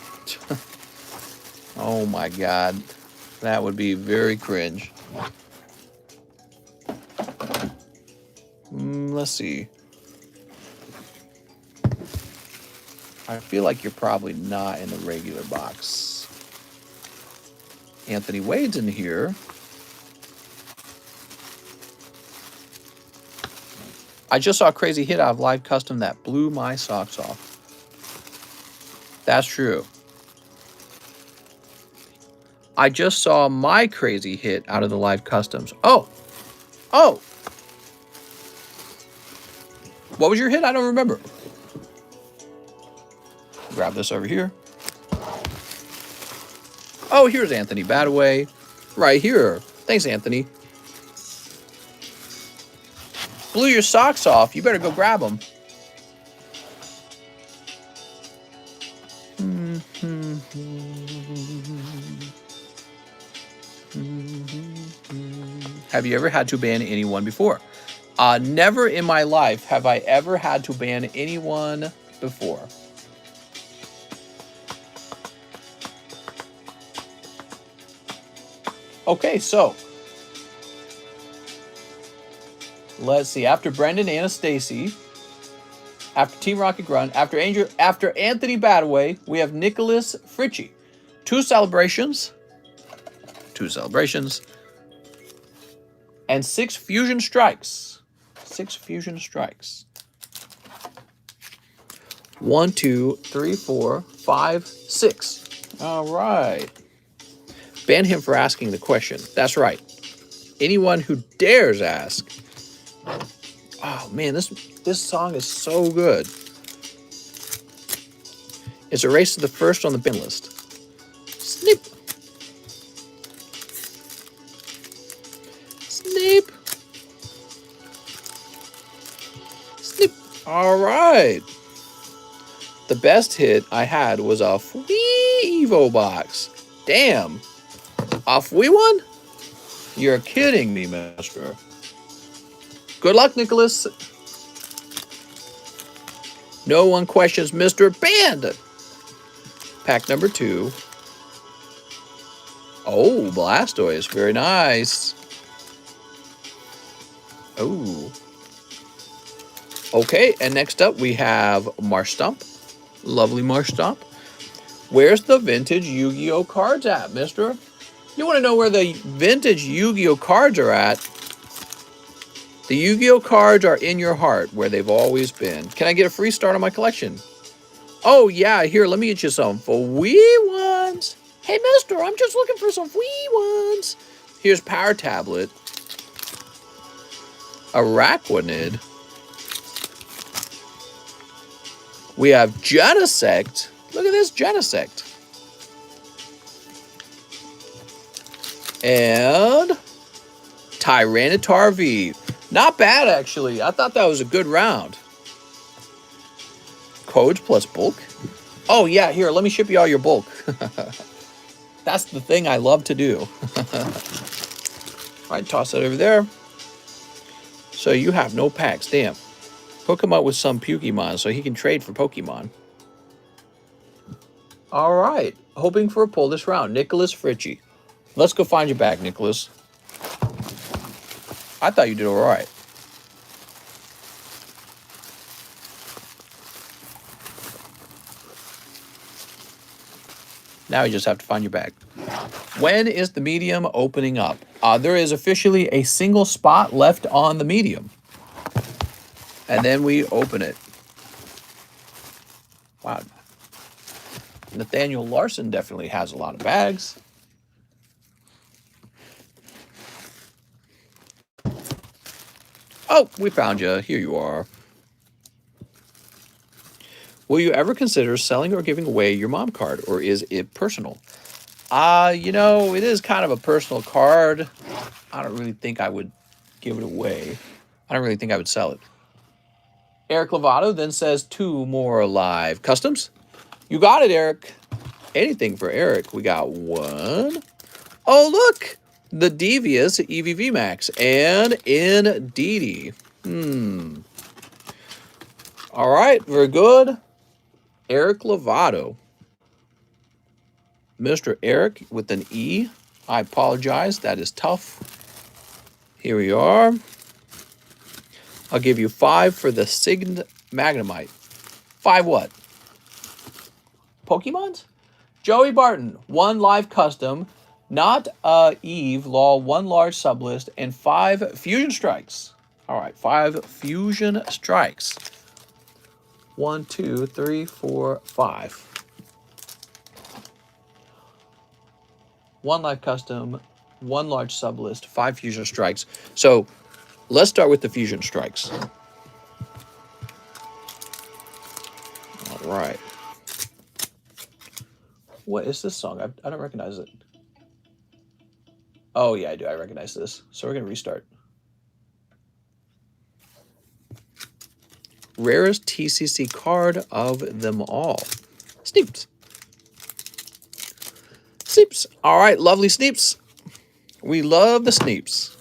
Oh, my God. That would be very cringe. Let's see. I feel like you're probably not in the regular box. Anthony Wade's in here. I just saw a crazy hit out of Live Custom that blew my socks off. That's true. I just saw my crazy hit out of the Live Customs. Oh! What was your hit? I don't remember. Grab this over here. Oh, here's Anthony Badaway. Right here. Thanks, Anthony. Blew your socks off. You better go grab them. Have you ever had to ban anyone before? Never in my life have I ever had to ban anyone before. Okay, so let's see. After Brendan Anastasia, after Team Rocket Grunt, after Anthony Badaway, we have Nicholas Fritchie. 2 celebrations, and 6 fusion strikes. 6 fusion strikes. 1, 2, 3, 4, 5, 6. All right. Ban him for asking the question. That's right. Anyone who dares ask. Oh man, this song is so good. It's a race to the first on the bin list. Snip. Snip. Snip. All right. The best hit I had was a Evo box. Damn. A free one? You're kidding me, master. Good luck, Nicholas. No one questions Mr. Band. Pack number 2. Oh, Blastoise. Very nice. Oh. Okay, and next up we have Marshtomp. Lovely Marshtomp. Where's the vintage Yu-Gi-Oh cards at, mister? You want to know where the vintage Yu-Gi-Oh cards are at? The Yu-Gi-Oh cards are in your heart, where they've always been. Can I get a free start on my collection? Oh, yeah, here, let me get you some for wee ones. Hey, mister, I'm just looking for some wee ones. Here's Power Tablet. Araquanid. We have Genesect. Look at this Genesect. And Tyranitar V. Not bad, actually. I thought that was a good round. Codes plus bulk? Oh, yeah, here, let me ship you all your bulk. That's the thing I love to do. All right, toss that over there. So you have no packs, damn. Hook him up with some Pokemon so he can trade for Pokemon. All right, hoping for a pull this round. Nicholas Fritchie. Let's go find your bag, Nicholas. I thought you did all right. Now you just have to find your bag. When is the medium opening up? There is officially a single spot left on the medium. And then we open it. Wow. Nathaniel Larson definitely has a lot of bags. Oh, we found you. Here you are. Will you ever consider selling or giving away your mom card, or is it personal? You know, it is kind of a personal card. I don't really think I would give it away. I don't really think I would sell it. Eric Lovato then says 2 more live customs. You got it, Eric. Anything for Eric. We got 1. Oh, look. The Devious EVV Max and Indeedee. All right, very good. Eric Lovato. Mr. Eric with an E. I apologize. That is tough. Here we are. I'll give you 5 for the Sign Magnemite. 5 what? Pokemons? Joey Barton, 1 live custom. Not Eve, Law, 1 large sublist, and 5 Fusion Strikes. All right, 5 Fusion Strikes. 1, 2, 3, 4, 5. 1 live custom, 1 large sublist, 5 Fusion Strikes. So let's start with the Fusion Strikes. All right. What is this song? I don't recognize it. Oh, yeah, I do. I recognize this. So we're going to restart. Rarest TCC card of them all. Sneeps. Sneeps. All right, lovely Sneeps. We love the Sneeps.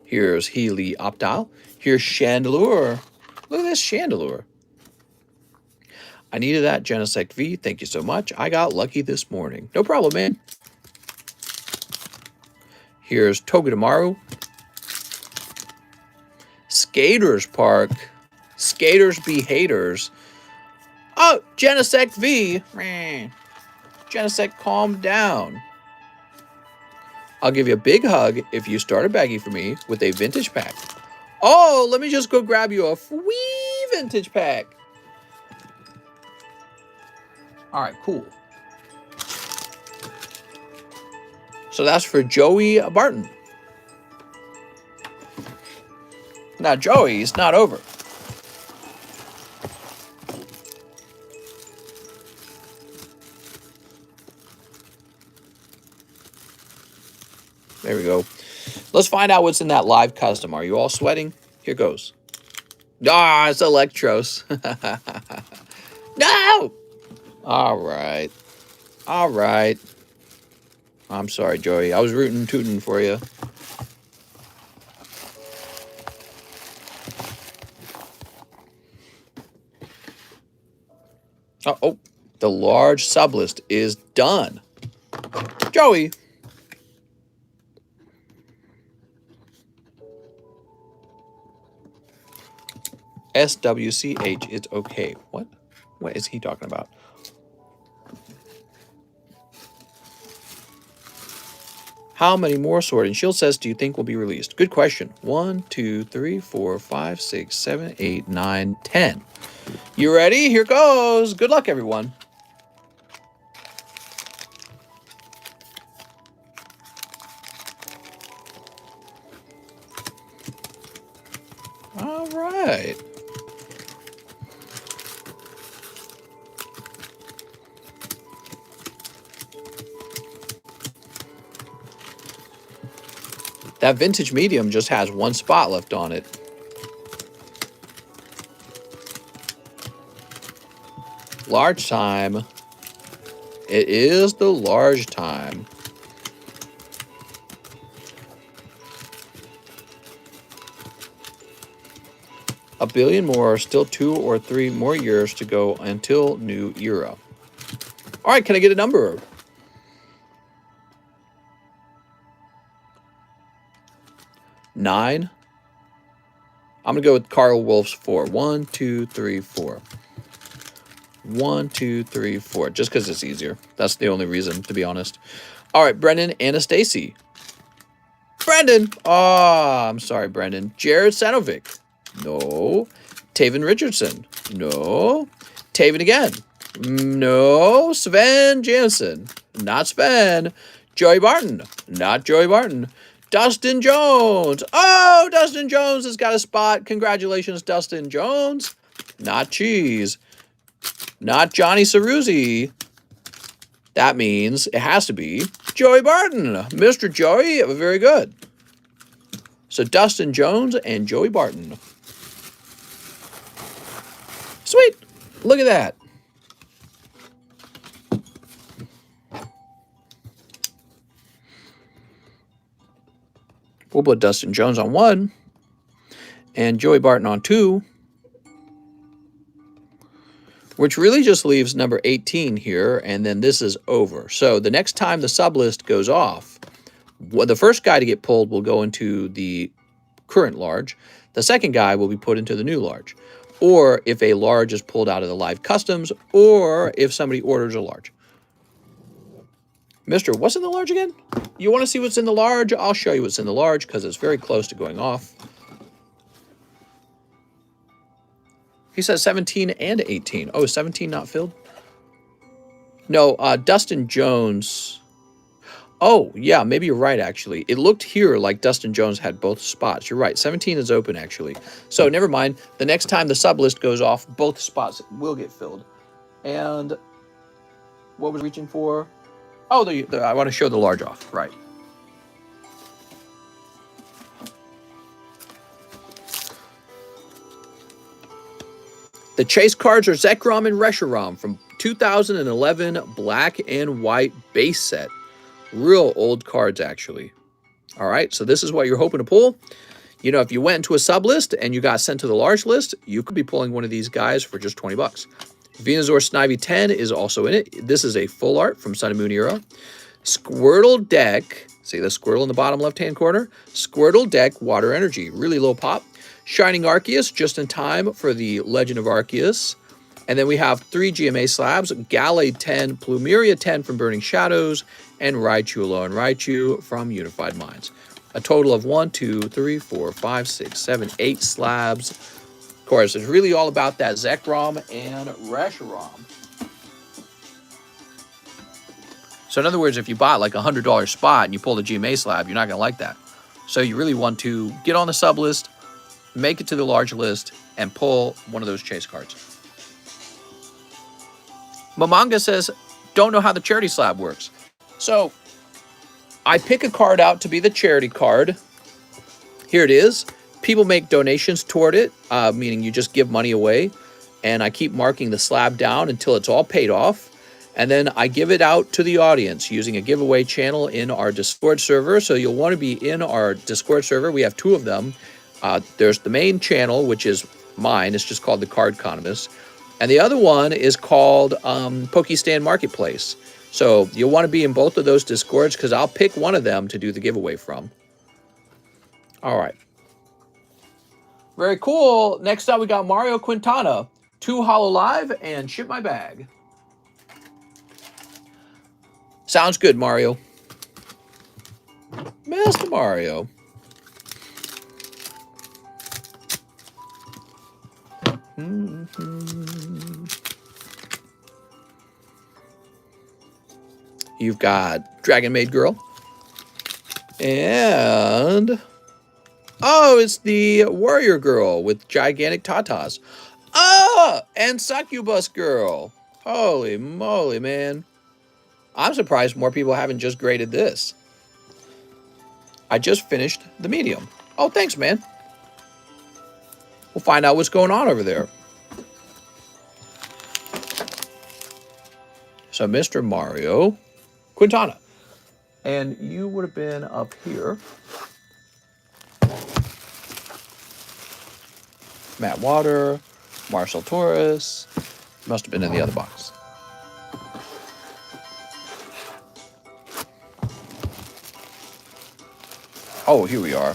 Here's Healy Optile. Here's Chandelure. Look at this Chandelure. I needed that Genesect V. Thank you so much. I got lucky this morning. No problem, man. Here's Togedemaru. Skaters Park. Skaters be haters. Oh, Genesect V. Genesect, calm down. I'll give you a big hug if you start a baggie for me with a vintage pack. Oh, let me just go grab you a wee vintage pack. All right, cool. So that's for Joey Barton. Now, Joey's not over. There we go. Let's find out what's in that live custom. Are you all sweating? Here goes. Ah, it's Electros. No! All right. All right. I'm sorry, Joey. I was rootin' tootin' for you. Oh, the large sublist is done. Joey. SWCH, it's okay. What? What is he talking about? How many more Sword and Shield sets do you think will be released? Good question. 1, 2, 3, 4, 5, 6, 7, 8, 9, 10. You ready? Here goes. Good luck, everyone. All right. That vintage medium just has one spot left on it. Large time. It is the large time. A billion more, still 2 or 3 more years to go until new era. All right, can I get a number? 9. I'm going to go with Carl Wolf's 4. 1, 2, 3, 4. 1, 2, 3, 4. Just because it's easier. That's the only reason, to be honest. All right, Brendan Anastasi. Brendan. Oh, I'm sorry, Brendan. Jared Sanovic. No. Taven Richardson. No. Taven again. No. Sven Jansen. Not Sven. Joey Barton. Not Joey Barton. Dustin Jones. Oh, Dustin Jones has got a spot. Congratulations, Dustin Jones. Not Cheese. Not Johnny Ceruzzi. That means it has to be Joey Barton. Mr. Joey, very good. So Dustin Jones and Joey Barton. Sweet. Look at that. We'll put Dustin Jones on 1 and Joey Barton on 2, which really just leaves number 18 here, and then this is over. So the next time the sub list goes off, the first guy to get pulled will go into the current large. The second guy will be put into the new large. Or if a large is pulled out of the live customs, or if somebody orders a large. Mister, what's in the large again? You want to see what's in the large? I'll show you what's in the large because it's very close to going off. He says 17 and 18. Oh, is 17 not filled? No, Dustin Jones. Oh, yeah, maybe you're right, actually. It looked here like Dustin Jones had both spots. You're right. 17 is open, actually. So never mind. The next time the sub list goes off, both spots will get filled. And what was I reaching for? Oh, I want to show the large off. Right. The chase cards are Zekrom and Reshiram from 2011 black and white base set. Real old cards, actually. All right, so this is what you're hoping to pull. You know, if you went into a sub list and you got sent to the large list, you could be pulling one of these guys for just 20 bucks. Venusaur Snivy 10 is also in it. This is a full art from Sun and Moon era. Squirtle deck. See the Squirtle in the bottom left-hand corner? Squirtle deck Water Energy. Really low pop. Shining Arceus just in time for the Legend of Arceus. And then we have 3 GMA slabs. Gallade 10, Plumeria 10 from Burning Shadows, and Raichu Alone Raichu from Unified Minds. A total of 1, 2, 3, 4, 5, 6, 7, 8 slabs. Of course, it's really all about that Zekrom and Reshiram. So in other words, if you bought like a $100 spot and you pulled a GMA slab, you're not going to like that. So you really want to get on the sub list, make it to the large list, and pull one of those chase cards. Mamanga says, don't know how the charity slab works. So I pick a card out to be the charity card. Here it is. People make donations toward it, meaning you just give money away. And I keep marking the slab down until it's all paid off. And then I give it out to the audience using a giveaway channel in our Discord server. So you'll want to be in our Discord server. We have 2 of them. There's the main channel, which is mine. It's just called TheCardconomist. And the other one is called Pokestan Marketplace. So you'll want to be in both of those Discords because I'll pick one of them to do the giveaway from. All right. Very cool. Next up, we got Mario Quintana. 2 Holo Live and Ship My Bag. Sounds good, Mario. Mr. Mario. You've got Dragon Maid Girl. And Oh, it's the warrior girl with gigantic tatas. Oh, and succubus girl. Holy moly, man. I'm surprised more people haven't just graded this. I just finished the medium. Oh, thanks, man. We'll find out what's going on over there. So, Mr. Mario Quintana. And you would have been up here. Matt Water, Marcel Torres. Must have been in the other box. Oh, here we are.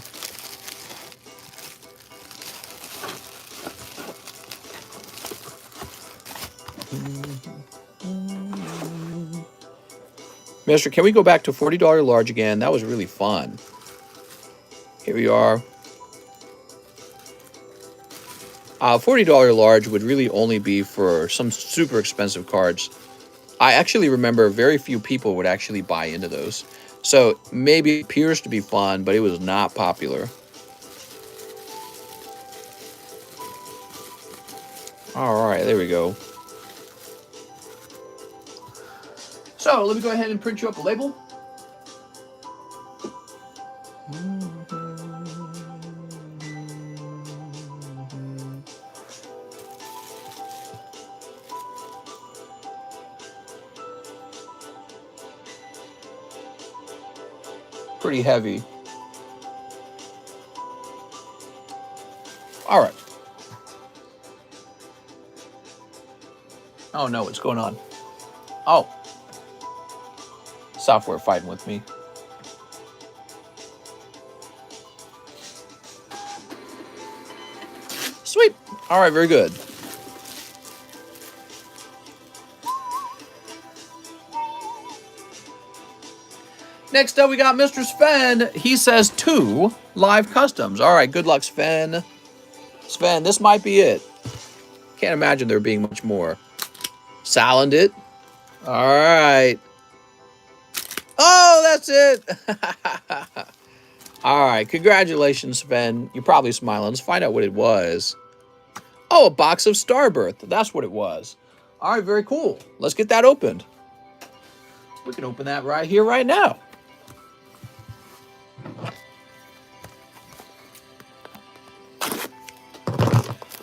Mister, can we go back to $40 large again? That was really fun. Here we are. $40 large would really only be for some super expensive cards. I actually remember very few people would actually buy into those. So maybe it appears to be fun, but it was not popular. All right, there we go. So let me go ahead and print you up a label. Pretty heavy. All right. Oh no, what's going on? Oh. Software fighting with me. Sweet. All right, very good. Next up, we got Mr. Sven. He says 2 live customs. All right, good luck, Sven. Sven, this might be it. Can't imagine there being much more. Salandit. All right. Oh, that's it. All right, congratulations, Sven. You're probably smiling. Let's find out what it was. Oh, a box of Starbirth. That's what it was. All right, very cool. Let's get that opened. We can open that right here, right now.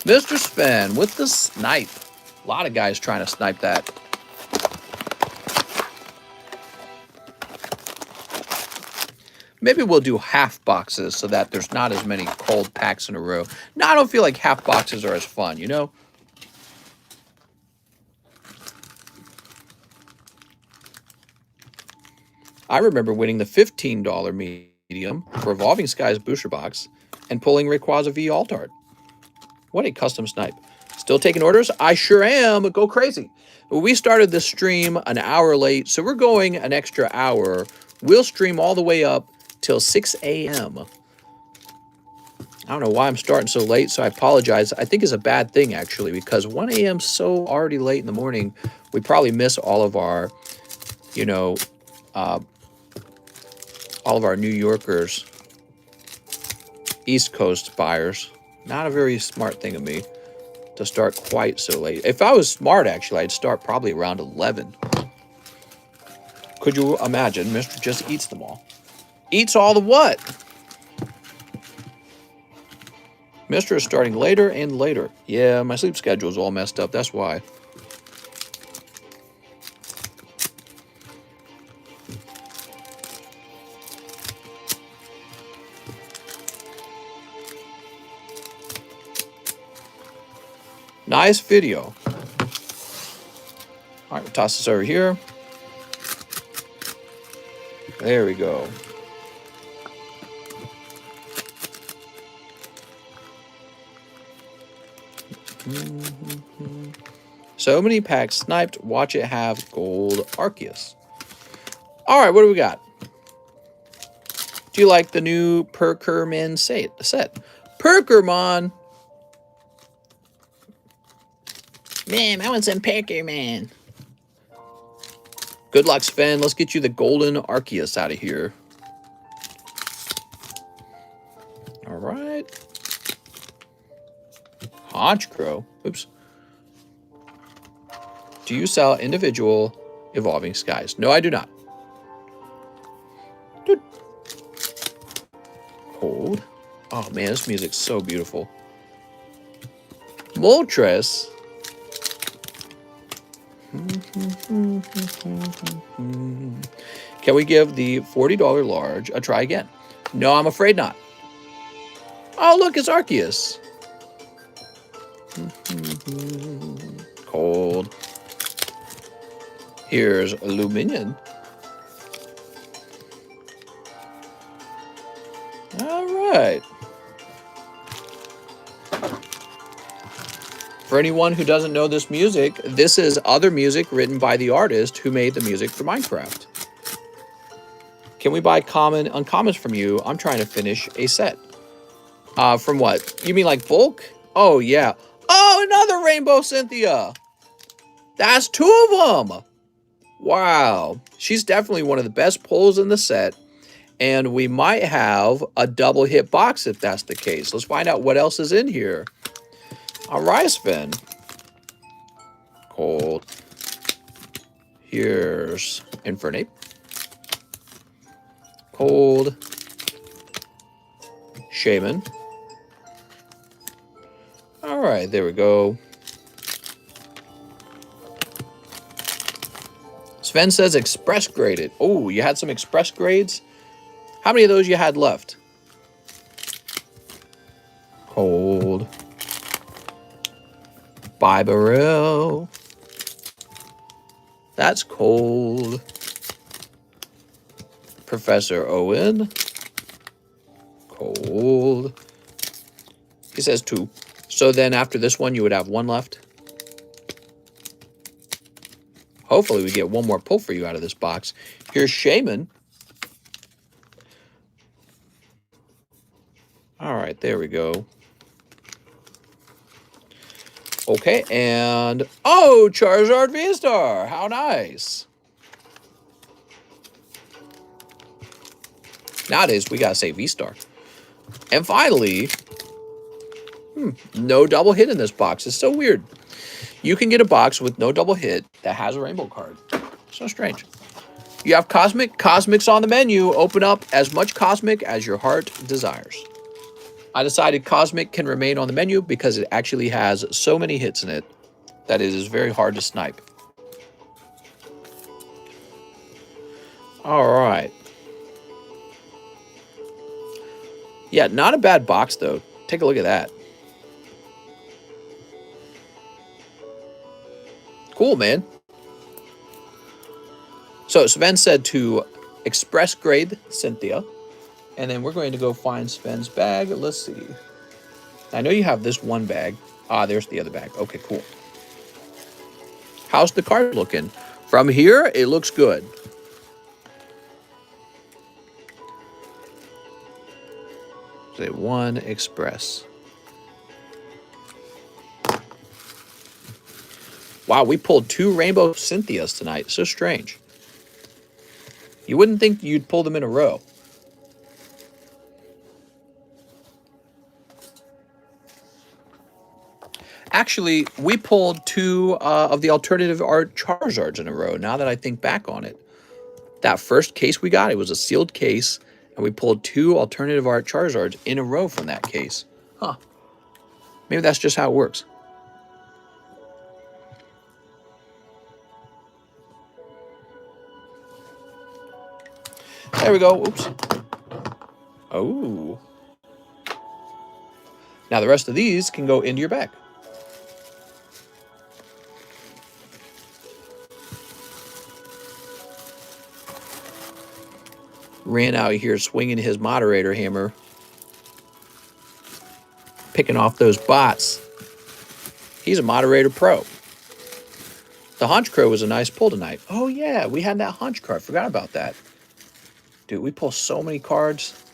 Mr. Sven with the snipe. A lot of guys trying to snipe that. Maybe we'll do half boxes so that there's not as many cold packs in a row. No, I don't feel like half boxes are as fun, you know? I remember winning the $15 medium for Evolving Skies booster box and pulling Rayquaza V Altart. What a custom snipe. Still taking orders? I sure am. Go crazy. We started this stream an hour late, so we're going an extra hour. We'll stream all the way up till 6 a.m. I don't know why I'm starting so late, so I apologize. I think it's a bad thing, actually, because 1 a.m. so already late in the morning, we probably miss all of our, you know, all of our New Yorkers, East Coast buyers. Not a very smart thing of me to start quite so late. If I was smart, actually, I'd start probably around 11. Could you imagine? Mister just eats them all. Eats all the what? Mister is starting later and later. Yeah, my sleep schedule is all messed up. That's why. Nice video. All right, we'll toss this over here. There we go. So many packs sniped. Watch it have gold Arceus. All right, what do we got? Do you like the new Perkerman set? Perkermon. Man, I want some Perkerman. Good luck, Sven. Let's get you the golden Arceus out of here. All right. Conch Crow. Oops. Do you sell individual evolving skies? No, I do not. Cold. Oh man, this music's so beautiful. Moltres. Can we give the $40 large a try again? No, I'm afraid not. Oh, look, it's Arceus. Cold. Here's Luminion. All right. For anyone who doesn't know this music, this is other music written by the artist who made the music for Minecraft. Can we buy common uncommons from you? I'm trying to finish a set. From what? You mean like bulk? Oh, yeah. Oh, another Rainbow Cynthia. That's 2 of them. Wow. She's definitely one of the best pulls in the set. And we might have a double hit box if that's the case. Let's find out what else is in here. All right, Sven. Cold. Here's Infernape. Cold. Shaman. All right, there we go. Sven says express graded. Oh, you had some express grades? How many of those you had left? Cold. Bibarel. That's cold. Professor Owen. Cold. He says 2. So then after this one, you would have 1 left. Hopefully we get 1 more pull for you out of this box. Here's Shaman. All right, there we go. Okay, and oh, Charizard V-Star. How nice. Nowadays, we gotta say V-Star. And finally, no double hit in this box. It's so weird. You can get a box with no double hit that has a rainbow card. So strange. You have Cosmic. Cosmic's on the menu. Open up as much Cosmic as your heart desires. I decided Cosmic can remain on the menu because it actually has so many hits in it that it is very hard to snipe. All right. Yeah, not a bad box, though. Take a look at that. Cool, man. So Sven said to express grade Cynthia. And then we're going to go find Sven's bag. Let's see. I know you have this one bag. Ah, there's the other bag. Okay, cool. How's the card looking? From here, it looks good. Say 1 express. Wow, we pulled 2 Rainbow Cynthias tonight. So strange. You wouldn't think you'd pull them in a row. Actually, we pulled 2 of the alternative art Charizards in a row, now that I think back on it. That first case we got, it was a sealed case, and we pulled 2 alternative art Charizards in a row from that case. Huh. Maybe that's just how it works. There we go. Oops. Oh. Now the rest of these can go into your bag. Ran out here swinging his moderator hammer. Picking off those bots. He's a moderator pro. The Haunch Crow was a nice pull tonight. Oh yeah, we had that Haunch card. Forgot about that. Dude, we pull so many cards.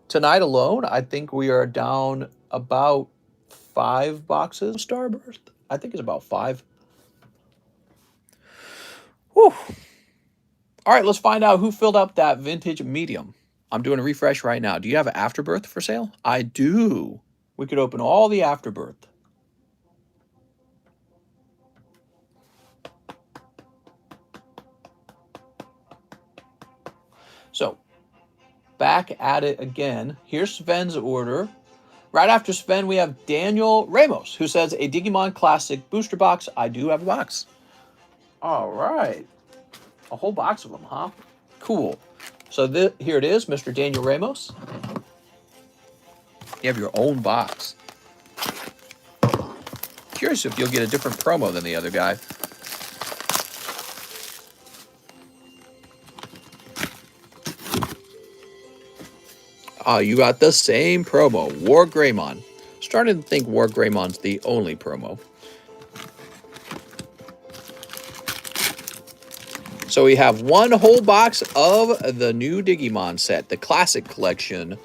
Tonight alone, I think we are down about 5 boxes of Starburst. I think it's about 5. Whew. All right, let's find out who filled up that vintage medium. I'm doing a refresh right now. Do you have an Afterbirth for sale? I do. we could open all the Afterbirth. So, back at it again. Here's Sven's order. Right after Sven, we have Daniel Ramos, who says, a Digimon Classic booster box. I do have a box. All right. A whole box of them, huh? Cool. So here it is, Mr. Daniel Ramos. You have your own box. Curious if you'll get a different promo than the other guy. You got the same promo, War Greymon. Starting to think War Greymon's the only promo. So we have one whole box of the new Digimon set, the Classic Collection.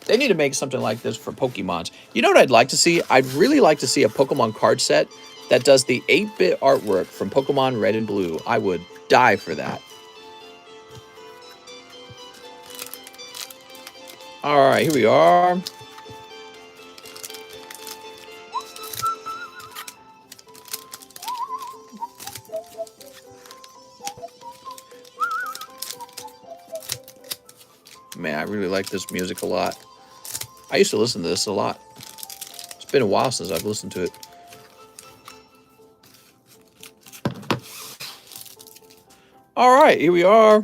They need to make something like this for Pokemons. You know what I'd like to see? I'd really like to see a Pokemon card set that does the 8-bit artwork from Pokemon Red and Blue. I would die for that. All right, here we are. Man, I really like this music a lot. I used to listen to this a lot. It's been a while since I've listened to it. All right, here we are.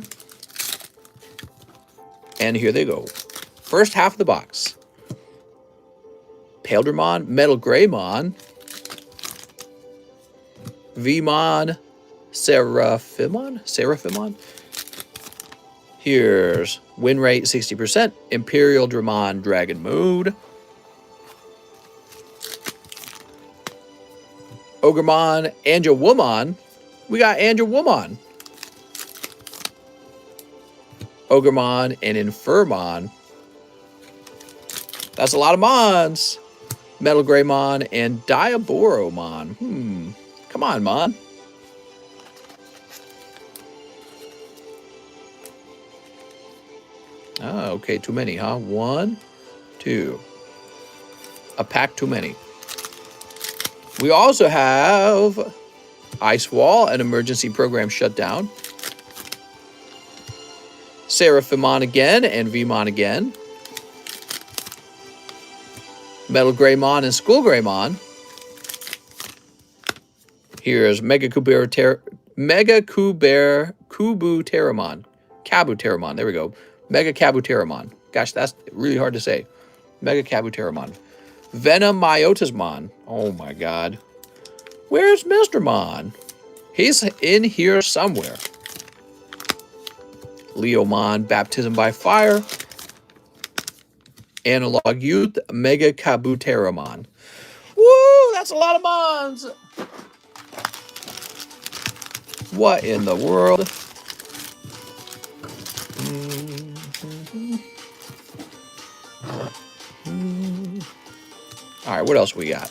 And here they go. First half of the box. Paildramon, Metal Greymon, Vmon, Seraphimon. Here's win rate 60%, Imperial Dramon Dragon Mood, Ogremon, Angelwomon. We got Angelwomon. Ogremon and Infirmon. That's a lot of Mons. Metal Greymon and Diaboromon. Come on, Mon. Oh, okay, too many, huh? 1, 2. A pack too many. We also have Ice Wall, an emergency program shutdown. Seraphimon again and Vmon again. Metal Greymon and Skull Greymon. Here's Mega Kabuteramon. There we go. Mega Kabuteramon. Gosh, that's really hard to say. Mega Kabuteramon. Venom Myotismon. Oh my god. Where's Mr. Mon? He's in here somewhere. Leomon, Baptism by Fire. Analog Youth, Mega Kabuteramon. Woo! That's a lot of Mons! What in the world? All right, what else we got?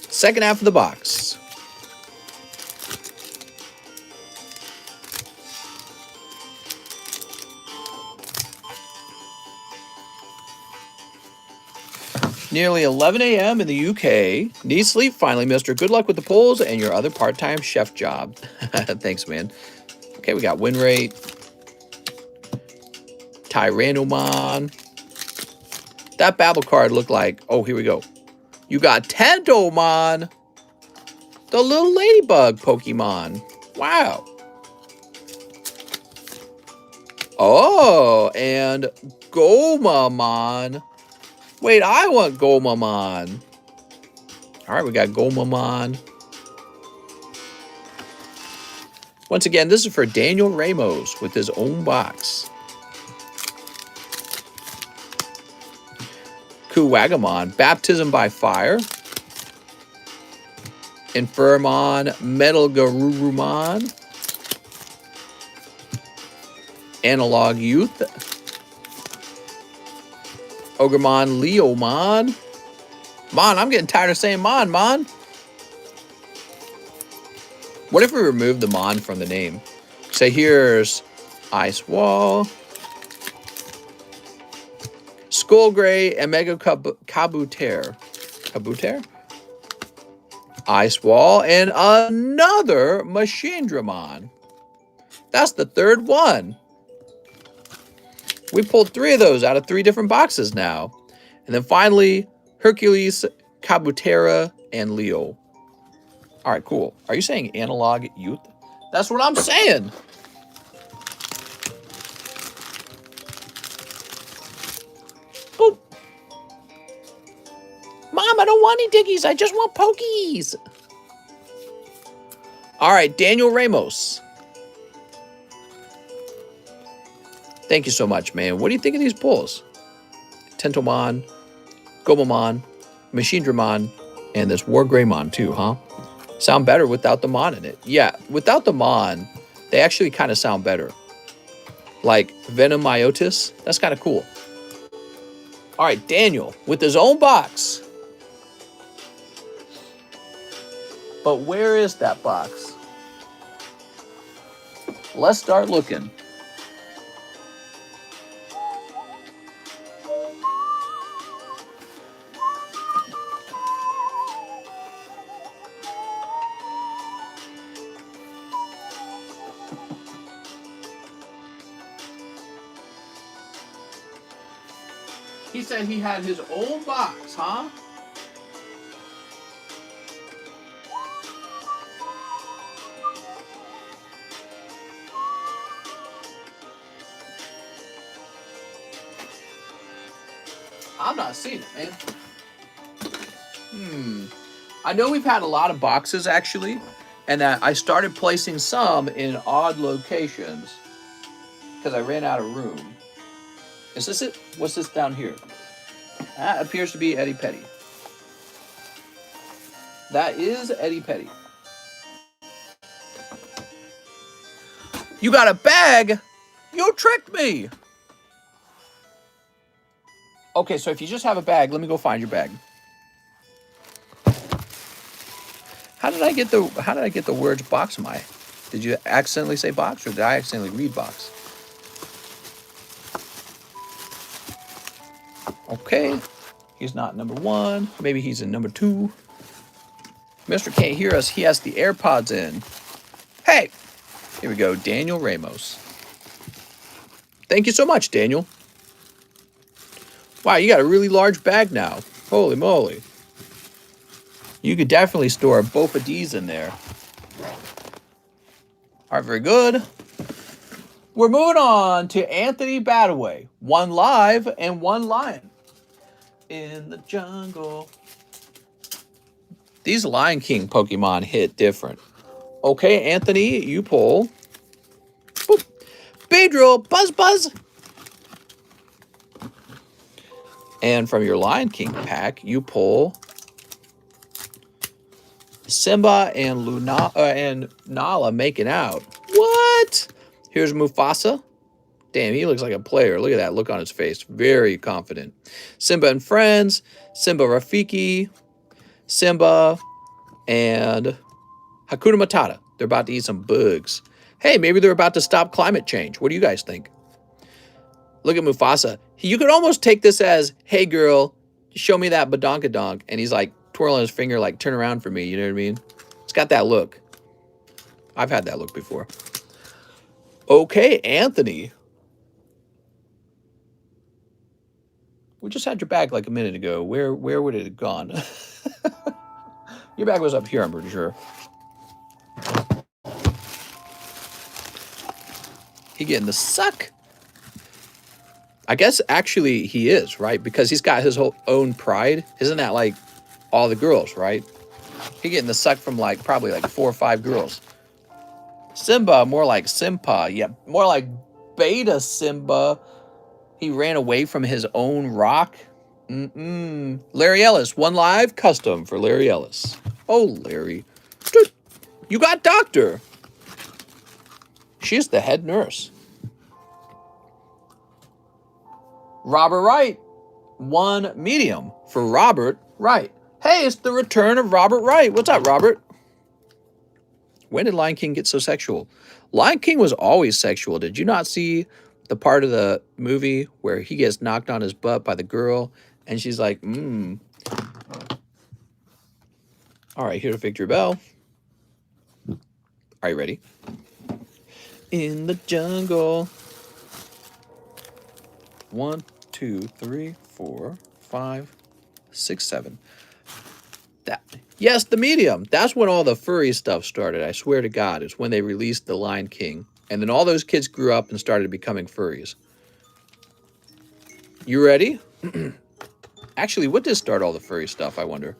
Second half of the box. Nearly 11 a.m. in the UK. Need sleep finally, mister. Good luck with the polls and your other part-time chef job. Thanks, man. Okay, we got win rate. Tyrannomon. That Babel card looked like... Oh, here we go. You got Tentomon. The little ladybug Pokemon. Wow. Oh, and Gomamon. Wait, I want Gomamon. All right, we got Gomamon. Once again, this is for Daniel Ramos with his own box. Kuwagamon, Baptism by Fire. Infirmon, Metal Garurumon. Analog Youth. Ogremon, Leomon. Mon, I'm getting tired of saying Mon. What if we remove the Mon from the name? Say here's Ice Wall, Skull Gray, and Mega Kabuter. Kabuter? Ice Wall, and another Machinedramon. That's the third one. We pulled 3 of those out of 3 different boxes now. And then finally, Hercules, Kabutera, and Leo. All right, cool. Are you saying Analog Youth? That's what I'm saying. Boop. Mom, I don't want any diggies. I just want pokies. All right, Daniel Ramos. Thank you so much, man. What do you think of these pulls? Tentomon, Gomamon, Machinedramon, and this Wargreymon too, huh? Sound better without the Mon in it. Yeah, without the Mon, they actually kind of sound better. Like Venomiotis, that's kind of cool. All right, Daniel, with his own box. But where is that box? Let's start looking. He said he had his own box, huh? I'm not seeing it, man. I know we've had a lot of boxes, actually, and that I started placing some in odd locations because I ran out of room. Is this it? What's this down here? That appears to be Eddie Petty. That is Eddie Petty. You got a bag? You tricked me. Okay, so if you just have a bag, let me go find your bag. How did I get the words box am I? Did you accidentally say box, or did I accidentally read box? Okay, he's not number 1. Maybe he's in number 2. Mr. can't hear us. He has the AirPods in. Hey, here we go. Daniel Ramos. Thank you so much, Daniel. Wow, you got a really large bag now. Holy moly. You could definitely store both of these in there. All right, very good. We're moving on to Anthony Badaway. 1 live and 1 lion. In the jungle. These Lion King Pokemon hit different. Okay, Anthony, you pull. Boop. Beedrill, Buzz Buzz. And from your Lion King pack, you pull Simba and Luna and Nala making out. What? Here's Mufasa. Damn, he looks like a player. Look at that look on his face. Very confident. Simba and friends. Simba Rafiki. Simba and Hakuna Matata. They're about to eat some bugs. Hey, maybe they're about to stop climate change. What do you guys think? Look at Mufasa. You could almost take this as, hey, girl, show me that badonkadonk. And he's like twirling his finger like, turn around for me. You know what I mean? It's got that look. I've had that look before. Okay, Anthony. We just had your bag like a minute ago. Where would it have gone? Your bag was up here, I'm pretty sure. He getting the suck? I guess actually he is, right? Because he's got his whole own pride. Isn't that like all the girls, right? He getting the suck from like probably like 4 or 5 girls. Simba, more like Simpa. Yeah, more like Beta Simba. He ran away from his own rock. Larry Ellis, 1 live custom for Larry Ellis. Oh, Larry. Dude, you got doctor. She's the head nurse. Robert Wright, 1 medium for Robert Wright. Hey, it's the return of Robert Wright. What's up, Robert? When did Lion King get so sexual? Lion King was always sexual. Did you not see the part of the movie where he gets knocked on his butt by the girl and she's like, All right, here's Victory Bell. Are you ready? In the jungle. 1, 2, 3, 4, 5, 6, 7. Yes, the medium. That's when all the furry stuff started. I swear to God, it's when they released The Lion King. And then all those kids grew up and started becoming furries. You ready? Actually, what did start all the furry stuff, I wonder?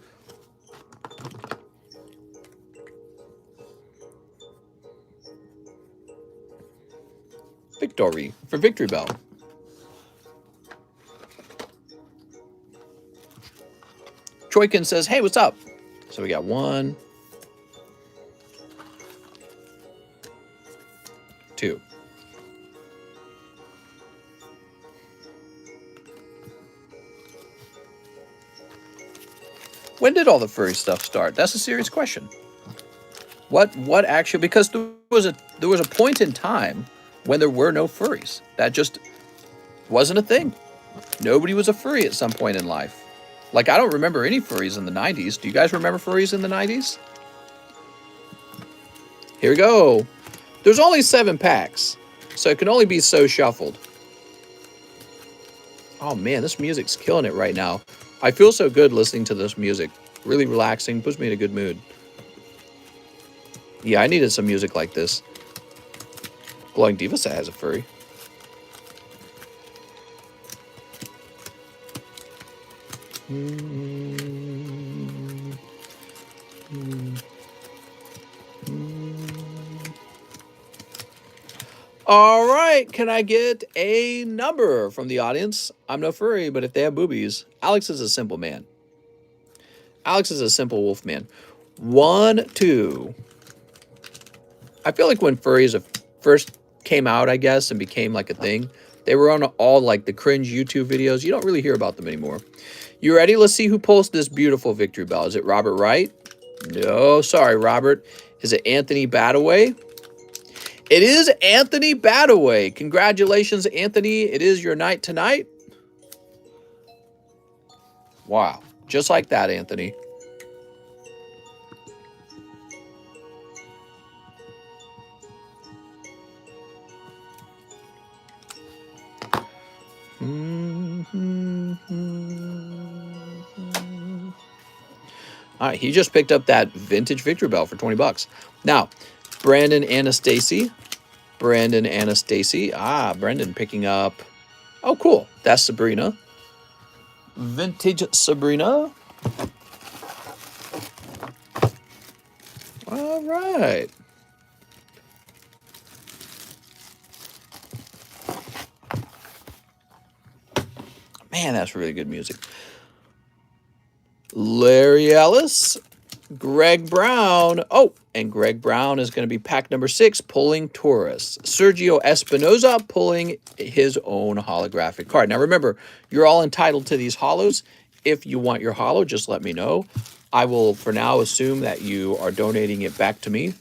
Victory for Victory Bell. Troykin says, hey, what's up? So we got 1, 2. When did all the furry stuff start? That's a serious question. What actually, because there was a point in time when there were no furries. That just wasn't a thing. Nobody was a furry at some point in life. Like, I don't remember any furries in the 90s. Do you guys remember furries in the 90s? Here we go. There's only 7 packs, so it can only be so shuffled. Oh man, this music's killing it right now. I feel so good listening to this music. Really relaxing, puts me in a good mood. Yeah, I needed some music like this. Glowing Diva Set has a furry. All right, can I get a number from the audience? I'm no furry, but if they have boobies, Alex is a simple man. Alex is a simple wolf man. 1, 2. I feel like when furries first came out, I guess, and became like a thing, they were on all like the cringe YouTube videos. You don't really hear about them anymore. You ready? Let's see who pulls this beautiful Victory Bell. Is it Robert Wright? No, sorry, Robert. Is it Anthony Badaway? It is Anthony Badaway. Congratulations, Anthony. It is your night tonight. Wow. Just like that, Anthony. All right, he just picked up that vintage Victory Bell for 20 bucks. Now, Brandon Anastacy. Ah, Brendan picking up. Oh, cool. That's Sabrina. Vintage Sabrina. All right. Man, that's really good music. Larry Ellis, Greg Brown. Oh, and Greg Brown is going to be pack number 6, pulling Taurus. Sergio Espinoza pulling his own holographic card. Now, remember, you're all entitled to these holos. If you want your holo, just let me know. I will, for now, assume that you are donating it back to me.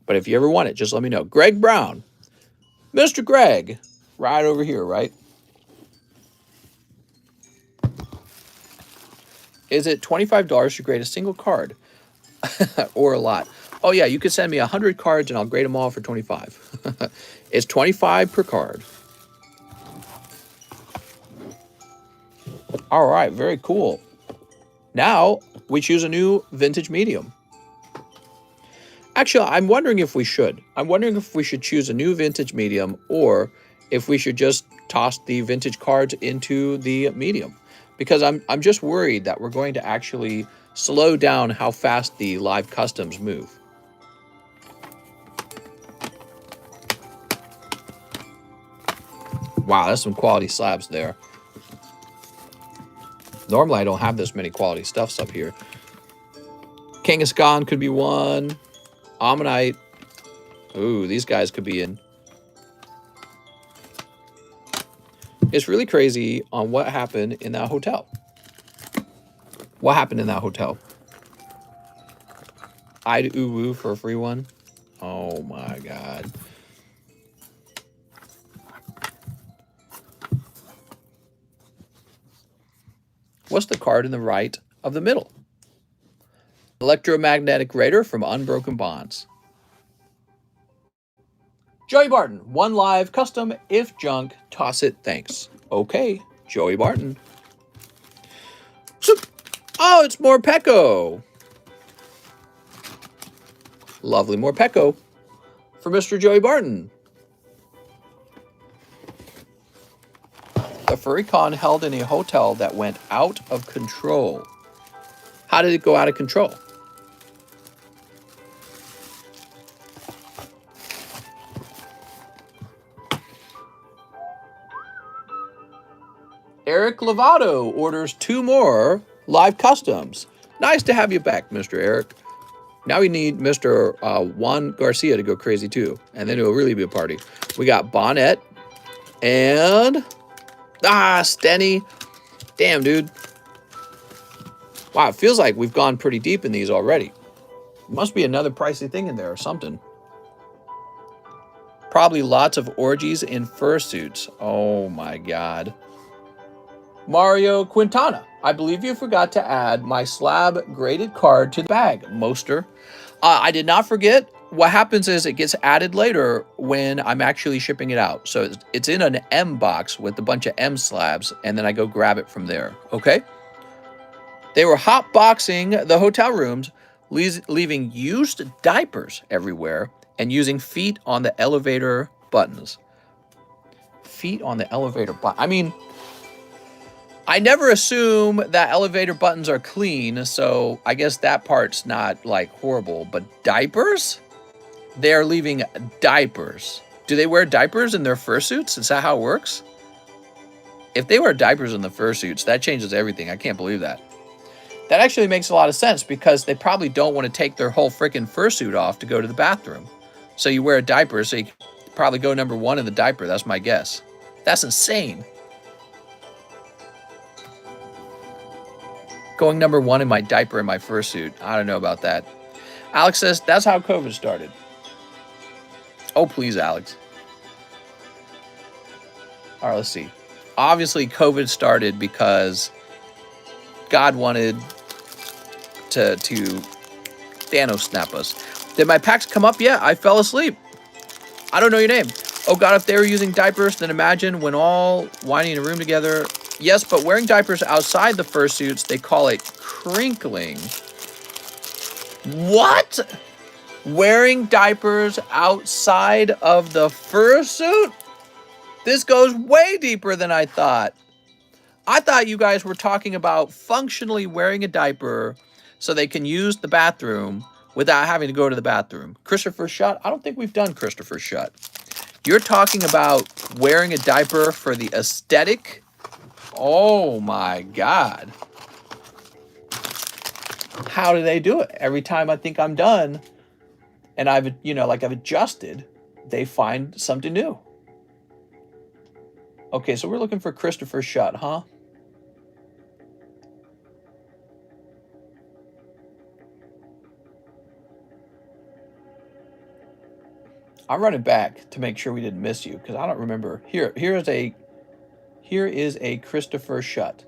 But if you ever want it, just let me know. Greg Brown. Mr. Greg. Right over here, right? Is it $25 to grade a single card? Or a lot? Oh, yeah, you could send me 100 cards and I'll grade them all for 25. It's 25 per card. All right, very cool. Now, we choose a new vintage medium. Actually, I'm wondering if we should. I'm wondering if we should choose a new vintage medium or if we should just toss the vintage cards into the medium. Because I'm just worried that we're going to actually slow down how fast the live customs move. Wow, that's some quality slabs there. Normally, I don't have this many quality stuffs up here. Kangaskhan could be one. Ammonite. Ooh, these guys could be in. It's really crazy on what happened in that hotel. What happened in that hotel? I'd uwu for a free one. Oh my god. What's the card in the right of the middle? Electromagnetic Radar from Unbroken Bonds. Joey Barton, 1 live custom. If junk, toss it. Thanks. Okay, Joey Barton. Oh, it's more Pecco. Lovely more Pecco for Mr. Joey Barton. The FurryCon held in a hotel that went out of control. How did it go out of control? Eric Lovato orders 2 more live customs. Nice to have you back, Mr. Eric. Now we need Mr. Juan Garcia to go crazy too, and then it'll really be a party. We got Bonnet and Stenny. Damn, dude. Wow, it feels like we've gone pretty deep in these already. Must be another pricey thing in there or something. Probably lots of orgies in fursuits. Oh my god. Mario Quintana. I believe you forgot to add my slab graded card to the bag, Moster. I did not forget. What happens is it gets added later when I'm actually shipping it out. So it's in an M box with a bunch of M slabs, and then I go grab it from there, okay? They were hotboxing the hotel rooms, leaving used diapers everywhere and using feet on the elevator buttons. Feet on the elevator button. I mean, I never assume that elevator buttons are clean, so I guess that part's not like horrible, but diapers? They're leaving diapers. Do they wear diapers in their fursuits? Is that how it works? If they wear diapers in the fursuits, that changes everything. I can't believe that. That actually makes a lot of sense because they probably don't want to take their whole freaking fursuit off to go to the bathroom. So you wear a diaper, so you probably go number 1 in the diaper. That's my guess. That's insane. Going number 1 in my diaper in my fursuit. I don't know about that. Alex says, that's how COVID started. Oh, please, Alex. All right, let's see. Obviously, COVID started because God wanted to Thanos snap us. Did my packs come up yet? I fell asleep. I don't know your name. Oh, God, if they were using diapers, then imagine when all whining in a room together. Yes, but wearing diapers outside the fursuits, they call it crinkling. What? Wearing diapers outside of the fursuit? This goes way deeper than I thought. I thought you guys were talking about functionally wearing a diaper so they can use the bathroom without having to go to the bathroom. Christopher Shutt? I don't think we've done Christopher Shutt. You're talking about wearing a diaper for the aesthetic? Oh my God. How do they do it? Every time I think I'm done and I've adjusted, they find something new. Okay, so we're looking for Christopher Shutt, huh? I'm running back to make sure we didn't miss you because I don't remember. Here is a Christopher Shutt.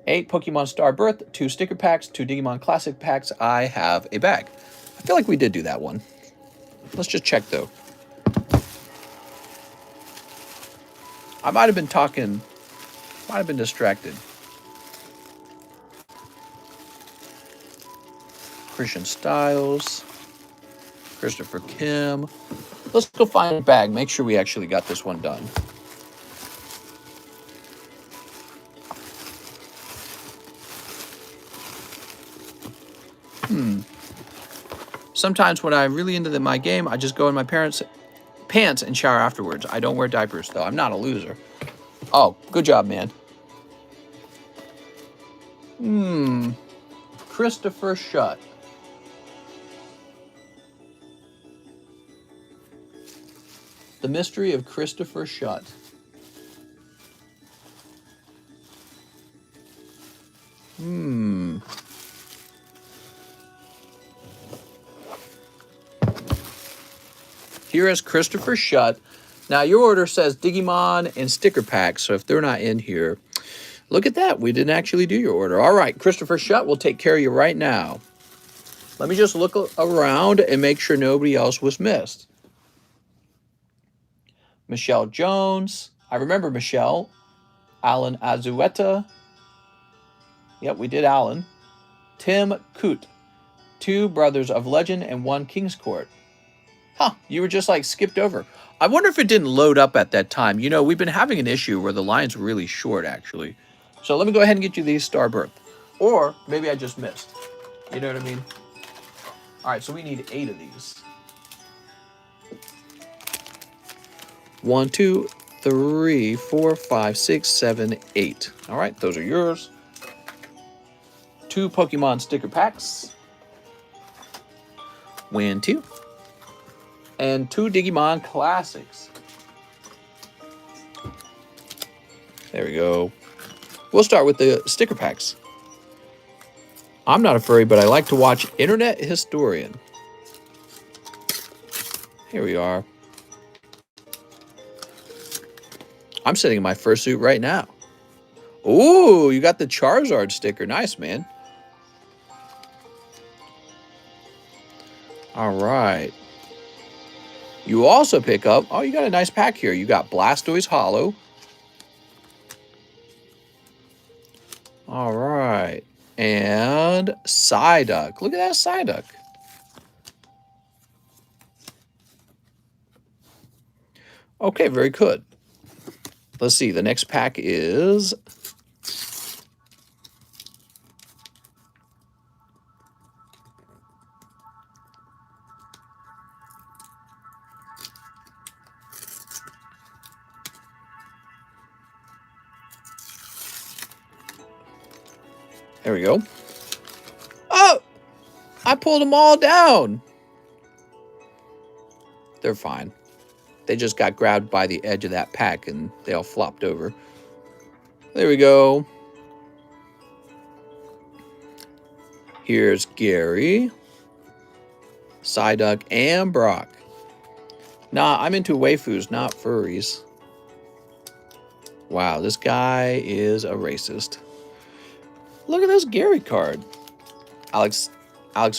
8 Pokemon Star Birth, 2 sticker packs, 2 Digimon Classic packs. I have a bag. I feel like we did do that one. Let's just check though. I might have been talking, might have been distracted. Christian Styles, Christopher Kim. Let's go find a bag. Make sure we actually got this one done. Sometimes when I'm really into my game, I just go in my parents' pants and shower afterwards. I don't wear diapers, though. I'm not a loser. Oh, good job, man. Christopher Shutt. The Mystery of Christopher Shutt. Here is Christopher Shutt. Now, your order says Digimon and sticker packs, so if they're not in here, look at that. We didn't actually do your order. All right, Christopher Shutt, we'll take care of you right now. Let me just look around and make sure nobody else was missed. Michelle Jones. I remember Michelle. Alan Azueta. Yep, we did Alan. Tim Coote. 2 Brothers of Legend and 1 King's Court. Huh, you were just like skipped over. I wonder if it didn't load up at that time. You know, we've been having an issue where the line's really short, actually. So let me go ahead and get you these Star Birth. Or maybe I just missed. You know what I mean? All right, so we need 8 of these. 1, 2, 3, 4, 5, 6, 7, 8. All right, those are yours. 2 Pokemon sticker packs. Win 2. And 2 Digimon Classics. There we go. We'll start with the sticker packs. I'm not a furry, but I like to watch Internet Historian. Here we are. I'm sitting in my fursuit right now. Ooh, you got the Charizard sticker. Nice, man. All right. You also pick up, oh, you got a nice pack here. You got Blastoise Hollow. All right. And Psyduck. Look at that Psyduck. Okay, very good. Let's see. The next pack is... There we go. Oh! I pulled them all down. They're fine. They just got grabbed by the edge of that pack and they all flopped over. There we go. Here's Gary, Psyduck, and Brock. Nah, I'm into waifus, not furries. Wow, this guy is a racist. Look at this Gary card. Alex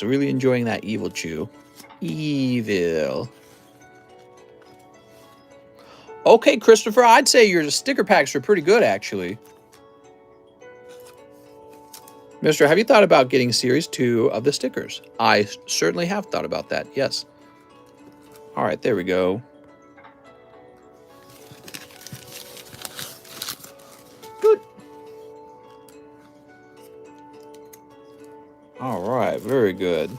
really enjoying that evil chew. Evil. Okay, Christopher, I'd say your sticker packs are pretty good, actually. Mister, have you thought about getting Series 2 of the stickers? I certainly have thought about that, yes. All right, there we go. Good. All right, very good.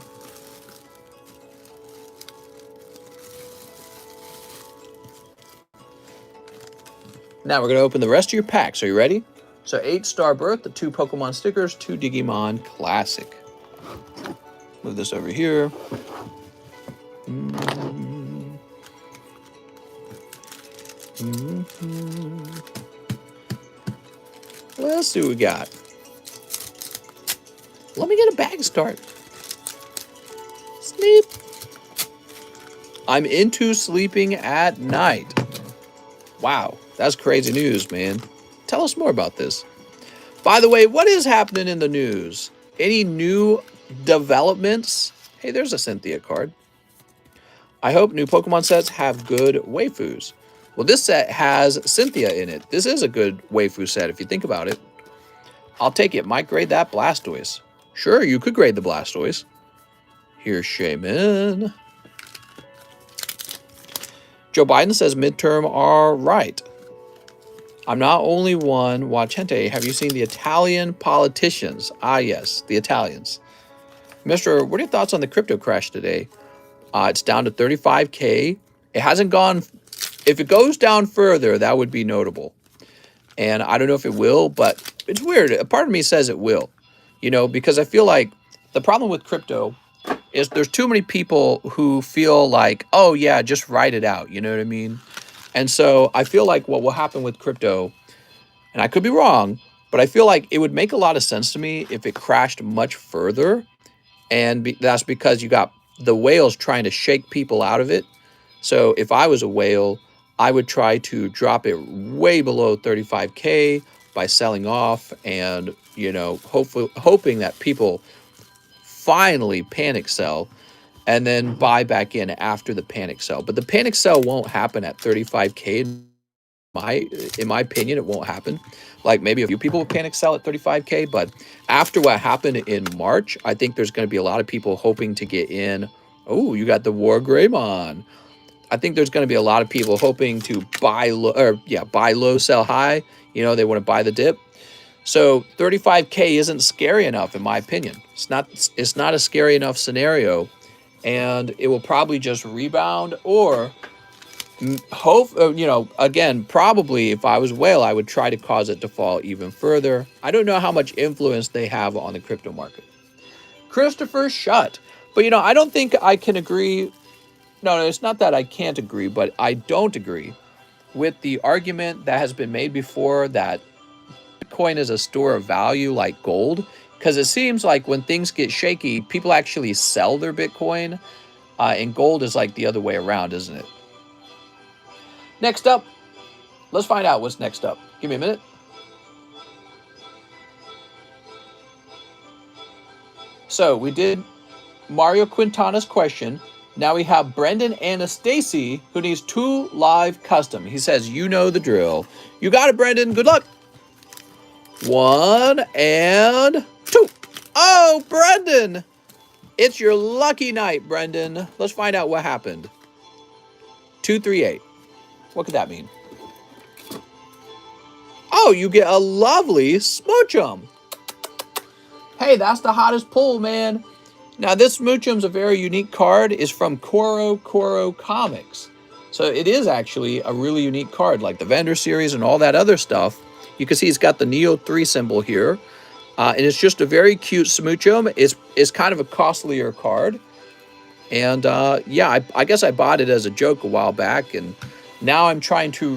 Now we're going to open the rest of your packs. Are you ready? So 8 Star Birth, the 2 Pokemon stickers, 2 Digimon Classic. Move this over here. Let's see what we got. Let me get a bag start. Sleep. I'm into sleeping at night. Wow, that's crazy news, man. Tell us more about this. By the way, what is happening in the news? Any new developments? Hey, there's a Cynthia card. I hope new Pokemon sets have good waifus. Well, this set has Cynthia in it. This is a good waifu set if you think about it. I'll take it. Might grade that Blastoise. Sure, you could grade the Blastoise. Here's Shaman. Joe Biden says midterm are right. I'm not only one. Wachente, have you seen the Italian politicians? Ah, yes, the Italians. Mister, what are your thoughts on the crypto crash today? It's down to 35K. It hasn't gone. If it goes down further, that would be notable. And I don't know if it will, but it's weird. A part of me says it will. You know, because I feel like the problem with crypto is there's too many people who feel like, oh, yeah, just write it out. You know what I mean? And so I feel like what will happen with crypto, and I could be wrong, but I feel like it would make a lot of sense to me if it crashed much further. And that's because you got the whales trying to shake people out of it. So if I was a whale, I would try to drop it way below 35K by selling off and, hopefully hoping that people finally panic sell and then buy back in after the panic sell. But the panic sell won't happen at 35K. In my opinion, it won't happen. Like maybe a few people will panic sell at 35K, but after what happened in March, I think there's going to be a lot of people hoping to get in. Oh, you got the War Greymon. I think there's going to be a lot of people hoping to buy low, buy low, sell high. They want to buy the dip. So 35K isn't scary enough, in my opinion. It's not a scary enough scenario, and it will probably just rebound or hope. Again, probably if I was whale, I would try to cause it to fall even further. I don't know how much influence they have on the crypto market. Christopher Shutt. But I don't think I can agree. No, it's not that I can't agree, but I don't agree with the argument that has been made before that Bitcoin is a store of value like gold, because it seems like when things get shaky, people actually sell their Bitcoin, and gold is like the other way around, isn't it? Next up, let's find out what's next up. Give me a minute. So we did Mario Quintana's question. Now we have Brendan Anastasi, who needs 2 live custom. He says, you know the drill. You got it, Brendan. Good luck. 1 and 2. Oh, Brendan. It's your lucky night, Brendan. Let's find out what happened. 238. What could that mean? Oh, you get a lovely Smoochum. Hey, that's the hottest pull, man. Now, this Smoochum's a very unique card. It's from TheCardconomist. So it is actually a really unique card, like the vendor series and all that other stuff. You can see it's got the Neo 3 symbol here. And it's just a very cute Smoochum. It's kind of a costlier card. And I guess I bought it as a joke a while back. And now I'm trying to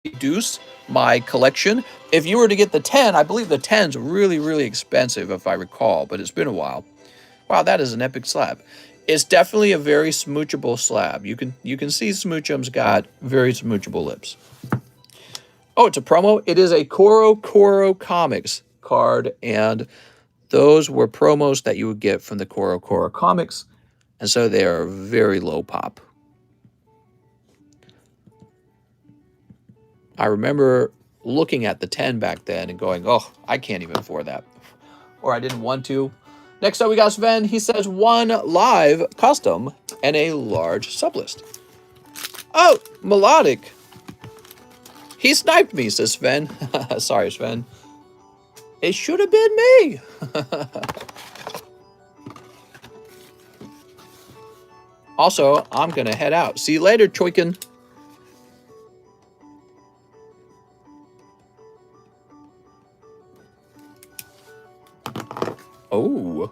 reduce my collection. If you were to get the 10, I believe the 10's really, really expensive, if I recall. But it's been a while. Wow, that is an epic slab. It's definitely a very smoochable slab. You can see Smoochum's got very smoochable lips. Oh, it's a promo. It is a TheCardconomist card, and those were promos that you would get from the TheCardconomist, and so they are very low pop. I remember looking at the 10 back then and going, oh, I can't even afford that. Or I didn't want to. Next up, we got Sven. He says 1 live custom and a large sublist. Oh, melodic. He sniped me, says Sven. Sorry, Sven. It should have been me. Also, I'm going to head out. See you later, Choikin. Oh.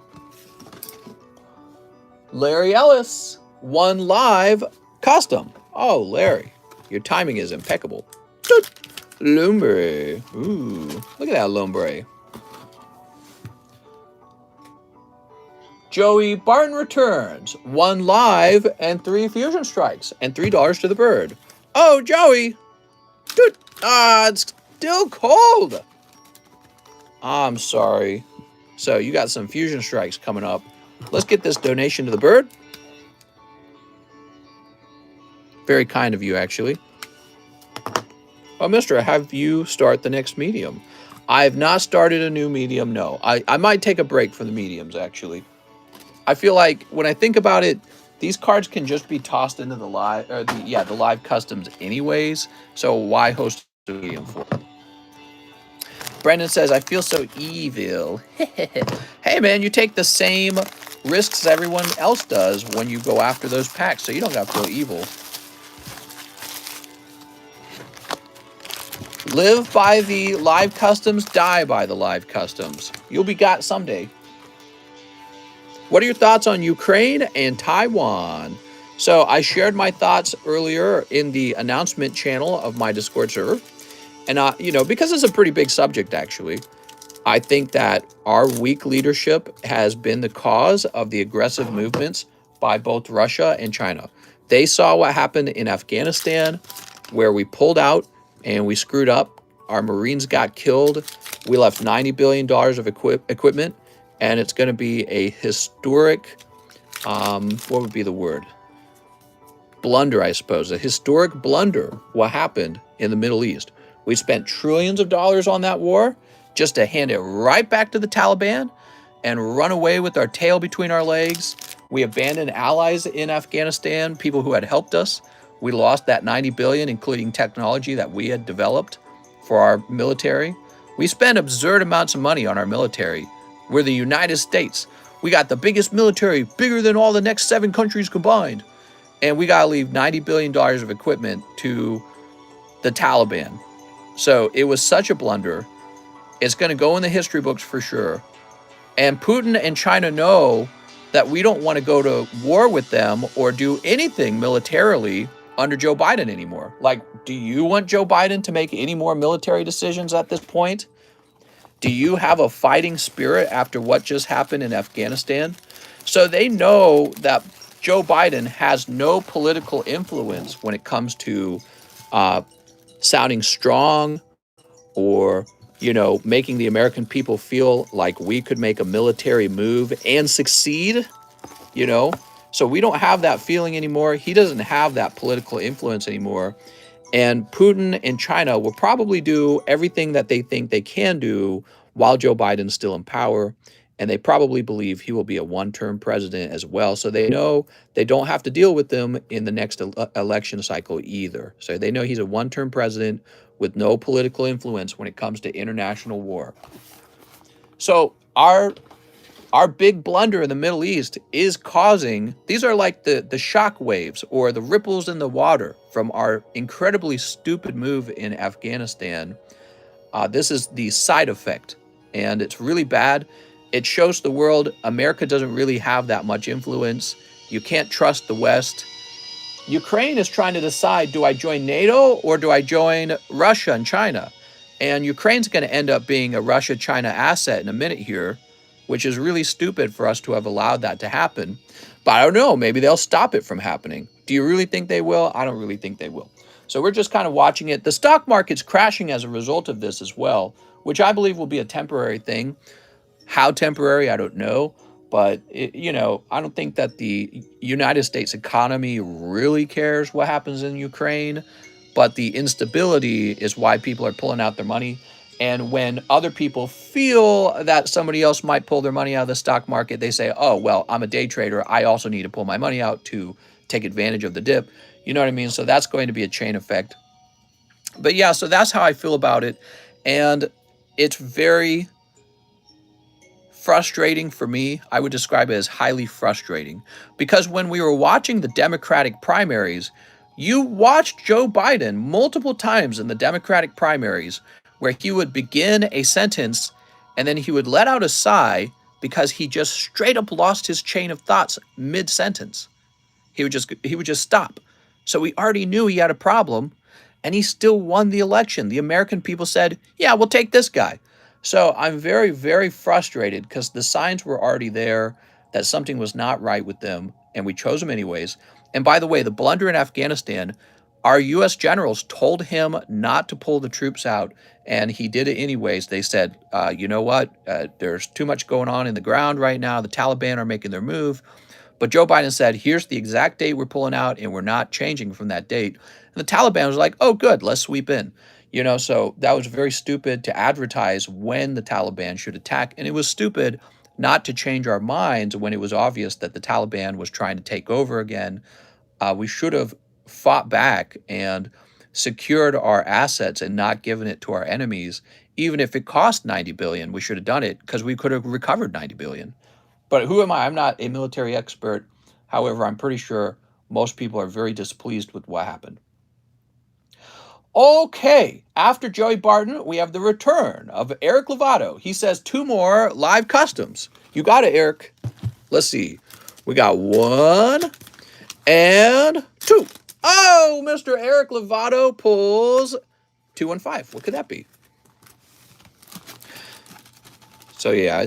Larry Ellis, 1 live custom. Oh, Larry, your timing is impeccable. Lumbre. Ooh, look at that Lumbre. Joey Barton returns. 1 live and 3 fusion strikes and $3 to the bird. Oh, Joey. Dude, it's still cold. I'm sorry. So you got some fusion strikes coming up. Let's get this donation to the bird. Very kind of you, actually. Oh, mister, have you start the next medium? I have not started a new medium, no. I might take a break from the mediums, actually. I feel like when I think about it, these cards can just be tossed into the live, or the live customs anyways. So why host a medium for? Brendan says, I feel so evil. Hey, man, you take the same risks everyone else does when you go after those packs, so you don't got to feel evil. Live by the live customs, die by the live customs. You'll be got someday. What are your thoughts on Ukraine and Taiwan? So I shared my thoughts earlier in the announcement channel of my Discord server. And, because it's a pretty big subject, actually, I think that our weak leadership has been the cause of the aggressive movements by both Russia and China. They saw what happened in Afghanistan, where we pulled out and we screwed up. Our Marines got killed. We left $90 billion of equipment, and it's going to be a historic, what would be the word? Blunder, I suppose. A historic blunder, what happened in the Middle East. We spent trillions of dollars on that war just to hand it right back to the Taliban and run away with our tail between our legs. We abandoned allies in Afghanistan, people who had helped us. We lost that 90 billion, including technology that we had developed for our military. We spent absurd amounts of money on our military. We're the United States. We got the biggest military, bigger than all the next 7 countries combined. And we got to leave $90 billion of equipment to the Taliban. So it was such a blunder. It's going to go in the history books for sure. And Putin and China know that we don't want to go to war with them or do anything militarily under Joe Biden anymore. Like, do you want Joe Biden to make any more military decisions at this point? Do you have a fighting spirit after what just happened in Afghanistan? So they know that Joe Biden has no political influence when it comes to sounding strong or, making the American people feel like we could make a military move and succeed, So we don't have that feeling anymore. He doesn't have that political influence anymore. And Putin and China will probably do everything that they think they can do while Joe Biden's still in power. And they probably believe he will be a one-term president as well. So they know they don't have to deal with them in the next election cycle either. So they know he's a one-term president with no political influence when it comes to international war. So our big blunder in the Middle East is causing, these are like the shock waves or the ripples in the water from our incredibly stupid move in Afghanistan. This is the side effect, and it's really bad. It shows the world America doesn't really have that much influence. You can't trust the West. Ukraine is trying to decide, do I join NATO or do I join Russia and China? And Ukraine's going to end up being a Russia-China asset in a minute here, which is really stupid for us to have allowed that to happen. But I don't know, maybe they'll stop it from happening. Do you really think they will? I don't really think they will. So we're just kind of watching it. The stock market's crashing as a result of this as well, which I believe will be a temporary thing. How temporary, I don't know. But, I don't think that the United States economy really cares what happens in Ukraine. But the instability is why people are pulling out their money. And when other people feel that somebody else might pull their money out of the stock market, they say, oh, well, I'm a day trader. I also need to pull my money out to take advantage of the dip. You know what I mean? So that's going to be a chain effect. But yeah, so that's how I feel about it. And it's very frustrating for me. I would describe it as highly frustrating. Because when we were watching the Democratic primaries, you watched Joe Biden multiple times in the Democratic primaries where he would begin a sentence and then he would let out a sigh because he just straight up lost his chain of thoughts mid-sentence. He would just stop. So we already knew he had a problem, and he still won the election. The American people said, yeah, we'll take this guy. So I'm very, very frustrated because the signs were already there that something was not right with them, and we chose him anyways. And by the way, the blunder in Afghanistan, our U.S. generals told him not to pull the troops out, and he did it anyways. They said, you know what? There's too much going on in the ground right now. The Taliban are making their move. But Joe Biden said, here's the exact date we're pulling out, and we're not changing from that date. And the Taliban was like, oh, good, let's sweep in. So that was very stupid to advertise when the Taliban should attack. And it was stupid not to change our minds when it was obvious that the Taliban was trying to take over again. We should have fought back and secured our assets and not given it to our enemies. Even if it cost 90 billion, we should have done it because we could have recovered 90 billion. But who am I? I'm not a military expert. However, I'm pretty sure most people are very displeased with what happened. Okay, after Joey Barton, we have the return of Eric Lovato. He says 2 more live customs. You got it, Eric. Let's see. We got 1 and 2. Oh, Mr. Eric Lovato pulls 215. What could that be? So yeah,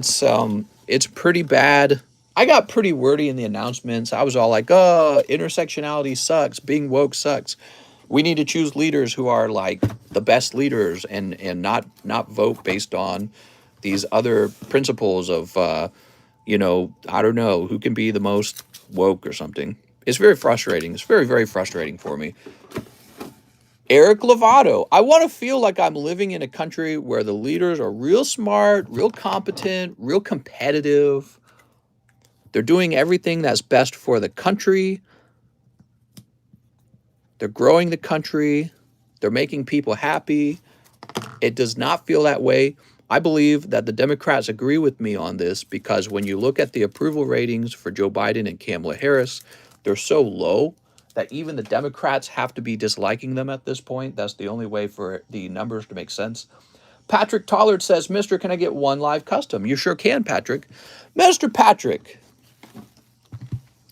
it's pretty bad. I got pretty wordy in the announcements. I was all like, "Oh, intersectionality sucks. Being woke sucks. We need to choose leaders who are like the best leaders, and not vote based on these other principles of you know, I don't know, who can be the most woke or something." It's very frustrating. It's very, very frustrating for me. Eric Lovato. I want to feel like I'm living in a country where the leaders are real smart, real competent, real competitive. They're doing everything that's best for the country. They're growing the country. They're making people happy. It does not feel that way. I believe that the Democrats agree with me on this because when you look at the approval ratings for Joe Biden and Kamala Harris, they're so low that even the Democrats have to be disliking them at this point. That's the only way for the numbers to make sense. Patrick Tollard says, "Mister, can I get one live custom?" You sure can, Patrick. Mr. Patrick.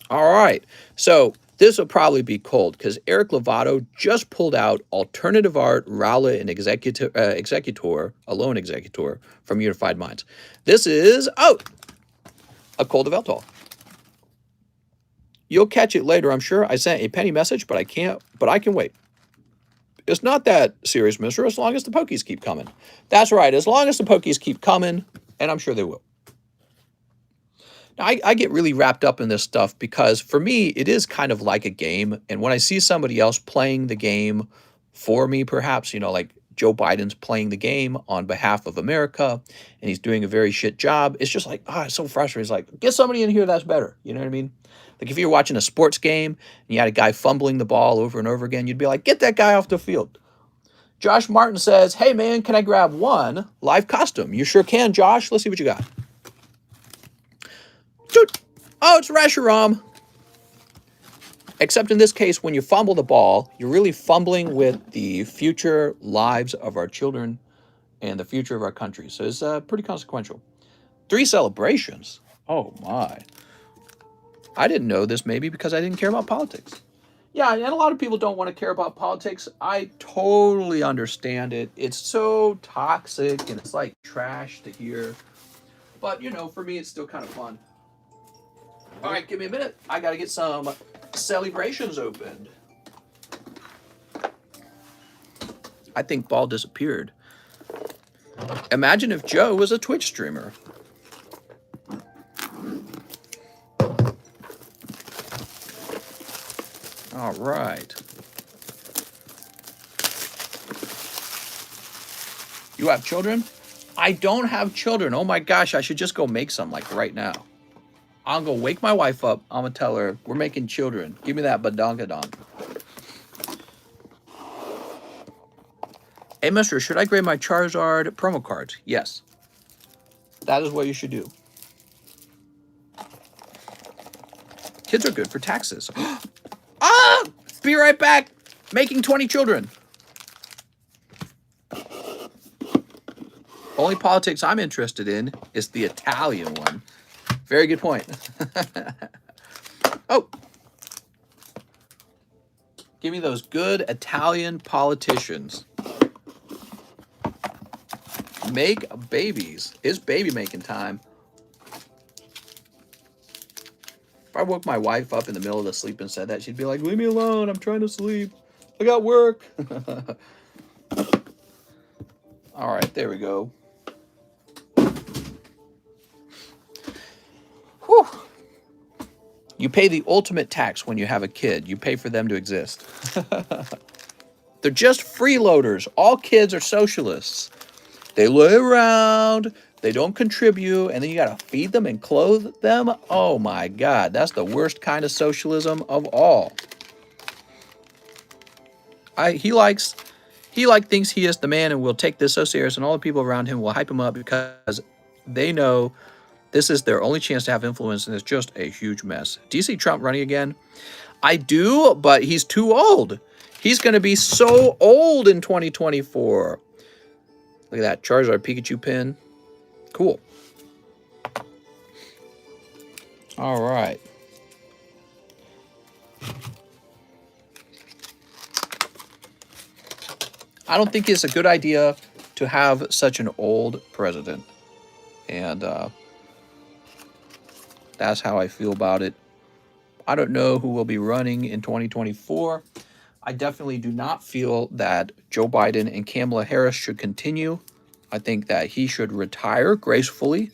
All right. So this will probably be cold because Eric Lovato just pulled out Alternative Art, Rowlett, and Executor, Alone Executor from Unified Minds. This is out. A cold of Eltol. You'll catch it later, I'm sure. I sent a penny message, but I can wait. It's not that serious, mister, as long as the pokies keep coming. That's right, as long as the pokies keep coming, and I'm sure they will. Now, I get really wrapped up in this stuff because for me, it is kind of like a game. And when I see somebody else playing the game for me, perhaps, you know, like Joe Biden's playing the game on behalf of America and he's doing a very shit job, it's just like, it's so frustrating. It's like, get somebody in here that's better. You know what I mean? Like if you're watching a sports game and you had a guy fumbling the ball over and over again, you'd be like, get that guy off the field. Josh Martin says, "Hey, man, can I grab one live custom?" You sure can, Josh. Let's see what you got. Oh, it's Reshiram. Except in this case, when you fumble the ball, you're really fumbling with the future lives of our children and the future of our country. So it's pretty consequential. 3 celebrations. Oh, my. I didn't know this maybe because I didn't care about politics. Yeah, and a lot of people don't want to care about politics. I totally understand it. It's so toxic and it's like trash to hear. But, you know, for me, it's still kind of fun. All right, give me a minute. I got to get some celebrations opened. I think ball disappeared. Imagine if Joe was a Twitch streamer. All right. You have children? I don't have children. Oh my gosh, I should just go make some like right now. I'll go wake my wife up. I'm going to tell her, we're making children. Give me that badongadon. Hey, mister, should I grade my Charizard promo cards? Yes. That is what you should do. Kids are good for taxes. Be right back. Making 20 children. Only politics I'm interested in is the Italian one. Very good point. Oh. Give me those good Italian politicians. Make babies. It's baby making time. If I woke my wife up in the middle of the sleep and said that, she'd be like, "Leave me alone. I'm trying to sleep. I got work." All right, there we go. Whew. You pay the ultimate tax when you have a kid. You pay for them to exist. They're just freeloaders. All kids are socialists. They lay around, they don't contribute, and then you got to feed them and clothe them. Oh my God, that's the worst kind of socialism of all. He thinks he is the man and will take this so serious, and all the people around him will hype him up because they know this is their only chance to have influence, and it's just a huge mess. Do you see Trump running again? I do, but he's too old. He's going to be so old in 2024. Look at that Charizard Pikachu pin. Cool. All right. I don't think it's a good idea to have such an old president. And That's how I feel about it. I don't know who will be running in 2024. I definitely do not feel that Joe Biden and Kamala Harris should continue. I think that he should retire gracefully,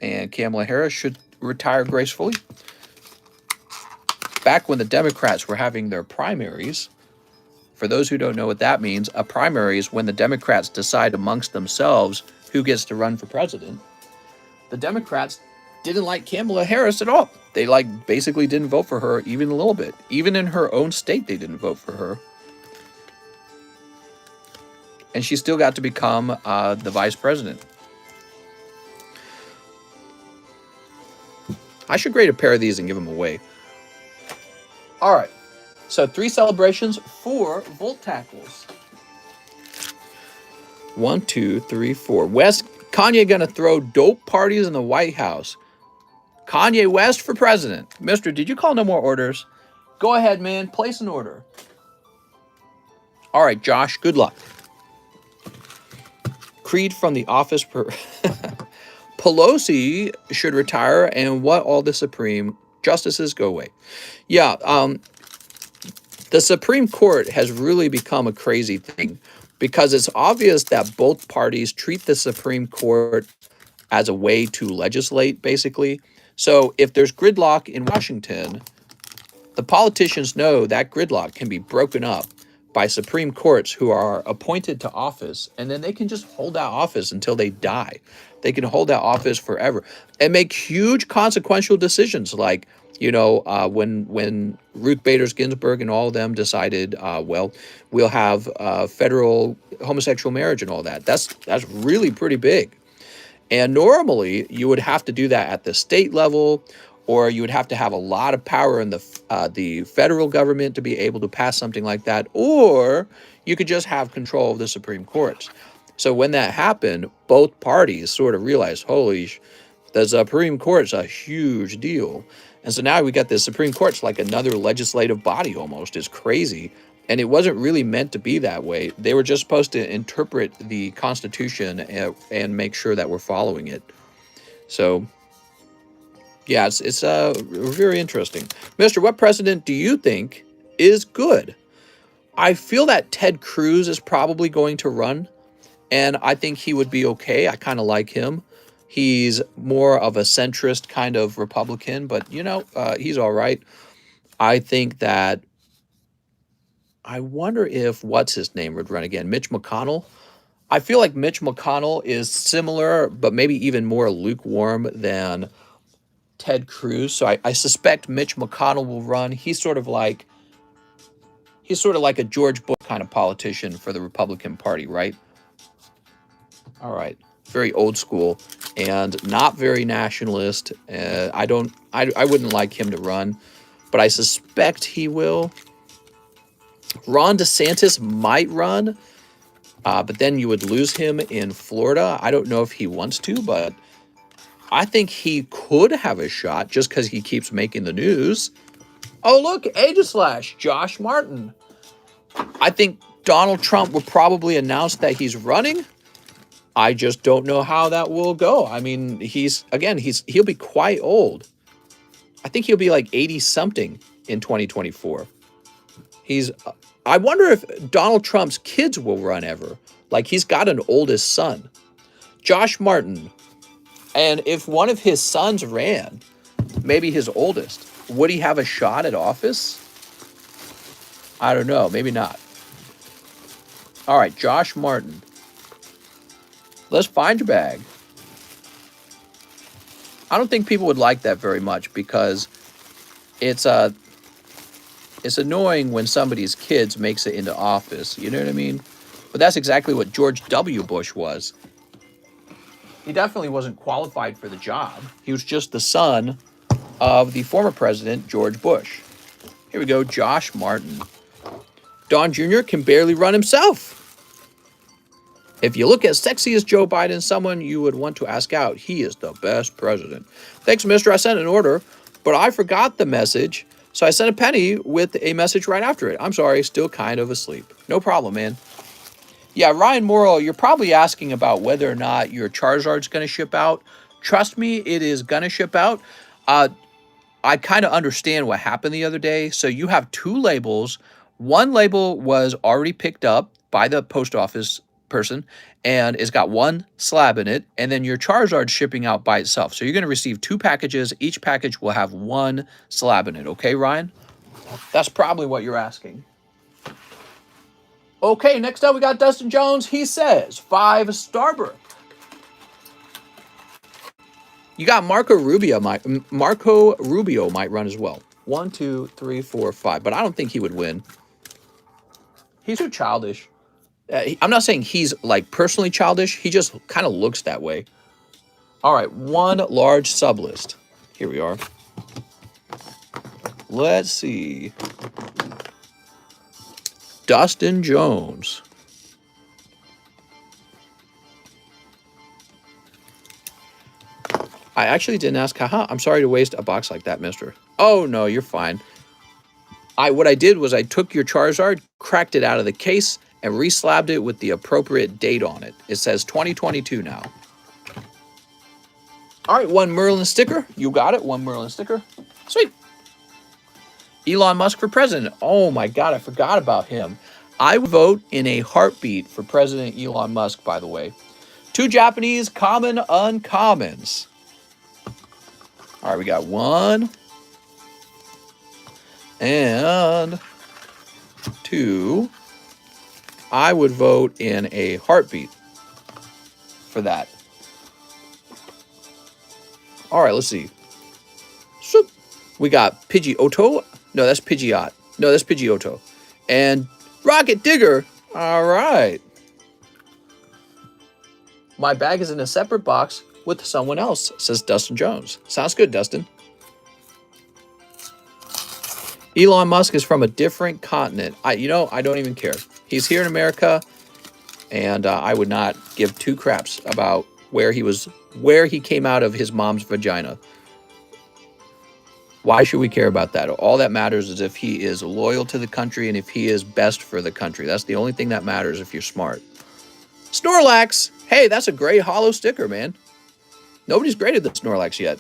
and Kamala Harris should retire gracefully. Back when the Democrats were having their primaries, for those who don't know what that means, a primary is when the Democrats decide amongst themselves who gets to run for president. The Democrats didn't like Kamala Harris at all. They basically didn't vote for her even a little bit. Even in her own state, they didn't vote for her. And she still got to become the vice president. I should grade a pair of these and give them away. All right. So 3 celebrations, 4 Volt tackles. 1, 2, 3, 4. Kanye gonna throw dope parties in the White House. Kanye West for president. Mister, did you call no more orders? Go ahead, man. Place an order. All right, Josh, good luck. Creed from The Office. Pelosi should retire, and what all the Supreme justices go away. Yeah, the Supreme Court has really become a crazy thing because it's obvious that both parties treat the Supreme Court as a way to legislate, basically. So if there's gridlock in Washington, the politicians know that gridlock can be broken up by Supreme Courts who are appointed to office, and then they can just hold that office until they die. They can hold that office forever and make huge consequential decisions like, when Ruth Bader Ginsburg and all of them decided, we'll have federal homosexual marriage and all that. That's really pretty big. And normally you would have to do that at the state level, or you would have to have a lot of power in the federal government to be able to pass something like that, or you could just have control of the Supreme Courts. So when that happened, both parties sort of realized, the Supreme Court's a huge deal. And so now we got the Supreme Court's like another legislative body almost. It's crazy. And it wasn't really meant to be that way. They were just supposed to interpret the Constitution and make sure that we're following it. So, yeah, it's very interesting. Mister, what president do you think is good? I feel that Ted Cruz is probably going to run, and I think he would be okay. I kind of like him. He's more of a centrist kind of Republican, but, he's all right. I think that I wonder if what's his name would run again, Mitch McConnell. I feel like Mitch McConnell is similar, but maybe even more lukewarm than Ted Cruz. So I suspect Mitch McConnell will run. He's sort of like a George Bush kind of politician for the Republican Party, right? All right, very old school and not very nationalist. I wouldn't like him to run, but I suspect he will. Ron DeSantis might run, but then you would lose him in Florida. I don't know if he wants to, but I think he could have a shot just because he keeps making the news. Oh, look, Aegislash, Josh Martin. I think Donald Trump will probably announce that he's running. I just don't know how that will go. I mean, he'll be quite old. I think he'll be like 80-something in 2024. I wonder if Donald Trump's kids will run ever. Like, he's got an oldest son, Josh Martin. And if one of his sons ran, maybe his oldest, would he have a shot at office? I don't know. Maybe not. All right, Josh Martin. Let's find your bag. I don't think people would like that very much because it's annoying when somebody's kids makes it into office. You know what I mean? But that's exactly what George W. Bush was. He definitely wasn't qualified for the job. He was just the son of the former president, George Bush. Here we go, Josh Martin. Don Jr. can barely run himself. If you look at sexy as Joe Biden, someone you would want to ask out, he is the best president. Thanks, mister. I sent an order, but I forgot the message, so I sent a penny with a message right after it. I'm sorry, still kind of asleep. No problem, man. Yeah, Ryan Morrill, you're probably asking about whether or not your Charizard's going to ship out. Trust me, it is gonna ship out. I kind of understand what happened the other day. So you have 2 labels. One label was already picked up by the post office person and it's got 1 slab in it. And then your Charizard's shipping out by itself. So you're going to receive 2 packages. Each package will have 1 slab in it. Okay, Ryan? That's probably what you're asking. Okay, next up we got Dustin Jones. He says 5 Starburst. You got Marco Rubio might run as well. 1, 2, 3, 4, 5. But I don't think he would win. He's too childish. I'm not saying he's like personally childish. He just kind of looks that way. All right, 1 large Sublist. Here we are. Let's see. Dustin Jones. I actually didn't ask. Haha, I'm sorry to waste a box like that, mister. Oh, no, you're fine. What I did was I took your Charizard, cracked it out of the case, and re-slabbed it with the appropriate date on it. It says 2022 now. All right, 1 Merlin sticker. You got it, 1 Merlin sticker. Sweet. Elon Musk for president. Oh, my God, I forgot about him. I would vote in a heartbeat for President Elon Musk, by the way. 2 Japanese common uncommons. All right, we got 1 and 2. I would vote in a heartbeat for that. All right, let's see. We got Pidgeotto. No, that's Pidgeot. No, that's Pidgeotto. And Rocket Digger. All right. My bag is in a separate box with someone else, says Dustin Jones. Sounds good, Dustin. Elon Musk is from a different continent. I don't even care. He's here in America, and I would not give 2 craps about where he came out of his mom's vagina. Why should we care about that? All that matters is if he is loyal to the country and if he is best for the country. That's the only thing that matters if you're smart. Snorlax. Hey, that's a great hollow sticker, man. Nobody's graded the Snorlax yet.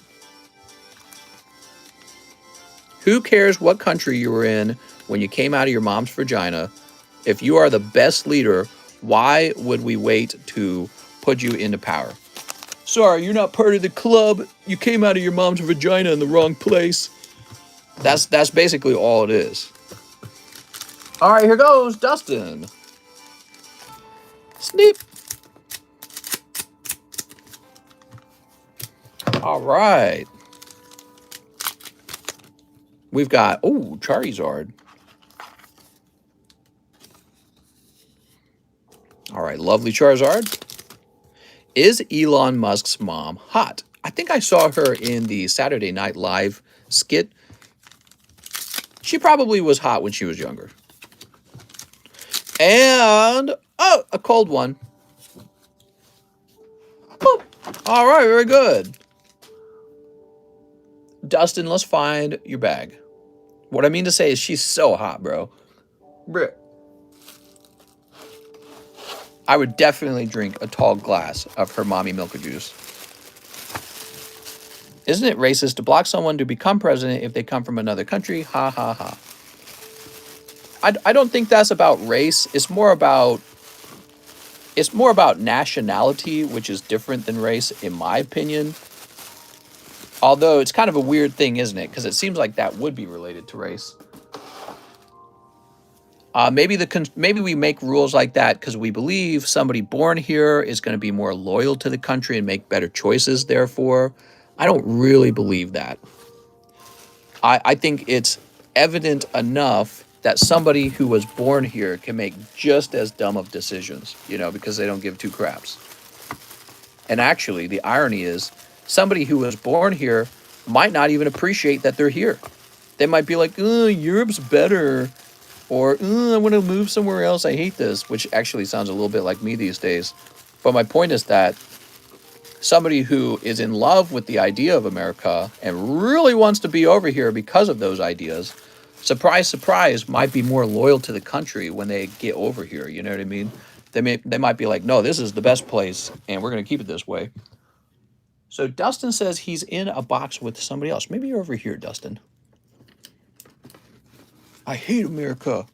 Who cares what country you were in when you came out of your mom's vagina? If you are the best leader, why would we wait to put you into power? Sorry, you're not part of the club. You came out of your mom's vagina in the wrong place. That's basically all it is. All right, here goes Dustin. Sneep. All right. We've got, Charizard. All right, lovely Charizard. Is Elon Musk's mom hot? I think I saw her in the Saturday Night Live skit. She probably was hot when she was younger. And, a cold one. Boop. All right, very good. Dustin, let's find your bag. What I mean to say is she's so hot, bro. Bruh. I would definitely drink a tall glass of her mommy milk juice. Isn't it racist to block someone to become president if they come from another country? Ha, ha, ha. I don't think that's about race. It's more about nationality, which is different than race, in my opinion. Although it's kind of a weird thing, isn't it? Because it seems like that would be related to race. Maybe we make rules like that because we believe somebody born here is going to be more loyal to the country and make better choices, therefore. I don't really believe that. I think it's evident enough that somebody who was born here can make just as dumb of decisions, because they don't give 2 craps. And actually, the irony is, somebody who was born here might not even appreciate that they're here. They might be like, Europe's better. Or, I want to move somewhere else. I hate this, which actually sounds a little bit like me these days. But my point is that somebody who is in love with the idea of America and really wants to be over here because of those ideas, surprise, surprise, might be more loyal to the country when they get over here. You know what I mean? They might be like, no, this is the best place, and we're going to keep it this way. So Dustin says he's in a box with somebody else. Maybe you're over here, Dustin. I hate America.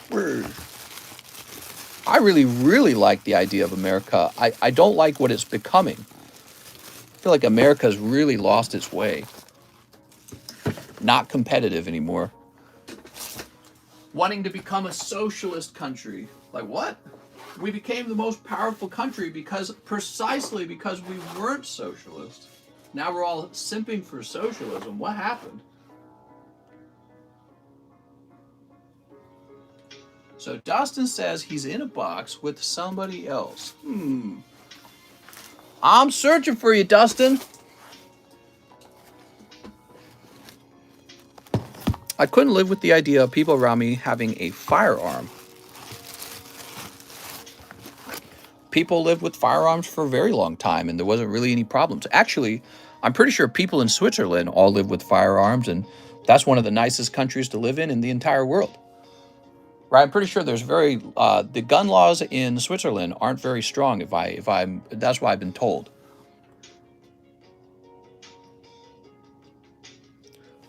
Word. I really, really like the idea of America. I don't like what it's becoming. I feel like America's really lost its way. Not competitive anymore. Wanting to become a socialist country. Like what? We became the most powerful country precisely because we weren't socialist. Now we're all simping for socialism. What happened? So Dustin says he's in a box with somebody else. I'm searching for you, Dustin. I couldn't live with the idea of people around me having a firearm. People lived with firearms for a very long time, and there wasn't really any problems. Actually, I'm pretty sure people in Switzerland all live with firearms, and that's one of the nicest countries to live in the entire world. Right? I'm pretty sure there's the gun laws in Switzerland aren't very strong. That's what I've been told.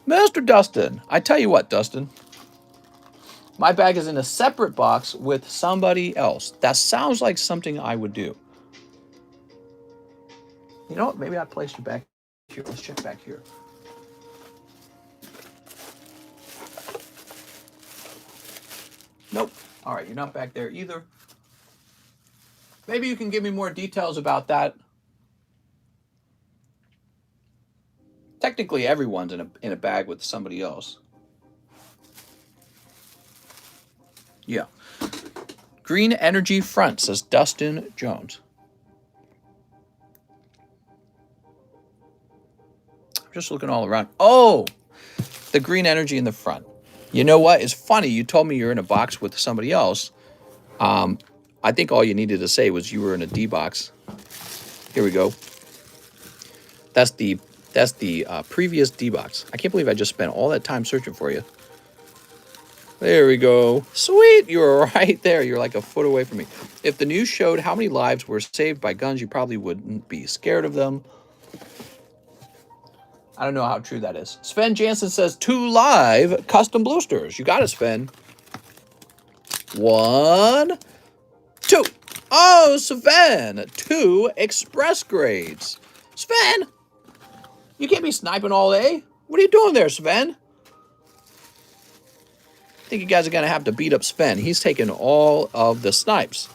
Mr. Dustin, I tell you what, Dustin. My bag is in a separate box with somebody else. That sounds like something I would do. You know what? Maybe I placed you back here. Let's check back here. Nope. All right, you're not back there either. Maybe you can give me more details about that. Technically, everyone's in a bag with somebody else. Yeah. Green Energy Front, says Dustin Jones. I'm just looking all around. Oh, the green energy in the front. You know what? It's funny. You told me you're in a box with somebody else. I think all you needed to say was you were in a D box. Here we go. That's the previous D box. I can't believe I just spent all that time searching for you. There we go. Sweet. You were right there. You're like a foot away from me. If the news showed how many lives were saved by guns, you probably wouldn't be scared of them. I don't know how true that is. Sven Jansen says 2 live custom boosters. You got it, Sven. 1, 2. Oh, Sven. 2 express grades. Sven, you can't be sniping all day. What are you doing there, Sven? I think you guys are going to have to beat up Sven. He's taking all of the snipes.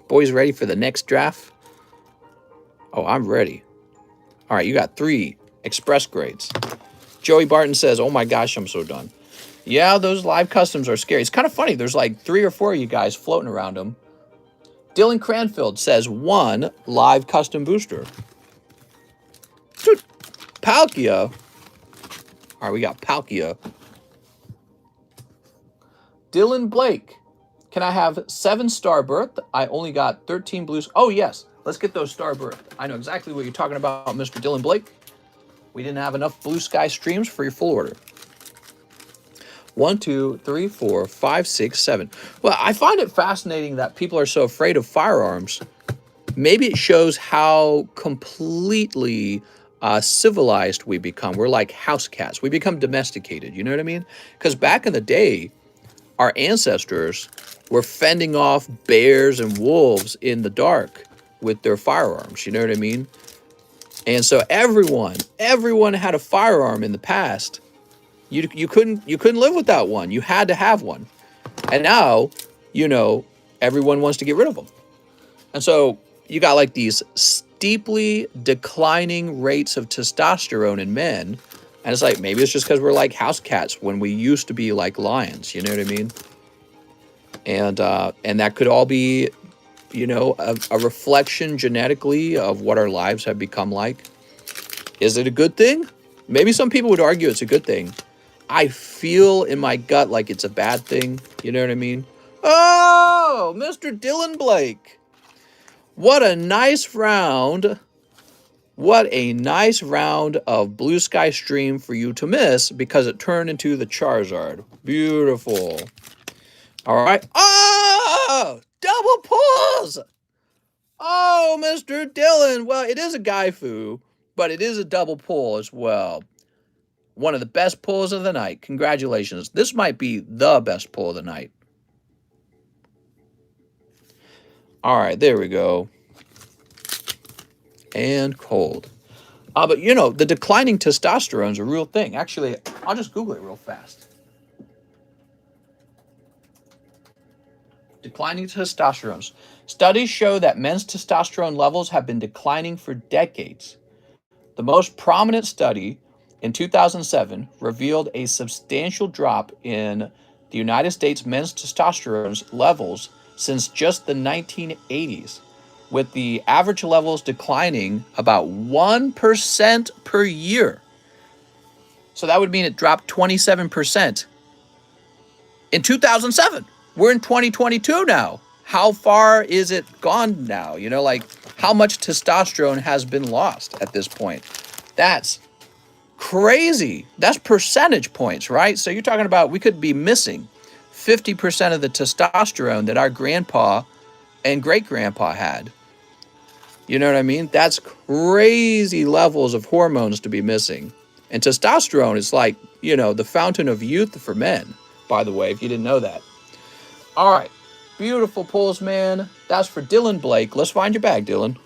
Boys ready for the next draft? Oh, I'm ready. All right, you got 3 express grades. Joey Barton says, oh my gosh, I'm so done. Yeah, those live customs are scary. It's kind of funny. There's like 3 or 4 of you guys floating around them. Dylan Cranfield says 1 live custom booster. Dude, Palkia. All right, we got Palkia. Dylan Blake. Can I have 7 star birth? I only got 13 blues. Oh, yes. Let's get those star birth. I know exactly what you're talking about, Mr. Dylan Blake. We didn't have enough blue sky streams for your full order. 1, 2, 3, 4, 5, 6, 7. Well, I find it fascinating that people are so afraid of firearms. Maybe it shows how completely civilized we become. We're like house cats. We become domesticated. You know what I mean? Because back in the day, our ancestors were fending off bears and wolves in the dark with their firearms. You know what I mean? And so everyone had a firearm in the past. You couldn't live without one. You had to have one. And now, you know, everyone wants to get rid of them. And so you got like these steeply declining rates of testosterone in men. And it's like, maybe it's just because we're like house cats when we used to be like lions. You know what I mean? And that could all be, you know, a reflection genetically of what our lives have become like. Is it a good thing? Maybe some people would argue it's a good thing. I feel in my gut like it's a bad thing. You know what I mean? Oh, Mr. Dylan Blake. What a nice round. What a nice round of Blue Sky Stream for you to miss because it turned into the Charizard. Beautiful. All right. Oh, double pulls. Oh, Mr. Dylan. Well, it is a guy foo, but it is a double pull as well. One of the best pulls of the night. Congratulations. This might be the best pull of the night. All right, there we go. And cold. But you know, the declining testosterone is a real thing. Actually, I'll just Google it real fast. Declining testosterone. Studies show that men's testosterone levels have been declining for decades. The most prominent study in 2007 revealed a substantial drop in the United States men's testosterone levels since just the 1980s, with the average levels declining about 1% per year. So that would mean it dropped 27% in 2007. We're in 2022 now. How far is it gone now? You know, like how much testosterone has been lost at this point? That's crazy. That's percentage points, right? So you're talking about we could be missing 50% of the testosterone that our grandpa and great grandpa had. You know what I mean? That's crazy levels of hormones to be missing. And testosterone is like, you know, the fountain of youth for men, by the way, if you didn't know that. All right. Beautiful pulls, man. That's for Dylan Blake. Let's find your bag, Dylan.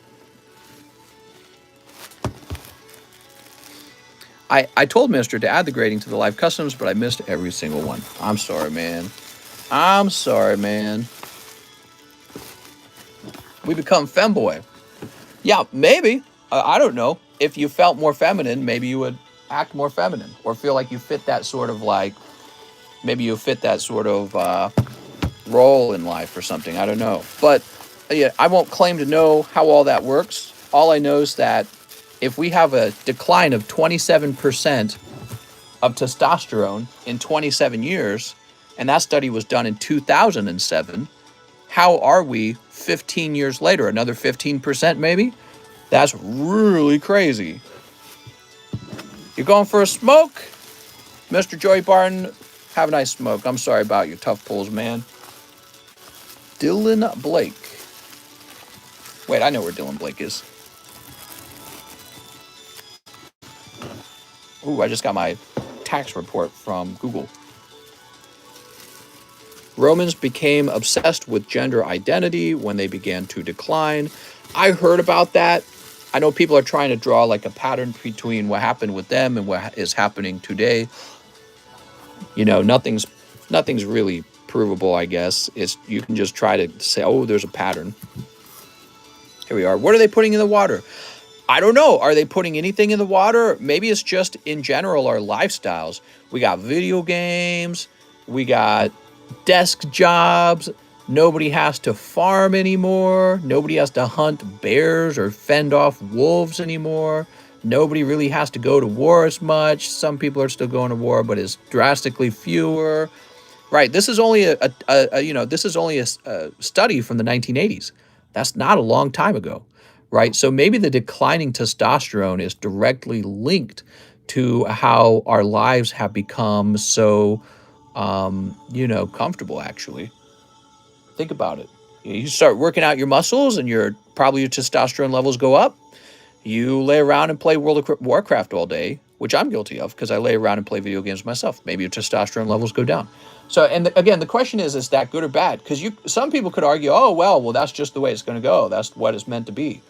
I told Mister to add the grading to the live customs, but I missed every single one. I'm sorry, man. I'm sorry, man. We become femboy. Yeah, maybe. I don't know. If you felt more feminine, maybe you would act more feminine or feel like you fit that sort of like, maybe you fit that sort of role in life or something. I don't know. But yeah, I won't claim to know how all that works. All I know is that if we have a decline of 27% of testosterone in 27 years, and that study was done in 2007, how are we 15 years later? Another 15% maybe? That's really crazy. You going for a smoke? Mr. Joey Barton, have a nice smoke. I'm sorry about your tough pulls, man. Dylan Blake. Wait, I know where Dylan Blake is. Ooh, I just got my tax report from Google. Romans became obsessed with gender identity when they began to decline. I heard about that. I know people are trying to draw like a pattern between what happened with them and what is happening today. You know, nothing's really provable, I guess. It's you can just try to say, oh, there's a pattern. Here we are. What are they putting in the water? I don't know. Are they putting anything in the water? Maybe it's just in general our lifestyles. We got video games. We got desk jobs. Nobody has to farm anymore. Nobody has to hunt bears or fend off wolves anymore. Nobody really has to go to war as much. Some people are still going to war, but it's drastically fewer. Right. This is only a study from the 1980s. That's not a long time ago, right? So maybe the declining testosterone is directly linked to how our lives have become so, comfortable. Actually, think about it. You start working out your muscles, and your testosterone levels go up. You lay around and play World of Warcraft all day, which I'm guilty of because I lay around and play video games myself. Maybe your testosterone levels go down. So, and again, the question is that good or bad? Because some people could argue, oh, well, that's just the way it's going to go. That's what it's meant to be.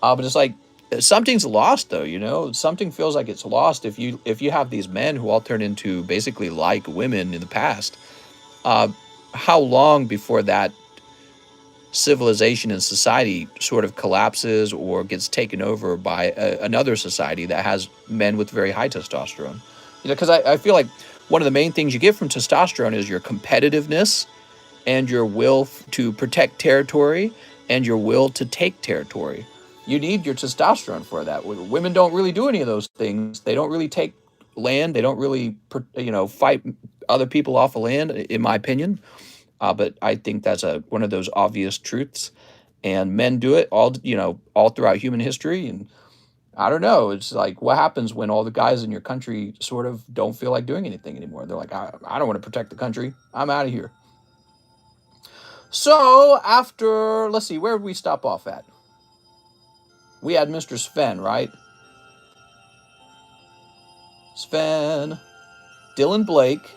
But it's like something's lost, though. You know, something feels like it's lost if you have these men who all turn into basically like women in the past. How long before that civilization and society sort of collapses or gets taken over by another society that has men with very high testosterone? You know, because I feel like one of the main things you get from testosterone is your competitiveness and your will to protect territory and your will to take territory. You need your testosterone for that. Women don't really do any of those things. They don't really take land. They don't really, fight other people off of land, in my opinion. But I think that's one of those obvious truths. And men do it all throughout human history. And I don't know. It's like, what happens when all the guys in your country sort of don't feel like doing anything anymore? They're like, I don't want to protect the country. I'm out of here. So after, let's see, where did we stop off at? We had Mr. Sven, right? Sven, Dylan Blake,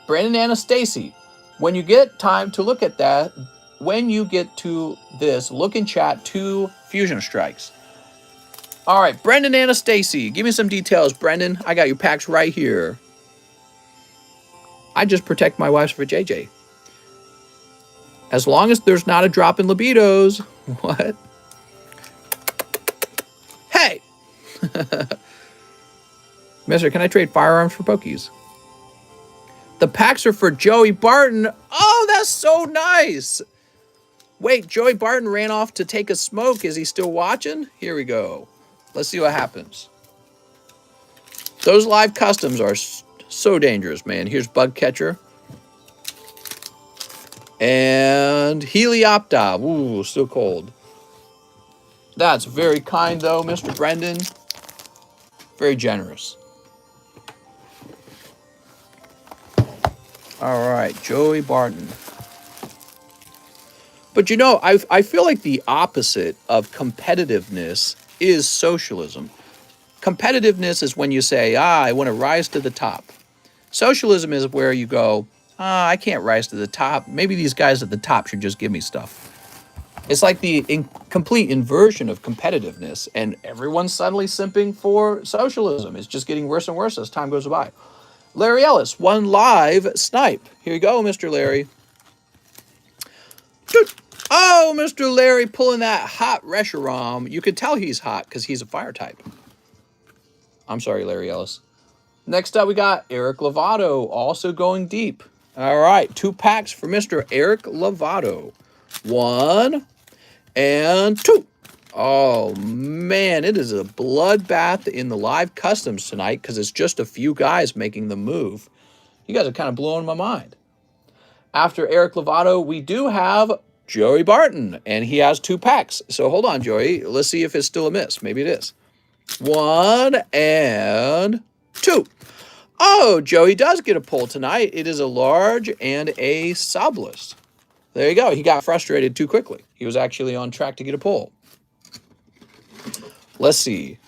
Brandon Anastasi. When you get time to look at that, when you get to this, look in chat 2 Fusion Strikes. All right, Brendan Anastasi. Give me some details, Brendan. I got your packs right here. I just protect my wives for JJ. As long as there's not a drop in libidos. What? Hey! Mister, can I trade firearms for pokies? The packs are for Joey Barton. Oh, that's so nice. Wait, Joey Barton ran off to take a smoke. Is he still watching? Here we go. Let's see what happens. Those live customs are so dangerous, man. Here's Bug Catcher. And Heliopta. Ooh, still cold. That's very kind, though, Mr. Brendan. Very generous. All right, Joey Barton. But you know, I feel like the opposite of competitiveness is socialism. Competitiveness is when you say, I want to rise to the top. Socialism is where you go, I can't rise to the top. Maybe these guys at the top should just give me stuff. It's like the complete inversion of competitiveness, and everyone's suddenly simping for socialism. It's just getting worse and worse as time goes by. Larry Ellis, 1 live snipe. Here you go, Mr. Larry. Oh, Mr. Larry pulling that hot Reshiram. You can tell he's hot because he's a fire type. I'm sorry, Larry Ellis. Next up, we got Eric Lovato, also going deep. All right, 2 packs for Mr. Eric Lovato. 1 and 2. Oh, man, it is a bloodbath in the live customs tonight because it's just a few guys making the move. You guys are kind of blowing my mind. After Eric Lovato, we do have Joey Barton, and he has 2 packs. So hold on, Joey. Let's see if it's still a miss. Maybe it is. 1 and 2. Oh, Joey does get a pull tonight. It is a large and a Sublist. There you go. He got frustrated too quickly. He was actually on track to get a pull. Let's see.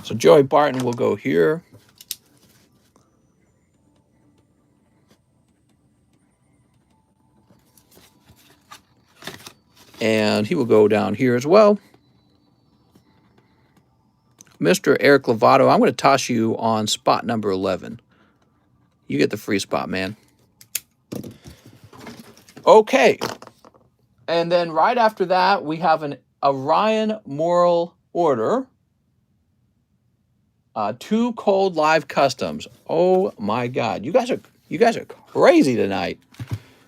So Joey Barton will go here. And he will go down here as well. Mr. Eric Lovato, I'm going to toss you on spot number 11. You get the free spot, man. Okay. And then right after that, we have a Ryan Moral order. 2 cold live customs. Oh my God. You guys are crazy tonight.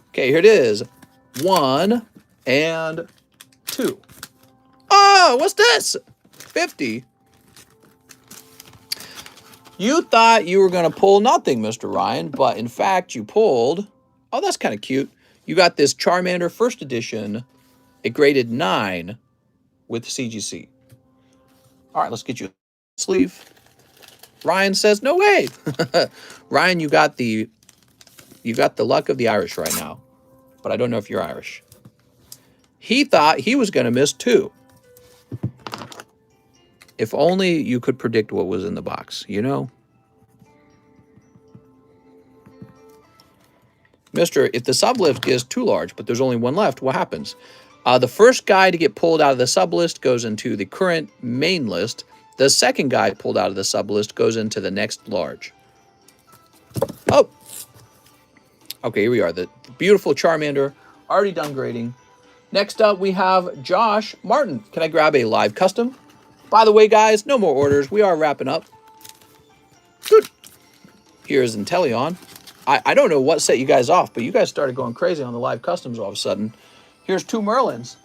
Okay, here it is. 1 and 2. Oh, what's this? 50. You thought you were going to pull nothing, Mr. Ryan, but in fact, you pulled... Oh, that's kind of cute. You got this Charmander first edition, a graded 9 with CGC. All right, let's get you a sleeve. Ryan says, no way. Ryan, you got the luck of the Irish right now, but I don't know if you're Irish. He thought he was going to miss 2. If only you could predict what was in the box, you know? Mister, if the sublist is too large, but there's only 1 left, what happens? The first guy to get pulled out of the sublist goes into the current main list. The second guy pulled out of the sublist goes into the next large. Oh! Okay, here we are. The beautiful Charmander, already done grading. Next up, we have Josh Martin. Can I grab a live custom? By the way, guys, no more orders. We are wrapping up. Good. Here's Inteleon. I don't know what set you guys off, but you guys started going crazy on the live customs all of a sudden. Here's 2 Merlins.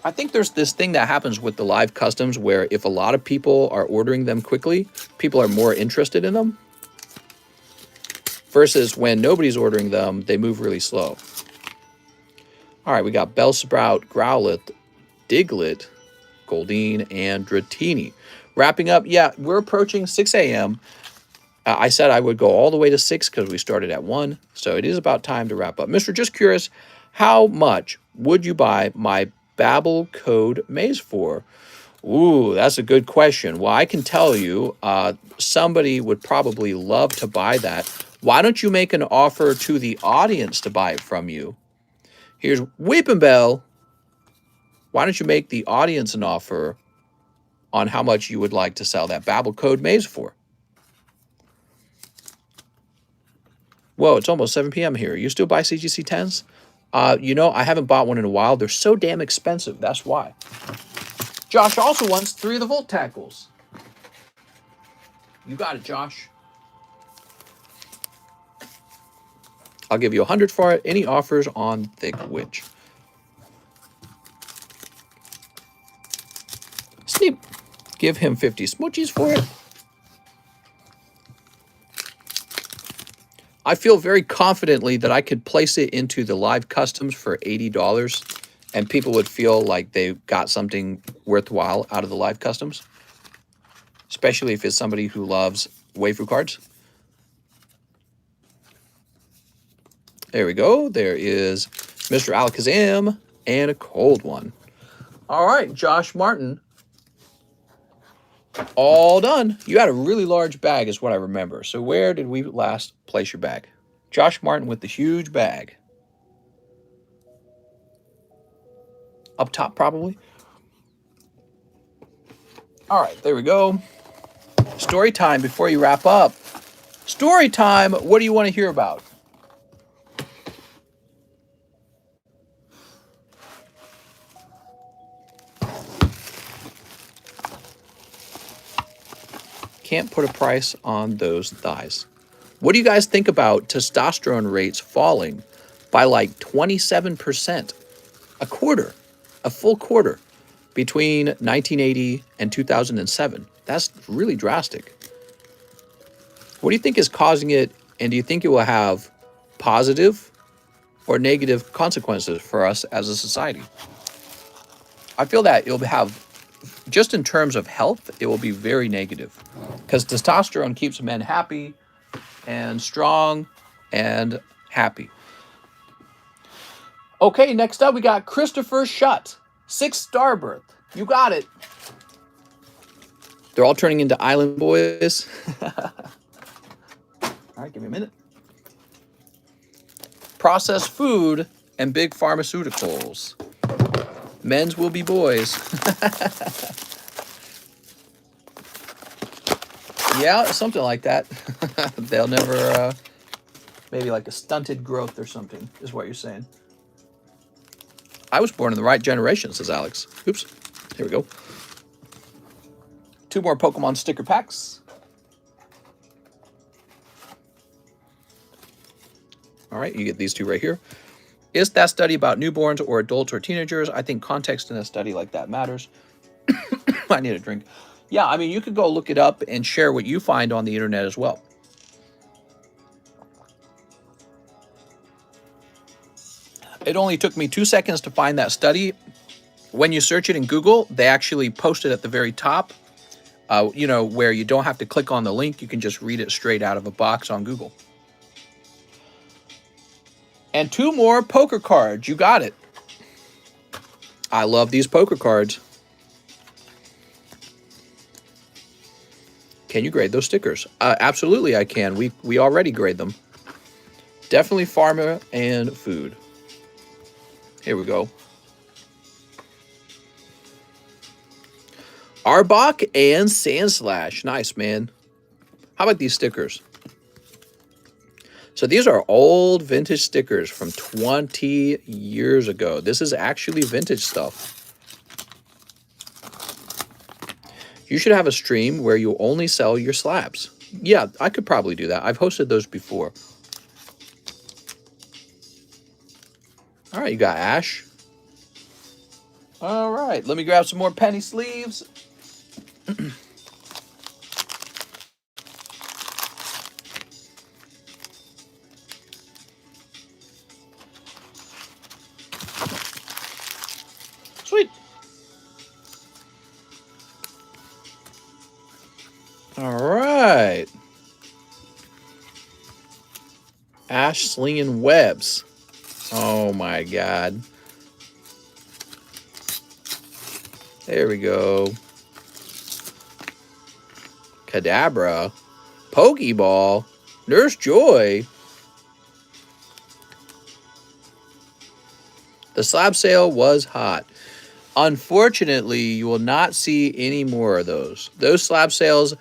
I think there's this thing that happens with the live customs where if a lot of people are ordering them quickly, people are more interested in them. Versus when nobody's ordering them, they move really slow. All right, we got Bellsprout, Growlithe, Diglett, Goldeen, and Dratini. Wrapping up, yeah, we're approaching 6 a.m. I said I would go all the way to 6 because we started at 1. So it is about time to wrap up. Mr. Just Curious, how much would you buy my Babel code maze for? Ooh, that's a good question. Well, I can tell you, somebody would probably love to buy that. Why don't you make an offer to the audience to buy it from you? Here's Weeping Bell. Why don't you make the audience an offer on how much you would like to sell that Babel code maze for? Whoa, it's almost 7 p.m. here. You still buy CGC 10s? You know, I haven't bought one in a while. They're so damn expensive. That's why. Josh also wants 3 of the Volt Tackles. You got it, Josh. I'll give you 100 for it. Any offers on Thick Witch? Sneap. Give him 50 smoochies for it. I feel very confidently that I could place it into the live customs for $80 and people would feel like they got something worthwhile out of the live customs, especially if it's somebody who loves waifu cards. There we go. There is Mr. Alakazam and a cold one. All right, Josh Martin. All done. You had a really large bag is what I remember. So where did we last place your bag? Josh Martin with the huge bag. Up top, probably. All right, there we go. Story time before you wrap up. Story time, what do you want to hear about? Can't put a price on those thighs. What do you guys think about testosterone rates falling by like 27%? A quarter, a full quarter between 1980 and 2007. That's really drastic. What do you think is causing it, and do you think it will have positive or negative consequences for us as a society? I feel that it'll have, just in terms of health, it will be very negative because testosterone keeps men happy and strong and happy. Okay, next up we got Christopher Shutt, 6-star birth. You got it. They're all turning into island boys. All right, give me a minute. Processed food and big pharmaceuticals. Men's will be boys. Yeah, something like that. They'll never, maybe like a stunted growth or something, is what you're saying. I was born in the right generation, says Alex. Oops. Here we go. 2 more Pokemon sticker packs. All right, you get these 2 right here. Is that study about newborns or adults or teenagers? I think context in a study like that matters. I need a drink. Yeah, I mean, you could go look it up and share what you find on the internet as well. It only took me 2 seconds to find that study. When you search it in Google, they actually post it at the very top, you know, where you don't have to click on the link. You can just read it straight out of a box on Google. And 2 more poker cards. You got it. I love these poker cards. Can you grade those stickers? Absolutely, I can. We already grade them. Definitely pharma and food. Here we go. Arbok and Sandslash. Nice, man. How about these stickers? So these are old vintage stickers from 20 years ago. This is actually vintage stuff. You should have a stream where you only sell your slabs. Yeah, I could probably do that. I've hosted those before. All right, you got Ash. All right, let me grab some more penny sleeves. Sweet. All right. Ash slinging webs. Oh my god. There we go. Kadabra. Pokeball. Nurse Joy. The slab sale was hot. Unfortunately, you will not see any more of those. Those slab sales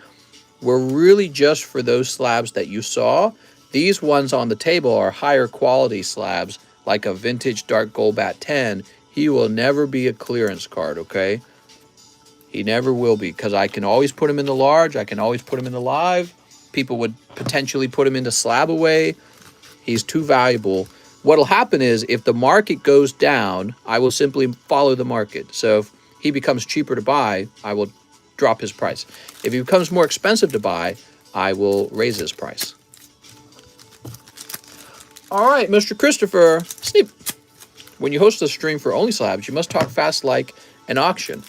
were really just for those slabs that you saw. These ones on the table are higher quality slabs, like a vintage Dark Golbat 10. He will never be a clearance card, okay? He never will be, because I can always put him in the large. I can always put him in the live. People would potentially put him into slab away. He's too valuable. What'll happen is, if the market goes down, I will simply follow the market. So if he becomes cheaper to buy, I will drop his price. If he becomes more expensive to buy, I will raise his price. All right, Mr. Christopher Sneep. When you host a stream for Only Slabs, you must talk fast like an auction.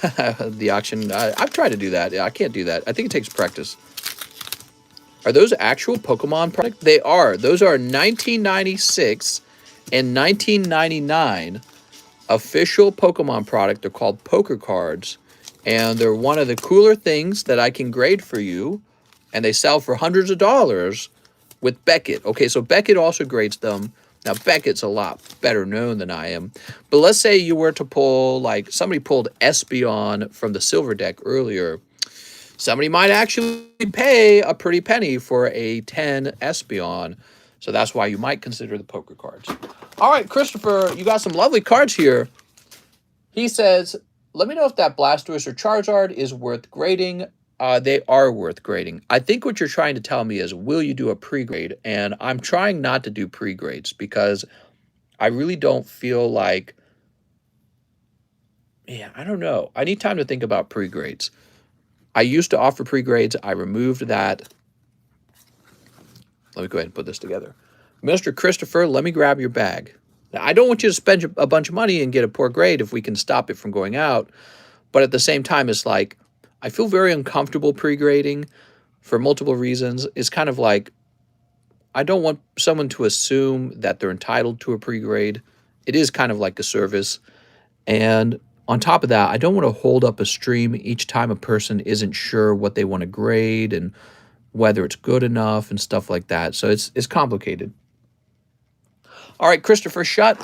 The auction, I've tried to do that. I can't do that. I think it takes practice. Are those actual Pokemon products? They are. Those are 1996 and 1999 official Pokemon product. They're called poker cards. And they're one of the cooler things that I can grade for you. And they sell for hundreds of dollars with Beckett. Okay, so Beckett also grades them. Now, Beckett's a lot better known than I am. But let's say you were to pull, like, somebody pulled Espeon from the silver deck earlier. Somebody might actually pay a pretty penny for a 10 Espeon. So that's why you might consider the poker cards. All right, Christopher, you got some lovely cards here. He says, let me know if that Blastoise or Charizard is worth grading. They are worth grading. I think what you're trying to tell me is, will you do a pre-grade? And I'm trying not to do pre-grades because I really don't feel like, yeah, I don't know. I need time to think about pre-grades. I used to offer pre-grades. I removed that. Let me go ahead and put this together. Mr. Christopher, let me grab your bag. Now, I don't want you to spend a bunch of money and get a poor grade if we can stop it from going out. But at the same time, it's like, I feel very uncomfortable pre-grading for multiple reasons. It's kind of like, I don't want someone to assume that they're entitled to a pre-grade. It is kind of like a service. And on top of that, I don't want to hold up a stream each time a person isn't sure what they want to grade and whether it's good enough and stuff like that. So it's complicated. All right, Christopher Shutt.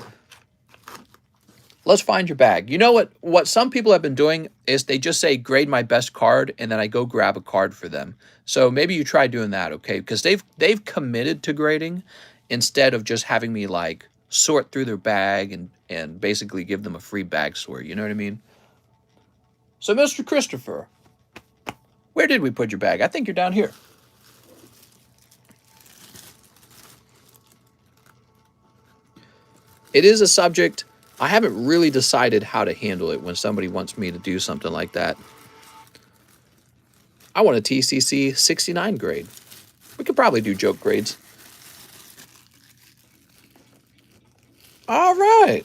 Let's find your bag. You know what some people have been doing is they just say, grade my best card, and then I go grab a card for them. So maybe you try doing that, okay? Because they've committed to grading instead of just having me, like, sort through their bag and basically give them a free bag sort. You know what I mean? So, Mr. Christopher, where did we put your bag? I think you're down here. It is a subject. I haven't really decided how to handle it when somebody wants me to do something like that. I want a TCC 69 grade. We could probably do joke grades. All right.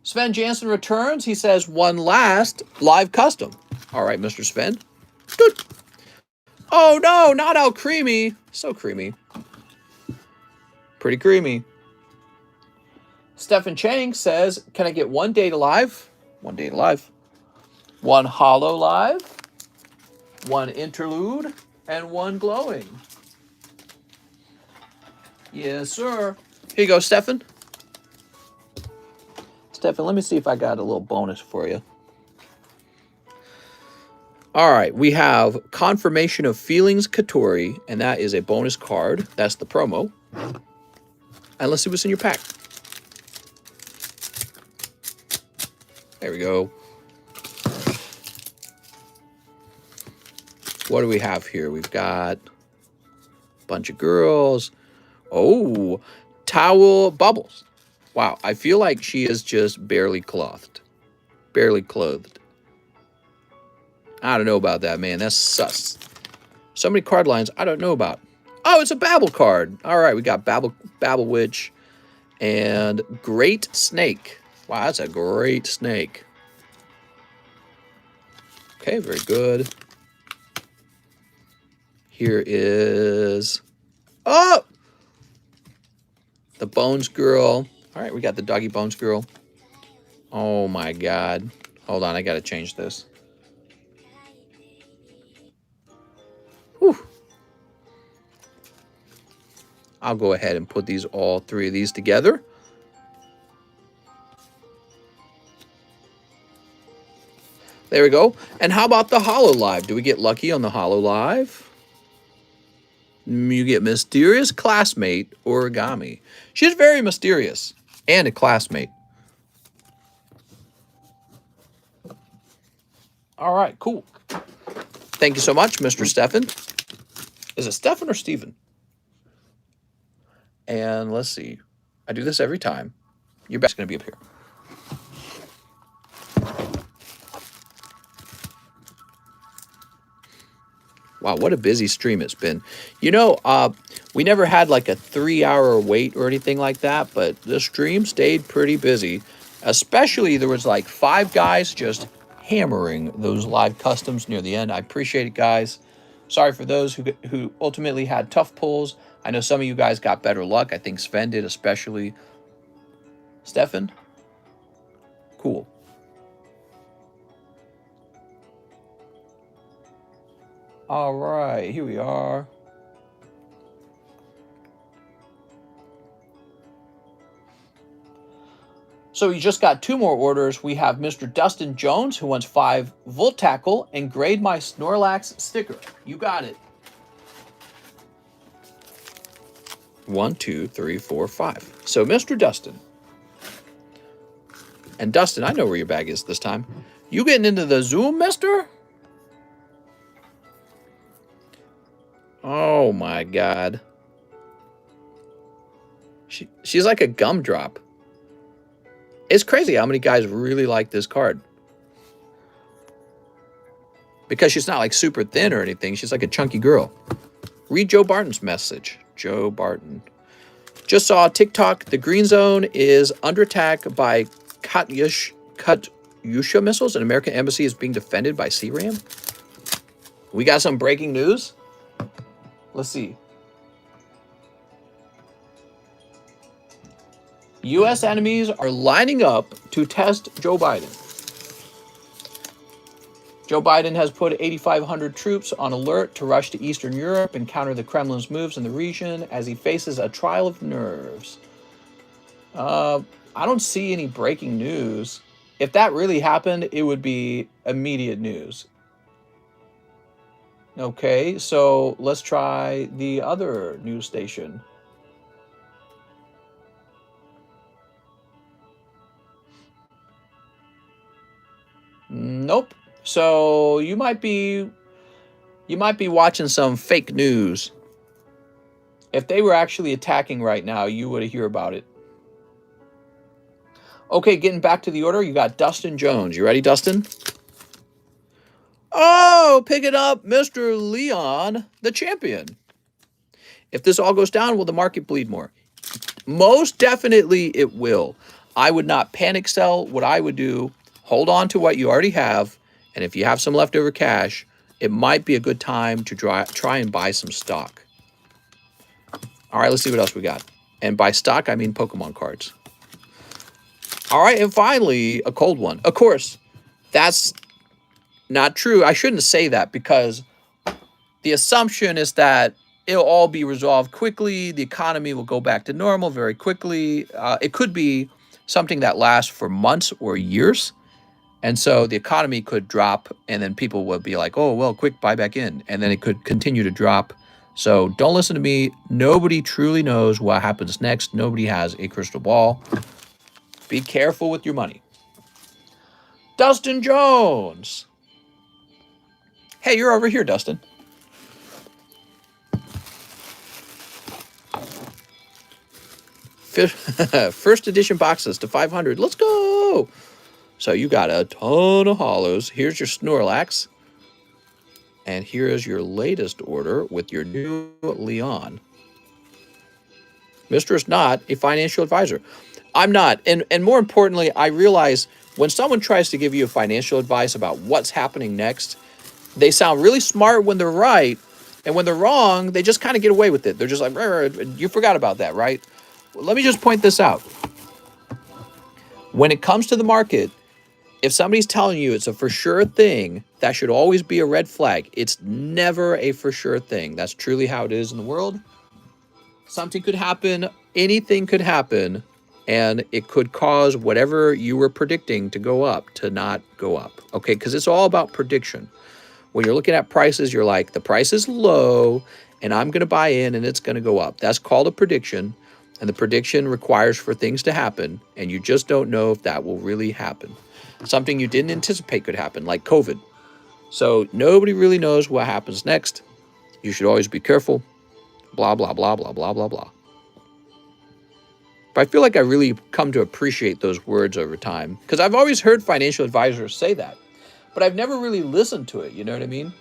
Sven Jansen returns. He says, one last live custom. All right, Mr. Sven. Good. Oh, no, not how creamy. So creamy. Pretty creamy. Stephen Chang says, can I get one data live? One data live. One hollow live. One interlude. And one glowing. Yes, sir. Here you go, Stephen. Stephen, let me see if I got a little bonus for you. All right, we have Confirmation of Feelings Katori, and that is a bonus card. That's the promo. And let's see what's in your pack. There we go. What do we have here? We've got a bunch of girls. Oh, Towel Bubbles. Wow, I feel like she is just barely clothed. Barely clothed. I don't know about that, man. That's sus. So many card lines I don't know about. Oh, it's a Babble card. All right, we got Babble Witch and Great Snake. Wow, that's a great snake. Okay, very good. Here is Oh! The Bones Girl. All right, we got the Doggy Bones Girl. Oh my God. Hold on, I gotta change this. Whew. I'll go ahead and put all three of these together. There we go. And how about the Holo Live? Do we get lucky on the Holo Live? You get Mysterious Classmate Origami. She's very mysterious and a classmate. All right, cool. Thank you so much, Mr. Stefan. Is it Stefan or Steven? And let's see. I do this every time. Your back's going to be up here. Wow, what a busy stream it's been. You know, we never had like a 3-hour wait or anything like that, but the stream stayed pretty busy. Especially there was like 5 guys just hammering those live customs near the end. I appreciate it, guys. Sorry for those who ultimately had tough pulls. I know some of you guys got better luck. I think Sven did especially. Stefan? Cool. All right, here we are. So we just got 2 more orders. We have Mr. Dustin Jones, who wants 5 Volt Tackle and Grade My Snorlax sticker. You got it. 1, 2, 3, 4, 5. So Mr. Dustin. And Dustin, I know where your bag is this time. You getting into the Zoom, mister? Oh my God. She's like a gumdrop. It's crazy how many guys really like this card. Because she's not like super thin or anything. She's like a chunky girl. Read Joe Barton's message. Joe Barton. Just saw TikTok. The green zone is under attack by Katyusha missiles. An American embassy is being defended by CRAM. We got some breaking news. Let's see. U.S. enemies are lining up to test Joe Biden. Joe Biden has put 8,500 troops on alert to rush to Eastern Europe and counter the Kremlin's moves in the region as he faces a trial of nerves. I don't see any breaking news. If that really happened, it would be immediate news. Okay, so let's try the other news station. Nope. So you might be watching some fake news. If they were actually attacking right now, you would hear about it. Okay, getting back to the order, you got Dustin Jones. You ready, Dustin? Oh, pick it up, Mr. Leon, the champion. If this all goes down, will the market bleed more? Most definitely it will. I would not panic sell. What I would do, hold on to what you already have, and if you have some leftover cash, it might be a good time to try and buy some stock. All right, let's see what else we got. And by stock, I mean Pokemon cards. All right, and finally, a cold one. Of course, that's not true. I shouldn't say that because the assumption is that it'll all be resolved quickly. The economy will go back to normal very quickly. It could be something that lasts for months or years. And so the economy could drop and then people would be like, oh, well, quick, buy back in. And then it could continue to drop. So don't listen to me. Nobody truly knows what happens next. Nobody has a crystal ball. Be careful with your money. Dustin Jones. Hey, you're over here, Dustin. First edition boxes to 500. Let's go. So you got a ton of holos. Here's your Snorlax. And here is your latest order with your new Leon. Mr. is not a financial advisor. I'm not. And more importantly, I realize when someone tries to give you financial advice about what's happening next, they sound really smart when they're right, And when they're wrong, they just kind of get away with it. They're just like, you forgot about that, right? Well, let me just point this out. When it comes to the market, if somebody's telling you it's a for sure thing, that should always be a red flag. It's never a for sure thing. That's truly how it is in the world. Something could happen, anything could happen, and it could cause whatever you were predicting to go up to not go up. Okay, because it's all about prediction. When you're looking at prices, you're like, the price is low, and I'm going to buy in, and it's going to go up. That's called a prediction, and the prediction requires for things to happen, and you just don't know if that will really happen. Something you didn't anticipate could happen, like COVID. So nobody really knows what happens next. You should always be careful. Blah, blah, blah, blah, blah, blah, blah. But I feel like I really come to appreciate those words over time, because I've always heard financial advisors say that, but I've never really listened to it, you know what I mean?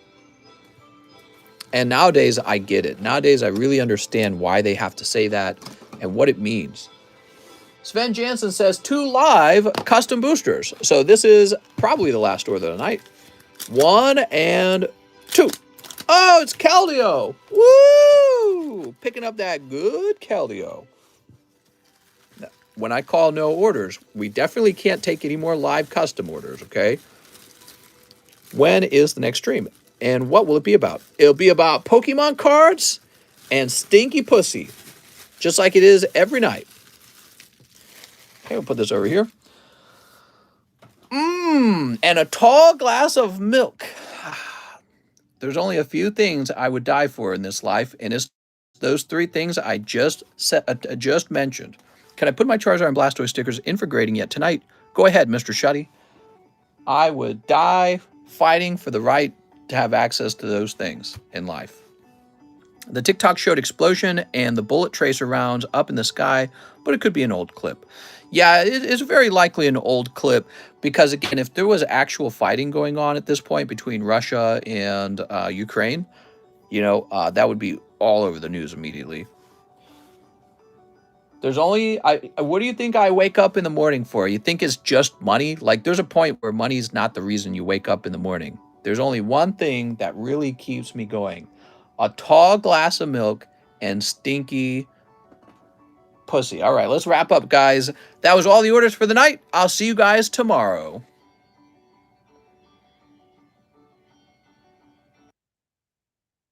And nowadays, I get it. Nowadays, I really understand why they have to say that and what it means. Sven Jansen says 2 live custom boosters. So this is probably the last order of the night. 1 and 2. Oh, it's Caldeo. Woo! Picking up that good Caldeo. When I call no orders, we definitely can't take any more live custom orders, okay? When is the next stream? And what will it be about? It'll be about Pokemon cards and stinky pussy, just like it is every night. Okay, we'll put this over here. And a tall glass of milk. There's only a few things I would die for in this life, and it's those 3 things I just mentioned. Can I put my Charizard and Blastoise stickers in for grading yet tonight? Go ahead, Mr. Shuddy. I would die fighting for the right to have access to those things in life. The TikTok showed explosion and the bullet tracer rounds up in the sky, but it could be an old clip. Yeah, it's very likely an old clip because, again, if there was actual fighting going on at this point between Russia and Ukraine, that would be all over the news immediately. There's only, what do you think I wake up in the morning for? You think it's just money? Like, there's a point where money's not the reason you wake up in the morning. There's only one thing that really keeps me going. A tall glass of milk and stinky pussy. All right, let's wrap up, guys. That was all the orders for the night. I'll see you guys tomorrow.